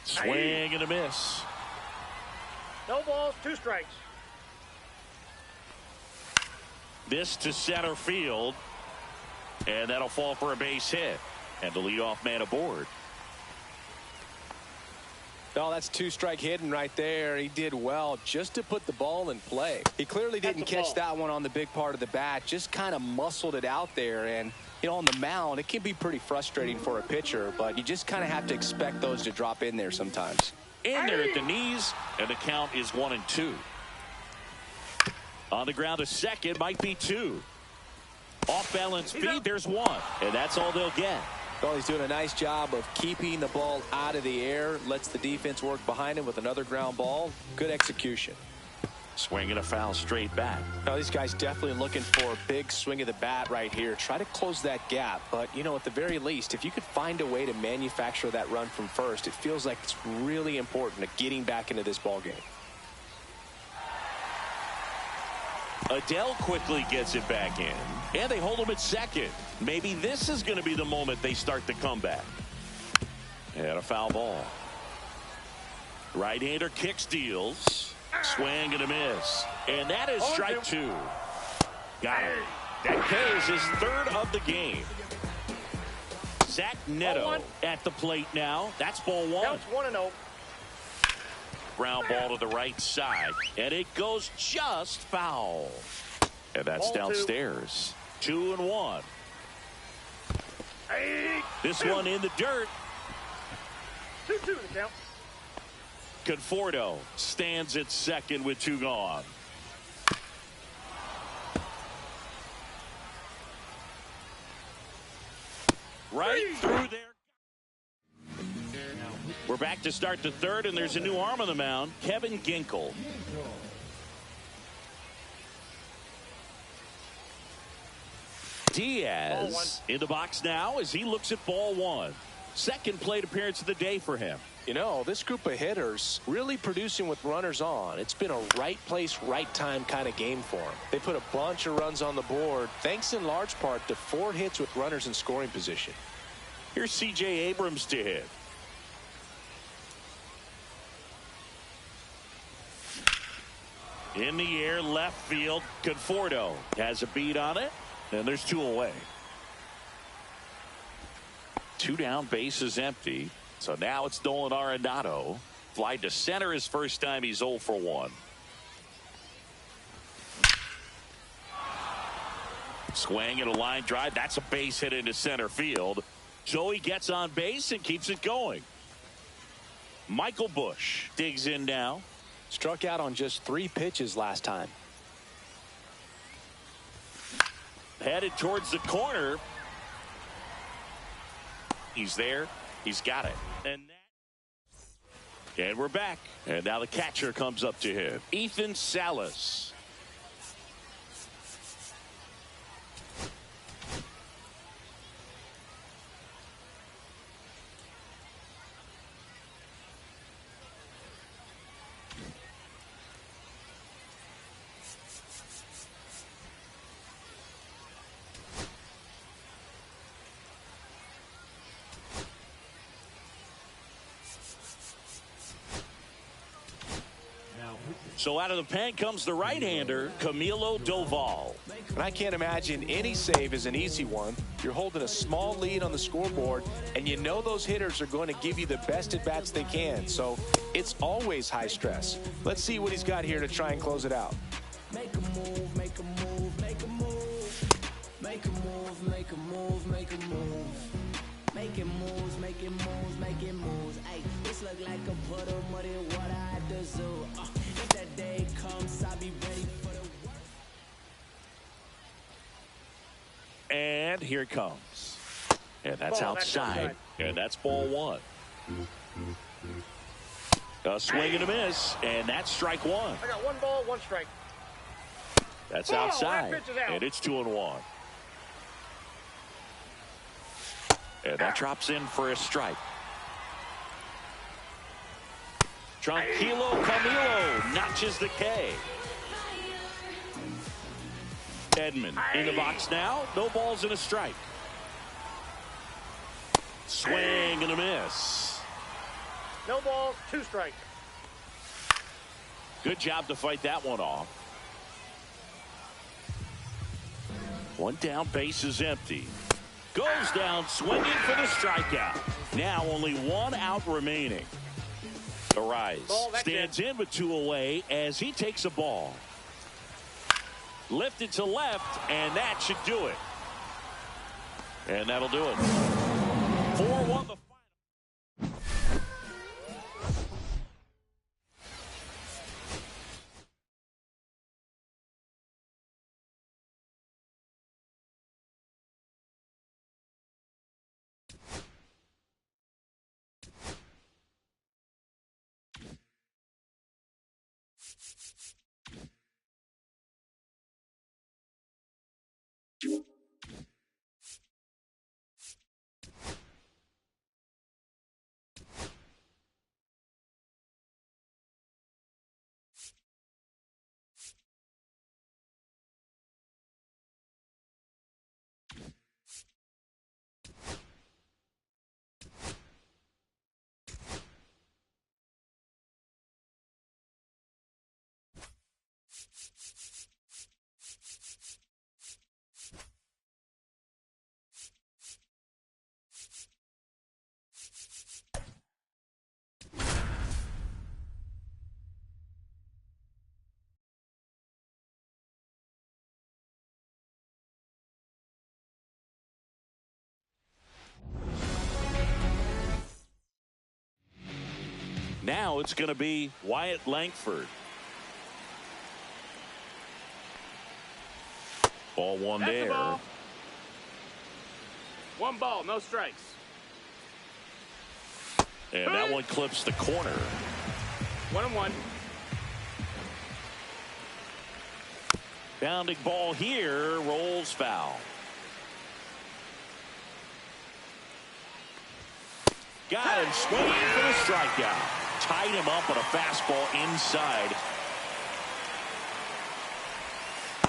Swing and a miss. No balls, 2 strikes. This to center field, and that'll fall for a base hit. And the leadoff man aboard. Oh, that's 2-strike hitting right there. He did well just to put the ball in play. He clearly didn't catch that one on the big part of the bat. Just kind of muscled it out there. And, you know, on the mound, it can be pretty frustrating for a pitcher, but you just kind of have to expect those to drop in there sometimes. In there at the knees, and the count is 1-2. On the ground to second, might be 2. Off balance feed, there's 1. And that's all they'll get. Well, he's doing a nice job of keeping the ball out of the air. Lets the defense work behind him with another ground ball. Good execution. Swing and a foul straight back. Now, these guys definitely looking for a big swing of the bat right here. Try to close that gap. But, you know, at the very least, if you could find a way to manufacture that run from first, it feels like it's really important to getting back into this ball game. Adele quickly gets it back in. And they hold him at second. Maybe this is going to be the moment they start the comeback. And a foul ball. Right-hander kick steals. Swing and a miss. And that is strike two. Got it. That carries his third of the game. Zach Neto at the plate now. That's ball one. Counts 1-0. Ground ball to the right side. And it goes just foul. And that's Ball downstairs. 2-1. This one in the dirt. 2-2 in the count. Conforto stands at second with two gone. Right through there. We're back to start the third, and there's a new arm on the mound, Kevin Ginkel. Diaz in the box now as he looks at ball one. Second plate appearance of the day for him. You know, this group of hitters really producing with runners on. It's been a right place, right time kind of game for them. They put a bunch of runs on the board, thanks in large part to 4 hits with runners in scoring position. Here's C.J. Abrams to hit. In the air, left field. Conforto has a beat on it, and there's 2 away. 2 down, base is empty. So now it's Nolan Arenado. Fly to center his first time. He's 0 for 1. Swing and a line drive. That's a base hit into center field. Joey gets on base and keeps it going. Michael Busch digs in now. Struck out on just 3 pitches last time. Headed towards the corner. He's there. He's got it. And we're back. And now the catcher comes up to him. Ethan Salas. So out of the pen comes the right-hander, Camilo Doval. And I can't imagine any save is an easy one. You're holding a small lead on the scoreboard, and you know those hitters are going to give you the best at-bats they can. So it's always high stress. Let's see what he's got here to try and close it out. Make a move, make a move, make a move. Make a move, make a move, make a move. Making moves, making moves, making moves. Ay, this look like a puddle of muddy water at the zoo. If that day comes, I'll be ready for the work. And here it comes. And that's outside. And that's ball one. A swing and a miss. And that's strike one. I got 1 ball, 1 strike. That's That outside. pitch is out. And it's 2-1. And that drops in for a strike. Tranquilo Camilo notches the K. Edman in the box now. No balls and a strike. Swing and a miss. No balls, 2 strikes. Good job to fight that one off. 1 down, base is empty. Goes down swinging for the strikeout. Now only 1 out remaining. Arise stands in with 2 away as he takes a ball. Lifted to left, and that should do it. And that'll do it. 4-1 the Now it's going to be Wyatt Langford. Ball one That's there. the ball. One ball, no strikes. And that one clips the corner. 1-1. Bounding ball here, rolls foul. Got him swinging for the strikeout. Tied him up on a fastball inside.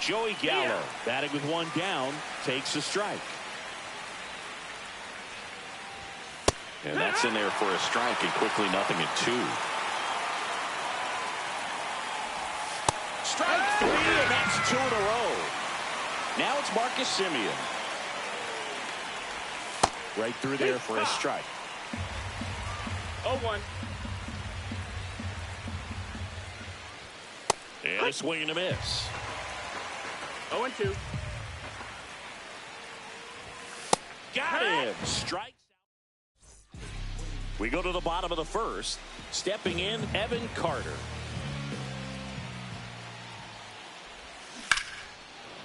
Joey Gallo, batting with one down, takes a strike. And that's in there for a strike, and quickly 0-2. Strike 3, and that's 2 in a row. Now it's Marcus Semien. Right through there for a strike. 0-1. And a swing and a miss. 0-2. Got him. Strikes out. We go to the bottom of the first. Stepping in, Evan Carter.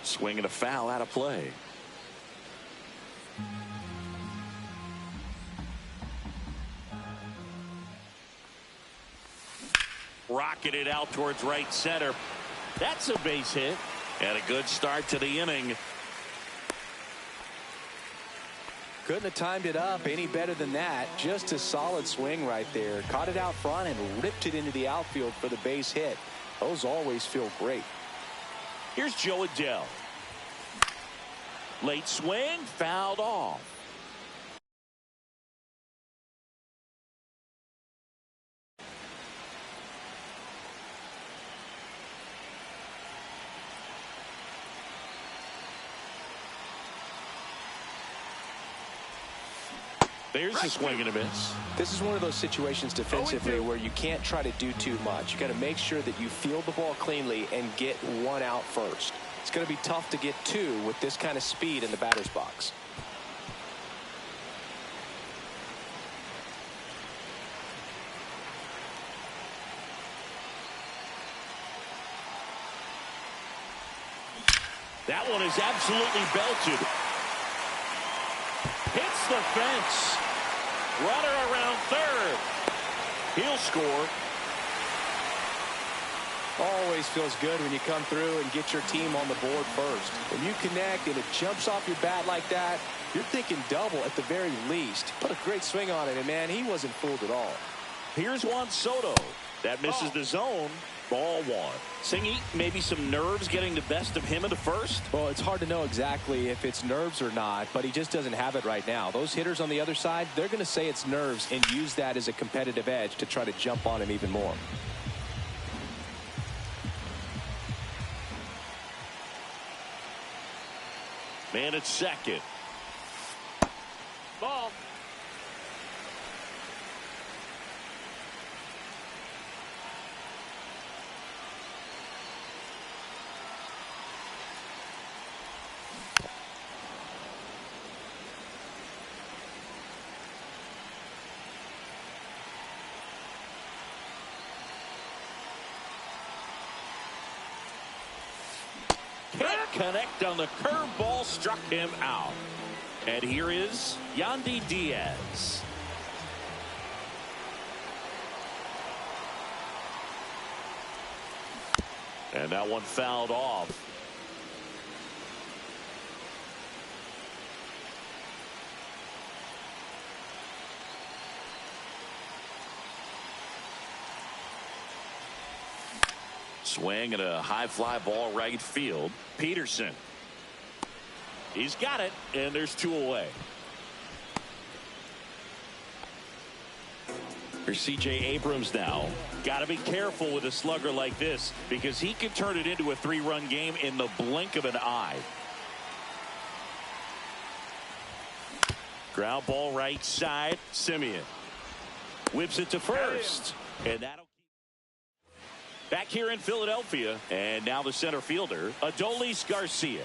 Swing and a foul out of play. Rocketed out towards right center. That's a base hit. And a good start to the inning. Couldn't have timed it up any better than that. Just a solid swing right there. Caught it out front and ripped it into the outfield for the base hit. Those always feel great. Here's Joe Adell. Late swing, fouled off. There's a swing and a miss. This is one of those situations defensively where you can't try to do too much. You got to make sure that you field the ball cleanly and get one out first. It's going to be tough to get two with this kind of speed in the batter's box. That one is absolutely belted. Hits the fence. Runner around third. He'll score. Always feels good when you come through and get your team on the board first. When you connect and it jumps off your bat like that, you're thinking double at the very least. Put a great swing on it, and man, he wasn't fooled at all. Here's Juan Soto. That misses the zone. Ball one. Singy, maybe some nerves getting the best of him in the first? Well, it's hard to know exactly if it's nerves or not, but he just doesn't have it right now. Those hitters on the other side, they're going to say it's nerves and use that as a competitive edge to try to jump on him even more. Man at second. Ball. Can't connect on the curveball, struck him out. And here is Yandy Diaz. And that one fouled off. Swing and a high fly ball right field. Peterson. He's got it, and there's 2 away. Here's C.J. Abrams now. Got to be careful with a slugger like this because he can turn it into a 3-run game in the blink of an eye. Ground ball right side. Simeon whips it to first, and that'll keep back here in Philadelphia. And now the center fielder, Adolis Garcia.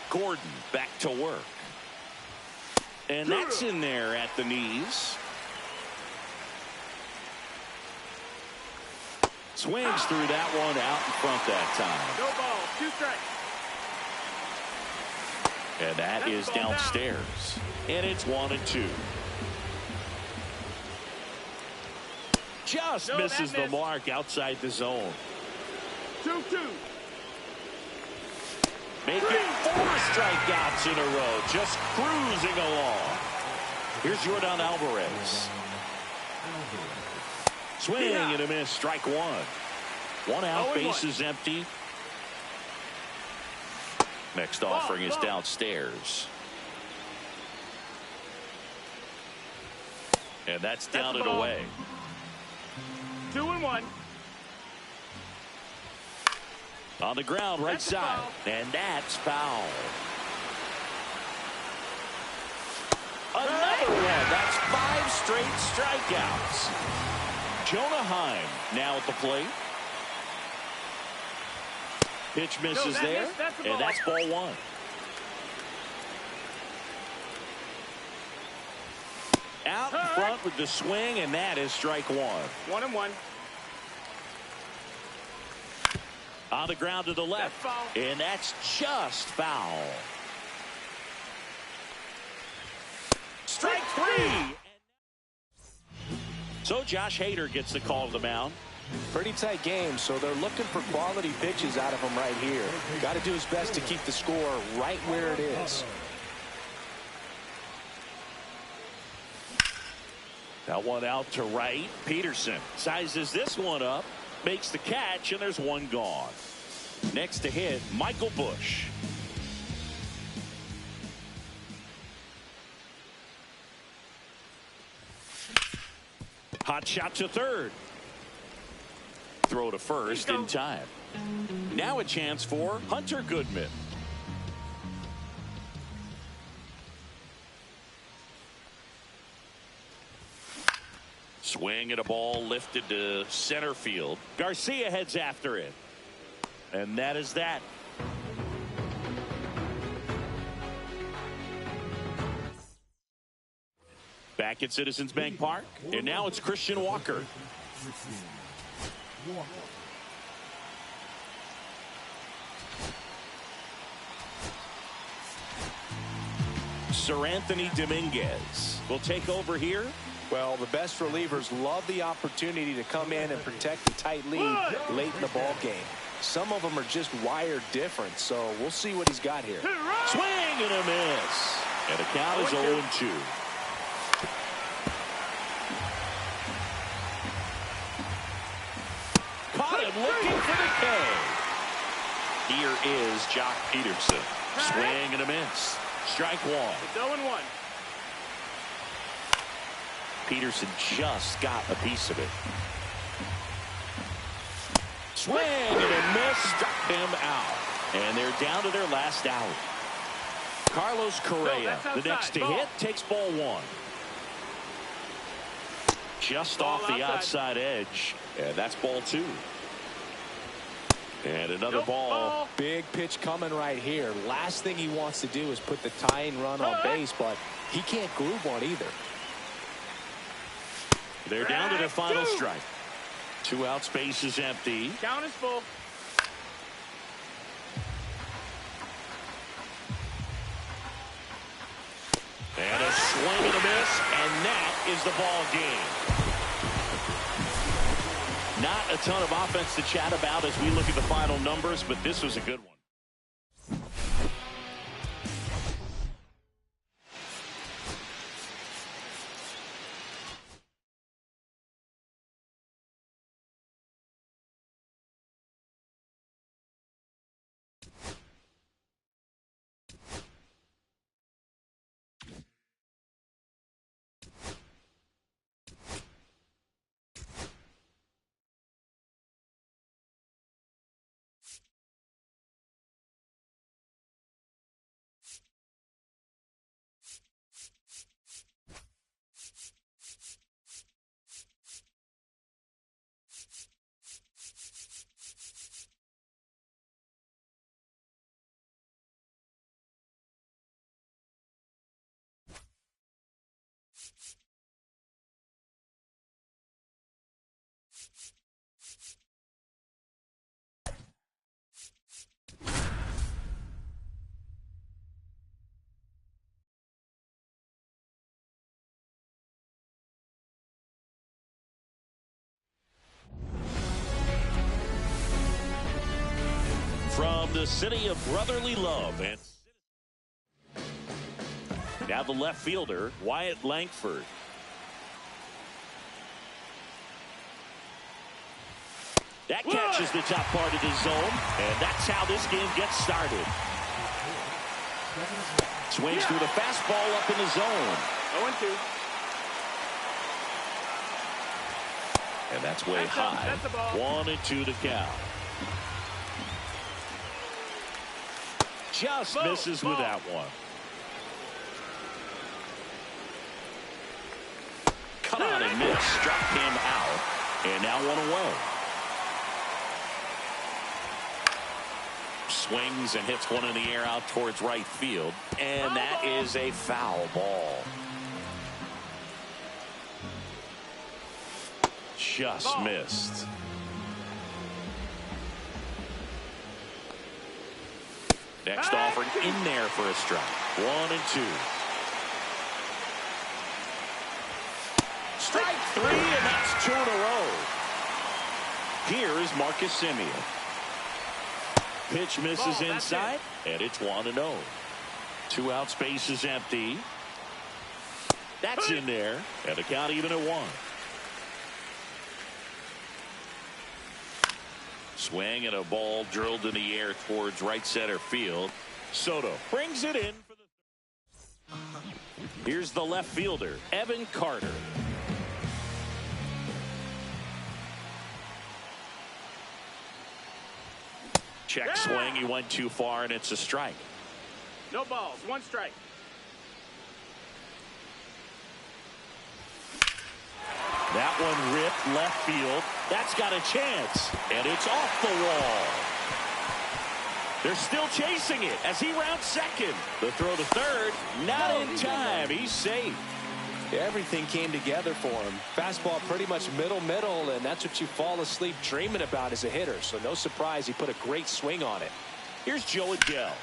Gordon back to work. And that's in there at the knees. Swings through that one out in front that time. No ball, 2 strikes. And that is downstairs. And it's 1-2. Just misses the mark outside the zone. 2-2. Making 4 strikeouts in a row. Just cruising along. Here's Yordan Alvarez. Swing and a miss. Strike 1. 1 out. Bases empty. Next offering is downstairs. And that's down and away. 2-1. On the ground, right side. And that's foul. Another one. That's 5 straight strikeouts. Jonah Heim now at the plate. Pitch misses there. And that's ball 1. Out in front with the swing, and that is strike 1. 1-1. On the ground to the left. And that's just foul. Strike 3. So Josh Hader gets the call to the mound. Pretty tight game, so they're looking for quality pitches out of him right here. Got to do his best to keep the score right where it is. That one out to right. Peterson sizes this one up, makes the catch, and there's 1 gone. Next to hit, Michael Busch. Hot shot to third. Throw to first in time. Now a chance for Hunter Goodman. Swing at a ball lifted to center field. Garcia heads after it. And that is that. Back at Citizens Bank Park. And now it's Christian Walker. Sir Anthony Dominguez will take over here. Well, the best relievers love the opportunity to come in and protect a tight lead late in the ball game. Some of them are just wired different, so we'll see what he's got here. Swing and a miss. And the count is 0-2. Caught him looking for the K. Here is Jock Peterson. Swing and a miss. Strike 1. It's 0-1. Peterson just got a piece of it. Swing and a miss. Struck him out. And they're down to their last out. Carlos Correa, the next to hit, takes ball 1. Just off the outside edge. And that's ball 2. And another ball. Big pitch coming right here. Last thing he wants to do is put the tying run on base, but he can't groove one either. They're down to their final strike. 2 outs, base is empty. Count is full. And a swing and ties the ball game. Not a ton of offense to chat about as we look at the final numbers, but this was a good one. From the city of brotherly love, and now the left fielder, Wyatt Langford. That catches the top part of the zone, and that's how this game gets started. Swings through the fastball up in the zone. 0-2. And that's way high. 1-2 to count. Just misses with that one. Cut on and miss. Struck him out. And now one away. Swings and hits one in the air out towards right field. And that is a foul ball. Just missed. Next offering in there for a strike. 1-2. Strike 3, and that's 2 in a row. Here is Marcus Semien. Pitch misses inside, and it's 1-0. 2 out, space is empty. That's in there, and the count even at 1. Swing and a ball drilled in the air towards right center field. Soto brings it in for the. Here's the left fielder, Evan Carter. Check swing. He went too far, and it's a strike. No balls. 1 strike. That one ripped left field. That's got a chance, and it's off the wall. They're still chasing it as he rounds second. The throw to third, not in time. He's safe. Everything came together for him. Fastball pretty much middle, and that's what you fall asleep dreaming about as a hitter. So no surprise he put a great swing on it. Here's Joe Adell.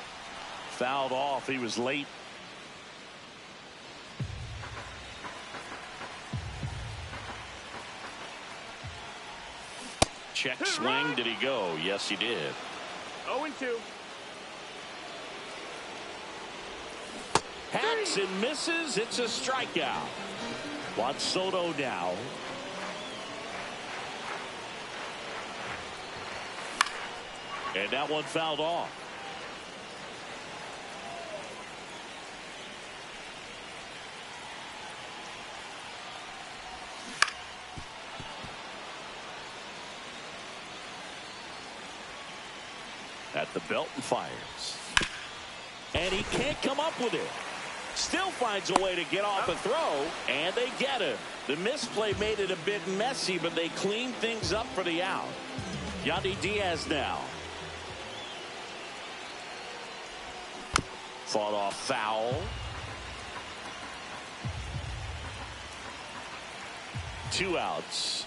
Fouled off. He was late. Check swing. Did he go? Yes, he did. 0-2. Hacks and misses. It's a strikeout. Juan Soto now. And that one fouled off. At the belt and fires. And he can't come up with it. Still finds a way to get off a throw, and they get him. The misplay made it a bit messy, but they cleaned things up for the out. Yandy Diaz now. Fought off foul. 2 outs.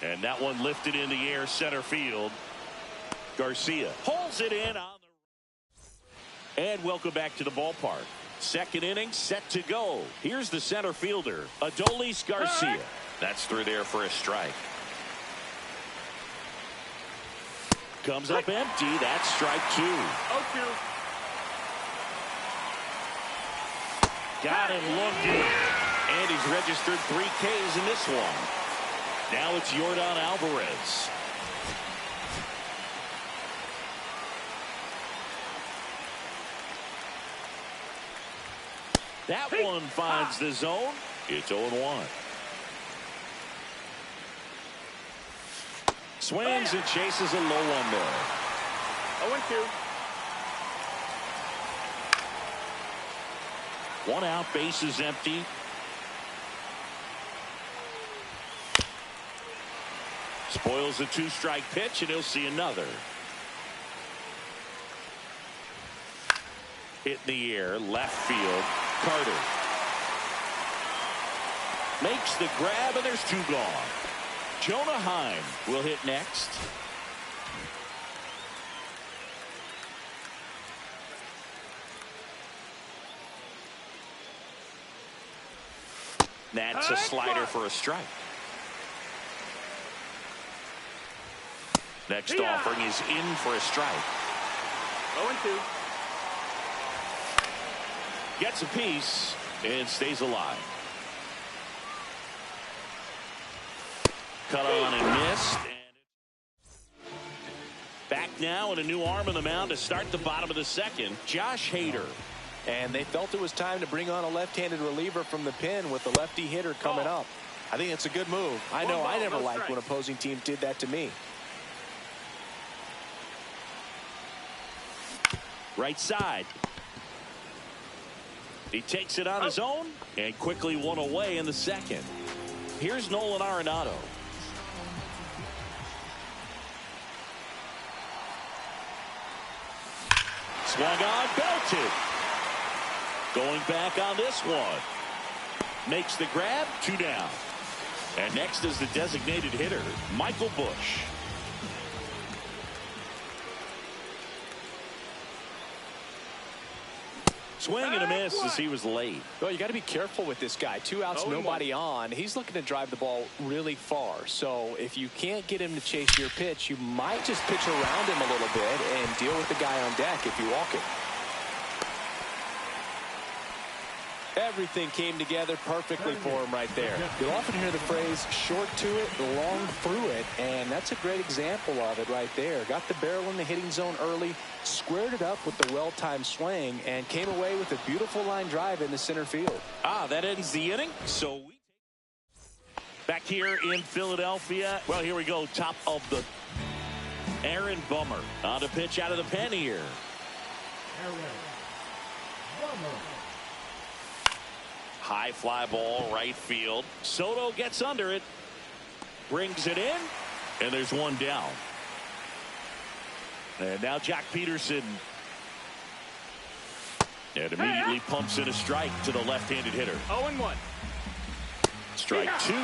And that one lifted in the air center field. Garcia pulls it in on the. And welcome back to the ballpark. Second inning set to go. Here's the center fielder, Adolis Garcia. That's through there for a strike. Comes up empty. That's strike 2. 0-2. Got him looking. And he's registered 3 Ks in this one. Now it's Yordan Alvarez. That one finds the zone. It's 0-1. Swings and chases a low one there. 0-2. 1 out, base is empty. Spoils a 2-strike pitch, and he'll see another. Hit in the air, left field. Carter makes the grab, and there's 2 gone. Jonah Heim will hit next. That's a slider for a strike. Next offering is in for a strike. 0-2. Gets a piece and stays alive. Cut on and missed. Back now and a new arm on the mound to start the bottom of the second. Josh Hader. And they felt it was time to bring on a left-handed reliever from the pen with the lefty hitter coming up. I think it's a good move. I know I never liked when opposing teams did that to me. Right side. He takes it on his own and quickly 1 away in the second. Here's Nolan Arenado. Swung on, belted. Going back on this one. Makes the grab, 2 down. And next is the designated hitter, Michael Busch. Swing and a miss as he was late. Well, you got to be careful with this guy. 2 outs, nobody on. He's looking to drive the ball really far. So if you can't get him to chase your pitch, you might just pitch around him a little bit and deal with the guy on deck if you walk it. Everything came together perfectly for him right there. You'll often hear the phrase, short to it, long through it, and that's a great example of it right there. Got the barrel in the hitting zone early, squared it up with the well-timed swing, and came away with a beautiful line drive into center field. That ends the inning. So we back here in Philadelphia. Well, here we go. Top of the Aaron Bummer on the pitch out of the pen here. Aaron Bummer. High fly ball, right field. Soto gets under it, brings it in, and there's 1 down. And now Jack Peterson. And immediately pumps in a strike to the left-handed hitter. 0-1. Strike 2. 0-2.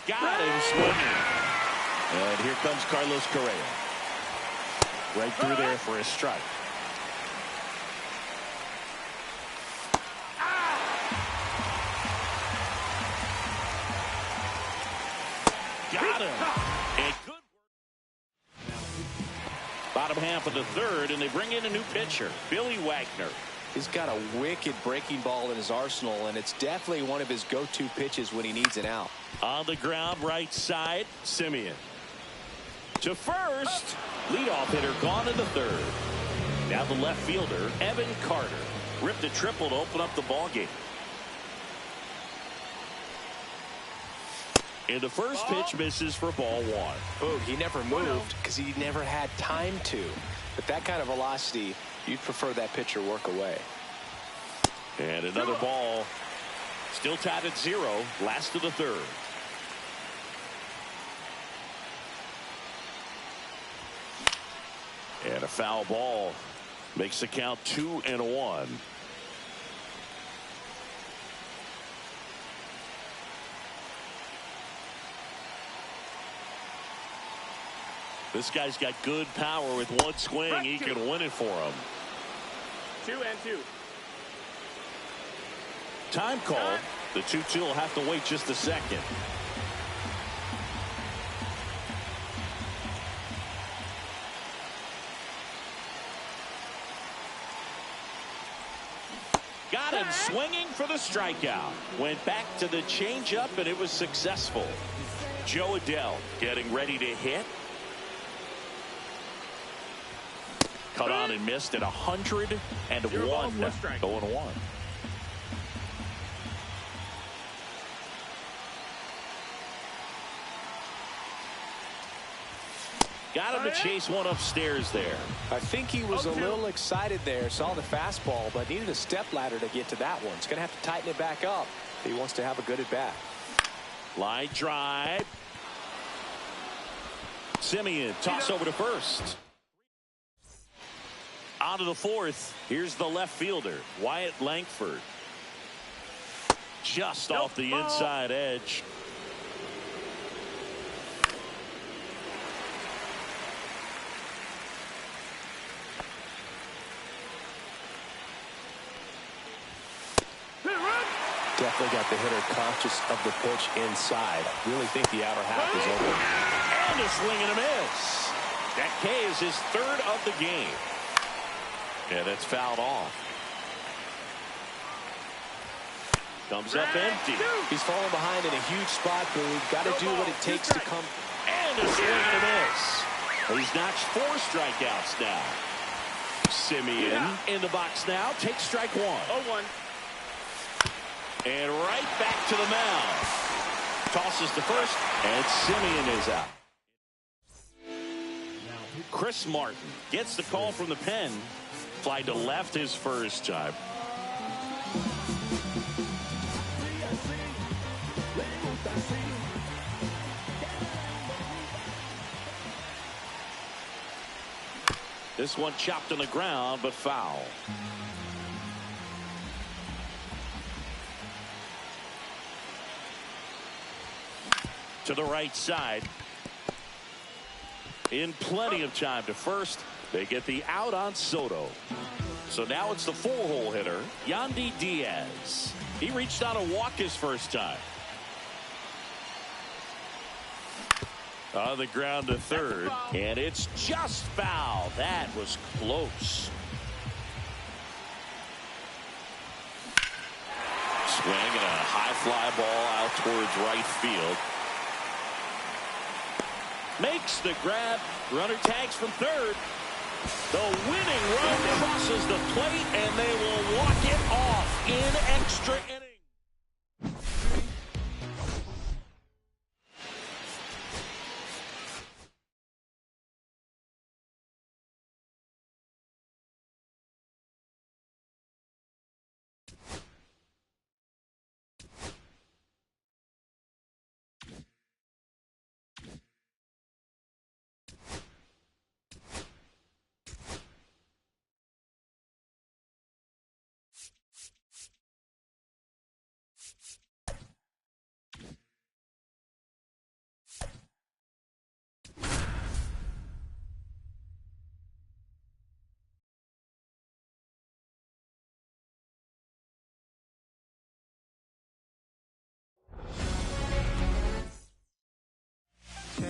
Got him swinging. And here comes Carlos Correa. Right through there for a strike. Got him. And good work. Bottom half of the third, and they bring in a new pitcher, Billy Wagner. He's got a wicked breaking ball in his arsenal, and it's definitely one of his go-to pitches when he needs an out. On the ground, right side, Simeon. To first, leadoff hitter gone in the third. Now the left fielder, Evan Carter, ripped a triple to open up the ball game. And the first pitch misses for ball 1. Oh, he never moved because he never had time to. But that kind of velocity, you'd prefer that pitcher work away. And another ball. Still tied at 0. Last of the third. And a foul ball makes the count 2-1. This guy's got good power. With one swing, he can win it for him. 2-2. Time called. The 2-2 will have to wait just a second. Got him swinging for the strikeout. Went back to the changeup, and it was successful. Jo Adell getting ready to hit. Cut on and missed at 101. Going one. Got him to chase one upstairs there. I think he was a little excited there. Saw the fastball, but needed a step ladder to get to that one. He's going to have to tighten it back up if he wants to have a good at bat. Line drive. Semien toss over to first. On to the fourth. Here's the left fielder, Wyatt Langford. Just off the inside edge. Definitely got the hitter conscious of the pitch inside. Really think the outer half is open. And a swing and a miss. That K is his third of the game. Yeah, that's fouled off. Comes up empty. He's falling behind in a huge spot, Boog. Got to do what it takes to come. And a swing and a miss. He's notched 4 strikeouts now. Semien in the box now. Takes strike one. 0-1. And right back to the mound. Tosses to first, and Semien is out. Chris Martin gets the call from the pen. Fly to left his first time. This one chopped on the ground, but foul. To the right side. In plenty of time to first. They get the out on Soto. So now it's the 4-hole hitter, Yandy Diaz. He reached on a walk his first time. On the ground to third. And it's just foul. That was close. Swing and a high fly ball out towards right field. Makes the grab. Runner tags from third. The winning run crosses the plate, and they will walk it off in extra innings.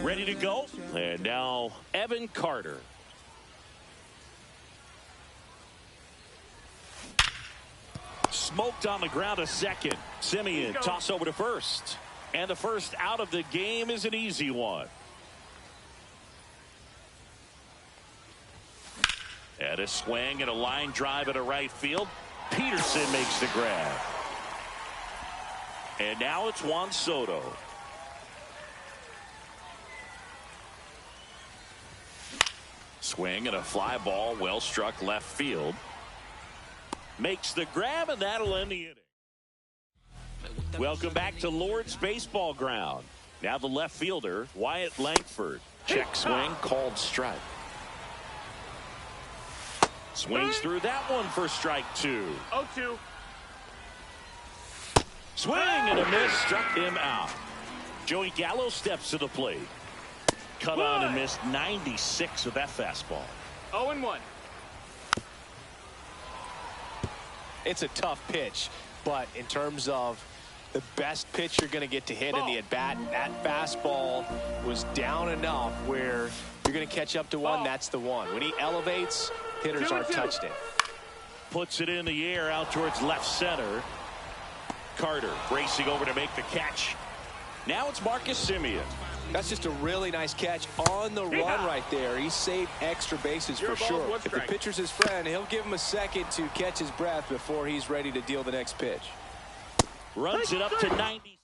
Ready to go. And now Evan Carter. Smoked on the ground a second. Semien toss over to first. And the first out of the game is an easy one. And a swing and a line drive at a right field. Peterson makes the grab. And now it's Juan Soto. Swing and a fly ball, well struck left field. Makes the grab, and that'll end the inning. Welcome back to Lord's Baseball Ground. Now the left fielder, Wyatt Langford. Check swing, called strike. Swings through that one for strike 2. 0-2. Swing and a miss, struck him out. Joey Gallo steps to the plate. cut on and missed 96 with that fastball. 0-1. It's a tough pitch, but in terms of the best pitch you're going to get to hit in the at-bat, that fastball was down enough where you're going to catch up to one. That's the one. When he elevates, hitters aren't touched it. Puts it in the air out towards left center. Carter racing over to make the catch. Now it's Marcus Semien. That's just a really nice catch on the run right there. He saved extra bases for sure. If the pitcher's his friend, he'll give him a second to catch his breath before he's ready to deal the next pitch. Runs it up to 90.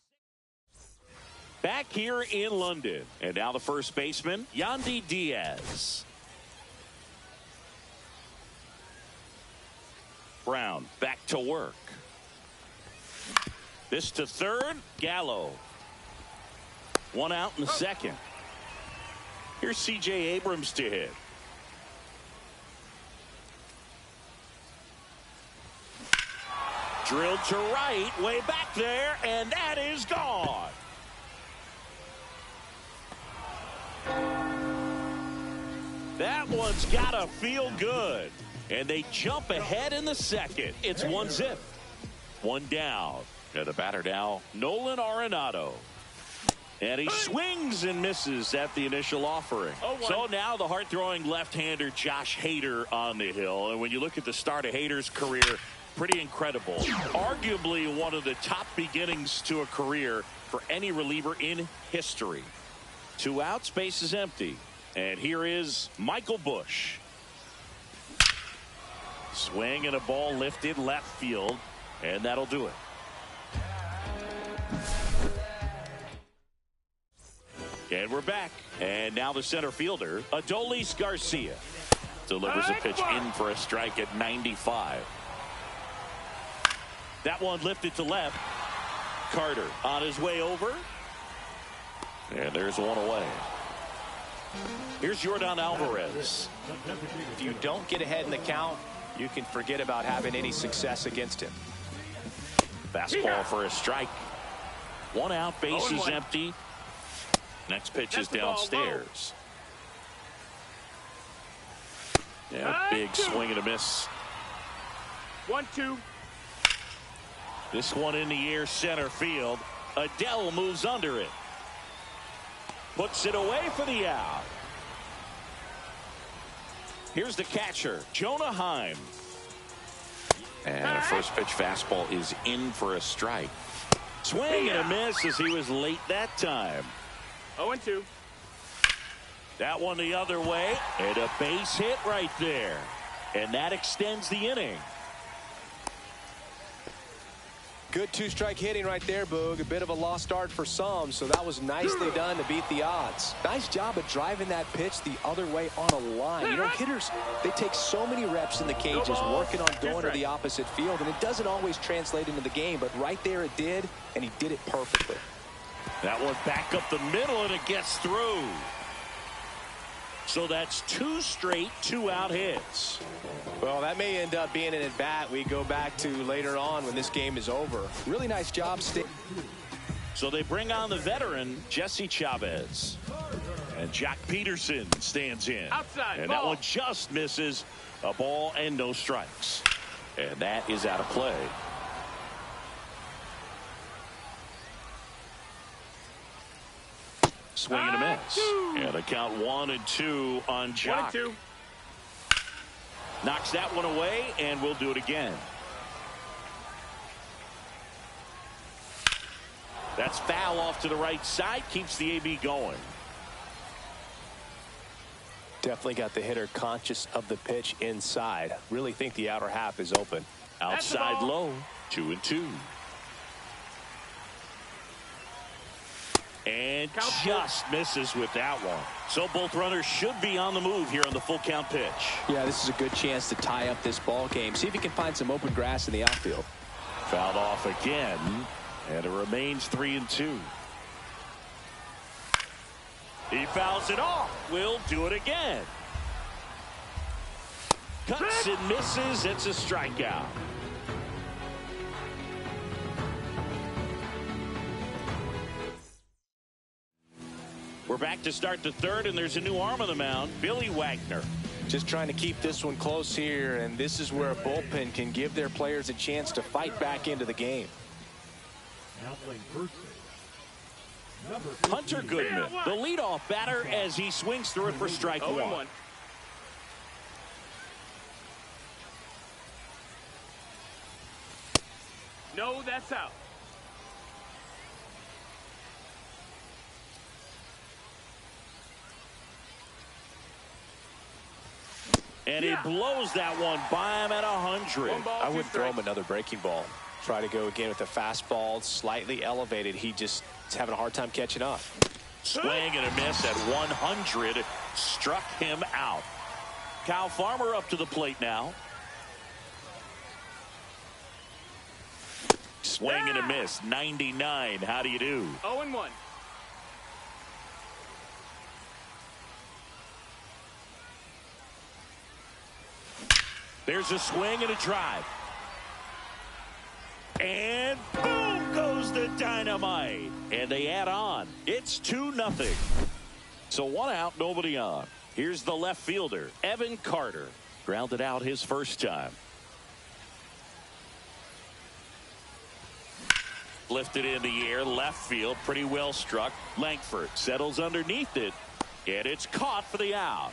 Back here in London. And now the first baseman, Yandy Diaz. Brown back to work. This to third, Gallo. One out in the second. Here's C.J. Abrams to hit. Drilled to right, way back there, and that is gone. That one's gotta feel good. And they jump ahead in the second. It's 1-0. One down. And the batter now, Nolan Arenado. And he swings and misses at the initial offering. So now the hard-throwing left-hander Josh Hader on the hill. And when you look at the start of Hader's career, pretty incredible. Arguably one of the top beginnings to a career for any reliever in history. 2 outs, base is empty. And here is Michael Busch. Swing and a ball lifted left field. And that'll do it. And we're back. And now the center fielder, Adolis Garcia, delivers a pitch in for a strike at 95. That one lifted to left. Carter on his way over. And there's one away. Here's Yordan Alvarez. If you don't get ahead in the count, you can forget about having any success against him. Fastball for a strike. 1 out, base is empty. Next pitch is downstairs. Yeah, big swing and a miss. 1-2. This one in the air, center field. Adele moves under it. Puts it away for the out. Here's the catcher, Jonah Heim. And a first pitch fastball is in for a strike. Swing and a miss as he was late that time. 0-2. That one the other way, and a base hit right there. And that extends the inning. Good 2-strike hitting right there, Boog. A bit of a lost start for some, so that was nicely done to beat the odds. Nice job of driving that pitch the other way on a line. You know, hitters, they take so many reps in the cages working on going to the opposite field, and it doesn't always translate into the game, but right there it did, and he did it perfectly. That one back up the middle, and it gets through. So that's 2 straight 2-out hits. Well, that may end up being an at-bat we go back to later on when this game is over. Really nice job. So they bring on the veteran, Jesse Chavez. And Jack Peterson stands in. Outside, and ball. that one just misses. A ball and no strikes. And that is out of play. Swing and a miss. And a count 1-2 on Jock. 1-2. Knocks that one away, and we'll do it again. That's foul off to the right side. Keeps the AB going. Definitely got the hitter conscious of the pitch inside. Really think the outer half is open. Outside low. 2-2. And just misses with that one. So both runners should be on the move here on the full count pitch. Yeah, this is a good chance to tie up this ball game. See if he can find some open grass in the outfield. Fouled off again. And it remains 3-2. He fouls it off. We'll do it again. Cuts and misses. It's a strikeout. We're back to start the third, and there's a new arm on the mound, Billy Wagner. Just trying to keep this one close here, and this is where a bullpen can give their players a chance to fight back into the game. Now playing first base. Number Hunter 15. Goodman, the leadoff batter, as he swings through it for strike 1. No, that's out. And he blows that one by him at 100. I would throw him another breaking ball. Try to go again with the fastball, slightly elevated. He just is having a hard time catching up. Swing and a miss at 100. Struck him out. Kyle Farmer up to the plate now. Swing and a miss. 99. How do you do? 0-1. There's a swing and a drive. And boom goes the dynamite. And they add on. It's 2-0. So 1 out, nobody on. Here's the left fielder, Evan Carter. Grounded out his first time. Lifted in the air, left field, pretty well struck. Langford settles underneath it, and it's caught for the out.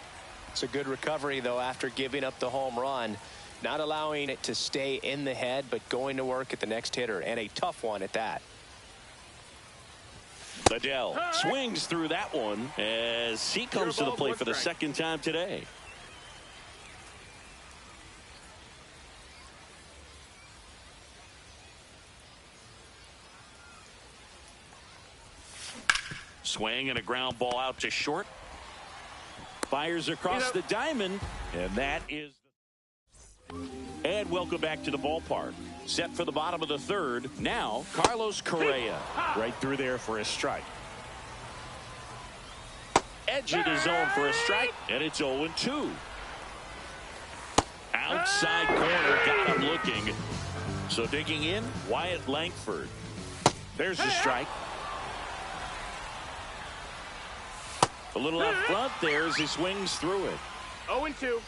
It's a good recovery, though, after giving up the home run. Not allowing it to stay in the head, but going to work at the next hitter, and a tough one at that. Liddell swings through that one as he comes to the plate for the second time today. Swing and a ground ball out to short. Fires across the diamond, and that is. And welcome back to the ballpark. Set for the bottom of the third. Now, Carlos Correa. Right through there for a strike. Edge of the zone for a strike, and it's 0-2. Outside corner, got him looking. So digging in, Wyatt Langford. There's the strike. A little out front there as he swings through it. 0-2.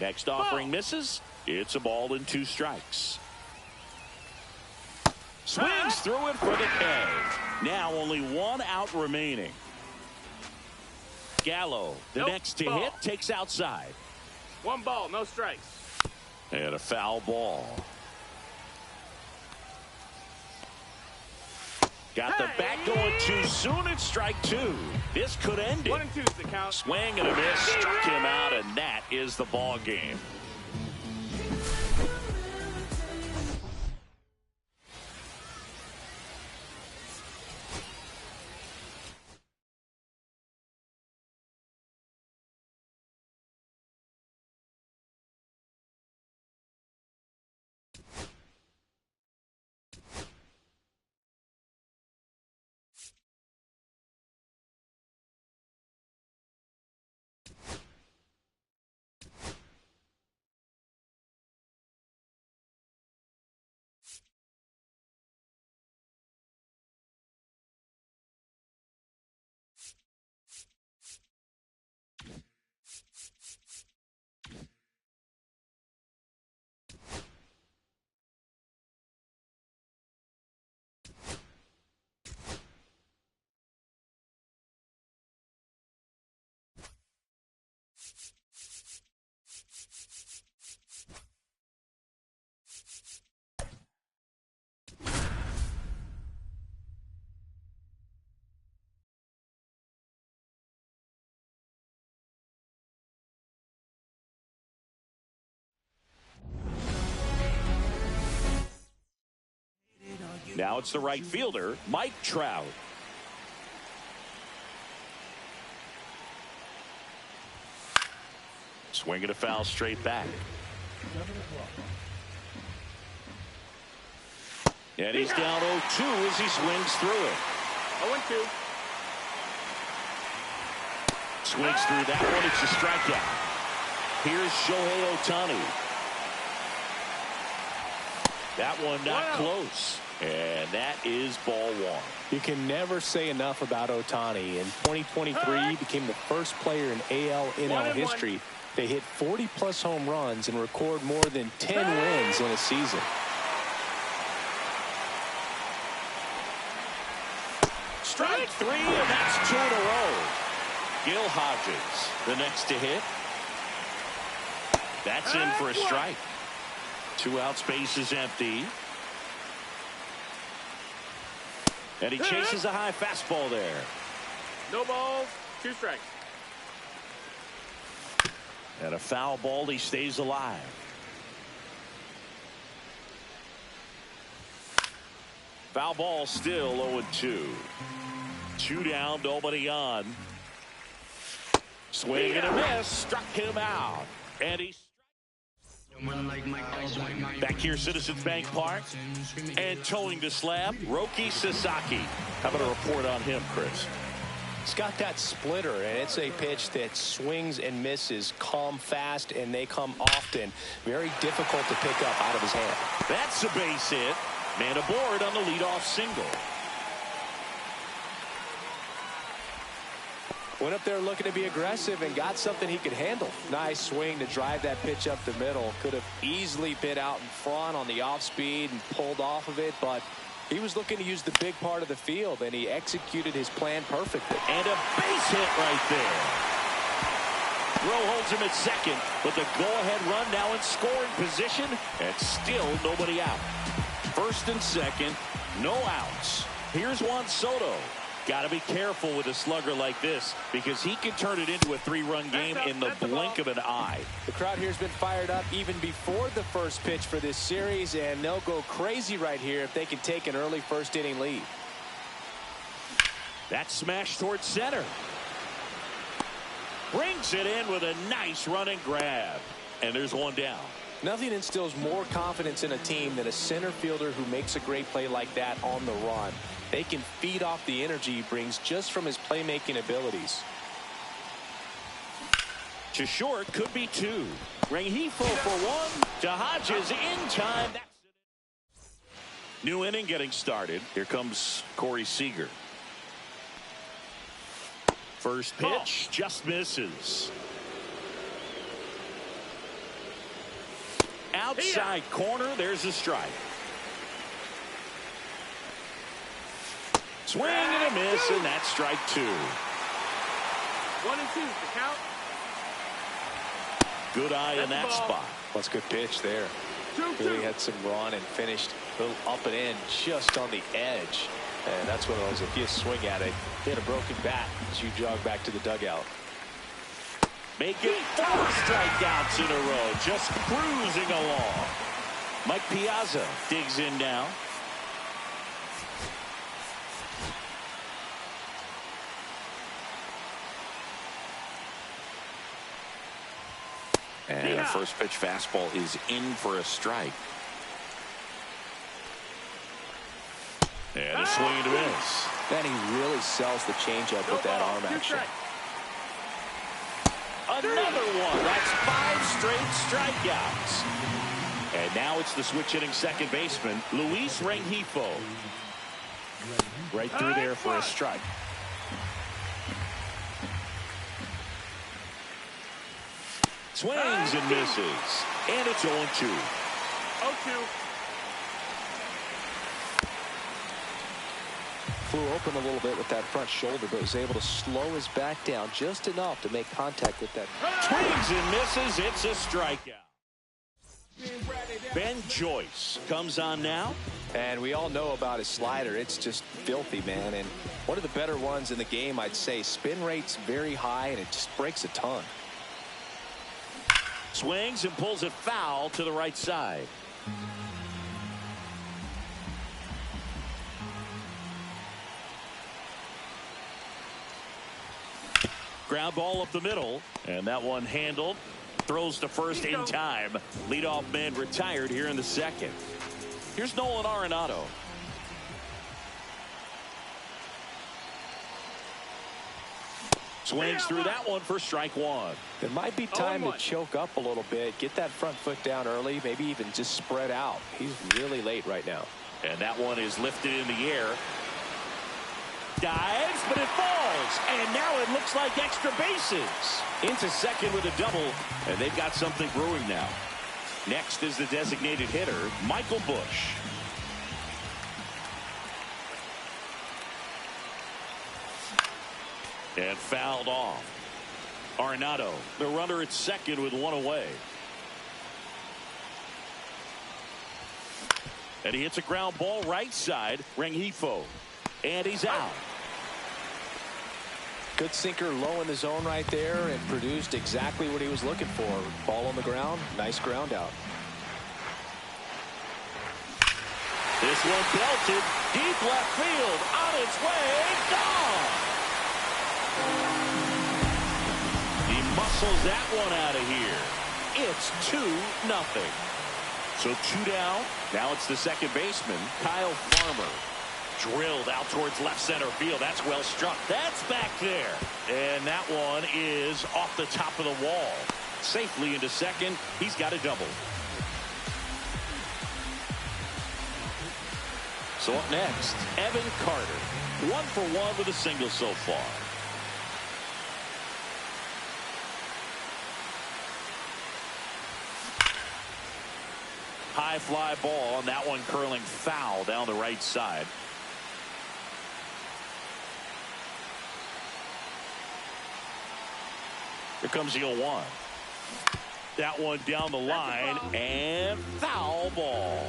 Next offering misses. It's a ball and 2 strikes. Swings through it for the K. Now only 1 out remaining. Gallo, the next to hit, takes outside. 1 ball, no strikes. And a foul ball. Got the bat going too soon. It's strike 2. This could end it. 1-2 is the count. Swing and a miss. Struck him out, and that is the ball game. Now it's the right fielder, Mike Trout. Swinging a foul straight back. And he's down 0-2 as he swings through it. 0-2. Swings through that one. It's a strikeout. Here's Shohei Ohtani. That one not close. And that is ball one. You can never say enough about Ohtani. In 2023, he became the first player in AL NL history to hit 40-plus home runs and record more than 10 wins in a season. Strike three, and that's 2 in a row. Gil Hodges, the next to hit. That's in for a strike. 2 outs, base is empty. And he chases a high fastball there. No balls, 2 strikes. And a foul ball, he stays alive. Foul ball, still 0-2. 2 down, nobody on. Swing and a miss, struck him out. And he's back here, Citizens Bank Park, and towing the slab, Roki Sasaki. How about a report on him, Chris? He's got that splitter, and it's a pitch that swings and misses, come fast, and they come often. Very difficult to pick up out of his hand. That's a base hit. Man aboard on the leadoff single. Went up there looking to be aggressive and got something he could handle. Nice swing to drive that pitch up the middle. Could have easily been out in front on the off speed and pulled off of it, but he was looking to use the big part of the field, and he executed his plan perfectly. And a base hit right there. Rowe holds him at second, but the go-ahead run now in scoring position, and still nobody out. First and second, no outs. Here's Juan Soto. Got to be careful with a slugger like this because he can turn it into a 3-run game in the blink of an eye. The crowd here has been fired up even before the first pitch for this series, and they'll go crazy right here if they can take an early first-inning lead. That smash towards center. Brings it in with a nice running grab. And there's one down. Nothing instills more confidence in a team than a center fielder who makes a great play like that on the run. They can feed off the energy he brings just from his playmaking abilities. To short, could be 2. Rengifo for 1. To Hodges in time. That's it. New inning getting started. Here comes Corey Seager. First pitch just misses. Outside corner, there's a strike. Swing and a miss, and that's strike 2. 1 and 2, the count. Good eye in that spot. That's a good pitch there. Really had some run and finished a little up and in just on the edge. And that's one of those, if you swing at it, hit a broken bat as you jog back to the dugout. Making 4 strikeouts in a row, just cruising along. Mike Piazza digs in now. And a first pitch fastball is in for a strike. And a swing and a miss. Then he really sells the changeup with that arm action. Another one. That's 5 straight strikeouts. And now it's the switch hitting second baseman, Luis Rengifo. Right through there for a strike. Swings and misses. And it's 0-2. 0-2. Flew open a little bit with that front shoulder, but was able to slow his back down just enough to make contact with that. Swings and misses. It's a strikeout. Ben Joyce comes on now. And we all know about his slider. It's just filthy, man. And one of the better ones in the game, I'd say. Spin rate's very high, and it just breaks a ton. Swings and pulls it foul to the right side. Ground ball up the middle, and that one handled. Throws to first in time. Leadoff man retired here in the second. Here's Nolan Arenado. Swings through that one for strike 1. It might be time to choke up a little bit, get that front foot down early, maybe even just spread out. He's really late right now. And that one is lifted in the air. Dives, but it falls. And now it looks like extra bases. Into second with a double. And they've got something brewing now. Next is the designated hitter, Michael Busch. And fouled off. Arenado, the runner at second with one away. And he hits a ground ball right side. Rengifo. And he's out. Good sinker low in the zone right there and produced exactly what he was looking for. Ball on the ground. Nice ground out. This one belted. Deep left field. On its way. Gone. He muscles that one out of here. It's 2-0. So 2 down. Now it's the second baseman, Kyle Farmer. Drilled out towards left center field. That's well struck. That's back there. And that one is off the top of the wall. Safely into second. He's got a double. So up next, Evan Carter. 1 for 1 with a single so far. High fly ball, and that one curling foul down the right side. Here comes the 0-1. That one down the line, and foul ball.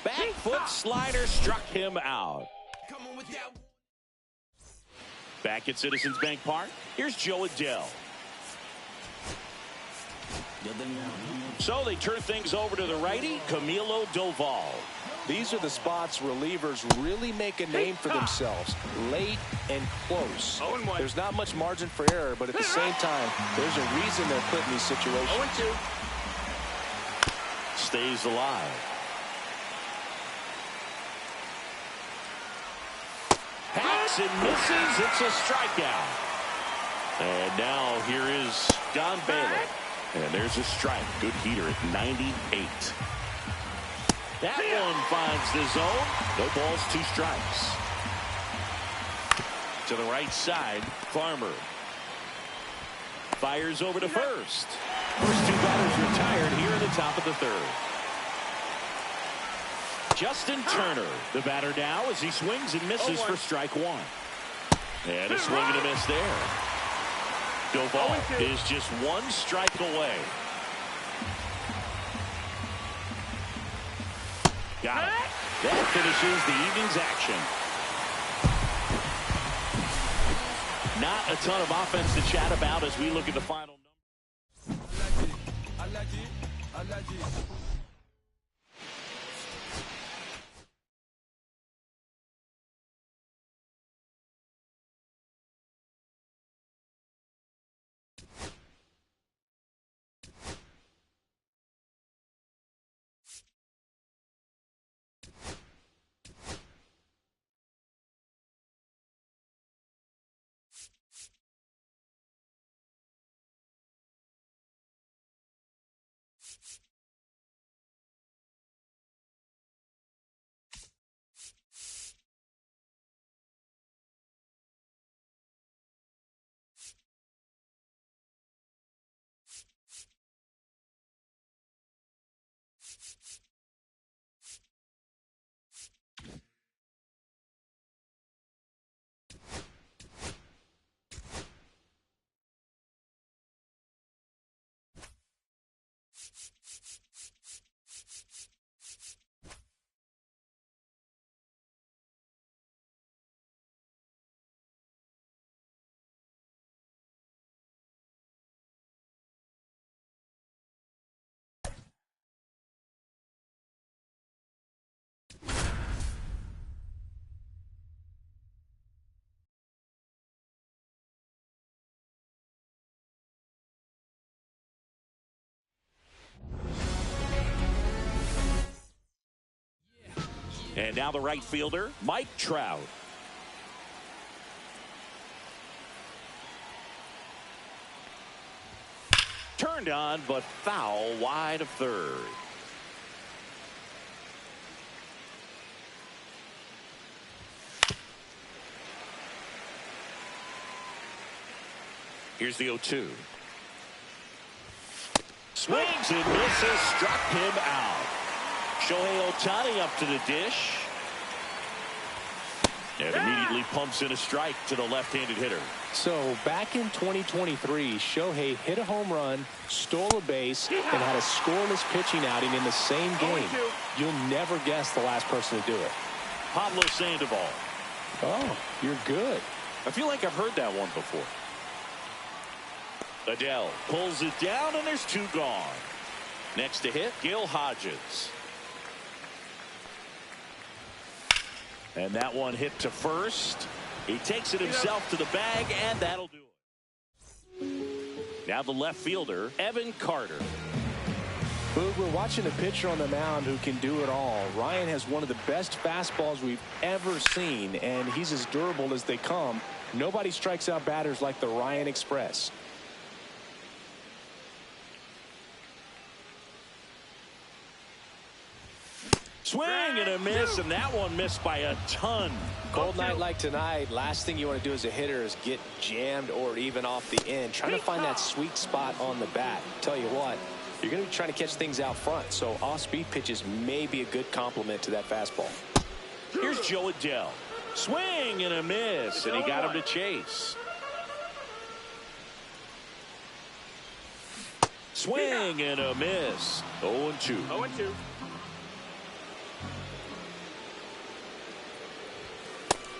Back foot slider struck him out. Back at Citizens Bank Park, here's Jo Adell. So they turn things over to the righty, Camilo Doval. These are the spots relievers really make a name for themselves. Late and close. There's not much margin for error, but at the same time, there's a reason they're put in these situations. 0-2. Stays alive. Hacks and misses. It's a strikeout. And now here is Don Baylor. And there's a strike. Good heater at 98. That one finds the zone. No balls, 2 strikes. To the right side, Farmer. Fires over to first. First 2 batters retired here in the top of the 3rd. Justin Turner, the batter now, as he swings and misses for strike 1. And a swing and a miss there. Doval is just 1 strike away. Got it. That finishes the evening's action. Not a ton of offense to chat about as we look at the final number. And now the right fielder, Mike Trout. Turned on, but foul wide of third. Here's the 0-2. Swings and misses, struck him out. Shohei Ohtani up to the dish. And immediately pumps in a strike to the left-handed hitter. So back in 2023, Shohei hit a home run, stole a base, and had a scoreless pitching outing in the same game. You'll never guess the last person to do it. Pablo Sandoval. Oh, you're good. I feel like I've heard that one before. Adele pulls it down, and there's two gone. Next to hit, Gil Hodges. And that one hit to first. He takes it himself to the bag, and that'll do it. Now the left fielder, Evan Carter. Boog, we're watching a pitcher on the mound who can do it all. Ryan has one of the best fastballs we've ever seen, and he's as durable as they come. Nobody strikes out batters like the Ryan Express. Swing and a miss, and that one missed by a ton. Cold night like tonight, last thing you want to do as a hitter is get jammed or even off the end. Trying to find that sweet spot on the bat. Tell you what, you're going to be trying to catch things out front, so off-speed pitches may be a good complement to that fastball. Here's Joe Adele. Swing and a miss, and he got him to chase. Swing and a miss. 0-2. 0-2.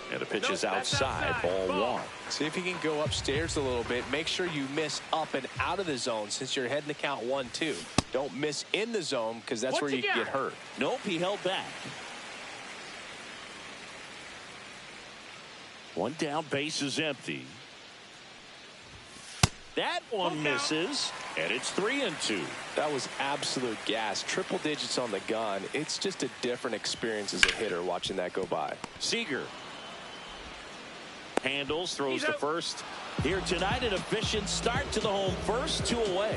And the pitch is outside, ball one. See if you can go upstairs a little bit. Make sure you miss up and out of the zone since you're heading to count 1-2. Don't miss in the zone because that's where you can get hurt. Nope, he held back. One down, base is empty. That one misses, and it's 3-2. That was absolute gas. Triple digits on the gun. It's just a different experience as a hitter watching that go by. Seager handles, throws to first. Here tonight, an efficient start to the home first, 2 away.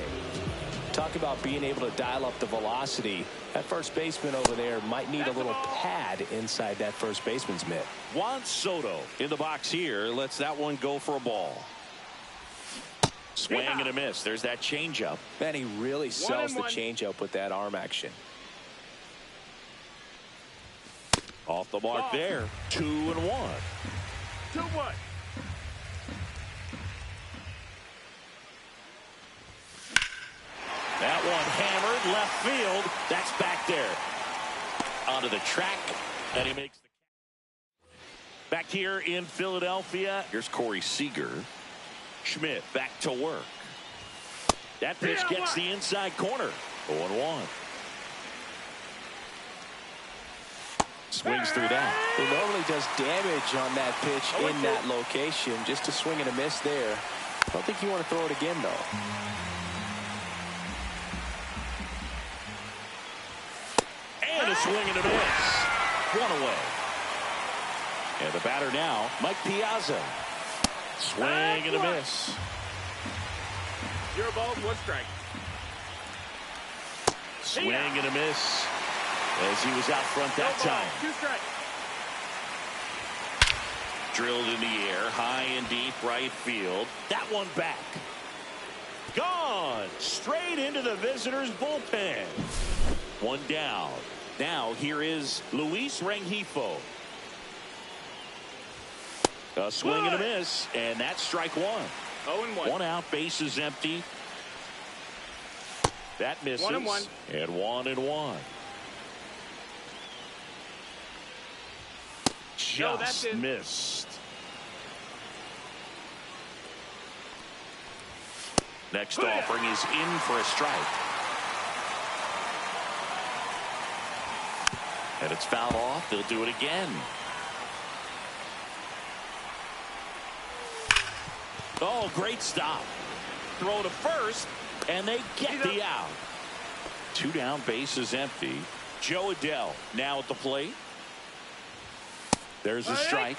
Talk about being able to dial up the velocity. That first baseman over there might need a little pad inside that first baseman's mitt. Juan Soto in the box here lets that one go for a ball. Swing and a miss. There's that changeup. Man, he really sells the changeup with that arm action. Off the mark there. 2-1. 2-1. That one hammered left field. That's back there. Onto the track. And he makes the back here in Philadelphia. Here's Corey Seager. Schmidt back to work. That pitch gets the inside corner. 0-1. Swings through that. He normally does damage on that pitch in that location. Just a swing and a miss there. I don't think you want to throw it again, though. And a swing and a miss. 1 away. And the batter now, Mike Piazza. Swing and a miss. 0 balls, 1 strike. Swing and a miss. As he was out front that time. 2 strikes. Drilled in the air, high and deep right field. That one back. Gone. Straight into the visitors' bullpen. 1 down. Now here is Luis Rengifo. A swing and a miss, and that's strike 1. 0-1. 1 out, base is empty. That misses. 1-1. And 1-1. Just missed. Next offering is in for a strike. And it's fouled off. They'll do it again. Oh, great stop. Throw to first, and they get the out. 2 down, base is empty. Joe Adele now at the plate. There's a strike.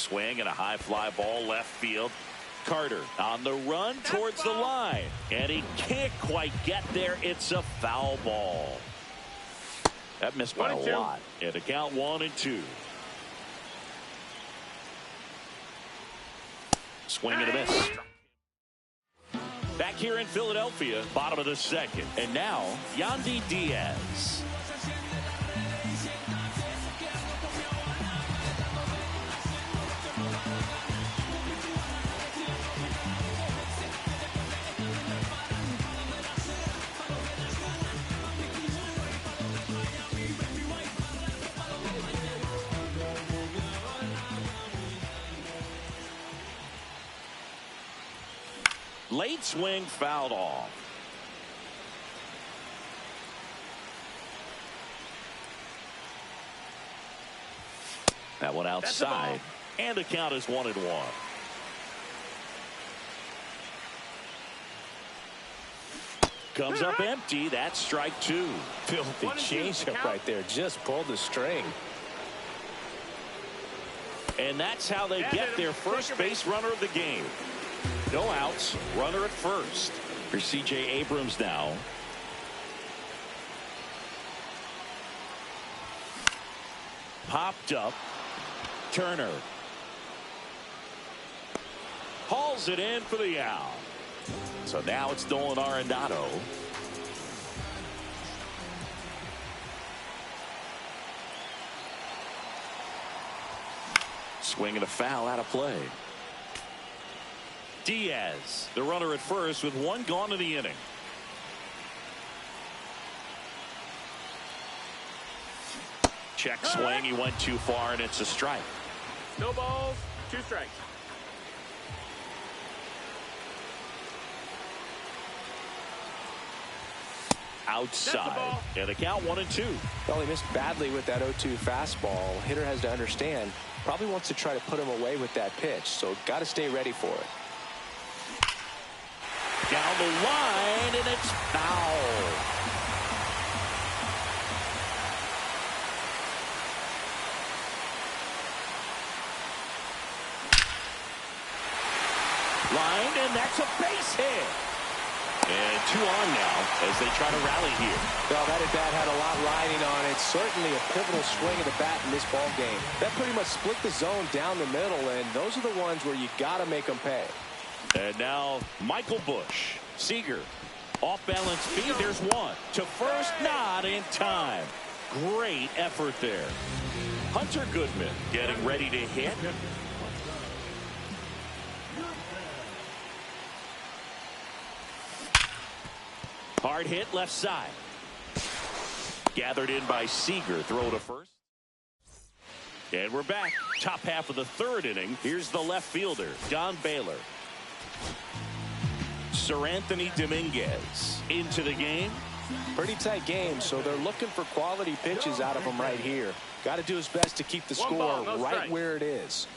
Swing and a high fly ball left field. Carter on the run towards the line, and he can't quite get there. It's a foul ball. That missed by a lot. And a count 1-2. Swing and a miss. Back here in Philadelphia, bottom of the second. And now, Yandy Diaz. Late swing fouled off. That one outside. And the count is 1-1. Comes up empty. That's strike 2. Filthy changeup right there. Just pulled the string. And that's how they get their first base runner of the game. No outs, runner at first for C.J. Abrams now. Popped up. Turner hauls it in for the out. So now it's Nolan Arenado. Swing and a foul out of play. Diaz, the runner at first with one gone in the inning. Check swing. He went too far, and it's a strike. No balls, 2 strikes. Outside. And the count 1-2. Well, he missed badly with that 0-2 fastball. Hitter has to understand. Probably wants to try to put him away with that pitch. So got to stay ready for it. Down the line, and it's foul. Line, and that's a base hit. And 2 on now as they try to rally here. Well, that at bat had a lot riding on it. Certainly a pivotal swing of the bat in this ball game. That pretty much split the zone down the middle, and those are the ones where you got to make them pay. And now Michael Busch. Seager off balance feed. There's one to first, not in time. Great effort there. Hunter Goodman getting ready to hit. Hard hit left side. Gathered in by Seager. Throw to first. And we're back. Top half of the 3rd inning. Here's the left fielder, Don Baylor. Seranthony Dominguez into the game. Pretty tight game, so they're looking for quality pitches out of him right here. Got to do his best to keep the score right where it is.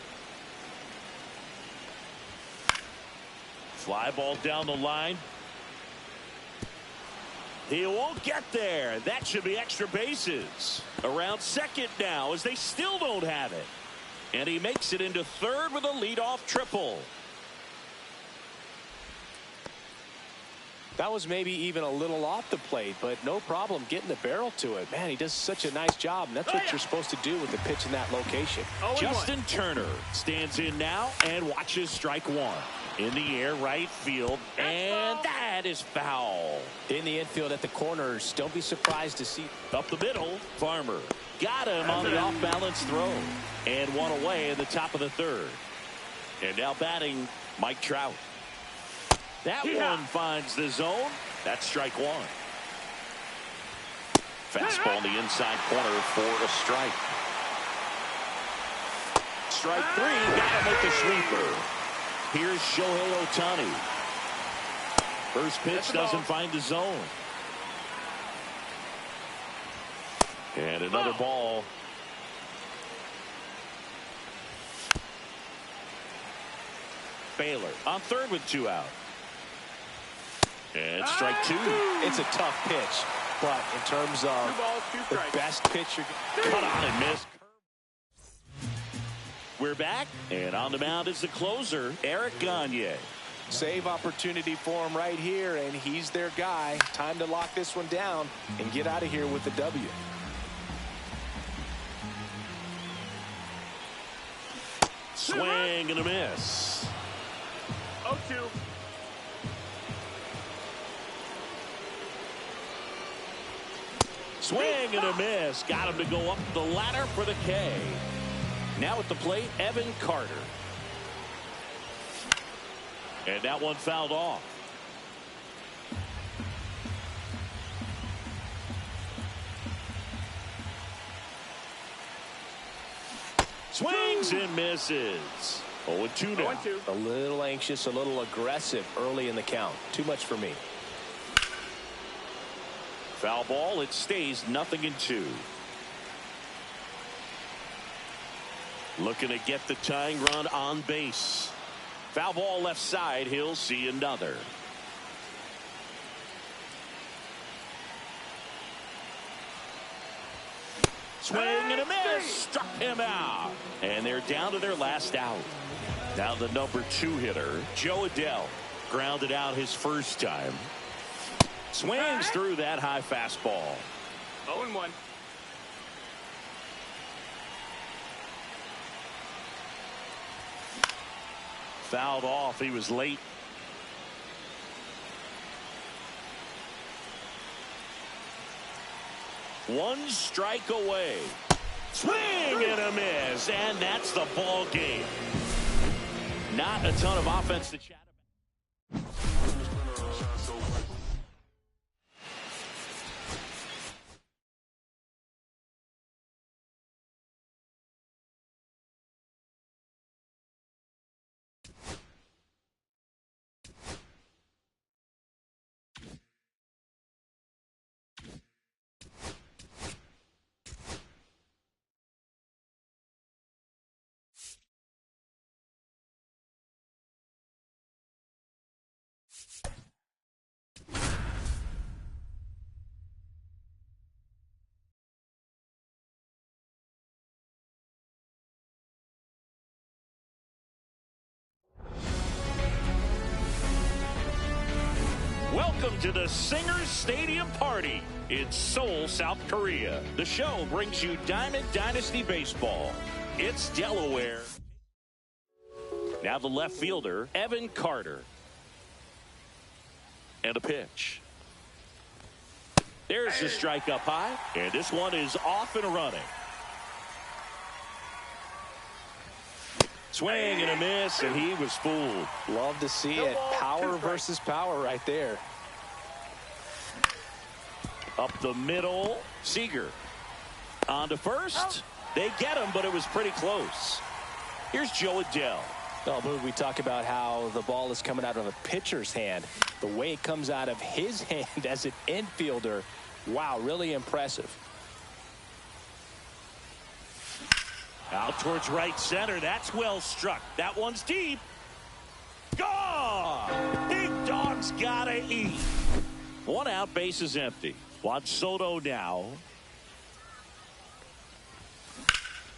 Fly ball down the line. He won't get there. That should be extra bases. Around second now as they still don't have it. And he makes it into third with a leadoff triple. That was maybe even a little off the plate, but no problem getting the barrel to it. Man, he does such a nice job, and that's what you're supposed to do with the pitch in that location. Justin Turner stands in now and watches strike 1. In the air, right field, and that is foul. In the infield at the corners, don't be surprised to see. Up the middle, Farmer got him on the off-balance throw. And one away in the top of the 3rd. And now batting, Mike Trout. That one finds the zone. That's strike 1. Fastball in the inside corner for a strike. Strike 3, got him with the sweeper. Here's Shohei Ohtani. First pitch doesn't find the zone. And another ball. Baylor on third with 2 out. And strike 2. It's a tough pitch, but in terms of the best pitcher, cut on and miss. we're back, and on the mound is the closer, Eric Gagne. Save opportunity for him right here, and he's their guy. Time to lock this one down and get out of here with the W. Swing and a miss. 0-2. Swing and a miss. Got him to go up the ladder for the K. Now at the plate, Evan Carter. And that one fouled off. Swings and misses. 0-2 now. 0-2. A little anxious, a little aggressive early in the count. Too much for me. Foul ball. It stays 0-2. Looking to get the tying run on base. Foul ball left side. He'll see another. Swing and a miss. Struck him out. And they're down to their last out. Now the number 2 hitter, Jo Adell, grounded out his first time. Swings through that high fastball. 0-1. Fouled off. He was late. One strike away. Swing and a miss. And that's the ball game. Not a ton of offense to chat about. Welcome to the Singers Stadium Party in Seoul, South Korea. The show brings you Diamond Dynasty Baseball. It's Delaware. Now the left fielder, Evan Carter. And a pitch. There's the strike up high. And this one is off and running. Swing and a miss, and he was fooled. Love to see it. Power versus power right there. Up the middle, Seager. On to first. They get him, but it was pretty close. Here's Jo Adell. Well, Boog, we talk about how the ball is coming out of a pitcher's hand. The way it comes out of his hand as an infielder, wow, really impressive. Out towards right center. That's well struck. That one's deep. Gone! Big dog's gotta eat. One out, base is empty. Juan Soto now.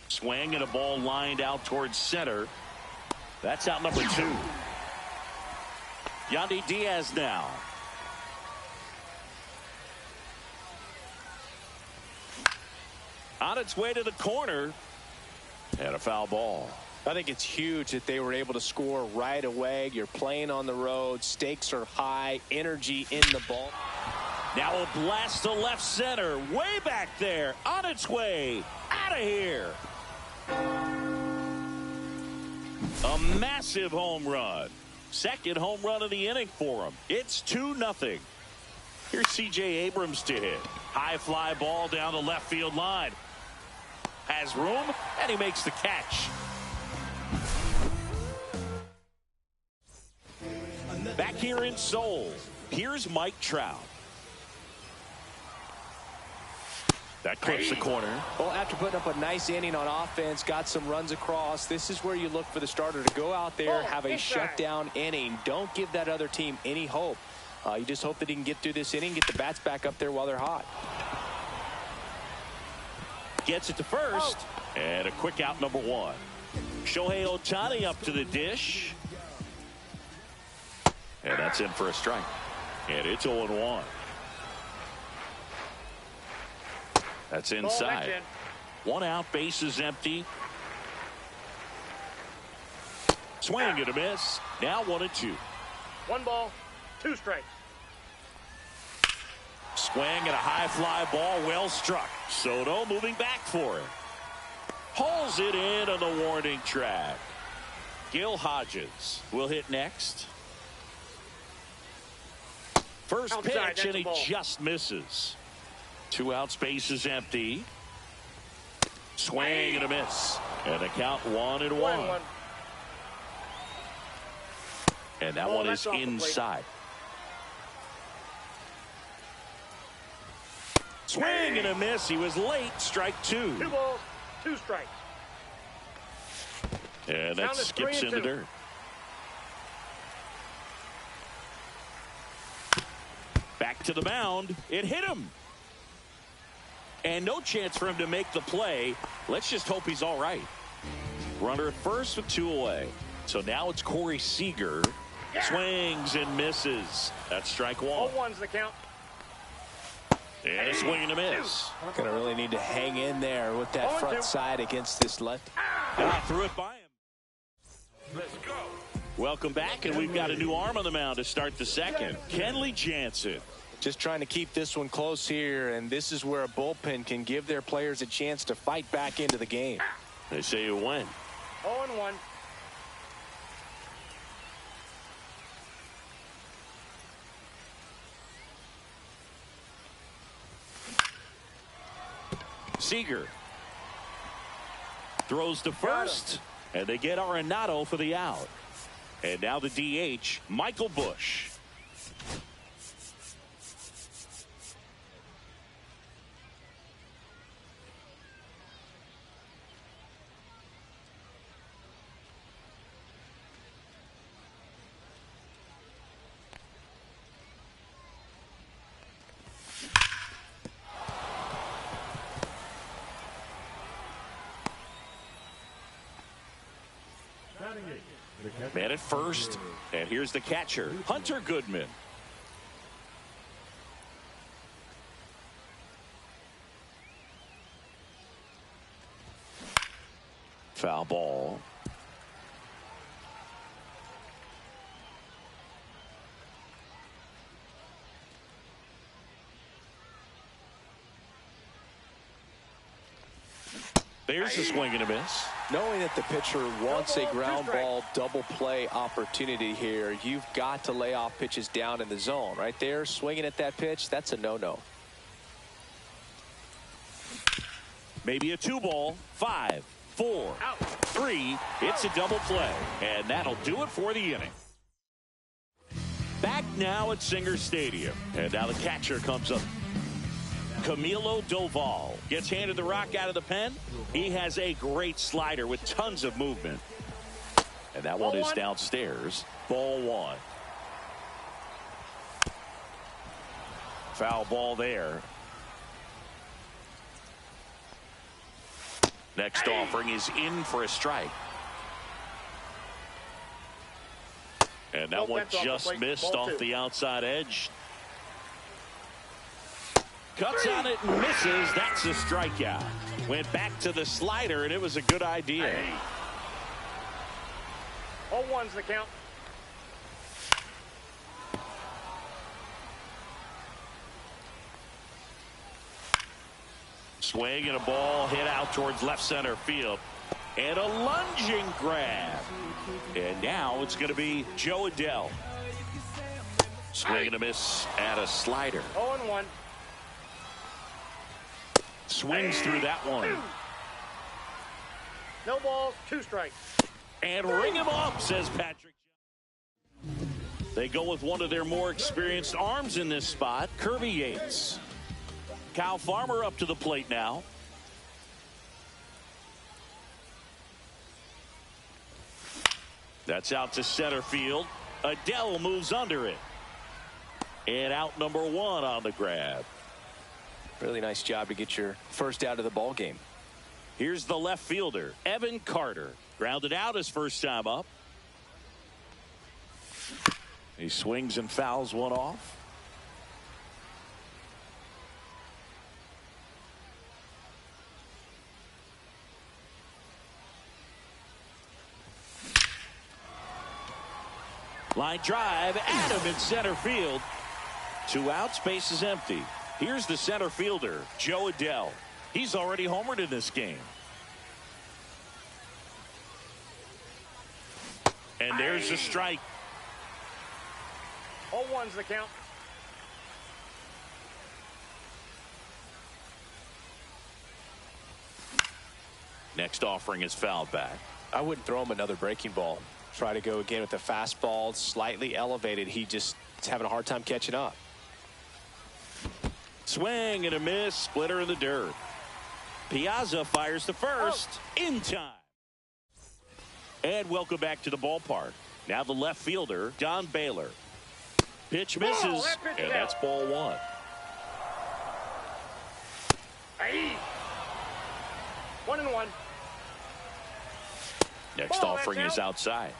Swing and a ball lined out towards center. That's out number 2. Yandy Diaz now. On its way to the corner. And a foul ball. I think it's huge that they were able to score right away. You're playing on the road. Stakes are high. Energy in the ball. Now a blast to left center. Way back there. On its way. Out of here. A massive home run. Second home run of the inning for him. It's 2-0. Here's C.J. Abrams to hit. High fly ball down the left field line. Has room, and he makes the catch. Back here in Seoul, here's Mike Trout. That clips the corner. Well, after putting up a nice inning on offense, got some runs across, this is where you look for the starter to go out there, have a shutdown inning. Don't give that other team any hope. You just hope that he can get through this inning, get the bats back up there while they're hot. Gets it to first, and a quick out number 1. Shohei Ohtani up to the dish. And that's in for a strike. And it's 0-1. That's inside. One out, bases empty. Swing and a miss. Now 1-2. 1 ball, 2 strikes. Swing and a high fly ball, well struck. Soto moving back for it. Hauls it in on the warning track. Gil Hodges will hit next. First Outside, pitch, and he ball. just misses. 2 outs, bases empty. Swing and a miss. And the count 1-1. And that one is inside. Swing and a miss. He was late. Strike 2. 2 balls, 2 strikes. And that skips into dirt. Back to the mound. It hit him. And no chance for him to make the play. Let's just hope he's all right. Runner at first with 2 away. So now it's Corey Seager. Yeah. Swings and misses. That's strike 1. 0-1's the count. And a swing and a miss. Gonna really need to hang in there with that front side against this left. Threw it by him. Let's go. Welcome back, and we've got a new arm on the mound to start the second. Kenley Jansen. Just trying to keep this one close here, and this is where a bullpen can give their players a chance to fight back into the game. They say you win. 0-1. Seager throws to first, and they get Arenado for the out. And now the DH, Michael Busch. Man at first, and here's the catcher, Hunter Goodman. Foul ball. There's a swing and a miss. Knowing that the pitcher wants a ground ball double play opportunity here, you've got to lay off pitches down in the zone. Right there, swinging at that pitch, that's a no-no. Maybe a 2 ball, 5, 4, 3. It's a double play, and that'll do it for the inning. Back now at Singer Stadium, and now the catcher comes up. Camilo Doval gets handed the rock out of the pen. He has a great slider with tons of movement. And that one is downstairs. Ball 1. Foul ball there. Next offering is in for a strike. And that one just missed off the outside edge. Cuts on it and misses. That's a strikeout. Went back to the slider, and it was a good idea. 0-1's the count. Swing and a ball hit out towards left center field. And a lunging grab. And now it's going to be Joe Adell. Swing and a miss at a slider. 0-1. Swings through that one. No balls, 2 strikes. And ring him up, says Patrick. They go with one of their more experienced arms in this spot, Kirby Yates. Kyle Farmer up to the plate now. That's out to center field. Adell moves under it. And out number 1 on the grab. Really nice job to get your first out of the ball game. Here's the left fielder, Evan Carter. Grounded out his first time up. He swings and fouls one off. Line drive, Adam in center field. 2 outs, base is empty. Here's the center fielder, Joe Adell. He's already homered in this game. And there's the strike. 0-1's the count. Next offering is fouled back. I wouldn't throw him another breaking ball. Try to go again with the fastball, slightly elevated. He just is having a hard time catching up. Swing and a miss, splitter in the dirt. Piazza fires to first in time. And welcome back to the ballpark. Now the left fielder, Don Baylor. Pitch misses, and that's ball 1. Aye. 1-1. Next offering is outside.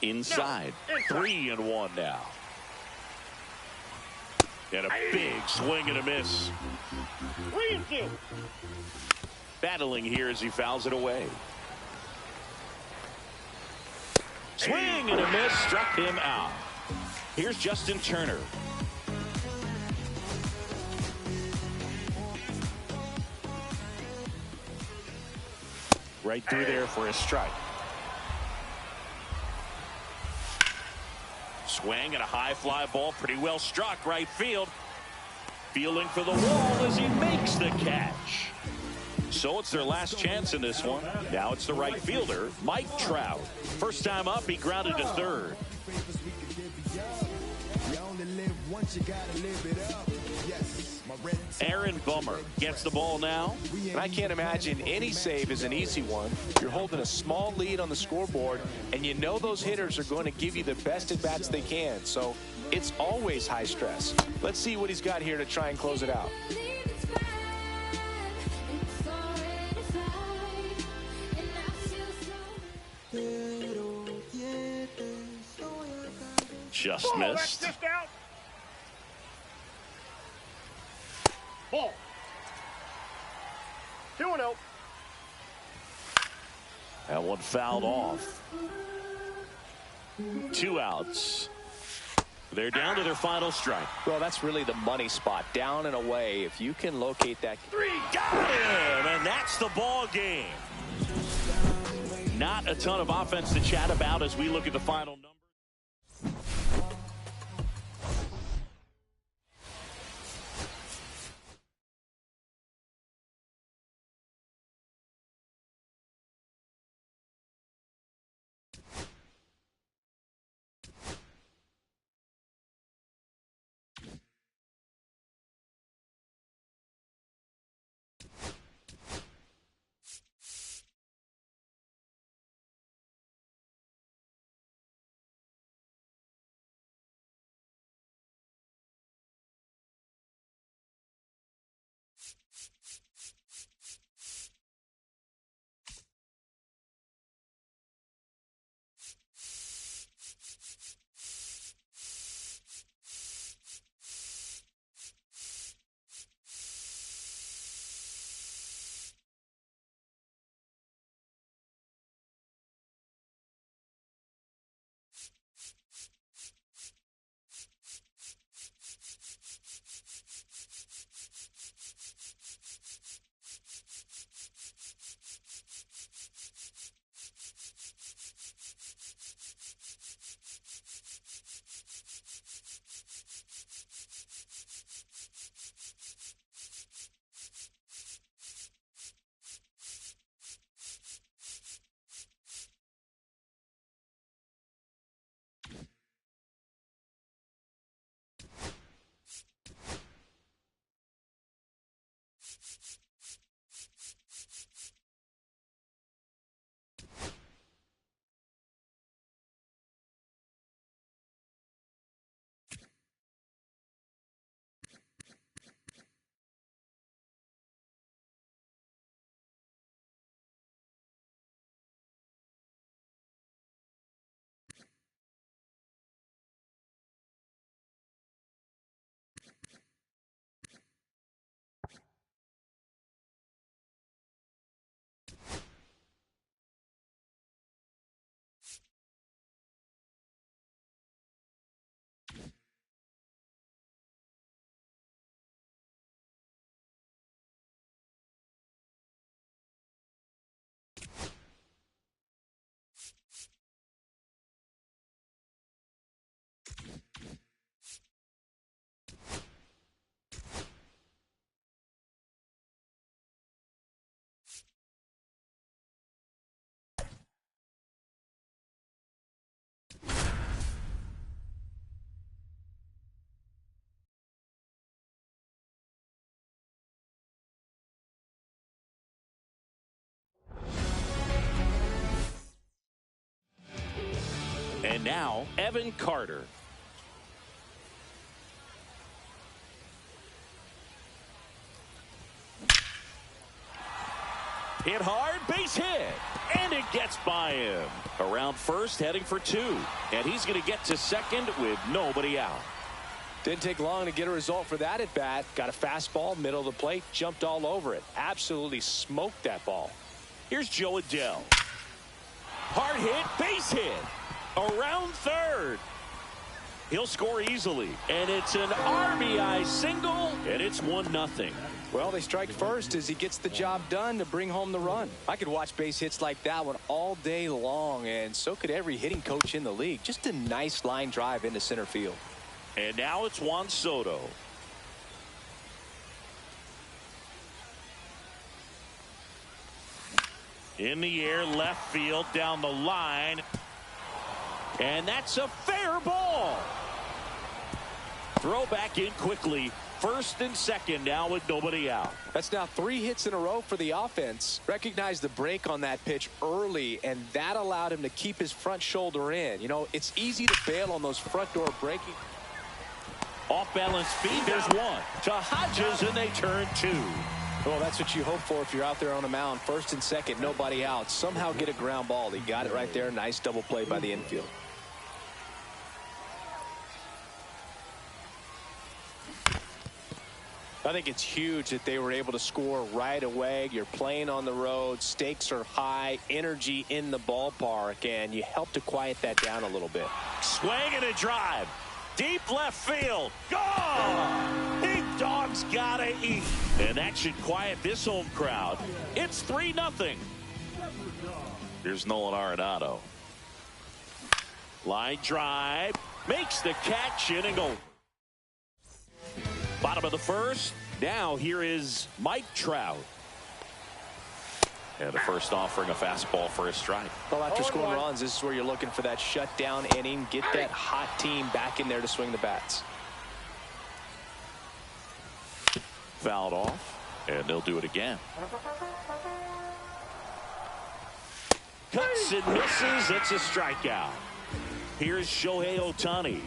Inside. 3-1 now. And a big swing and a miss. 3-2. Battling here as he fouls it away. Swing and a miss, struck him out. Here's Justin Turner. Right through there for a strike. Swing and a high fly ball, pretty well struck right field. Fielding for the wall as he makes the catch. So it's their last chance in this one. Now it's the right fielder, Mike Trout. First time up, he grounded to third. Aaron Bummer gets the ball now. And I can't imagine any save is an easy one. You're holding a small lead on the scoreboard, and you know those hitters are going to give you the best at-bats they can. So it's always high stress. Let's see what he's got here to try and close it out. Just missed. That's just out. Ball. 2-0. That one fouled off. 2 outs. They're down to their final strike. Well, that's really the money spot. Down and away. If you can locate that. 3, got him, and that's the ball game. Not a ton of offense to chat about as we look at the final number. And now, Evan Carter. Hit hard, base hit, and it gets by him. Around first, heading for 2. And he's going to get to second with nobody out. Didn't take long to get a result for that at bat. Got a fastball, middle of the plate, jumped all over it. Absolutely smoked that ball. Here's Joe Adell. Hard hit, base hit. Around third. He'll score easily. And it's an RBI single, and it's 1-0. Well, they strike first as he gets the job done to bring home the run. I could watch base hits like that one all day long, and so could every hitting coach in the league. Just a nice line drive into center field. And now it's Juan Soto. In the air, left field, down the line. And that's a fair ball. Throw back in quickly. First and second now with nobody out. That's now 3 hits in a row for the offense. Recognized the break on that pitch early, and that allowed him to keep his front shoulder in. You know, it's easy to bail on those front door breaking. Off balance speed, there's one. To Hodges, and they turn 2. Well, that's what you hope for if you're out there on the mound. First and second, nobody out. Somehow get a ground ball. He got it right there. Nice double play by the infield. I think it's huge that they were able to score right away. You're playing on the road. Stakes are high. Energy in the ballpark. And you help to quiet that down a little bit. Swing and a drive. Deep left field. Gone! Big dog's gotta eat. And that should quiet this home crowd. It's 3-0. Here's Nolan Arenado. Line drive. Makes the catch in and go. Bottom of the first. Now here is Mike Trout. And the first offering a fastball for a strike. Well, after scoring runs, this is where you're looking for that shutdown inning. Get that hot team back in there to swing the bats. Fouled off, and they'll do it again. Cuts and misses. It's a strikeout. Here's Shohei Ohtani.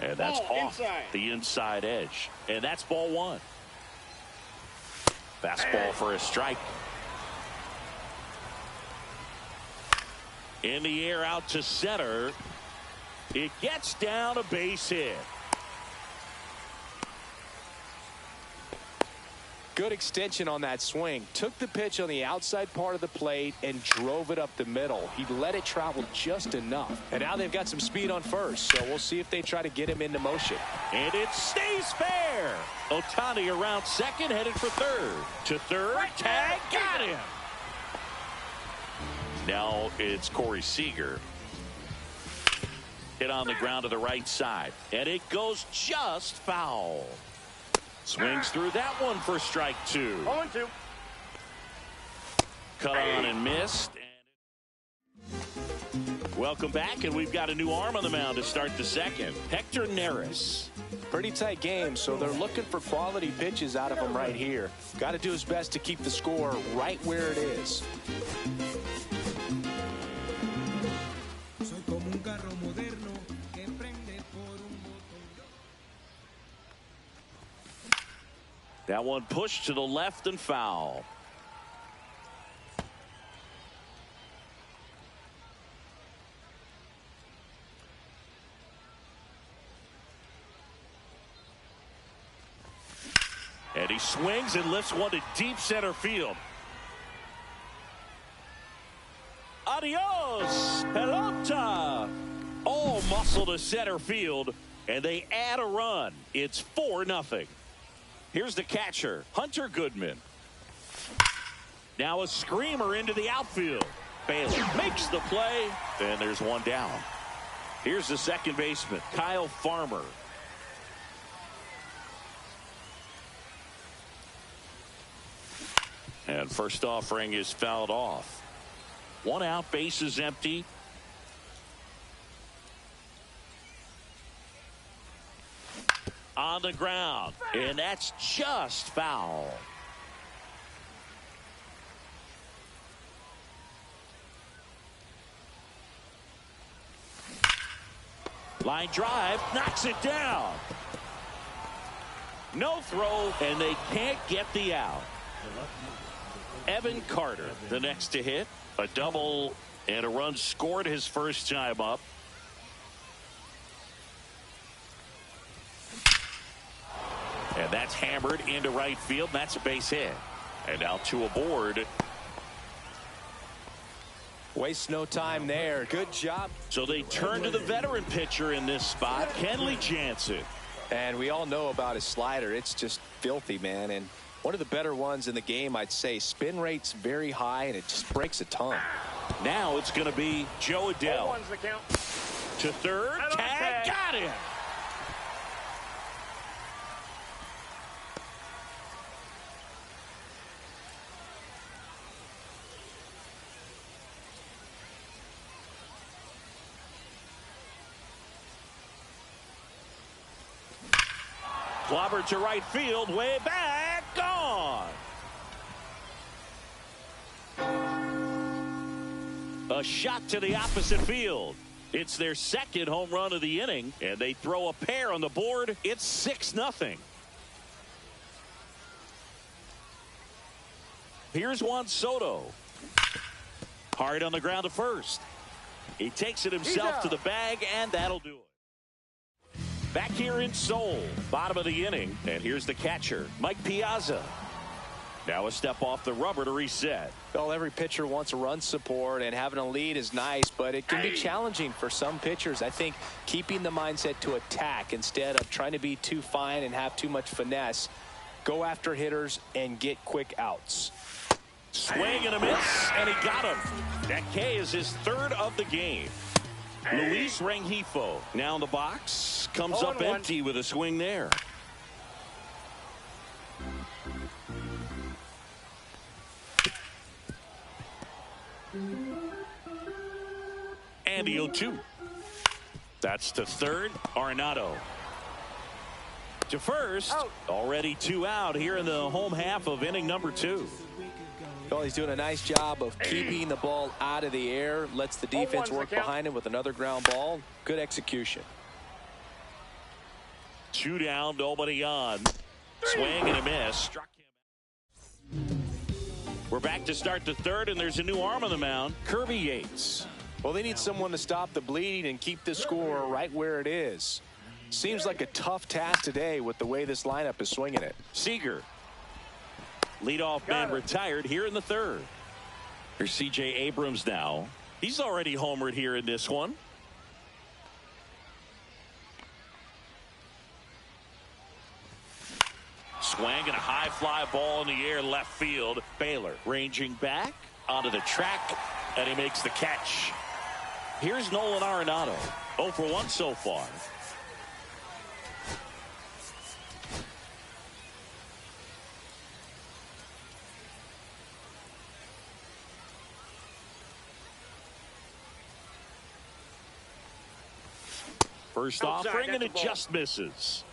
And that's off the inside edge. And that's ball 1. Fastball for a strike. In the air out to center. It gets down, a base hit. Good extension on that swing. Took the pitch on the outside part of the plate and drove it up the middle. He let it travel just enough. And now they've got some speed on first, so we'll see if they try to get him into motion. And it stays fair. Ohtani around second, headed for third. To third, tag, got him. Now it's Corey Seager. Hit on the ground to the right side. And it goes just foul. Swings through that one for strike 2. 0-2. Cut on and missed. Welcome back, and we've got a new arm on the mound to start the second. Hector Neris. Pretty tight game, so they're looking for quality pitches out of him right here. Got to do his best to keep the score right where it is. That one pushed to the left and foul. And he swings and lifts one to deep center field. Adios, pelota. All muscle to center field, and they add a run. It's 4-0. Here's the catcher, Hunter Goodman. Now a screamer into the outfield. Bailey makes the play, and there's one down. Here's the second baseman, Kyle Farmer. And first offering is fouled off. 1 out, base is empty. On the ground, and that's just foul. Line drive, knocks it down. No throw, and they can't get the out. Evan Carter, the next to hit. A double and a run scored his first time up. And that's hammered into right field. That's a base hit. And now two aboard. Waste no time there. Good job. So they turn to the veteran pitcher in this spot, Kenley Jansen. And we all know about his slider. It's just filthy, man. And one of the better ones in the game, I'd say. Spin rate's very high, and it just breaks a ton. Now it's going to be Joe Adell. One's the count. To third. Tag. Got him. Clobbered to right field, way back, gone. A shot to the opposite field. It's their second home run of the inning, and they throw a pair on the board. It's 6-0. Here's Juan Soto. Hard on the ground to first. He takes it himself to the bag, and that'll do it. Back here in Seoul, bottom of the inning, and here's the catcher, Mike Piazza. Now a step off the rubber to reset. Well, every pitcher wants a run support, and having a lead is nice, but it can be challenging for some pitchers. I think keeping the mindset to attack instead of trying to be too fine and have too much finesse. Go after hitters and get quick outs. Swing and a miss, and he got him. That K is his third of the game. Luis Rengifo now in the box, comes up empty with a swing there. And the 0-2. That's to third. Arenado to first. Already 2 out here in the home half of inning number 2. Well, he's doing a nice job of keeping the ball out of the air. Lets the defense work behind him with another ground ball. Good execution. 2 down, nobody on. Swing and a miss. Struck him. We're back to start the third, and there's a new arm on the mound, Kirby Yates. Well, they need someone to stop the bleeding and keep the score right where it is. Seems like a tough task today with the way this lineup is swinging it. Seager. Leadoff man retired here in the third. Here's C.J. Abrams now. He's already homered here in this one. Swing and a high fly ball in the air left field. Baylor ranging back onto the track, and he makes the catch. Here's Nolan Arenado. 0 for 1 so far. First offering, and it just misses.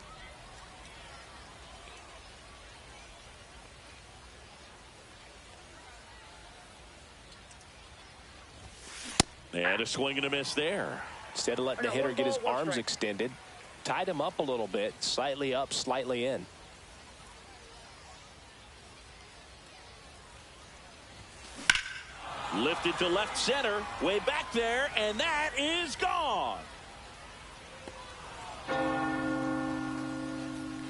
And a swing and a miss there. Instead of letting the hitter get his arms extended, tied him up a little bit, slightly up, slightly in. Lifted to left center, way back there, and that is gone.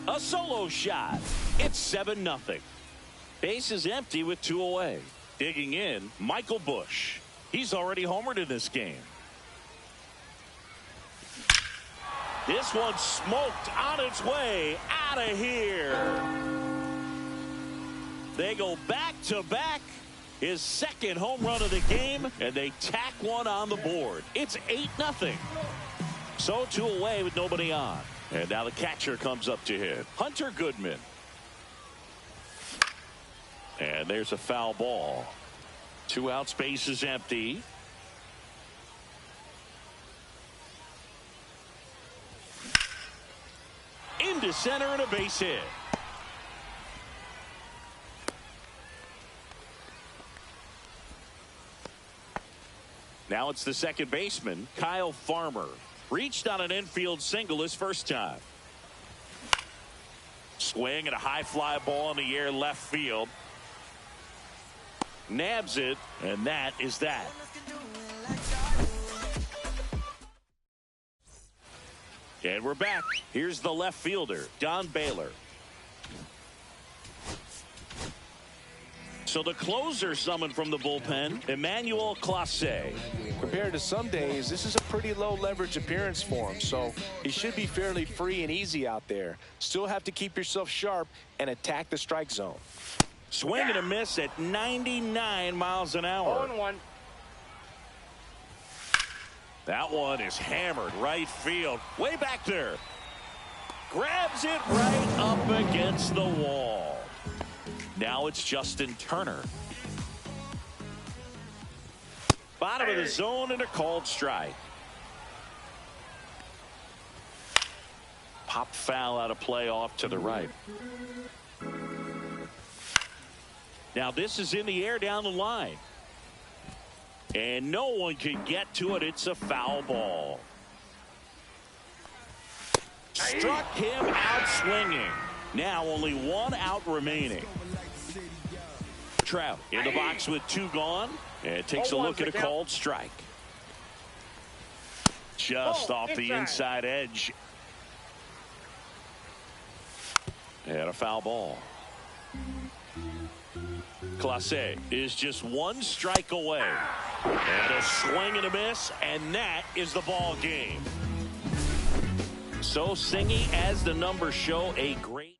A solo shot. It's 7-0. Base is empty with 2 away. Digging in, Michael Busch. He's already homered in this game. This one smoked on its way out of here. They go back to back. His second home run of the game, and they tack one on the board. It's 8-0. So 2 away with nobody on. And now the catcher comes up to hit. Hunter Goodman. And there's a foul ball. 2 outs, base is empty. Into center and a base hit. Now it's the second baseman, Kyle Farmer. Reached on an infield single his first time. Swing and a high fly ball in the air left field. Nabs it, and that is that. And we're back. Here's the left fielder, Don Baylor. So the closer summoned from the bullpen, Emmanuel Clase. Compared to some days, this is a pretty low leverage appearance for him, so he should be fairly free and easy out there. Still have to keep yourself sharp and attack the strike zone. Swing and a miss at 99 miles an hour. 0-1. That one is hammered right field. Way back there. Grabs it right up against the wall. Now it's Justin Turner. Bottom of the zone and a called strike. Pop foul out of play off to the right. Now this is in the air down the line. And no one can get to it. It's a foul ball. Struck him out swinging. Now only one out remaining. Trout in the box with two gone. And takes a look at a called strike. Just off the inside edge. And a foul ball. Clase is just one strike away. And a swing and a miss, and that is the ball game. So Singy, as the numbers show, a great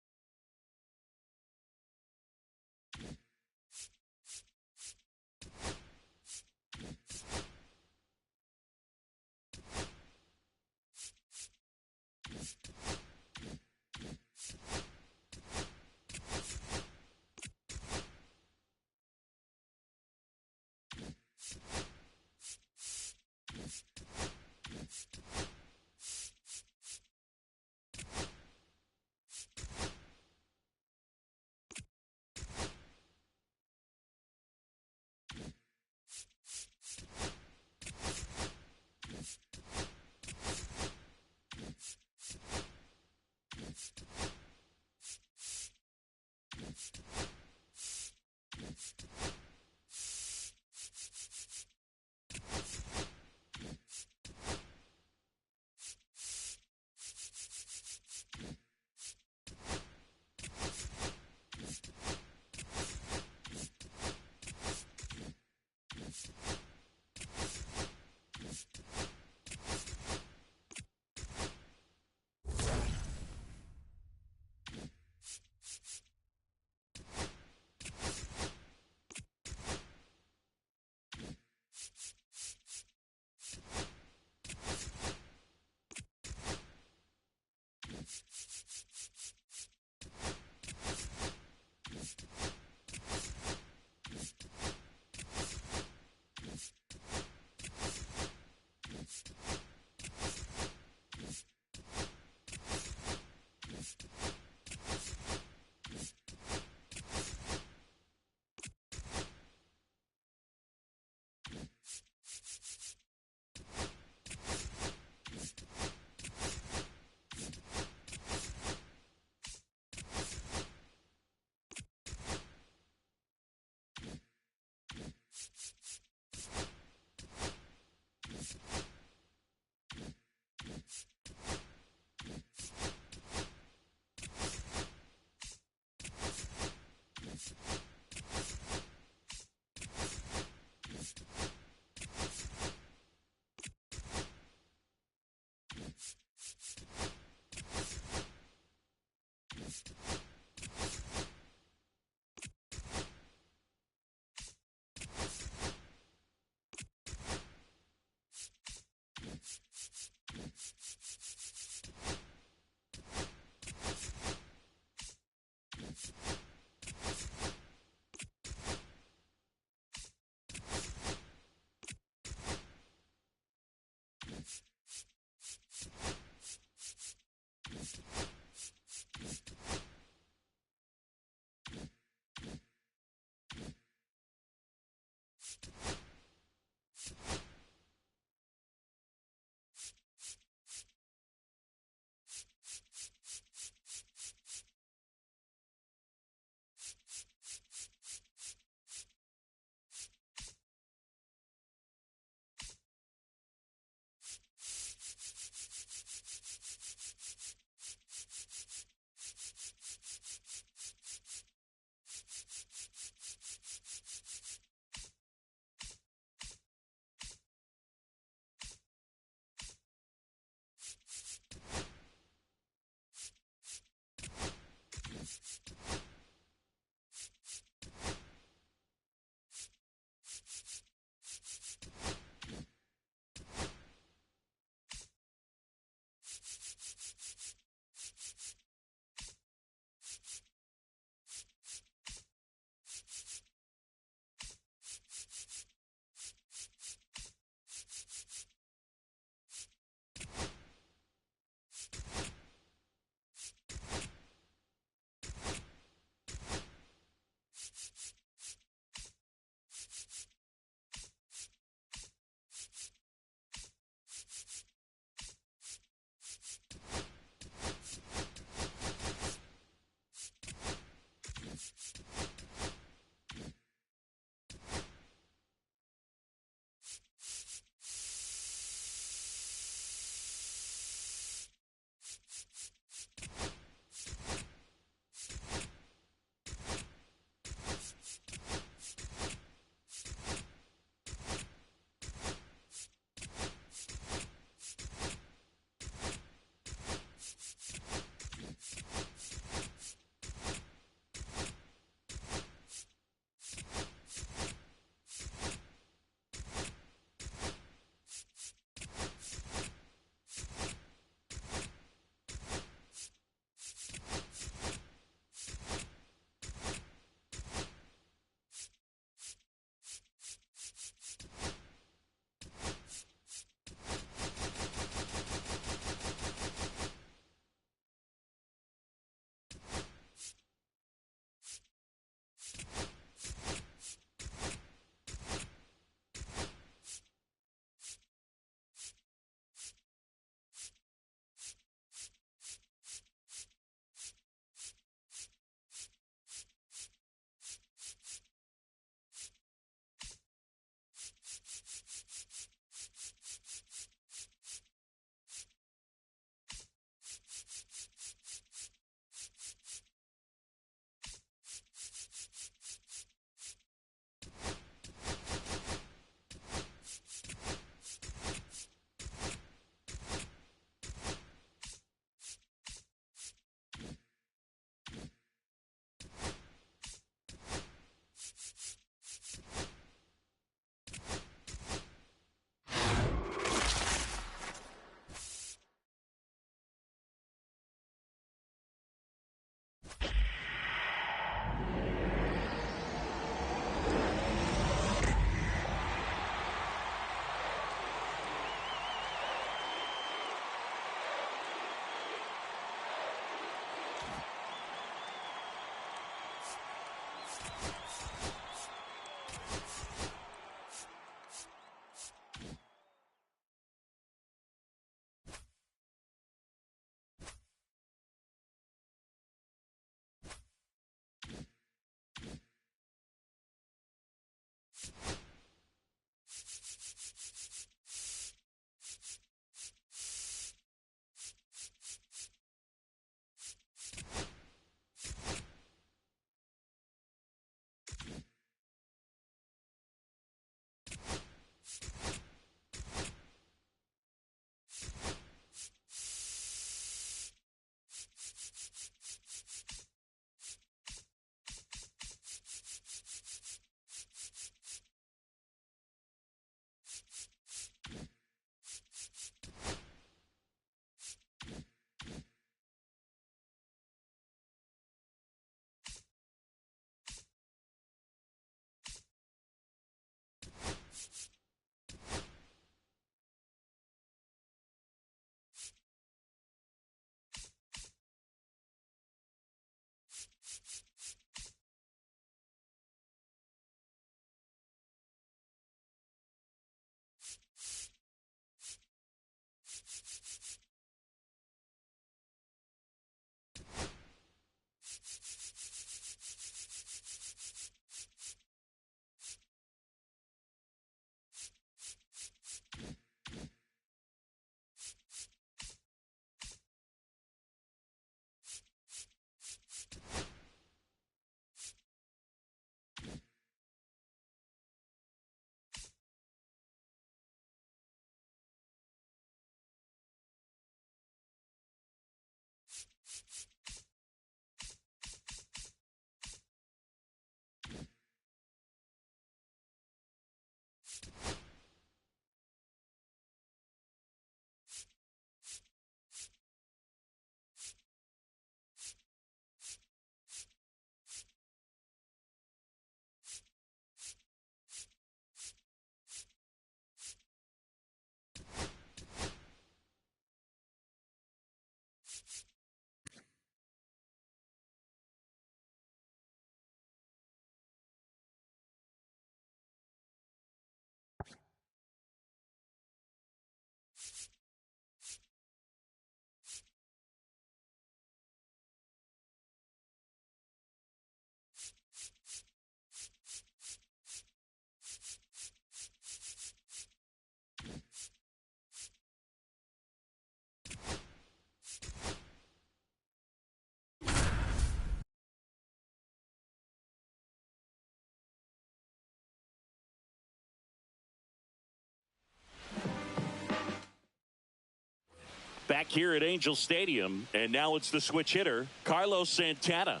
Back here at Angel Stadium, and now it's the switch hitter, Carlos Santana.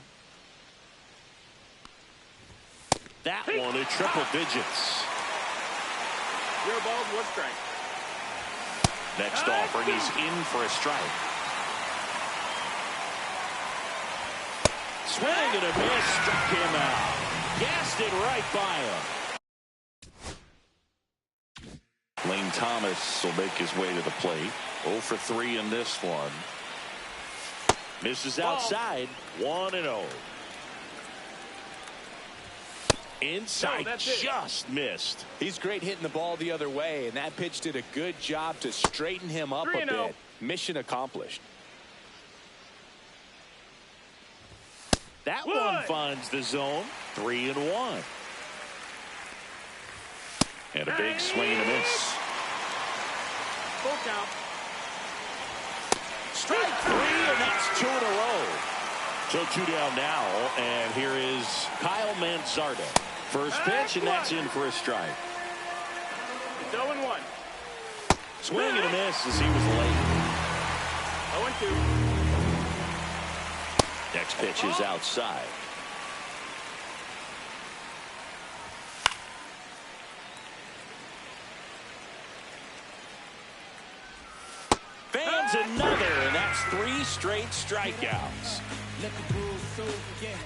That one at triple digits. 0 balls, 1 strike. Next offering, he's in for a strike. Swing and a miss, struck him out. Gassed it right by him. Lane Thomas will make his way to the plate. 0 for 3 in this one. Misses outside. 1-0. Inside, just missed. He's great hitting the ball the other way, and that pitch did a good job to straighten him up a bit. Mission accomplished. That one finds the zone. 3-1. And a big swing and a miss. Full count. Strike 3, and that's 2 in a row. So 2 down now, and here is Kyle Mansarda. First pitch, and that's in for a strike. It's 0-1. Swing and a miss as he was late. 0-2. Next pitch is outside. Fans another, and that's 3 straight strikeouts. Let the rules soothe again.